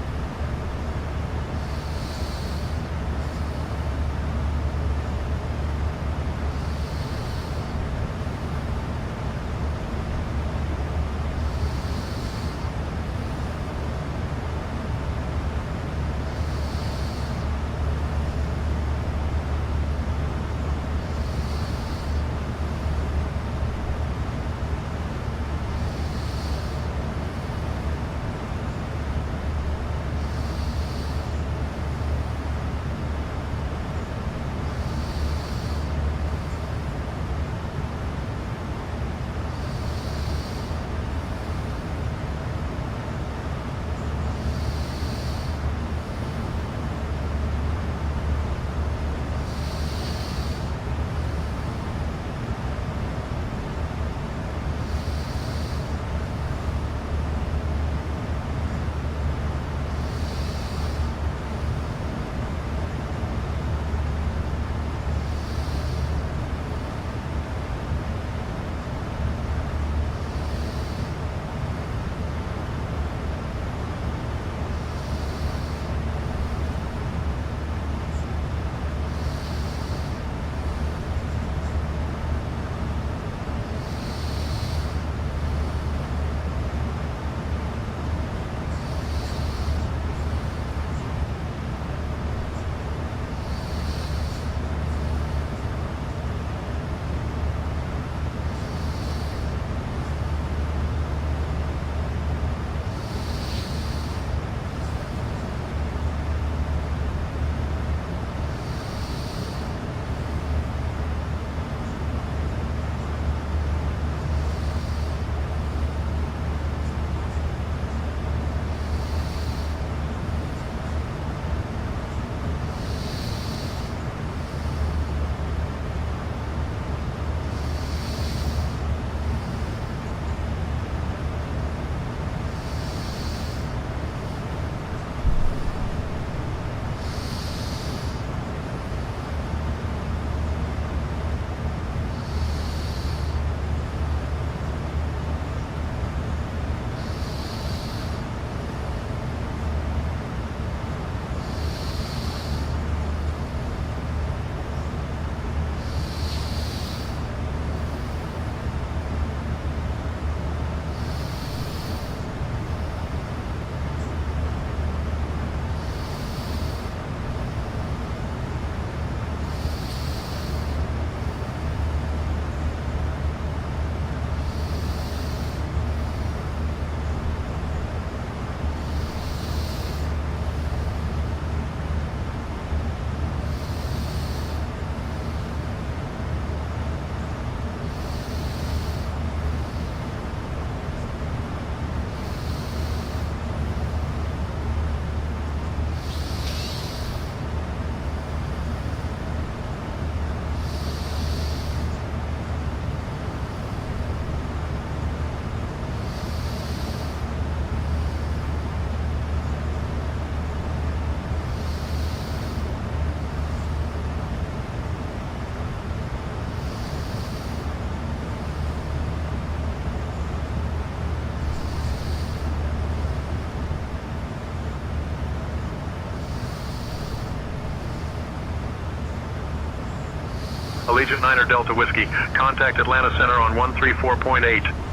Allegiant Niner Delta Whiskey, contact Atlanta Center on 134.8.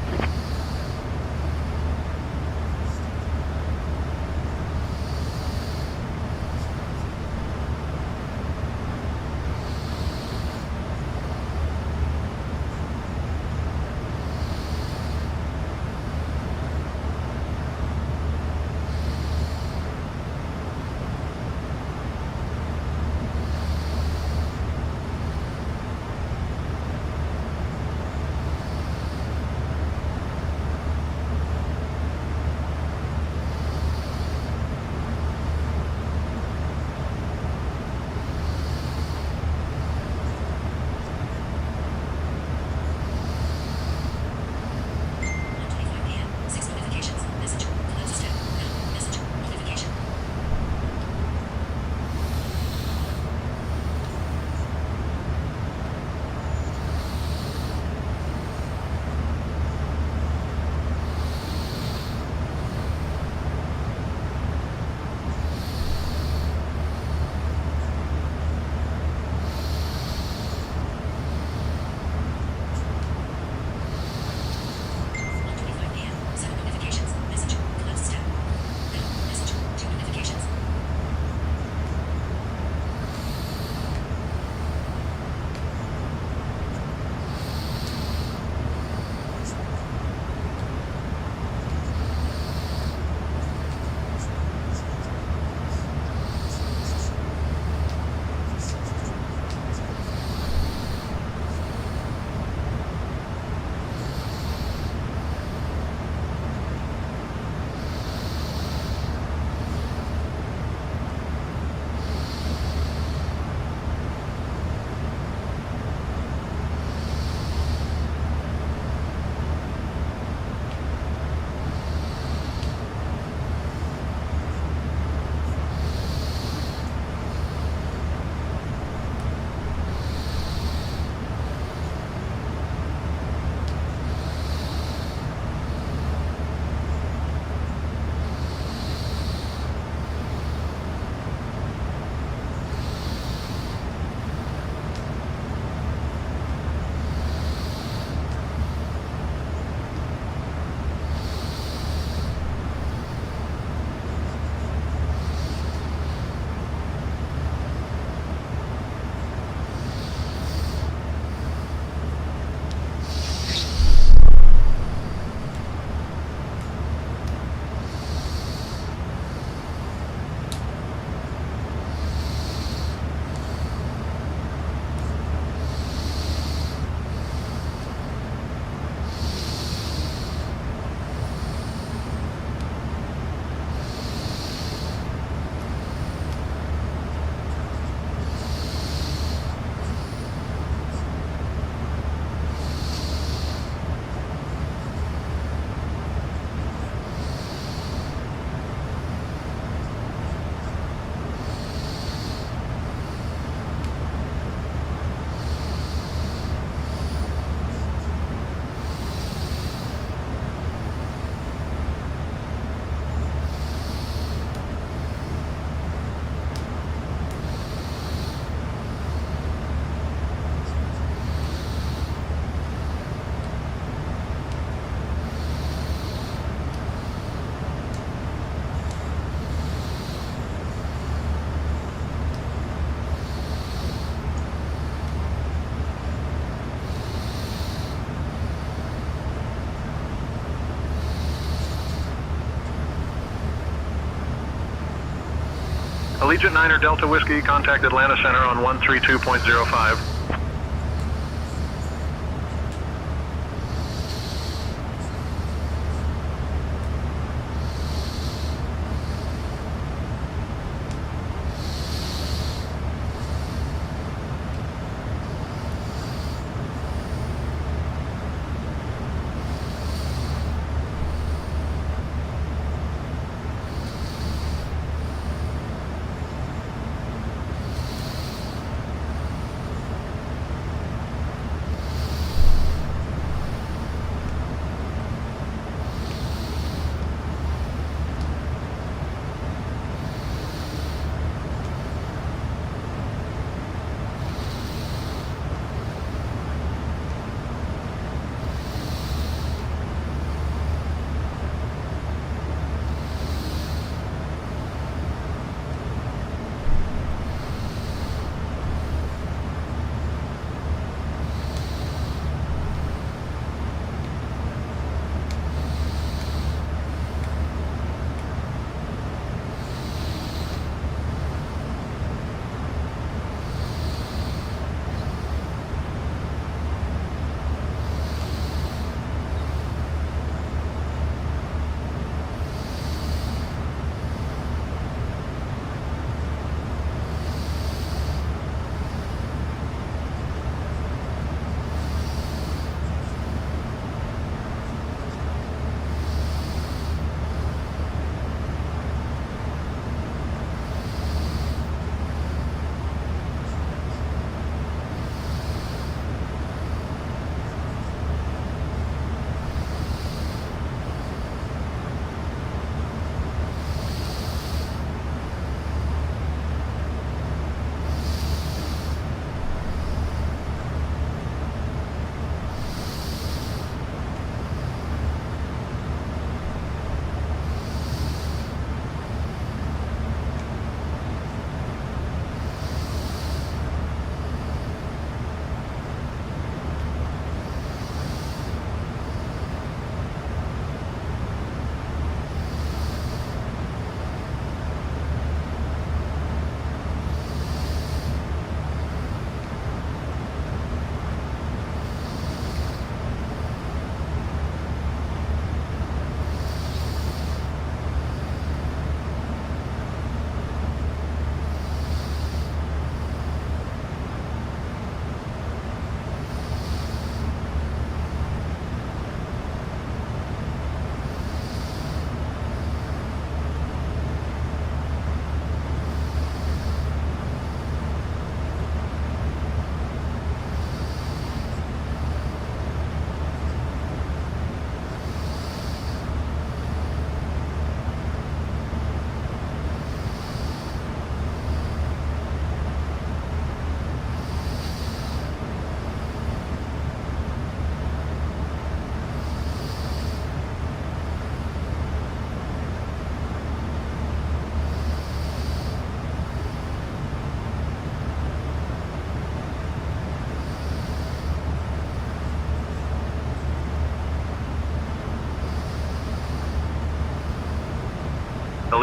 Allegiant Niner Delta Whiskey, contact Atlanta Center on 132.05.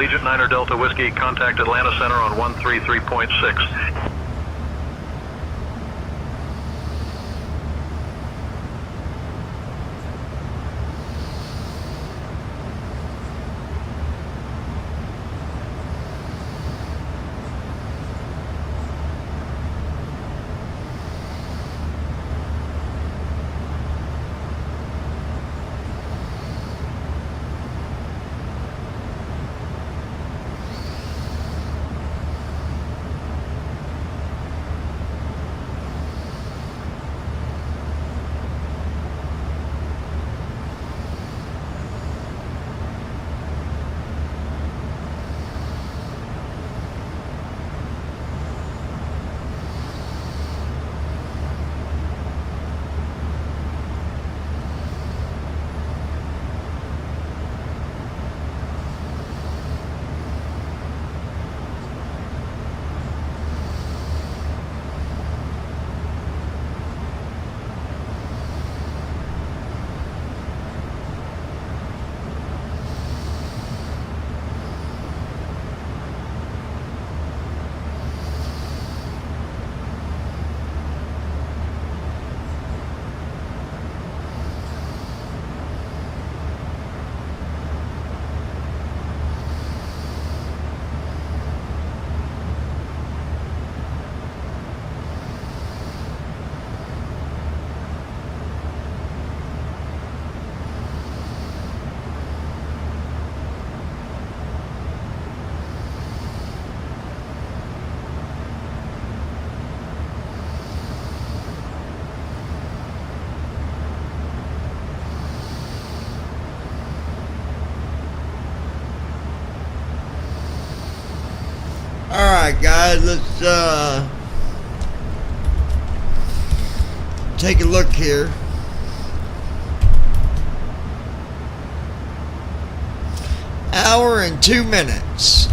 Allegiant Niner Delta Whiskey, contact Atlanta Center on 133.6. Alright guys, let's take a look here. Hour and 2 minutes.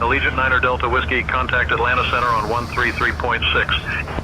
Allegiant Niner Delta Whiskey, contact Atlanta Center on 133.6.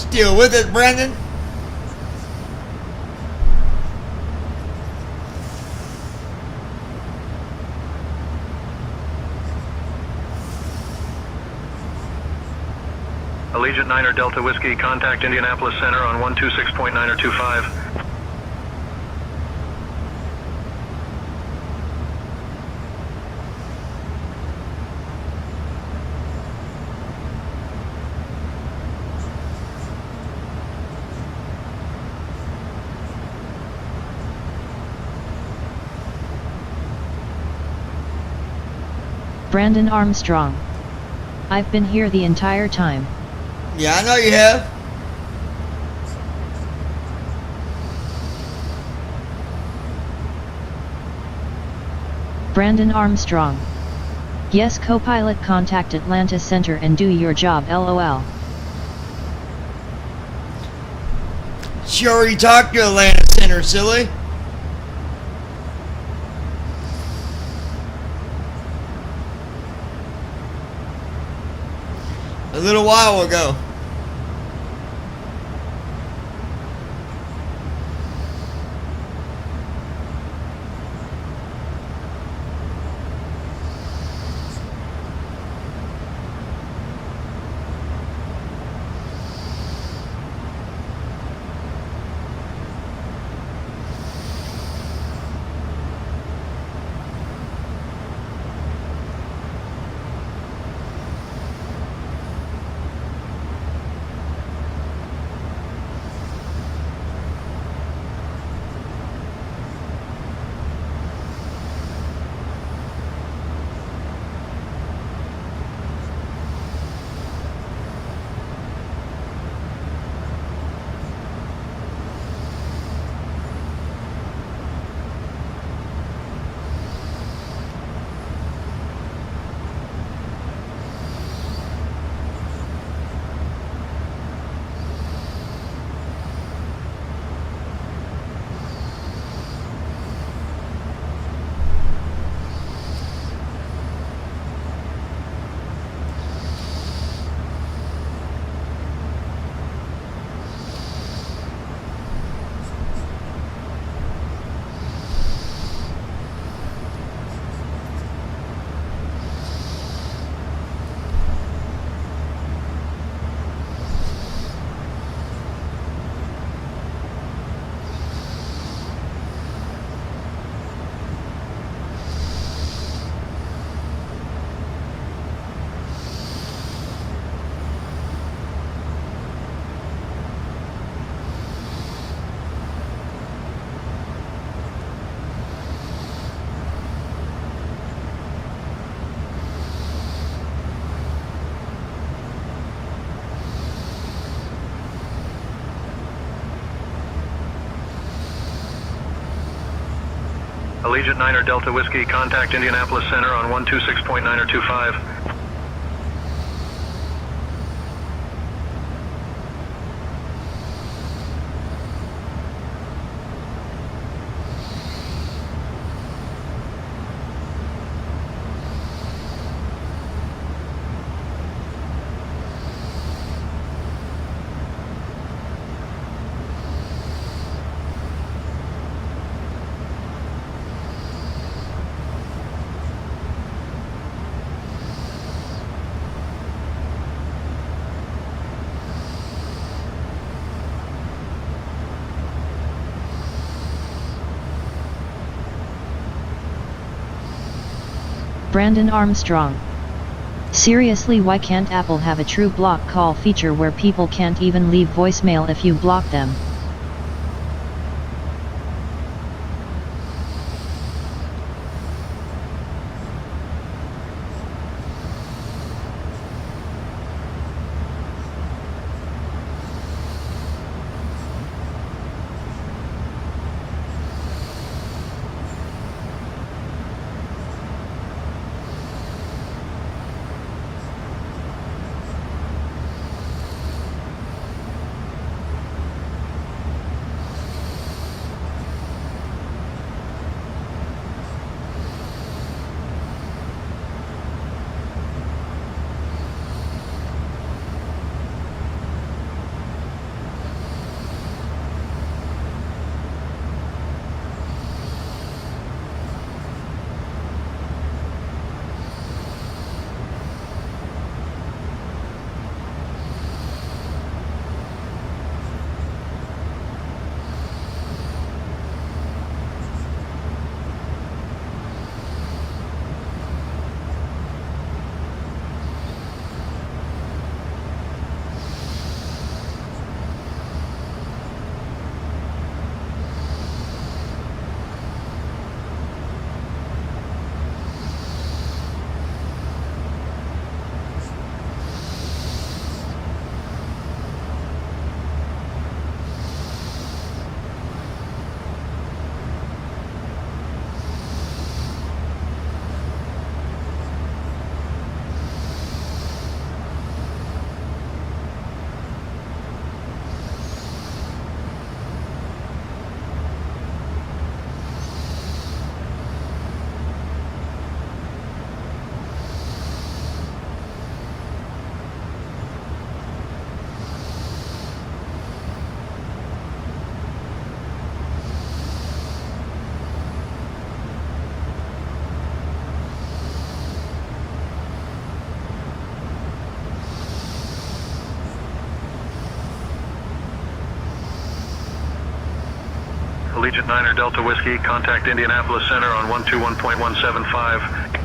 Still with us, Brandon? Allegiant 9er Delta Whiskey, contact Indianapolis Center on 126.925. Brandon Armstrong. I've been here the entire time. Yeah, I know you have. Brandon Armstrong. Yes, co-pilot, contact Atlanta Center and do your job, LOL. She already talked to Atlanta Center, silly. A little while ago. Allegiant 9er Delta Whiskey, contact Indianapolis Center on 126.925. Brandon Armstrong. Seriously, why can't Apple have a true block call feature where people can't even leave voicemail if you block them? Allegiant Niner Delta Whiskey, contact Indianapolis Center on 121.175.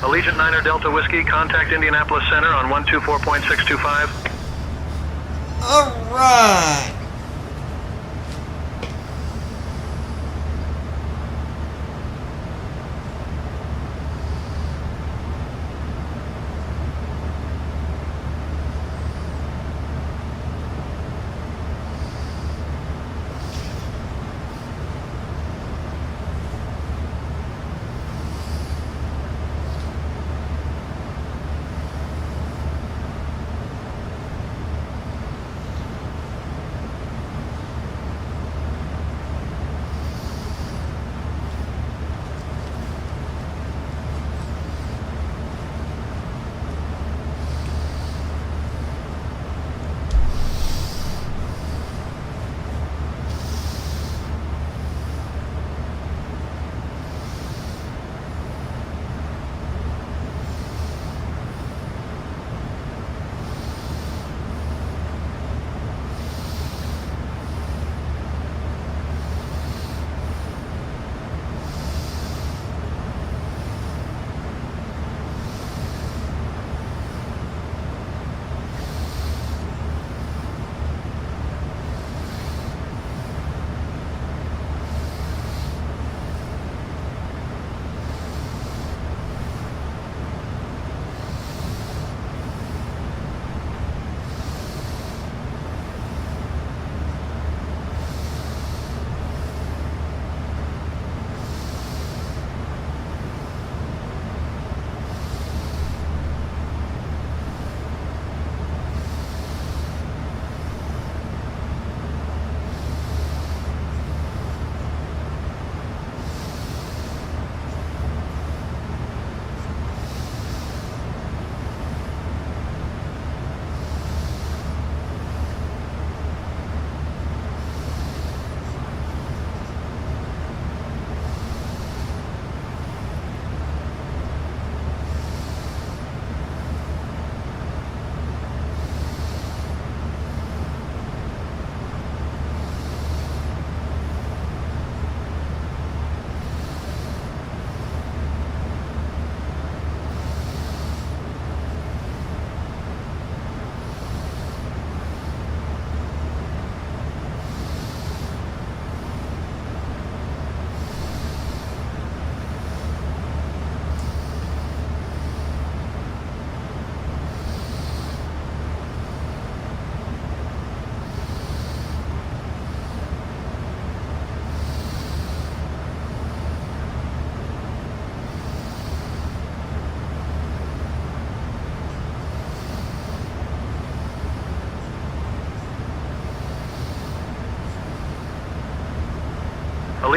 Allegiant Niner Delta Whiskey, contact Indianapolis Center on 124.625. All right.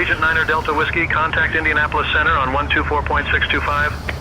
Allegiant Niner Delta Whiskey, contact Indianapolis Center on 124.625.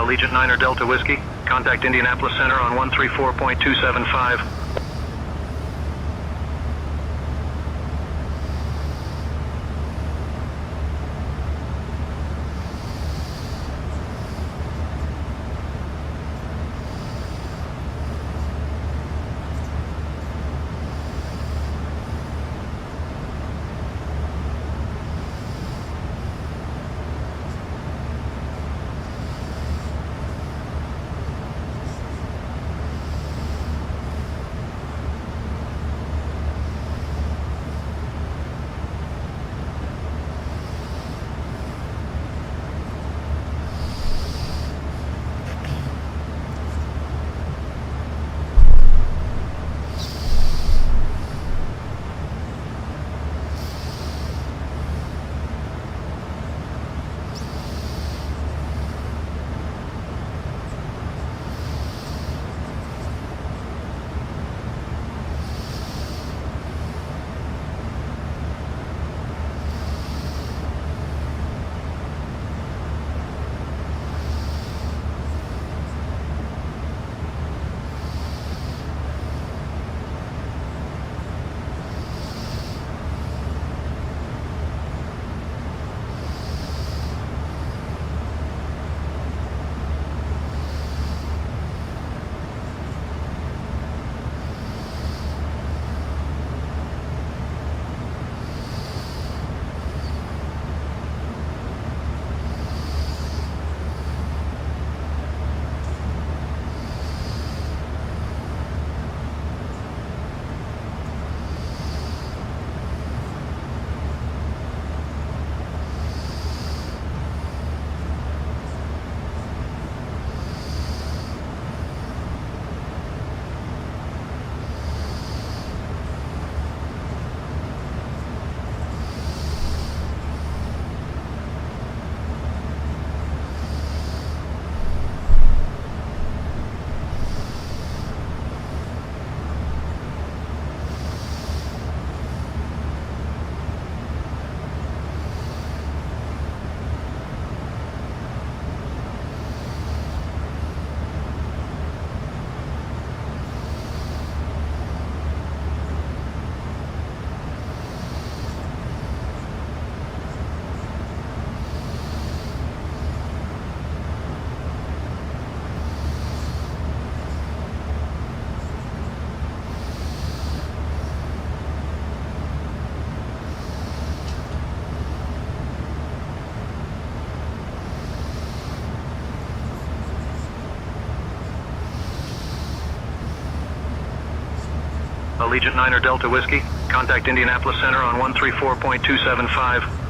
Allegiant Niner Delta Whiskey, contact Indianapolis Center on 134.275. Allegiant 9 Delta Whiskey. Contact Indianapolis Center on 134.275.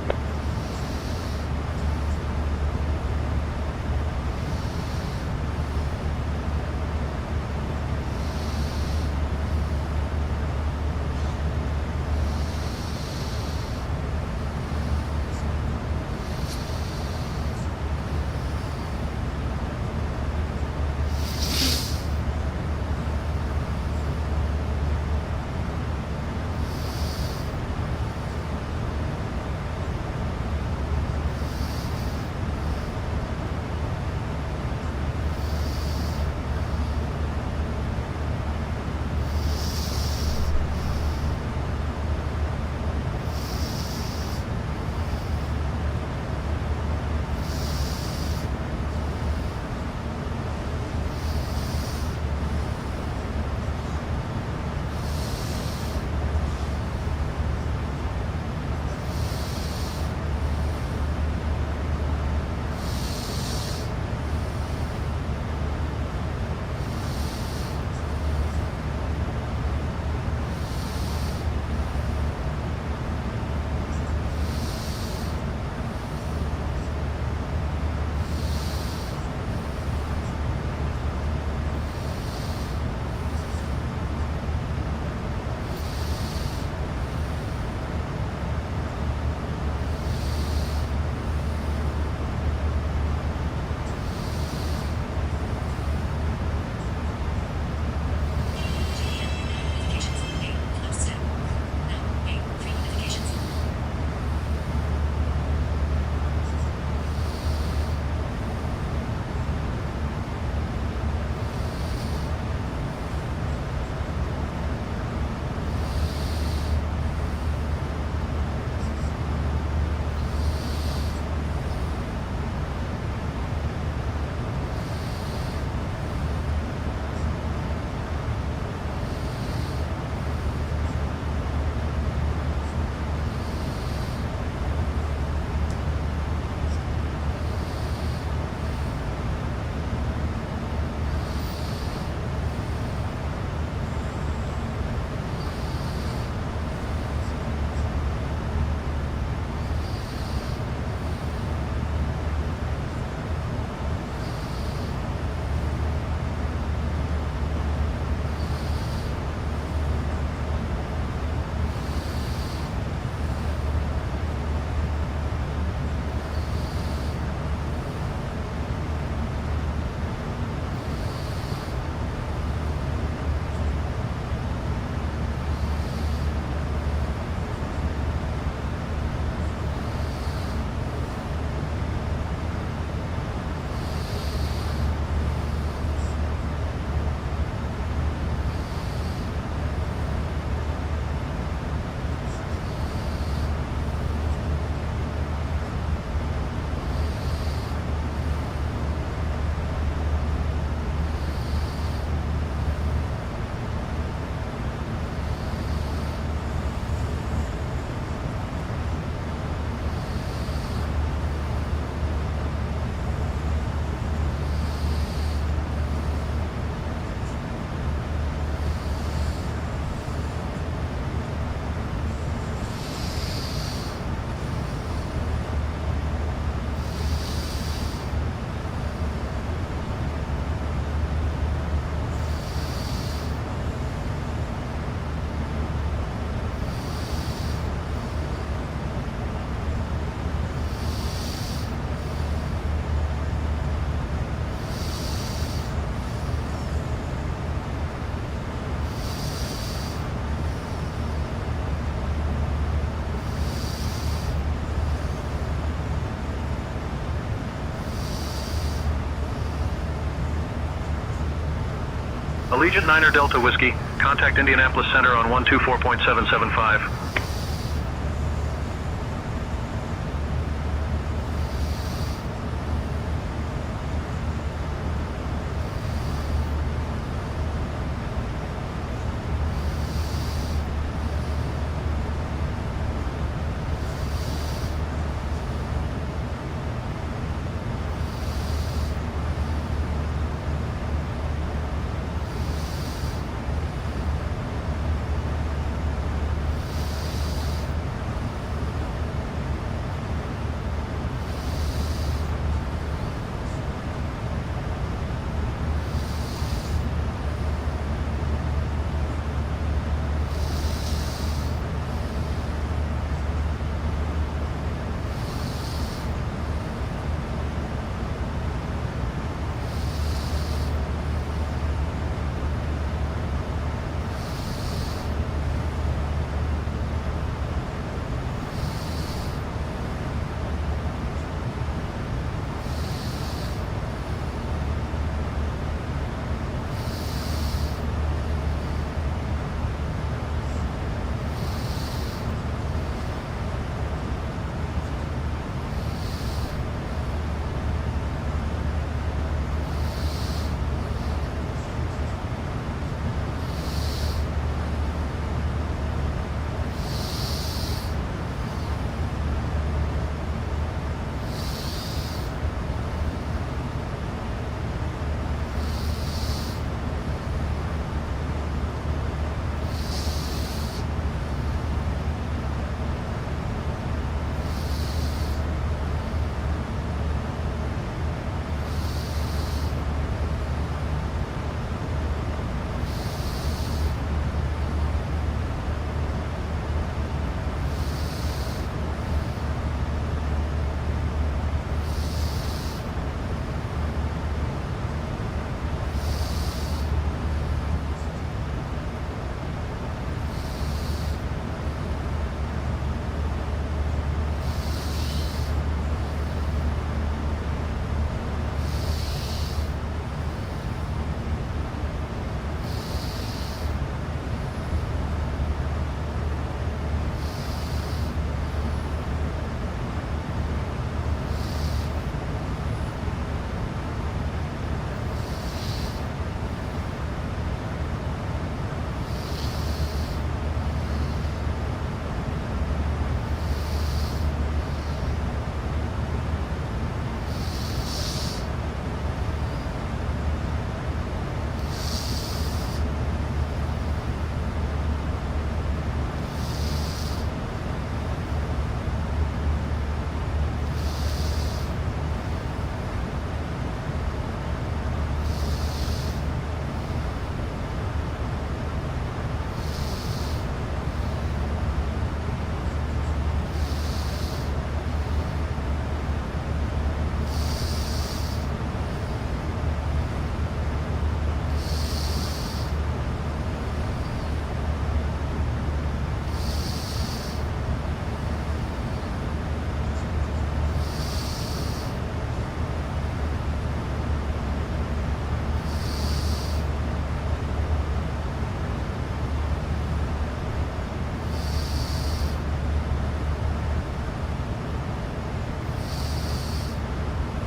Allegiant 9 Delta Whiskey. Contact Indianapolis Center on 124.775.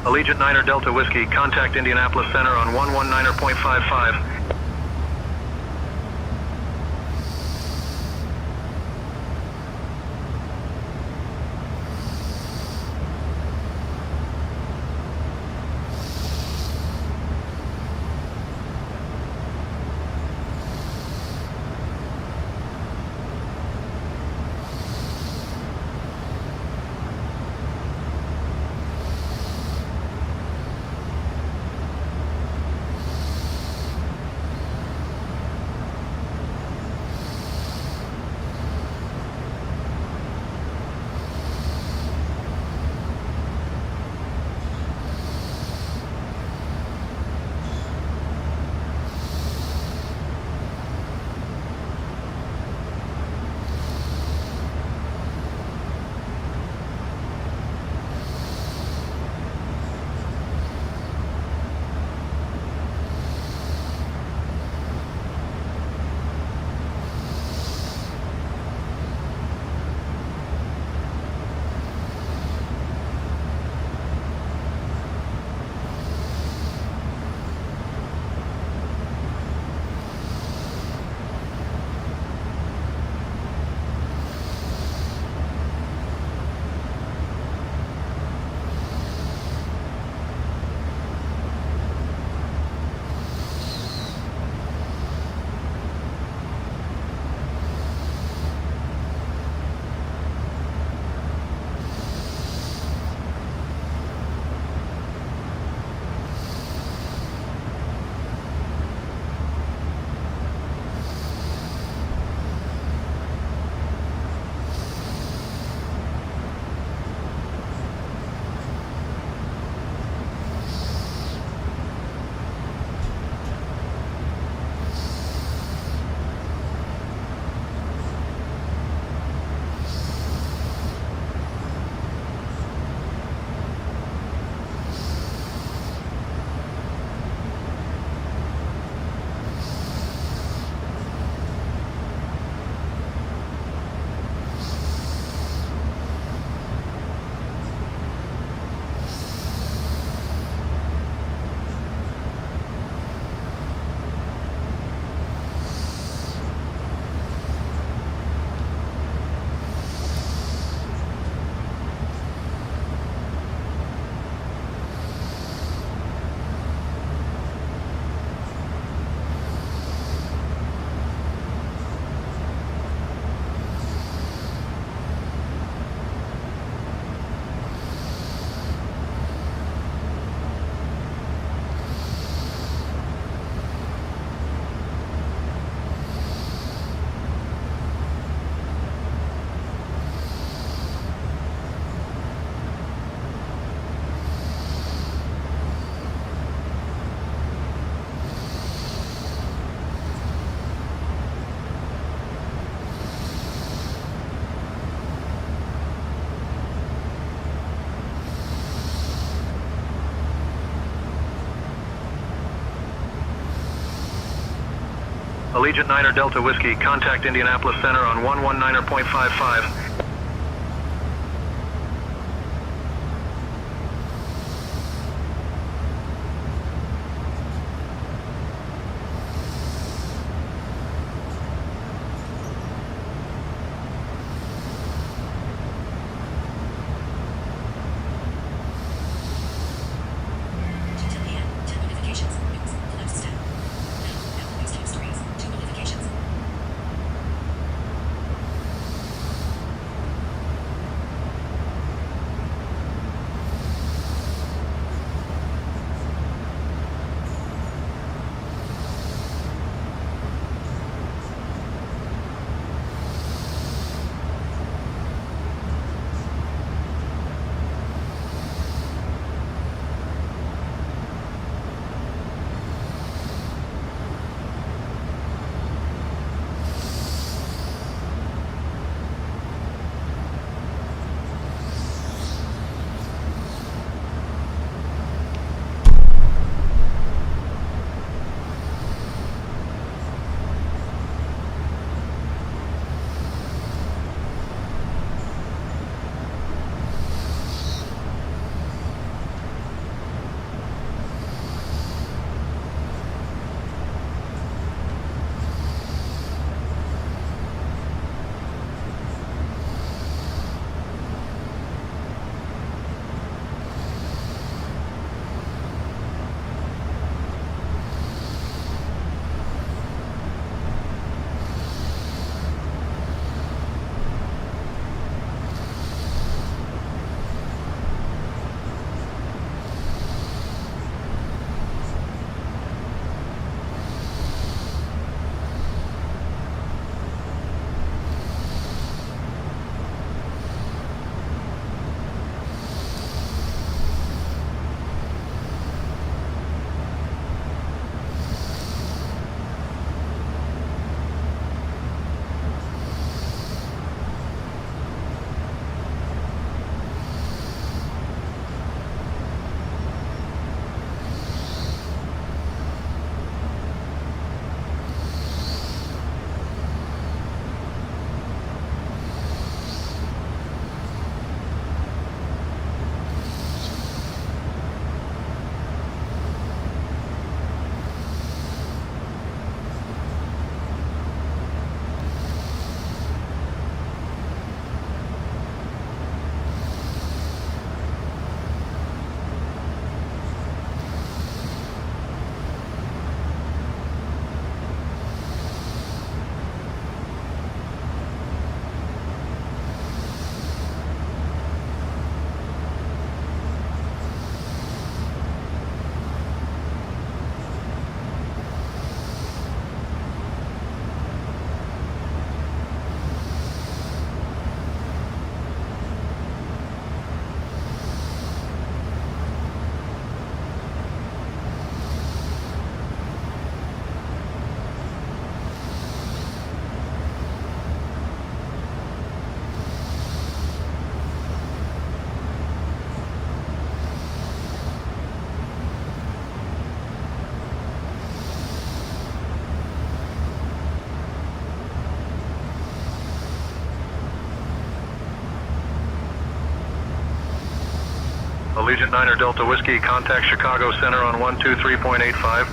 Allegiant 9er Delta Whiskey, contact Indianapolis Center on 119.55. Allegiant 9er Delta Whiskey, contact Indianapolis Center on 119.55. Allegiant Niner Delta Whiskey, contact Chicago Center on 123.85.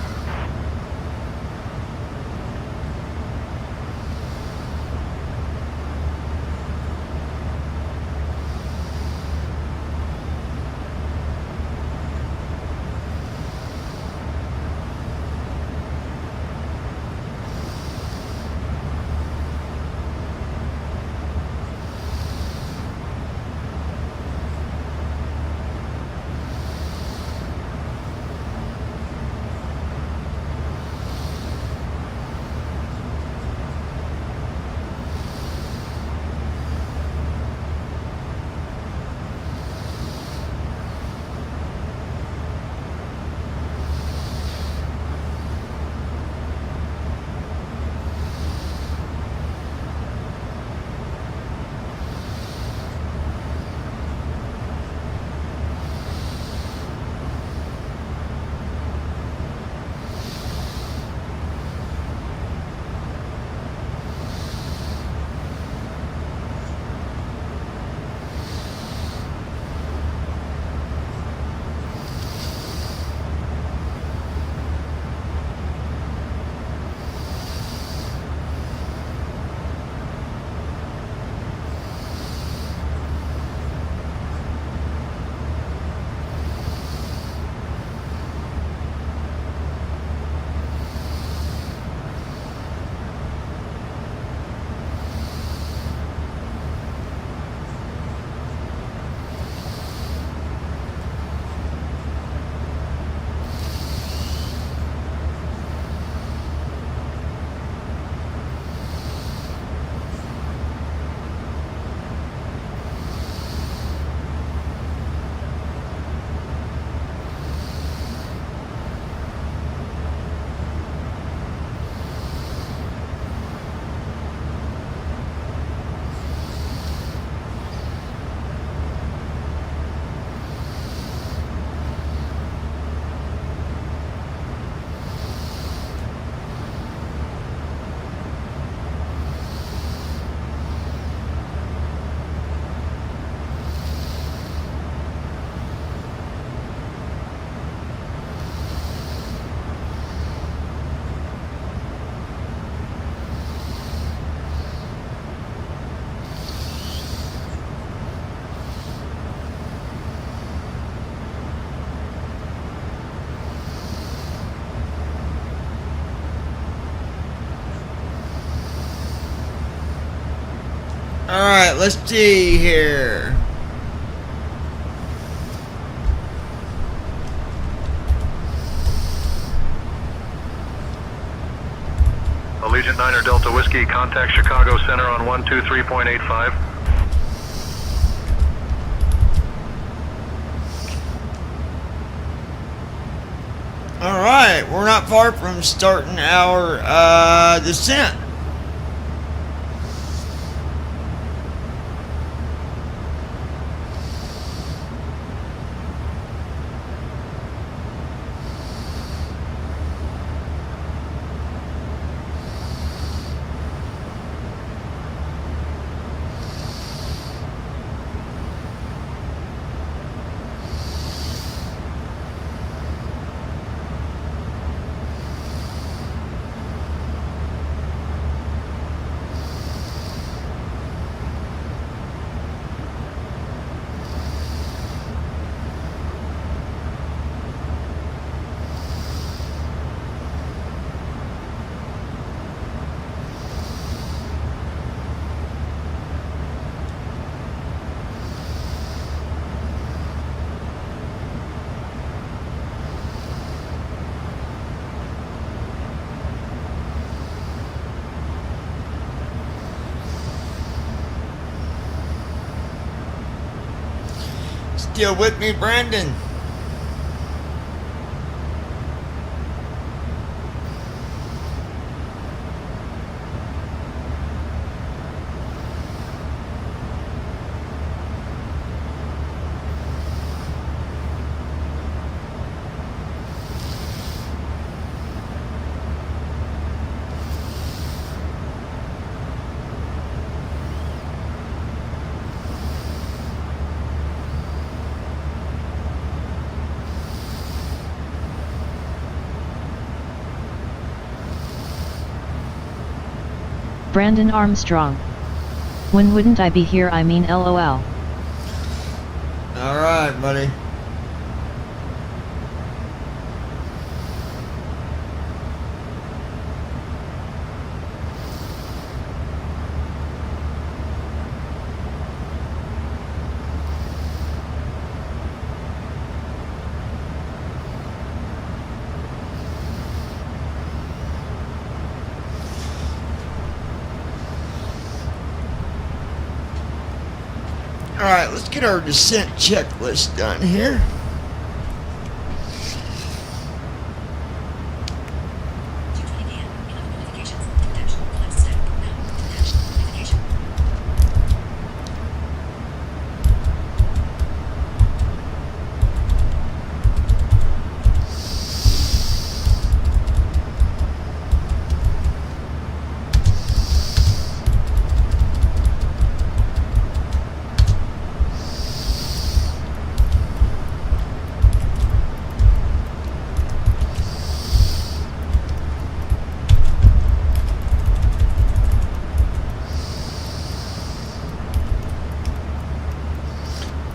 Alright, let's see here. Allegiant Niner Delta Whiskey, contact Chicago Center on 123.85. Alright, we're not far from starting our descent. Still with me, Brandon? Brandon Armstrong. When wouldn't I be here? I mean LOL. Alright, buddy. Alright, let's get our descent checklist done here.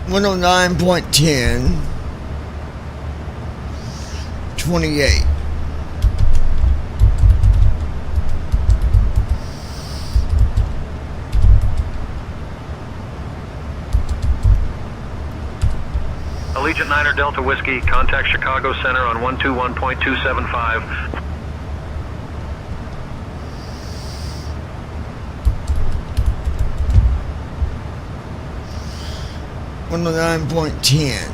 One oh 9.10 28. Allegiant Niner Delta Whiskey, contact Chicago Center on 121.275. One oh 9.10.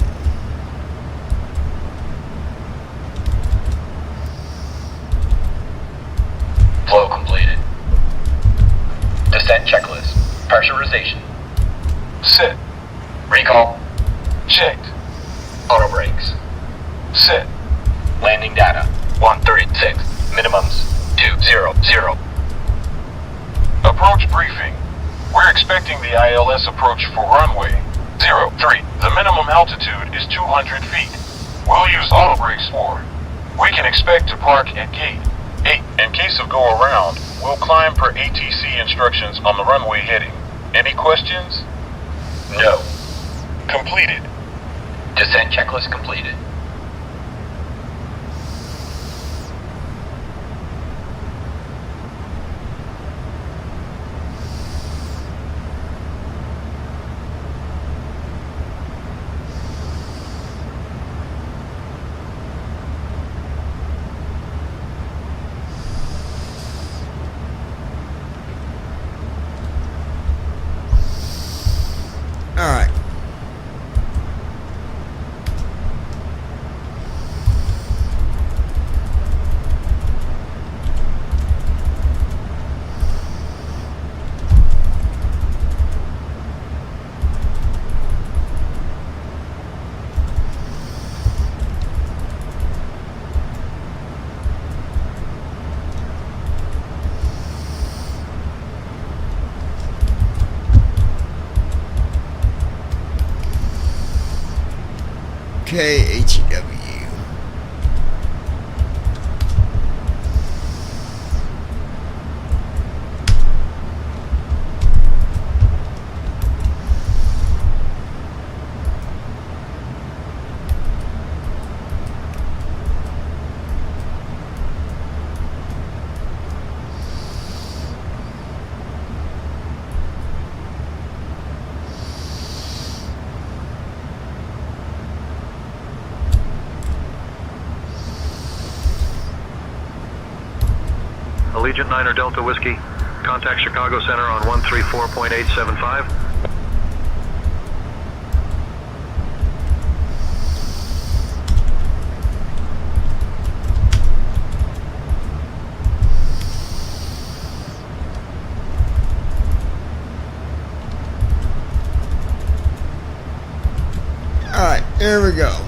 Flow completed. Descent checklist. Pressurization. Sit. Recall. Checked. Auto brakes. Sit. Landing data. 136. Minimums. 200. Approach briefing. We're expecting the ILS approach for runway 03. The minimum altitude is 200 feet. We'll use auto brakes for. We can expect to park at gate 8. In case of go around, we'll climb per ATC instructions on the runway heading. Any questions? No. Completed. Descent checklist completed. All right. KHEW. Allegiant Niner Delta Whiskey, contact Chicago Center on 134.875. All right, there we go.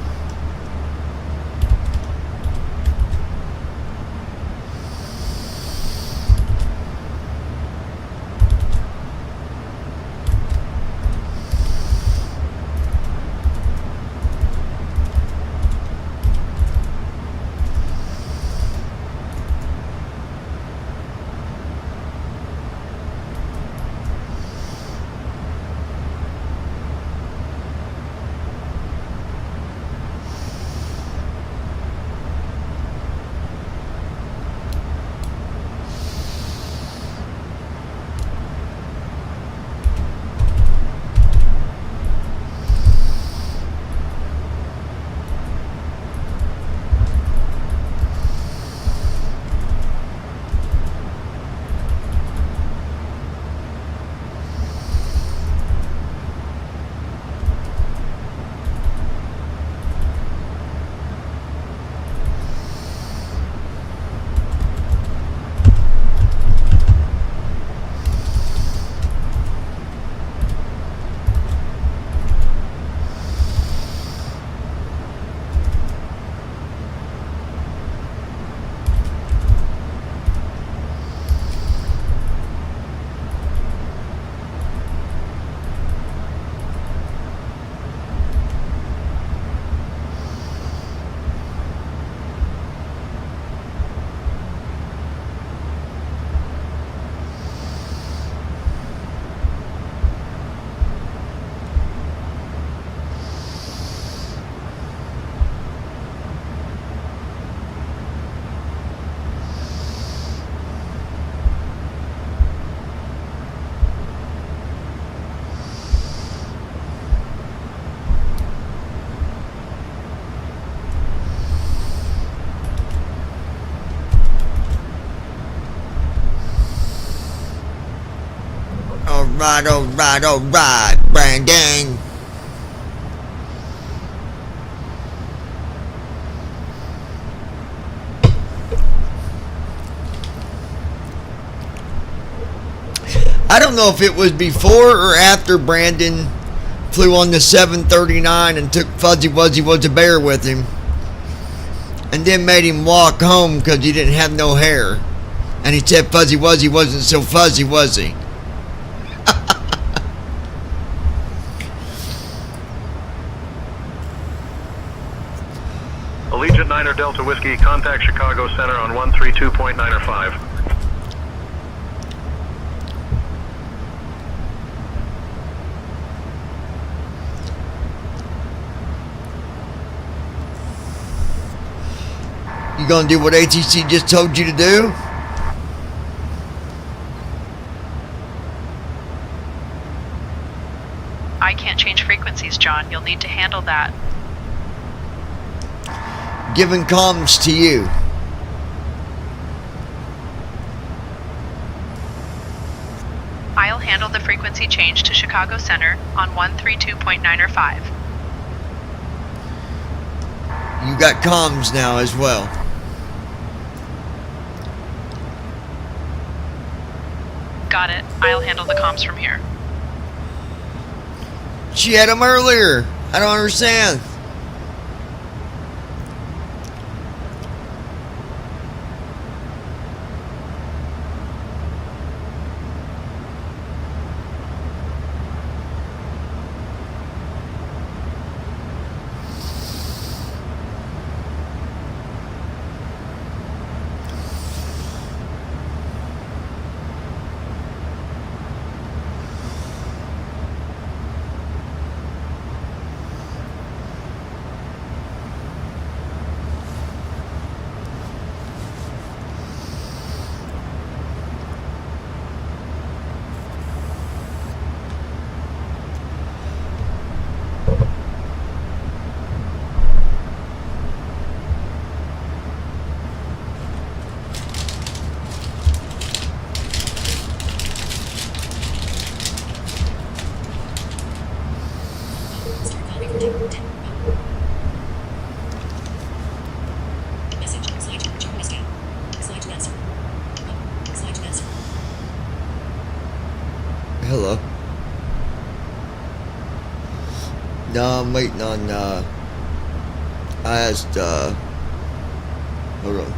alright, alright, alright, Brandon. I don't know if it was before or after Brandon flew on the 739 and took Fuzzy Wuzzy Was a Bear with him, and then made him walk home because he didn't have no hair. And he said Fuzzy Wuzzy wasn't so fuzzy, was he? Allegiant 9 Delta Whiskey, contact Chicago Center on 132.905. You gonna do what ATC just told you to do? I can't change frequencies, John. You'll need to handle that. Giving comms to you. I'll handle the frequency change to Chicago Center on 132.905. You got comms now as well. Got it. I'll handle the comms from here. She had them earlier. I don't understand. Hello. No, I'm waiting on, I asked, hold on.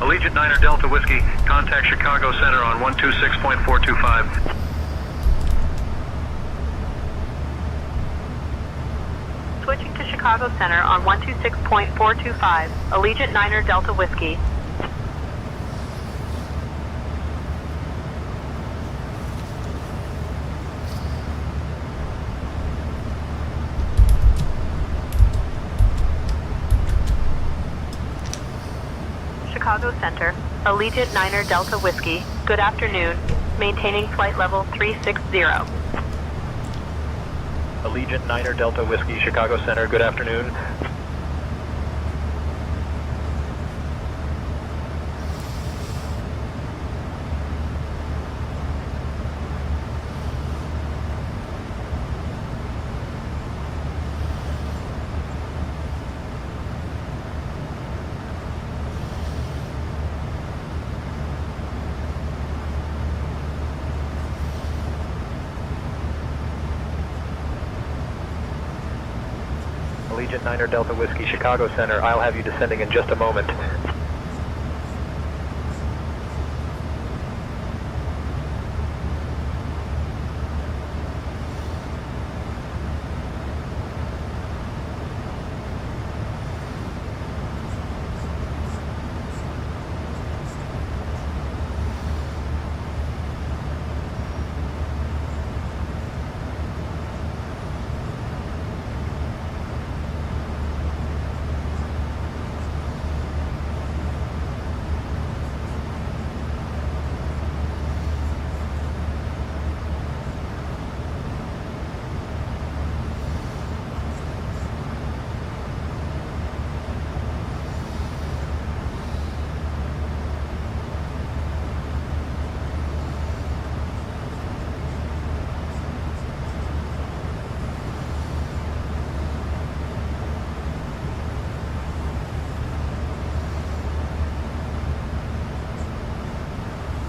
Allegiant Niner Delta Whiskey, contact Chicago Center on 126.425. Switching to Chicago Center on 126.425, Allegiant Niner Delta Whiskey. Chicago Center, Allegiant Niner Delta Whiskey. Good afternoon. Maintaining flight level 360. Allegiant Niner Delta Whiskey, Chicago Center, good afternoon. Allegiant Niner Delta Whiskey, Chicago Center. I'll have you descending in just a moment.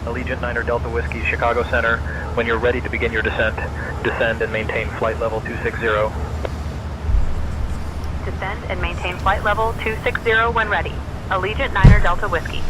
Allegiant Niner Delta Whiskey, Chicago Center. When you're ready to begin your descent, descend and maintain flight level 260. Descend and maintain flight level 260 when ready. Allegiant Niner Delta Whiskey.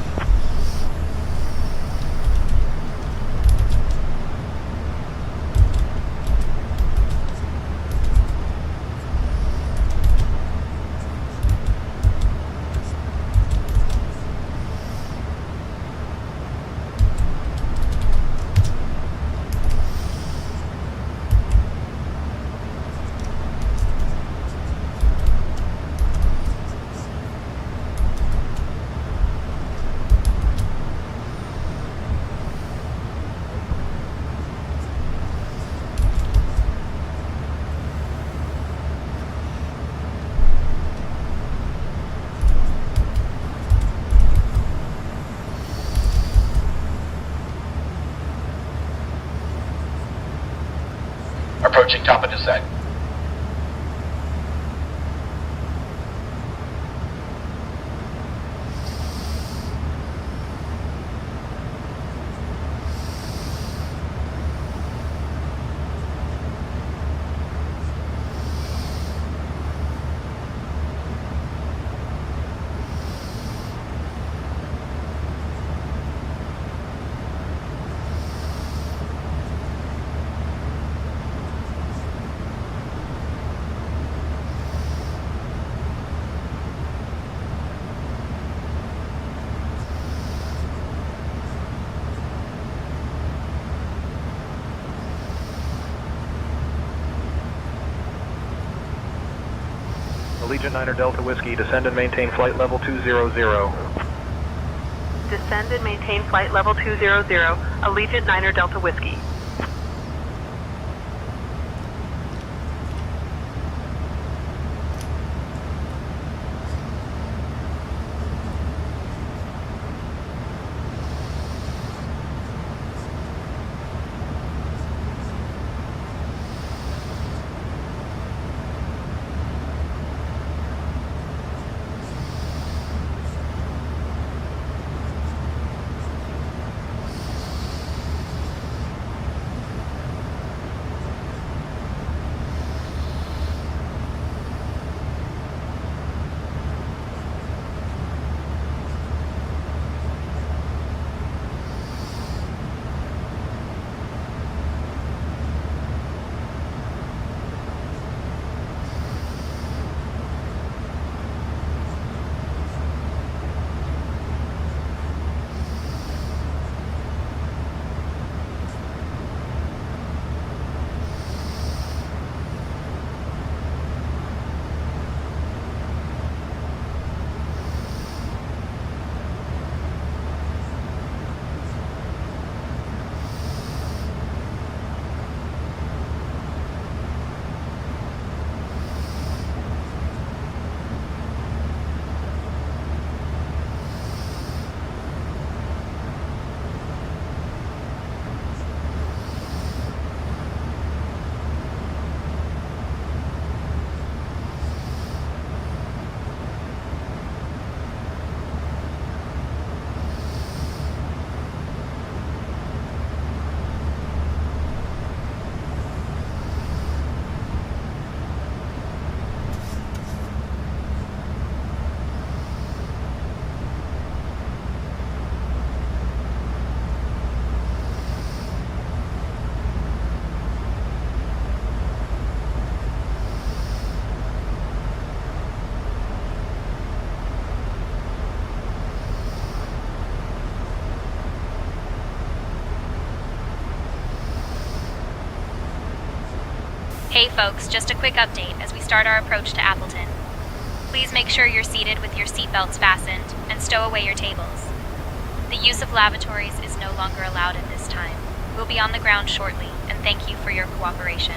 Approaching top of descent. Allegiant Niner Delta Whiskey, descend and maintain flight level 200. Descend and maintain flight level 200. Allegiant Niner Delta Whiskey. Hey folks, just a quick update as we start our approach to Appleton. Please make sure you're seated with your seatbelts fastened and stow away your tables. The use of lavatories is no longer allowed at this time. We'll be on the ground shortly, and thank you for your cooperation.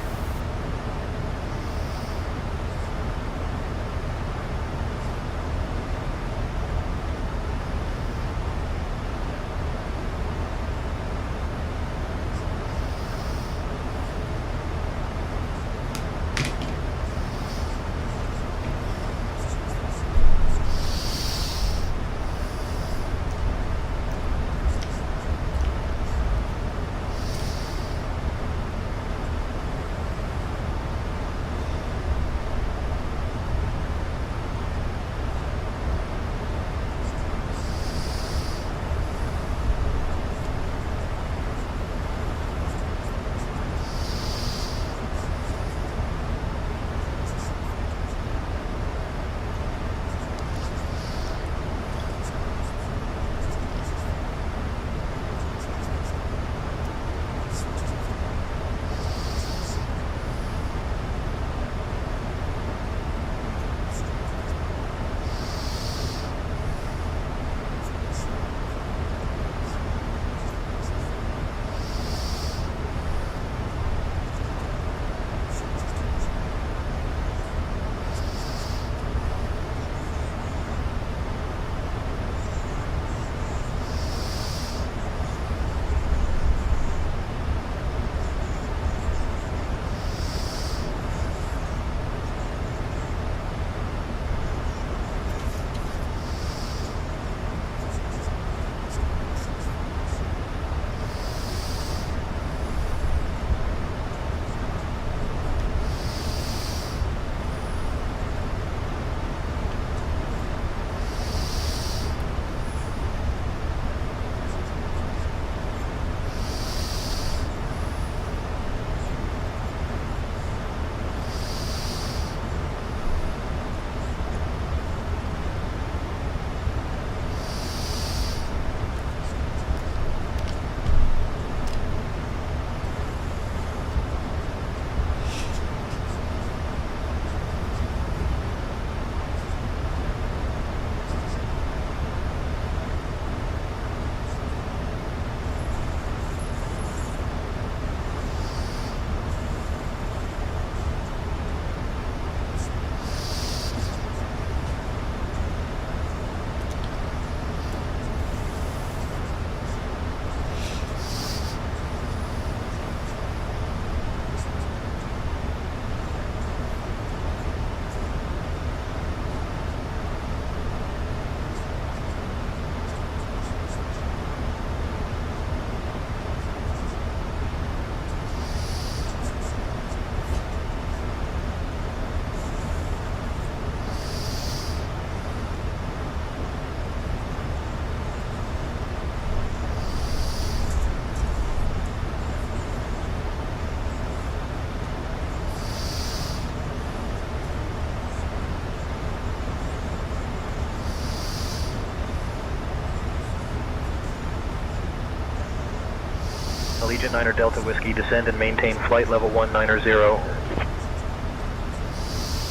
Allegiant 9 Delta Whiskey, descend and maintain flight level 190.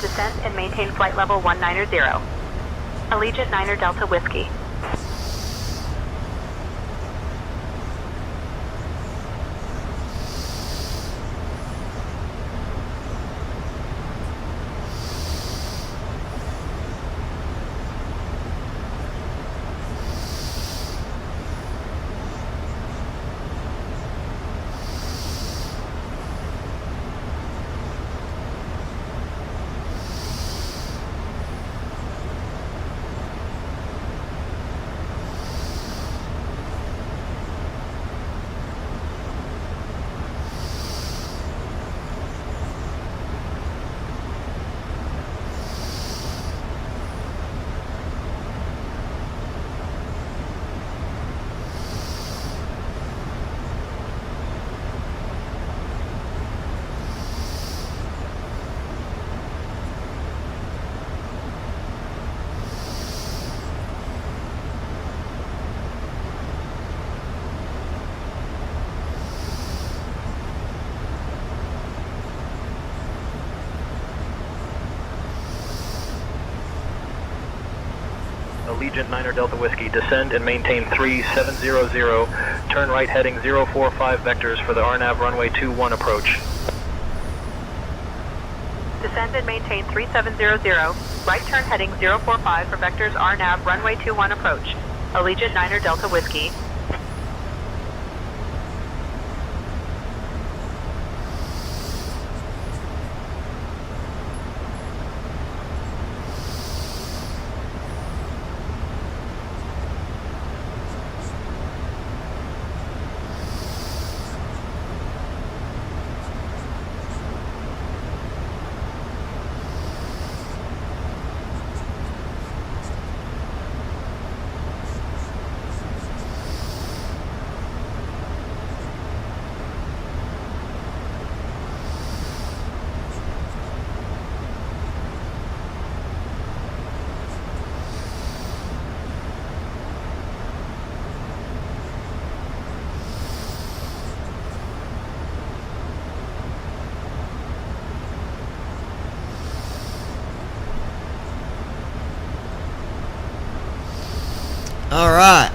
Descend and maintain flight level 190. Allegiant 9 Delta Whiskey. Allegiant 9er Delta Whiskey, descend and maintain 3700, turn right heading 045 vectors for the RNAV runway 21 approach. Descend and maintain 3700, right turn heading 045 for vectors RNAV runway 21 approach. Allegiant 9er Delta Whiskey. All right.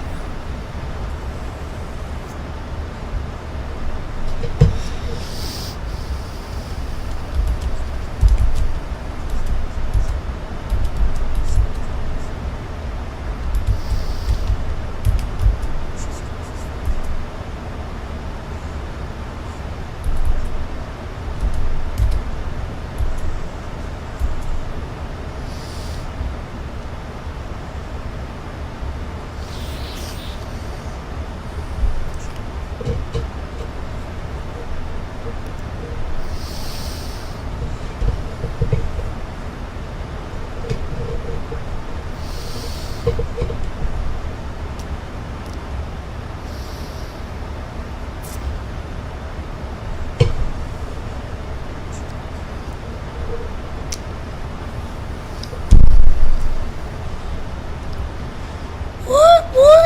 What?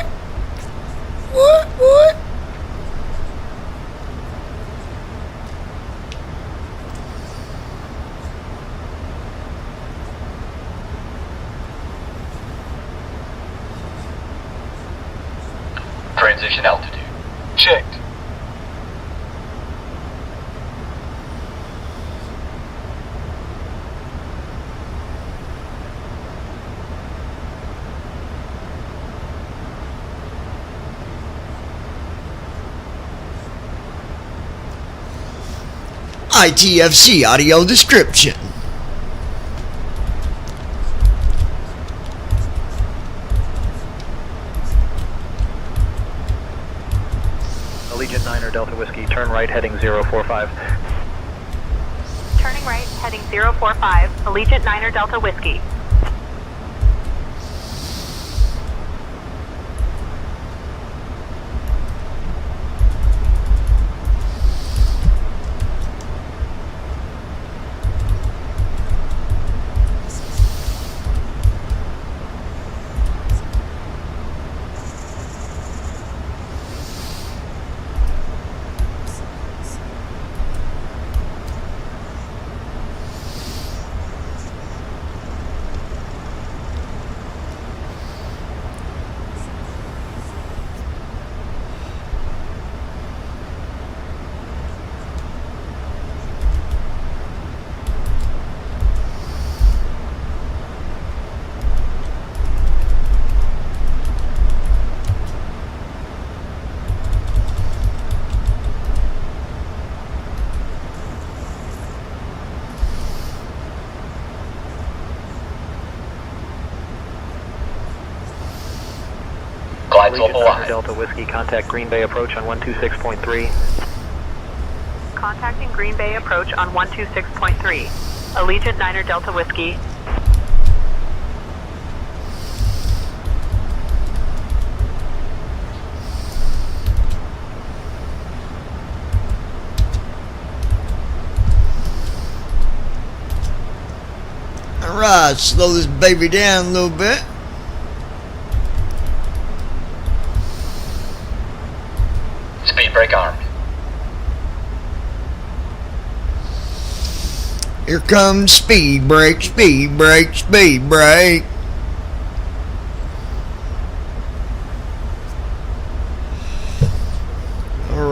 Transition altitude. Checked. ITFC audio description. Allegiant 9er Delta Whiskey, turn right heading 045. Turning right heading 045, Allegiant 9er Delta Whiskey. Allegiant 9er Delta Whiskey, contact Green Bay approach on 126.3. Contacting Green Bay approach on 126.3. Allegiant 9er Delta Whiskey. Alright, slow this baby down a little bit. Speed brake armed. Here comes speed brake, speed brake, speed brake.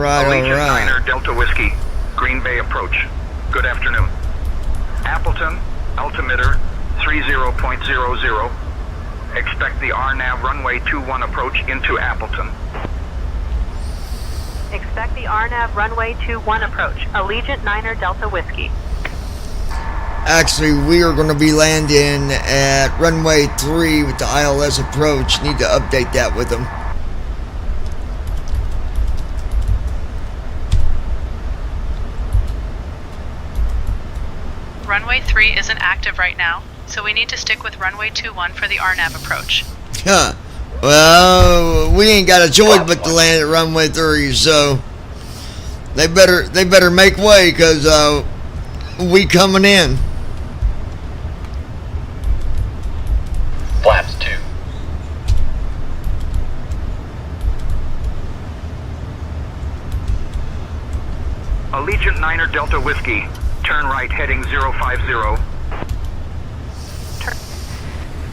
right, Allegiant all right. Niner Delta Whiskey, Green Bay approach. Good afternoon. Appleton, altimeter 30.00. Expect the RNAV runway 21 approach into Appleton. Expect the RNAV runway 21 approach. Allegiant Niner Delta Whiskey. Actually, we are going to be landing at runway 3 with the ILS approach. Need to update that with them. Runway 3 isn't active right now, so we need to stick with runway 21 for the RNAV approach. Huh. Well, we ain't got a choice but to land at runway 3, so they better make way, because we coming in. Flaps 2. Allegiant Niner Delta Whiskey, turn right heading 050.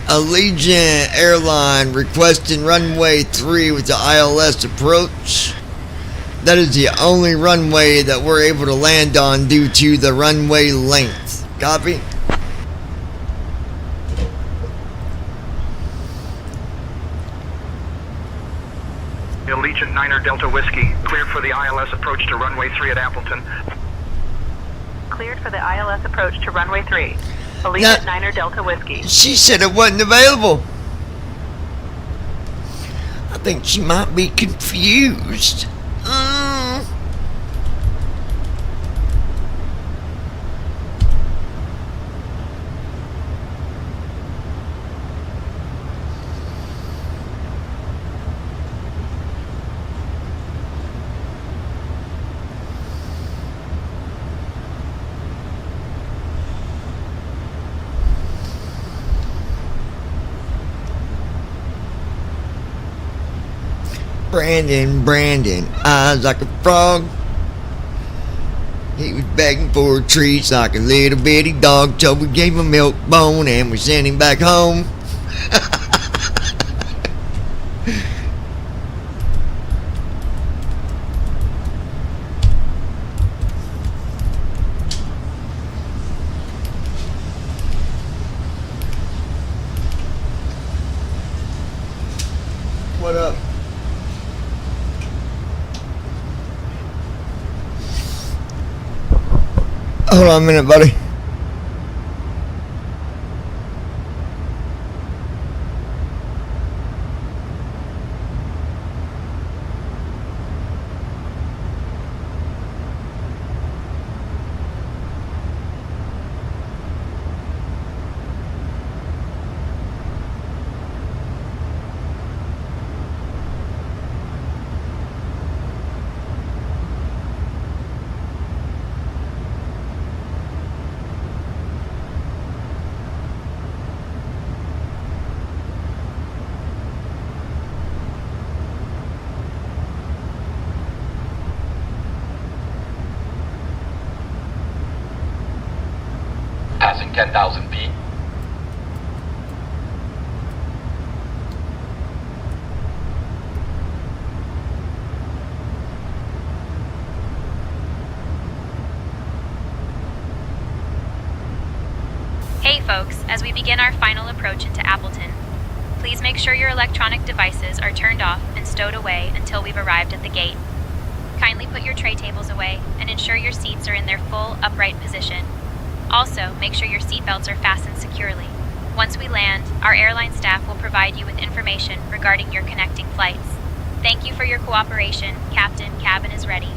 Allegiant Airline requesting runway 3 with the ILS approach. That is the only runway that we're able to land on due to the runway length. Copy? Allegiant Niner Delta Whiskey, cleared for the ILS approach to runway 3 at Appleton. Cleared for the ILS approach to runway 3. Allegiant Niner Delta Whiskey. She said it wasn't available. I think she might be confused. Brandon, eyes like a frog. He was begging for a treat like a little bitty dog, so we gave him a milk bone and we sent him back home. What up? Hold on a minute, buddy. Passing 10,000 feet. Hey folks, as we begin our final approach into Appleton, please make sure your electronic devices are turned off and stowed away until we've arrived at the gate. Kindly put your tray tables away and ensure your seats are in their full upright position. Also, make sure your seatbelts are fastened securely. Once we land, our airline staff will provide you with information regarding your connecting flights. Thank you for your cooperation. Captain, cabin is ready.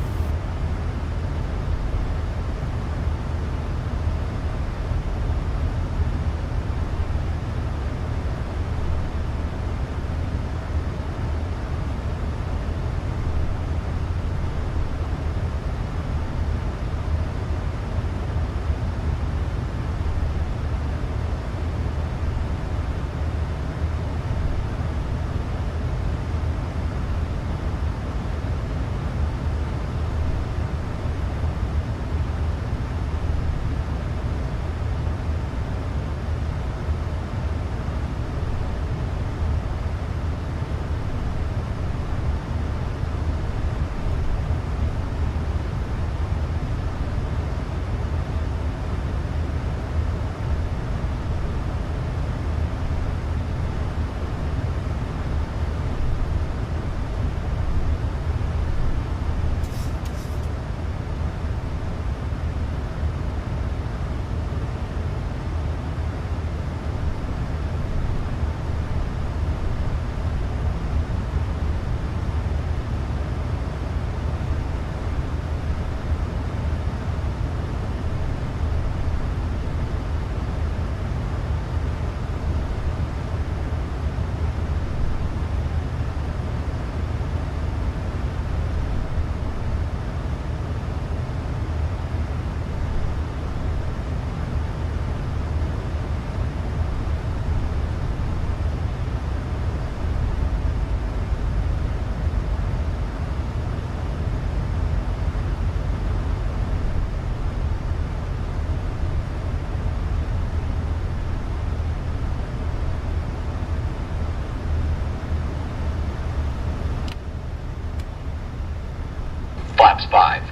Flaps 5.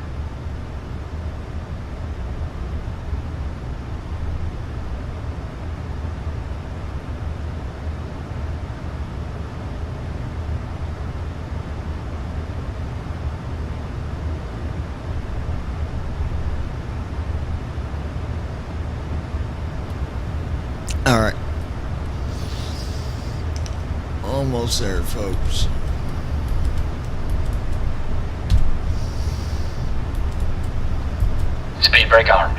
Alright. Almost there, folks. Speed brake armed.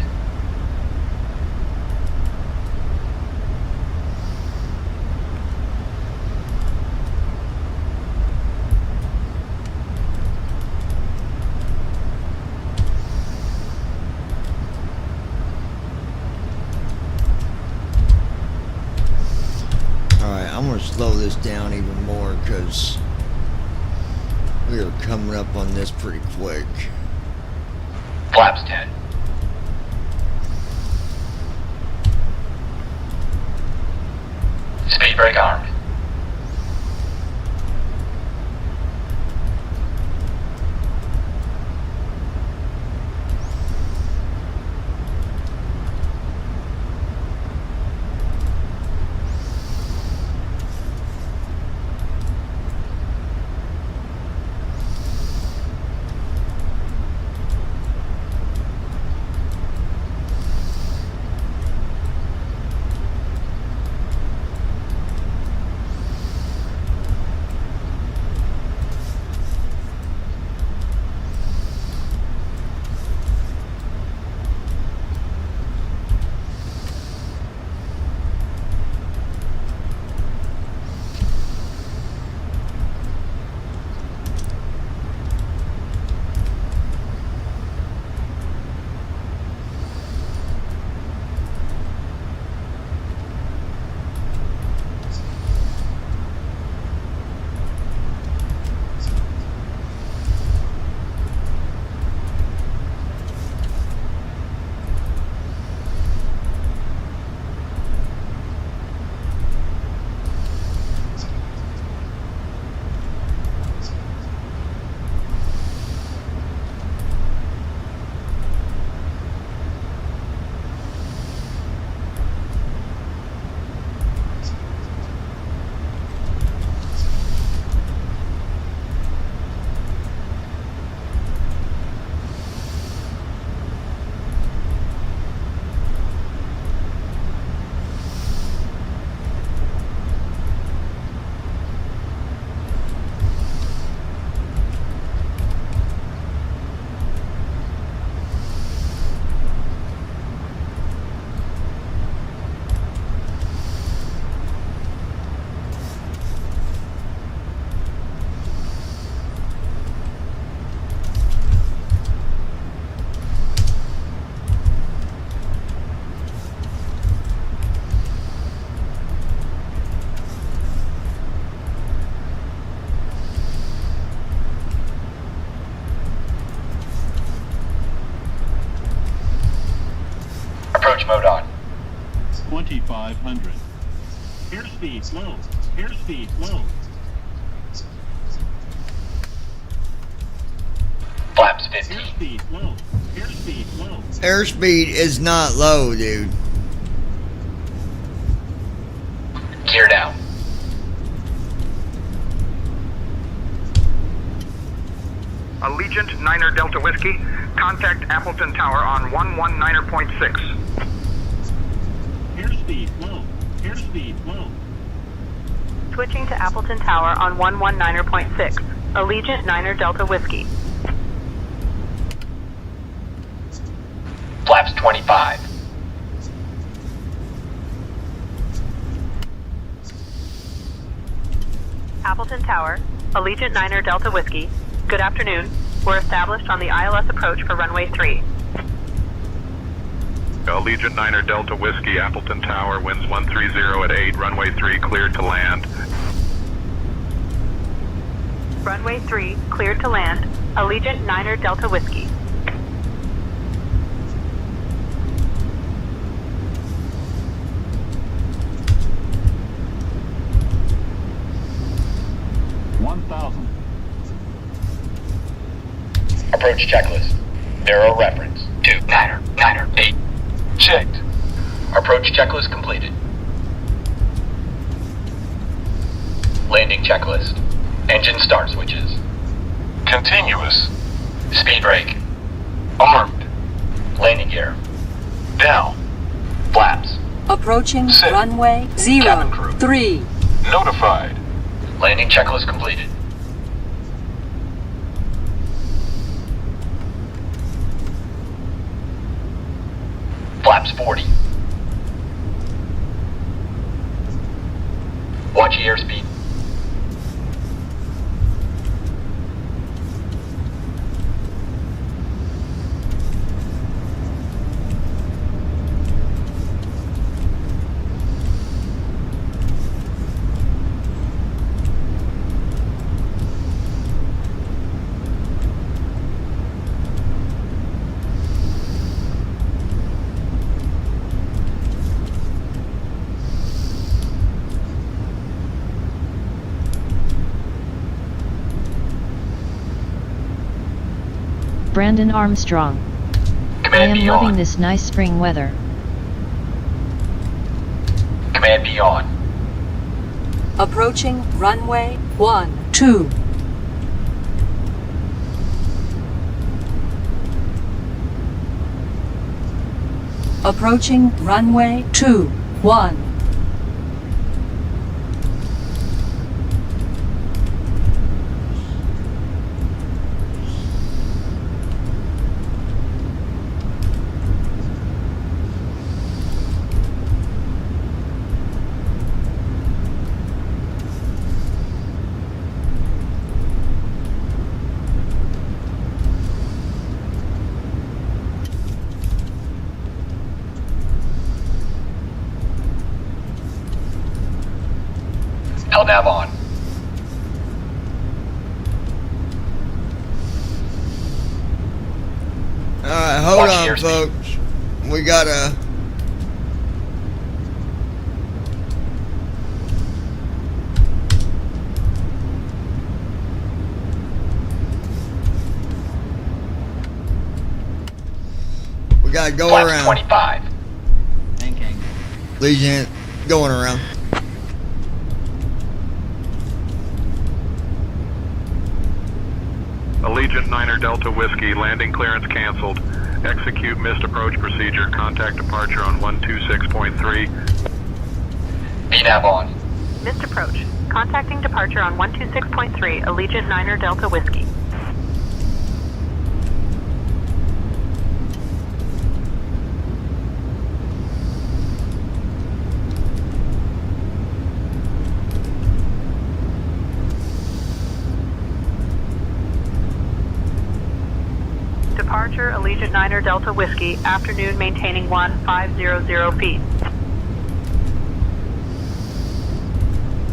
Alright, I'm going to slow this down even more because we are coming up on this pretty quick. Flaps 10. Speed brake armed. Approach mode on. 2500. Airspeed low. Airspeed low. Flaps 50. Airspeed low. Airspeed low. Airspeed is not low, dude. Gear down. Allegiant Niner Delta Whiskey, contact Appleton Tower on 119.6. Airspeed low. Airspeed low. Switching to Appleton Tower on 119.6. Allegiant Niner Delta Whiskey. Flaps 25. Appleton Tower, Allegiant Niner Delta Whiskey. Good afternoon. We're established on the ILS approach for runway 3. Allegiant Niner Delta Whiskey, Appleton Tower, winds 130 at 8, runway 3 cleared to land. Runway 3 cleared to land. Allegiant Niner Delta Whiskey. Approach checklist. Narrow reference. 2-9-8. Checked. Approach checklist completed. Landing checklist. Engine start switches. Continuous. Speed brake. Armed. Landing gear. Down. Flaps. Approaching Set. runway Cabin crew. 03. Notified. Landing checklist completed. Flaps 40. Watch the airspeed. Brandon Armstrong. I am loving this nice spring weather. Command B on. Approaching runway 12. Approaching runway 21. LNAV on. Alright, hold Watch on, airspeed. folks. We gotta. We gotta go Flaps around. 25. Thinking. Legion, going around. Allegiant Niner Delta Whiskey, landing clearance canceled. Execute missed approach procedure. Contact departure on 126.3. VNAV on. Missed approach. Contacting departure on 126.3, Allegiant Niner Delta Whiskey. Departure Allegiant Niner Delta Whiskey, afternoon maintaining 1500 feet.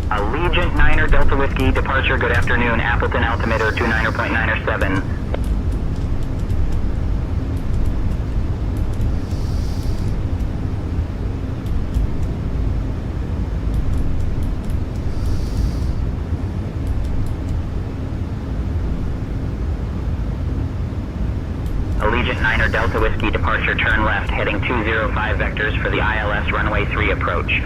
Allegiant Niner Delta Whiskey, departure, good afternoon, Appleton altimeter 29.907. Allegiant Niner Delta Whiskey, departure, turn left, heading 205 vectors for the ILS runway 3 approach.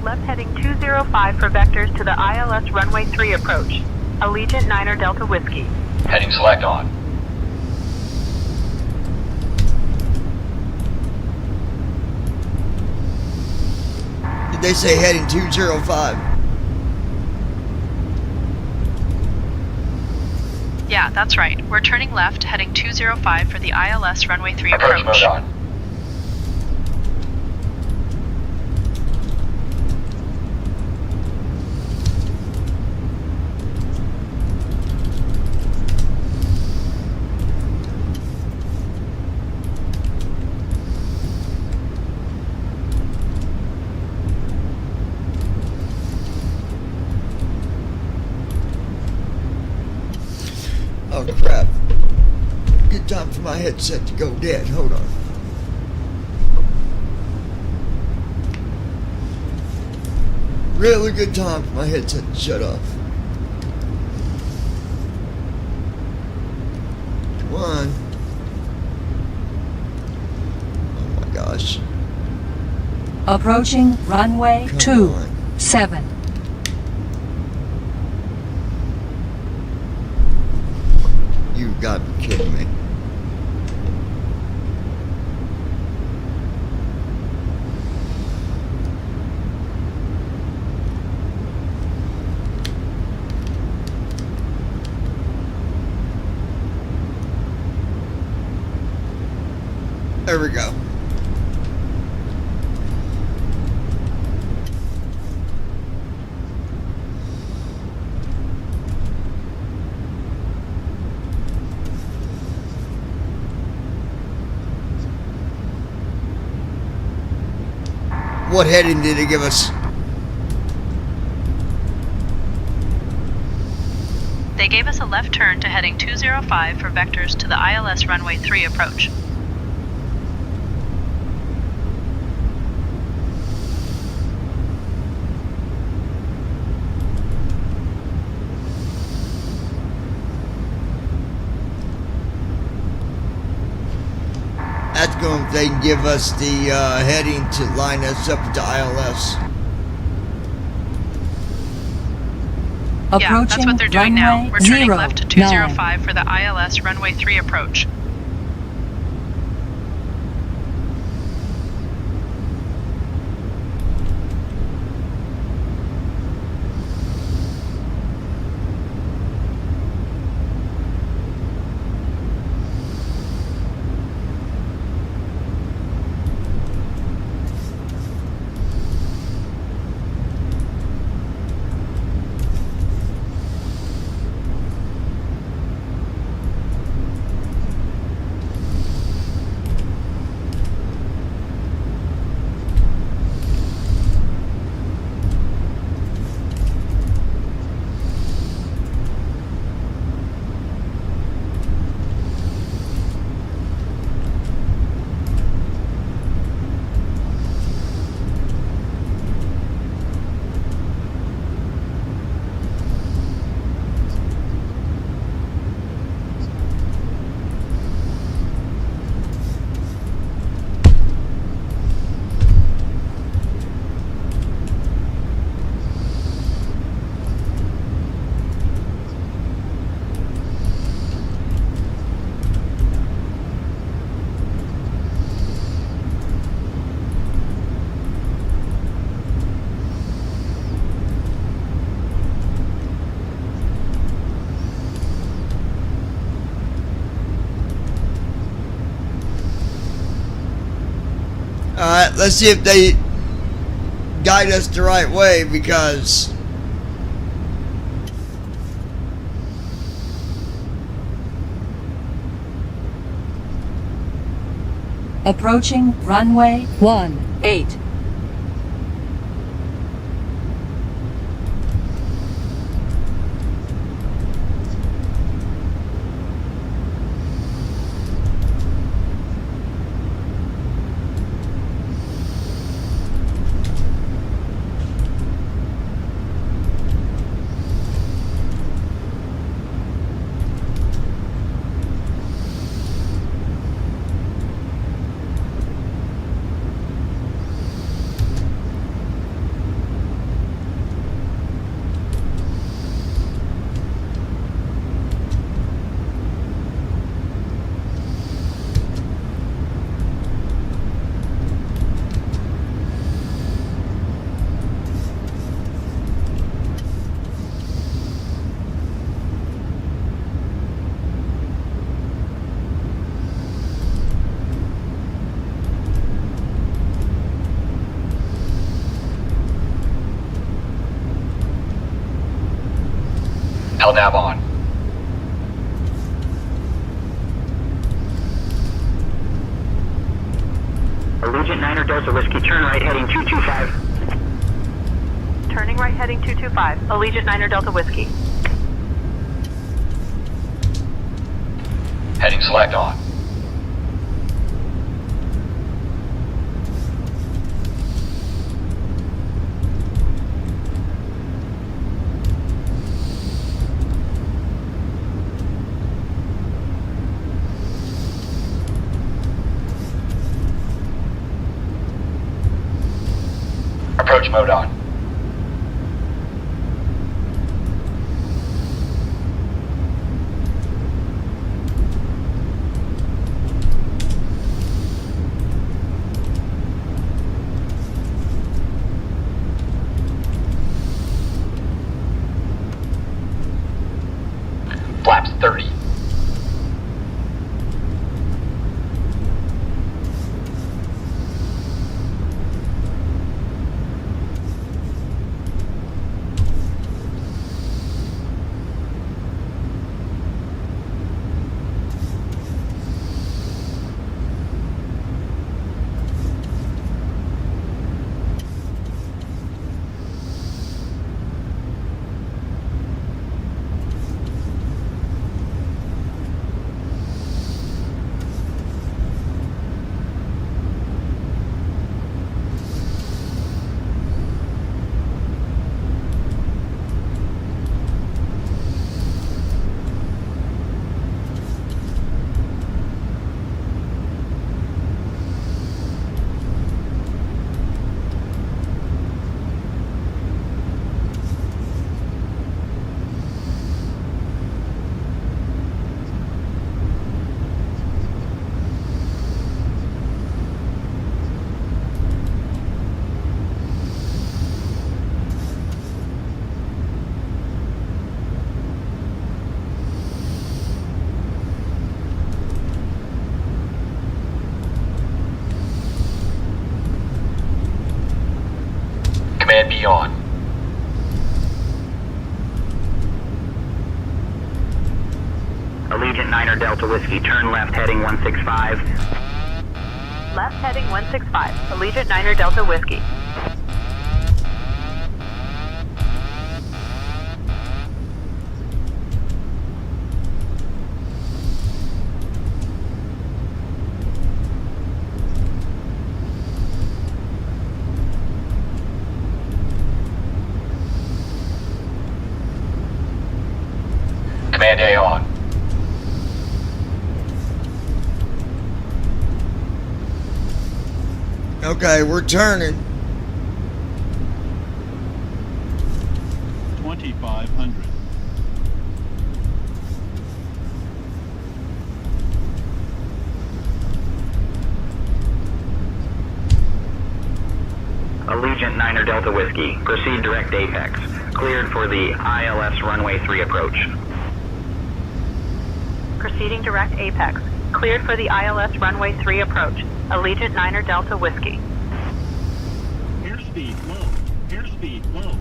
Left heading 205 for vectors to the ILS runway 3 approach. Allegiant Niner Delta Whiskey. Heading select on. Did they say heading 205? Yeah, that's right. We're turning left, heading 205 for the ILS runway 3 Approach approach. mode on. Oh crap. Good time for my headset to go dead. Hold on. Really good time for my headset to shut off. Approaching runway 27. You got to be kidding me. There we go. What heading did it give us? They gave us a left turn to heading 205 for vectors to the ILS runway 3 approach. That's going to then give us the heading to line us up to ILS. Yeah, that's what they're doing now. We're turning left to 205 for the ILS runway 3 approach. Alright, let's see if they guide us the right way, because Approaching runway 18. LNAV on. Allegiant 9 Delta Whiskey, turn right heading 225. Turning right heading 225. Allegiant 9 Delta Whiskey. Heading select on. approach mode on. Flaps 30. Command B on. Allegiant 9er Delta Whiskey, turn left heading 165. Left heading 165. Allegiant 9er Delta Whiskey. Command A on. Okay, we're turning. 2500. Allegiant 9er Delta Whiskey, proceed direct apex. Cleared for the ILS runway 3 approach. Proceeding direct apex. Cleared for the ILS runway 3 approach. Allegiant 9er Delta Whiskey. Airspeed low. Airspeed low.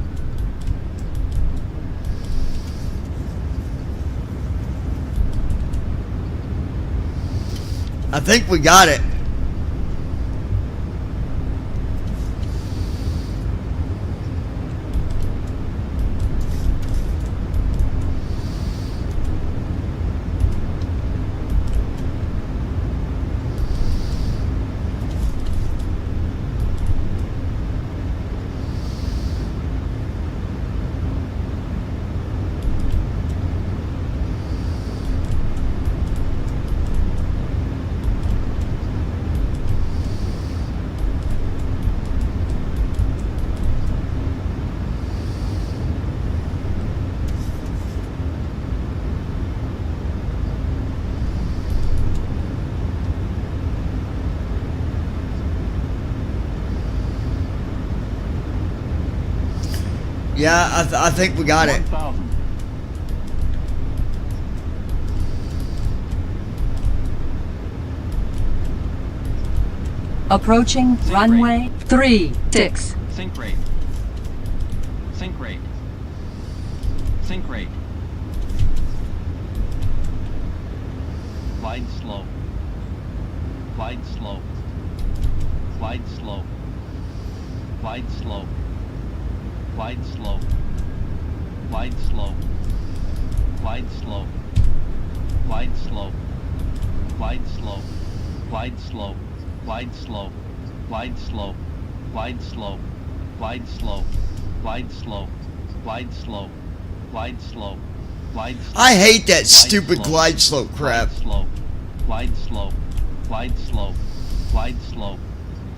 I think we got it. Yeah, I think we got it. 1000. Approaching runway 36. Sink rate. Sink rate. Sink rate. Glide slow. Glide slow. Glide slow. Glide slow. Glide slow. Glide slow. Glide slow. Glide slow. Glide slow. Glide slow. Glide slow. Glide slow. Glide slow. Glide slow. Glide slow. Glide slow. Glide slow. Glide slow. I hate that stupid glide slope crap. Glide slow. Glide slow. Glide slow. Glide slow.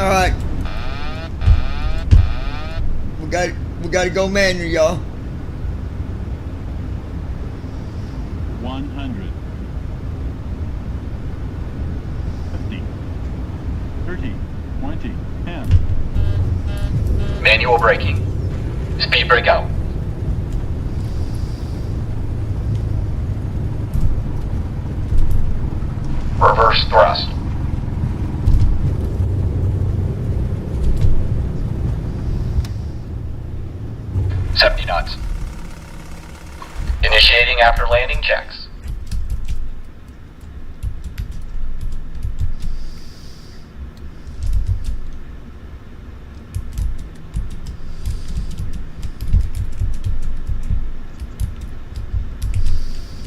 All right. We got to go manual, y'all. 100. 50. 30. 20. 10. Manual braking. Speed brake out. Reverse thrust. $70 knots. Initiating after landing checks.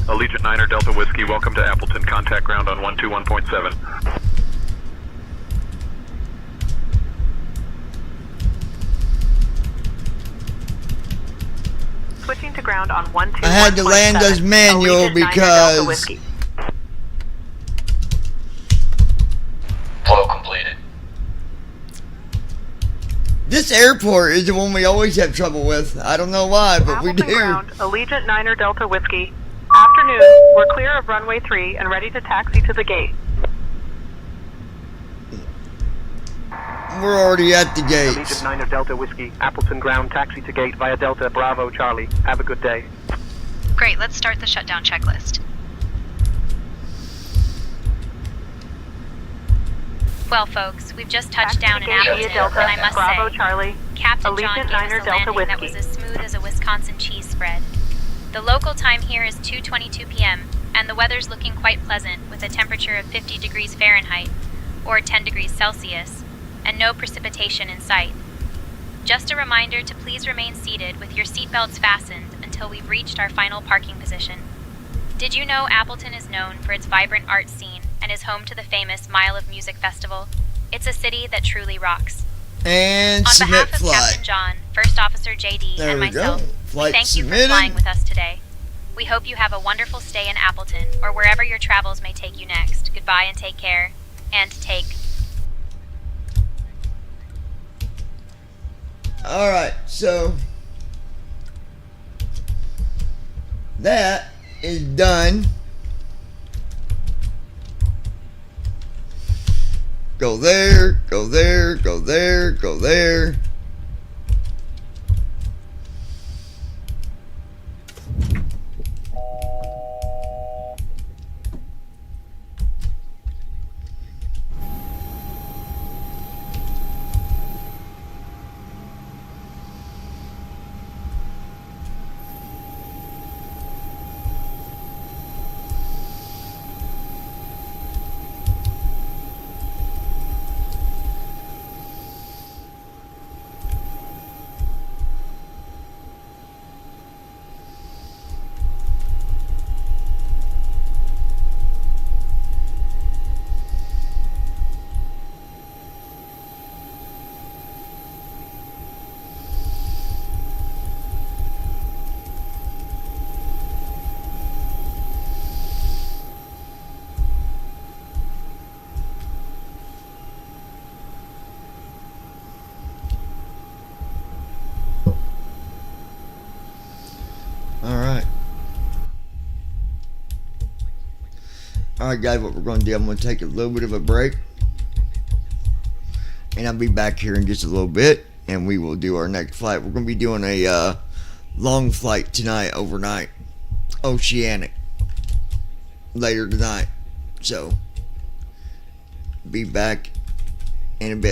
Allegiant 9er Delta Whiskey, welcome to Appleton. Contact ground on 121.7. Switching to ground on 121.7. I had to land as manual Allegiant 9er Delta because Whiskey. Flow completed. this airport is the one we always have trouble with. I don't know why, but we Appleton do. ground, Allegiant 9er Delta Whiskey. Afternoon, we're clear of runway 3 and ready to taxi to the gate. We're already at the gates. Allegiant 9er Delta Whiskey, Appleton ground, taxi to gate via Delta Bravo Charlie. Have a good day. Great, let's start the shutdown checklist. Well, folks, we've just touched down in Appleton, Delta, and I must Bravo say, Charlie, Captain John Allegiant gave us 9er a Delta landing that Whiskey. was as smooth as a Wisconsin cheese spread. The local time here is 2:22 p.m., and the weather's looking quite pleasant with a temperature of 50 degrees Fahrenheit, or 10 degrees Celsius, and no precipitation in sight. Just a reminder to please remain seated with your seatbelts fastened until we've reached our final parking position. Did you know Appleton is known for its vibrant art scene and is home to the famous Mile of Music Festival? It's a city that truly rocks. And On submit behalf of flight. Captain John, First Officer JD, There and we myself, go. we Flight thank you for submitted. flying with us today. We hope you have a wonderful stay in Appleton, or wherever your travels may take you next. Goodbye and take care. And take. Alright, so that is done. Go there, go there, go there, go there. Alright guys, what we're going to do, I'm going to take a little bit of a break. And I'll be back here in just a little bit. And we will do our next flight. We're going to be doing a long flight tonight, overnight. Oceanic. Later tonight. So, be back in a bit.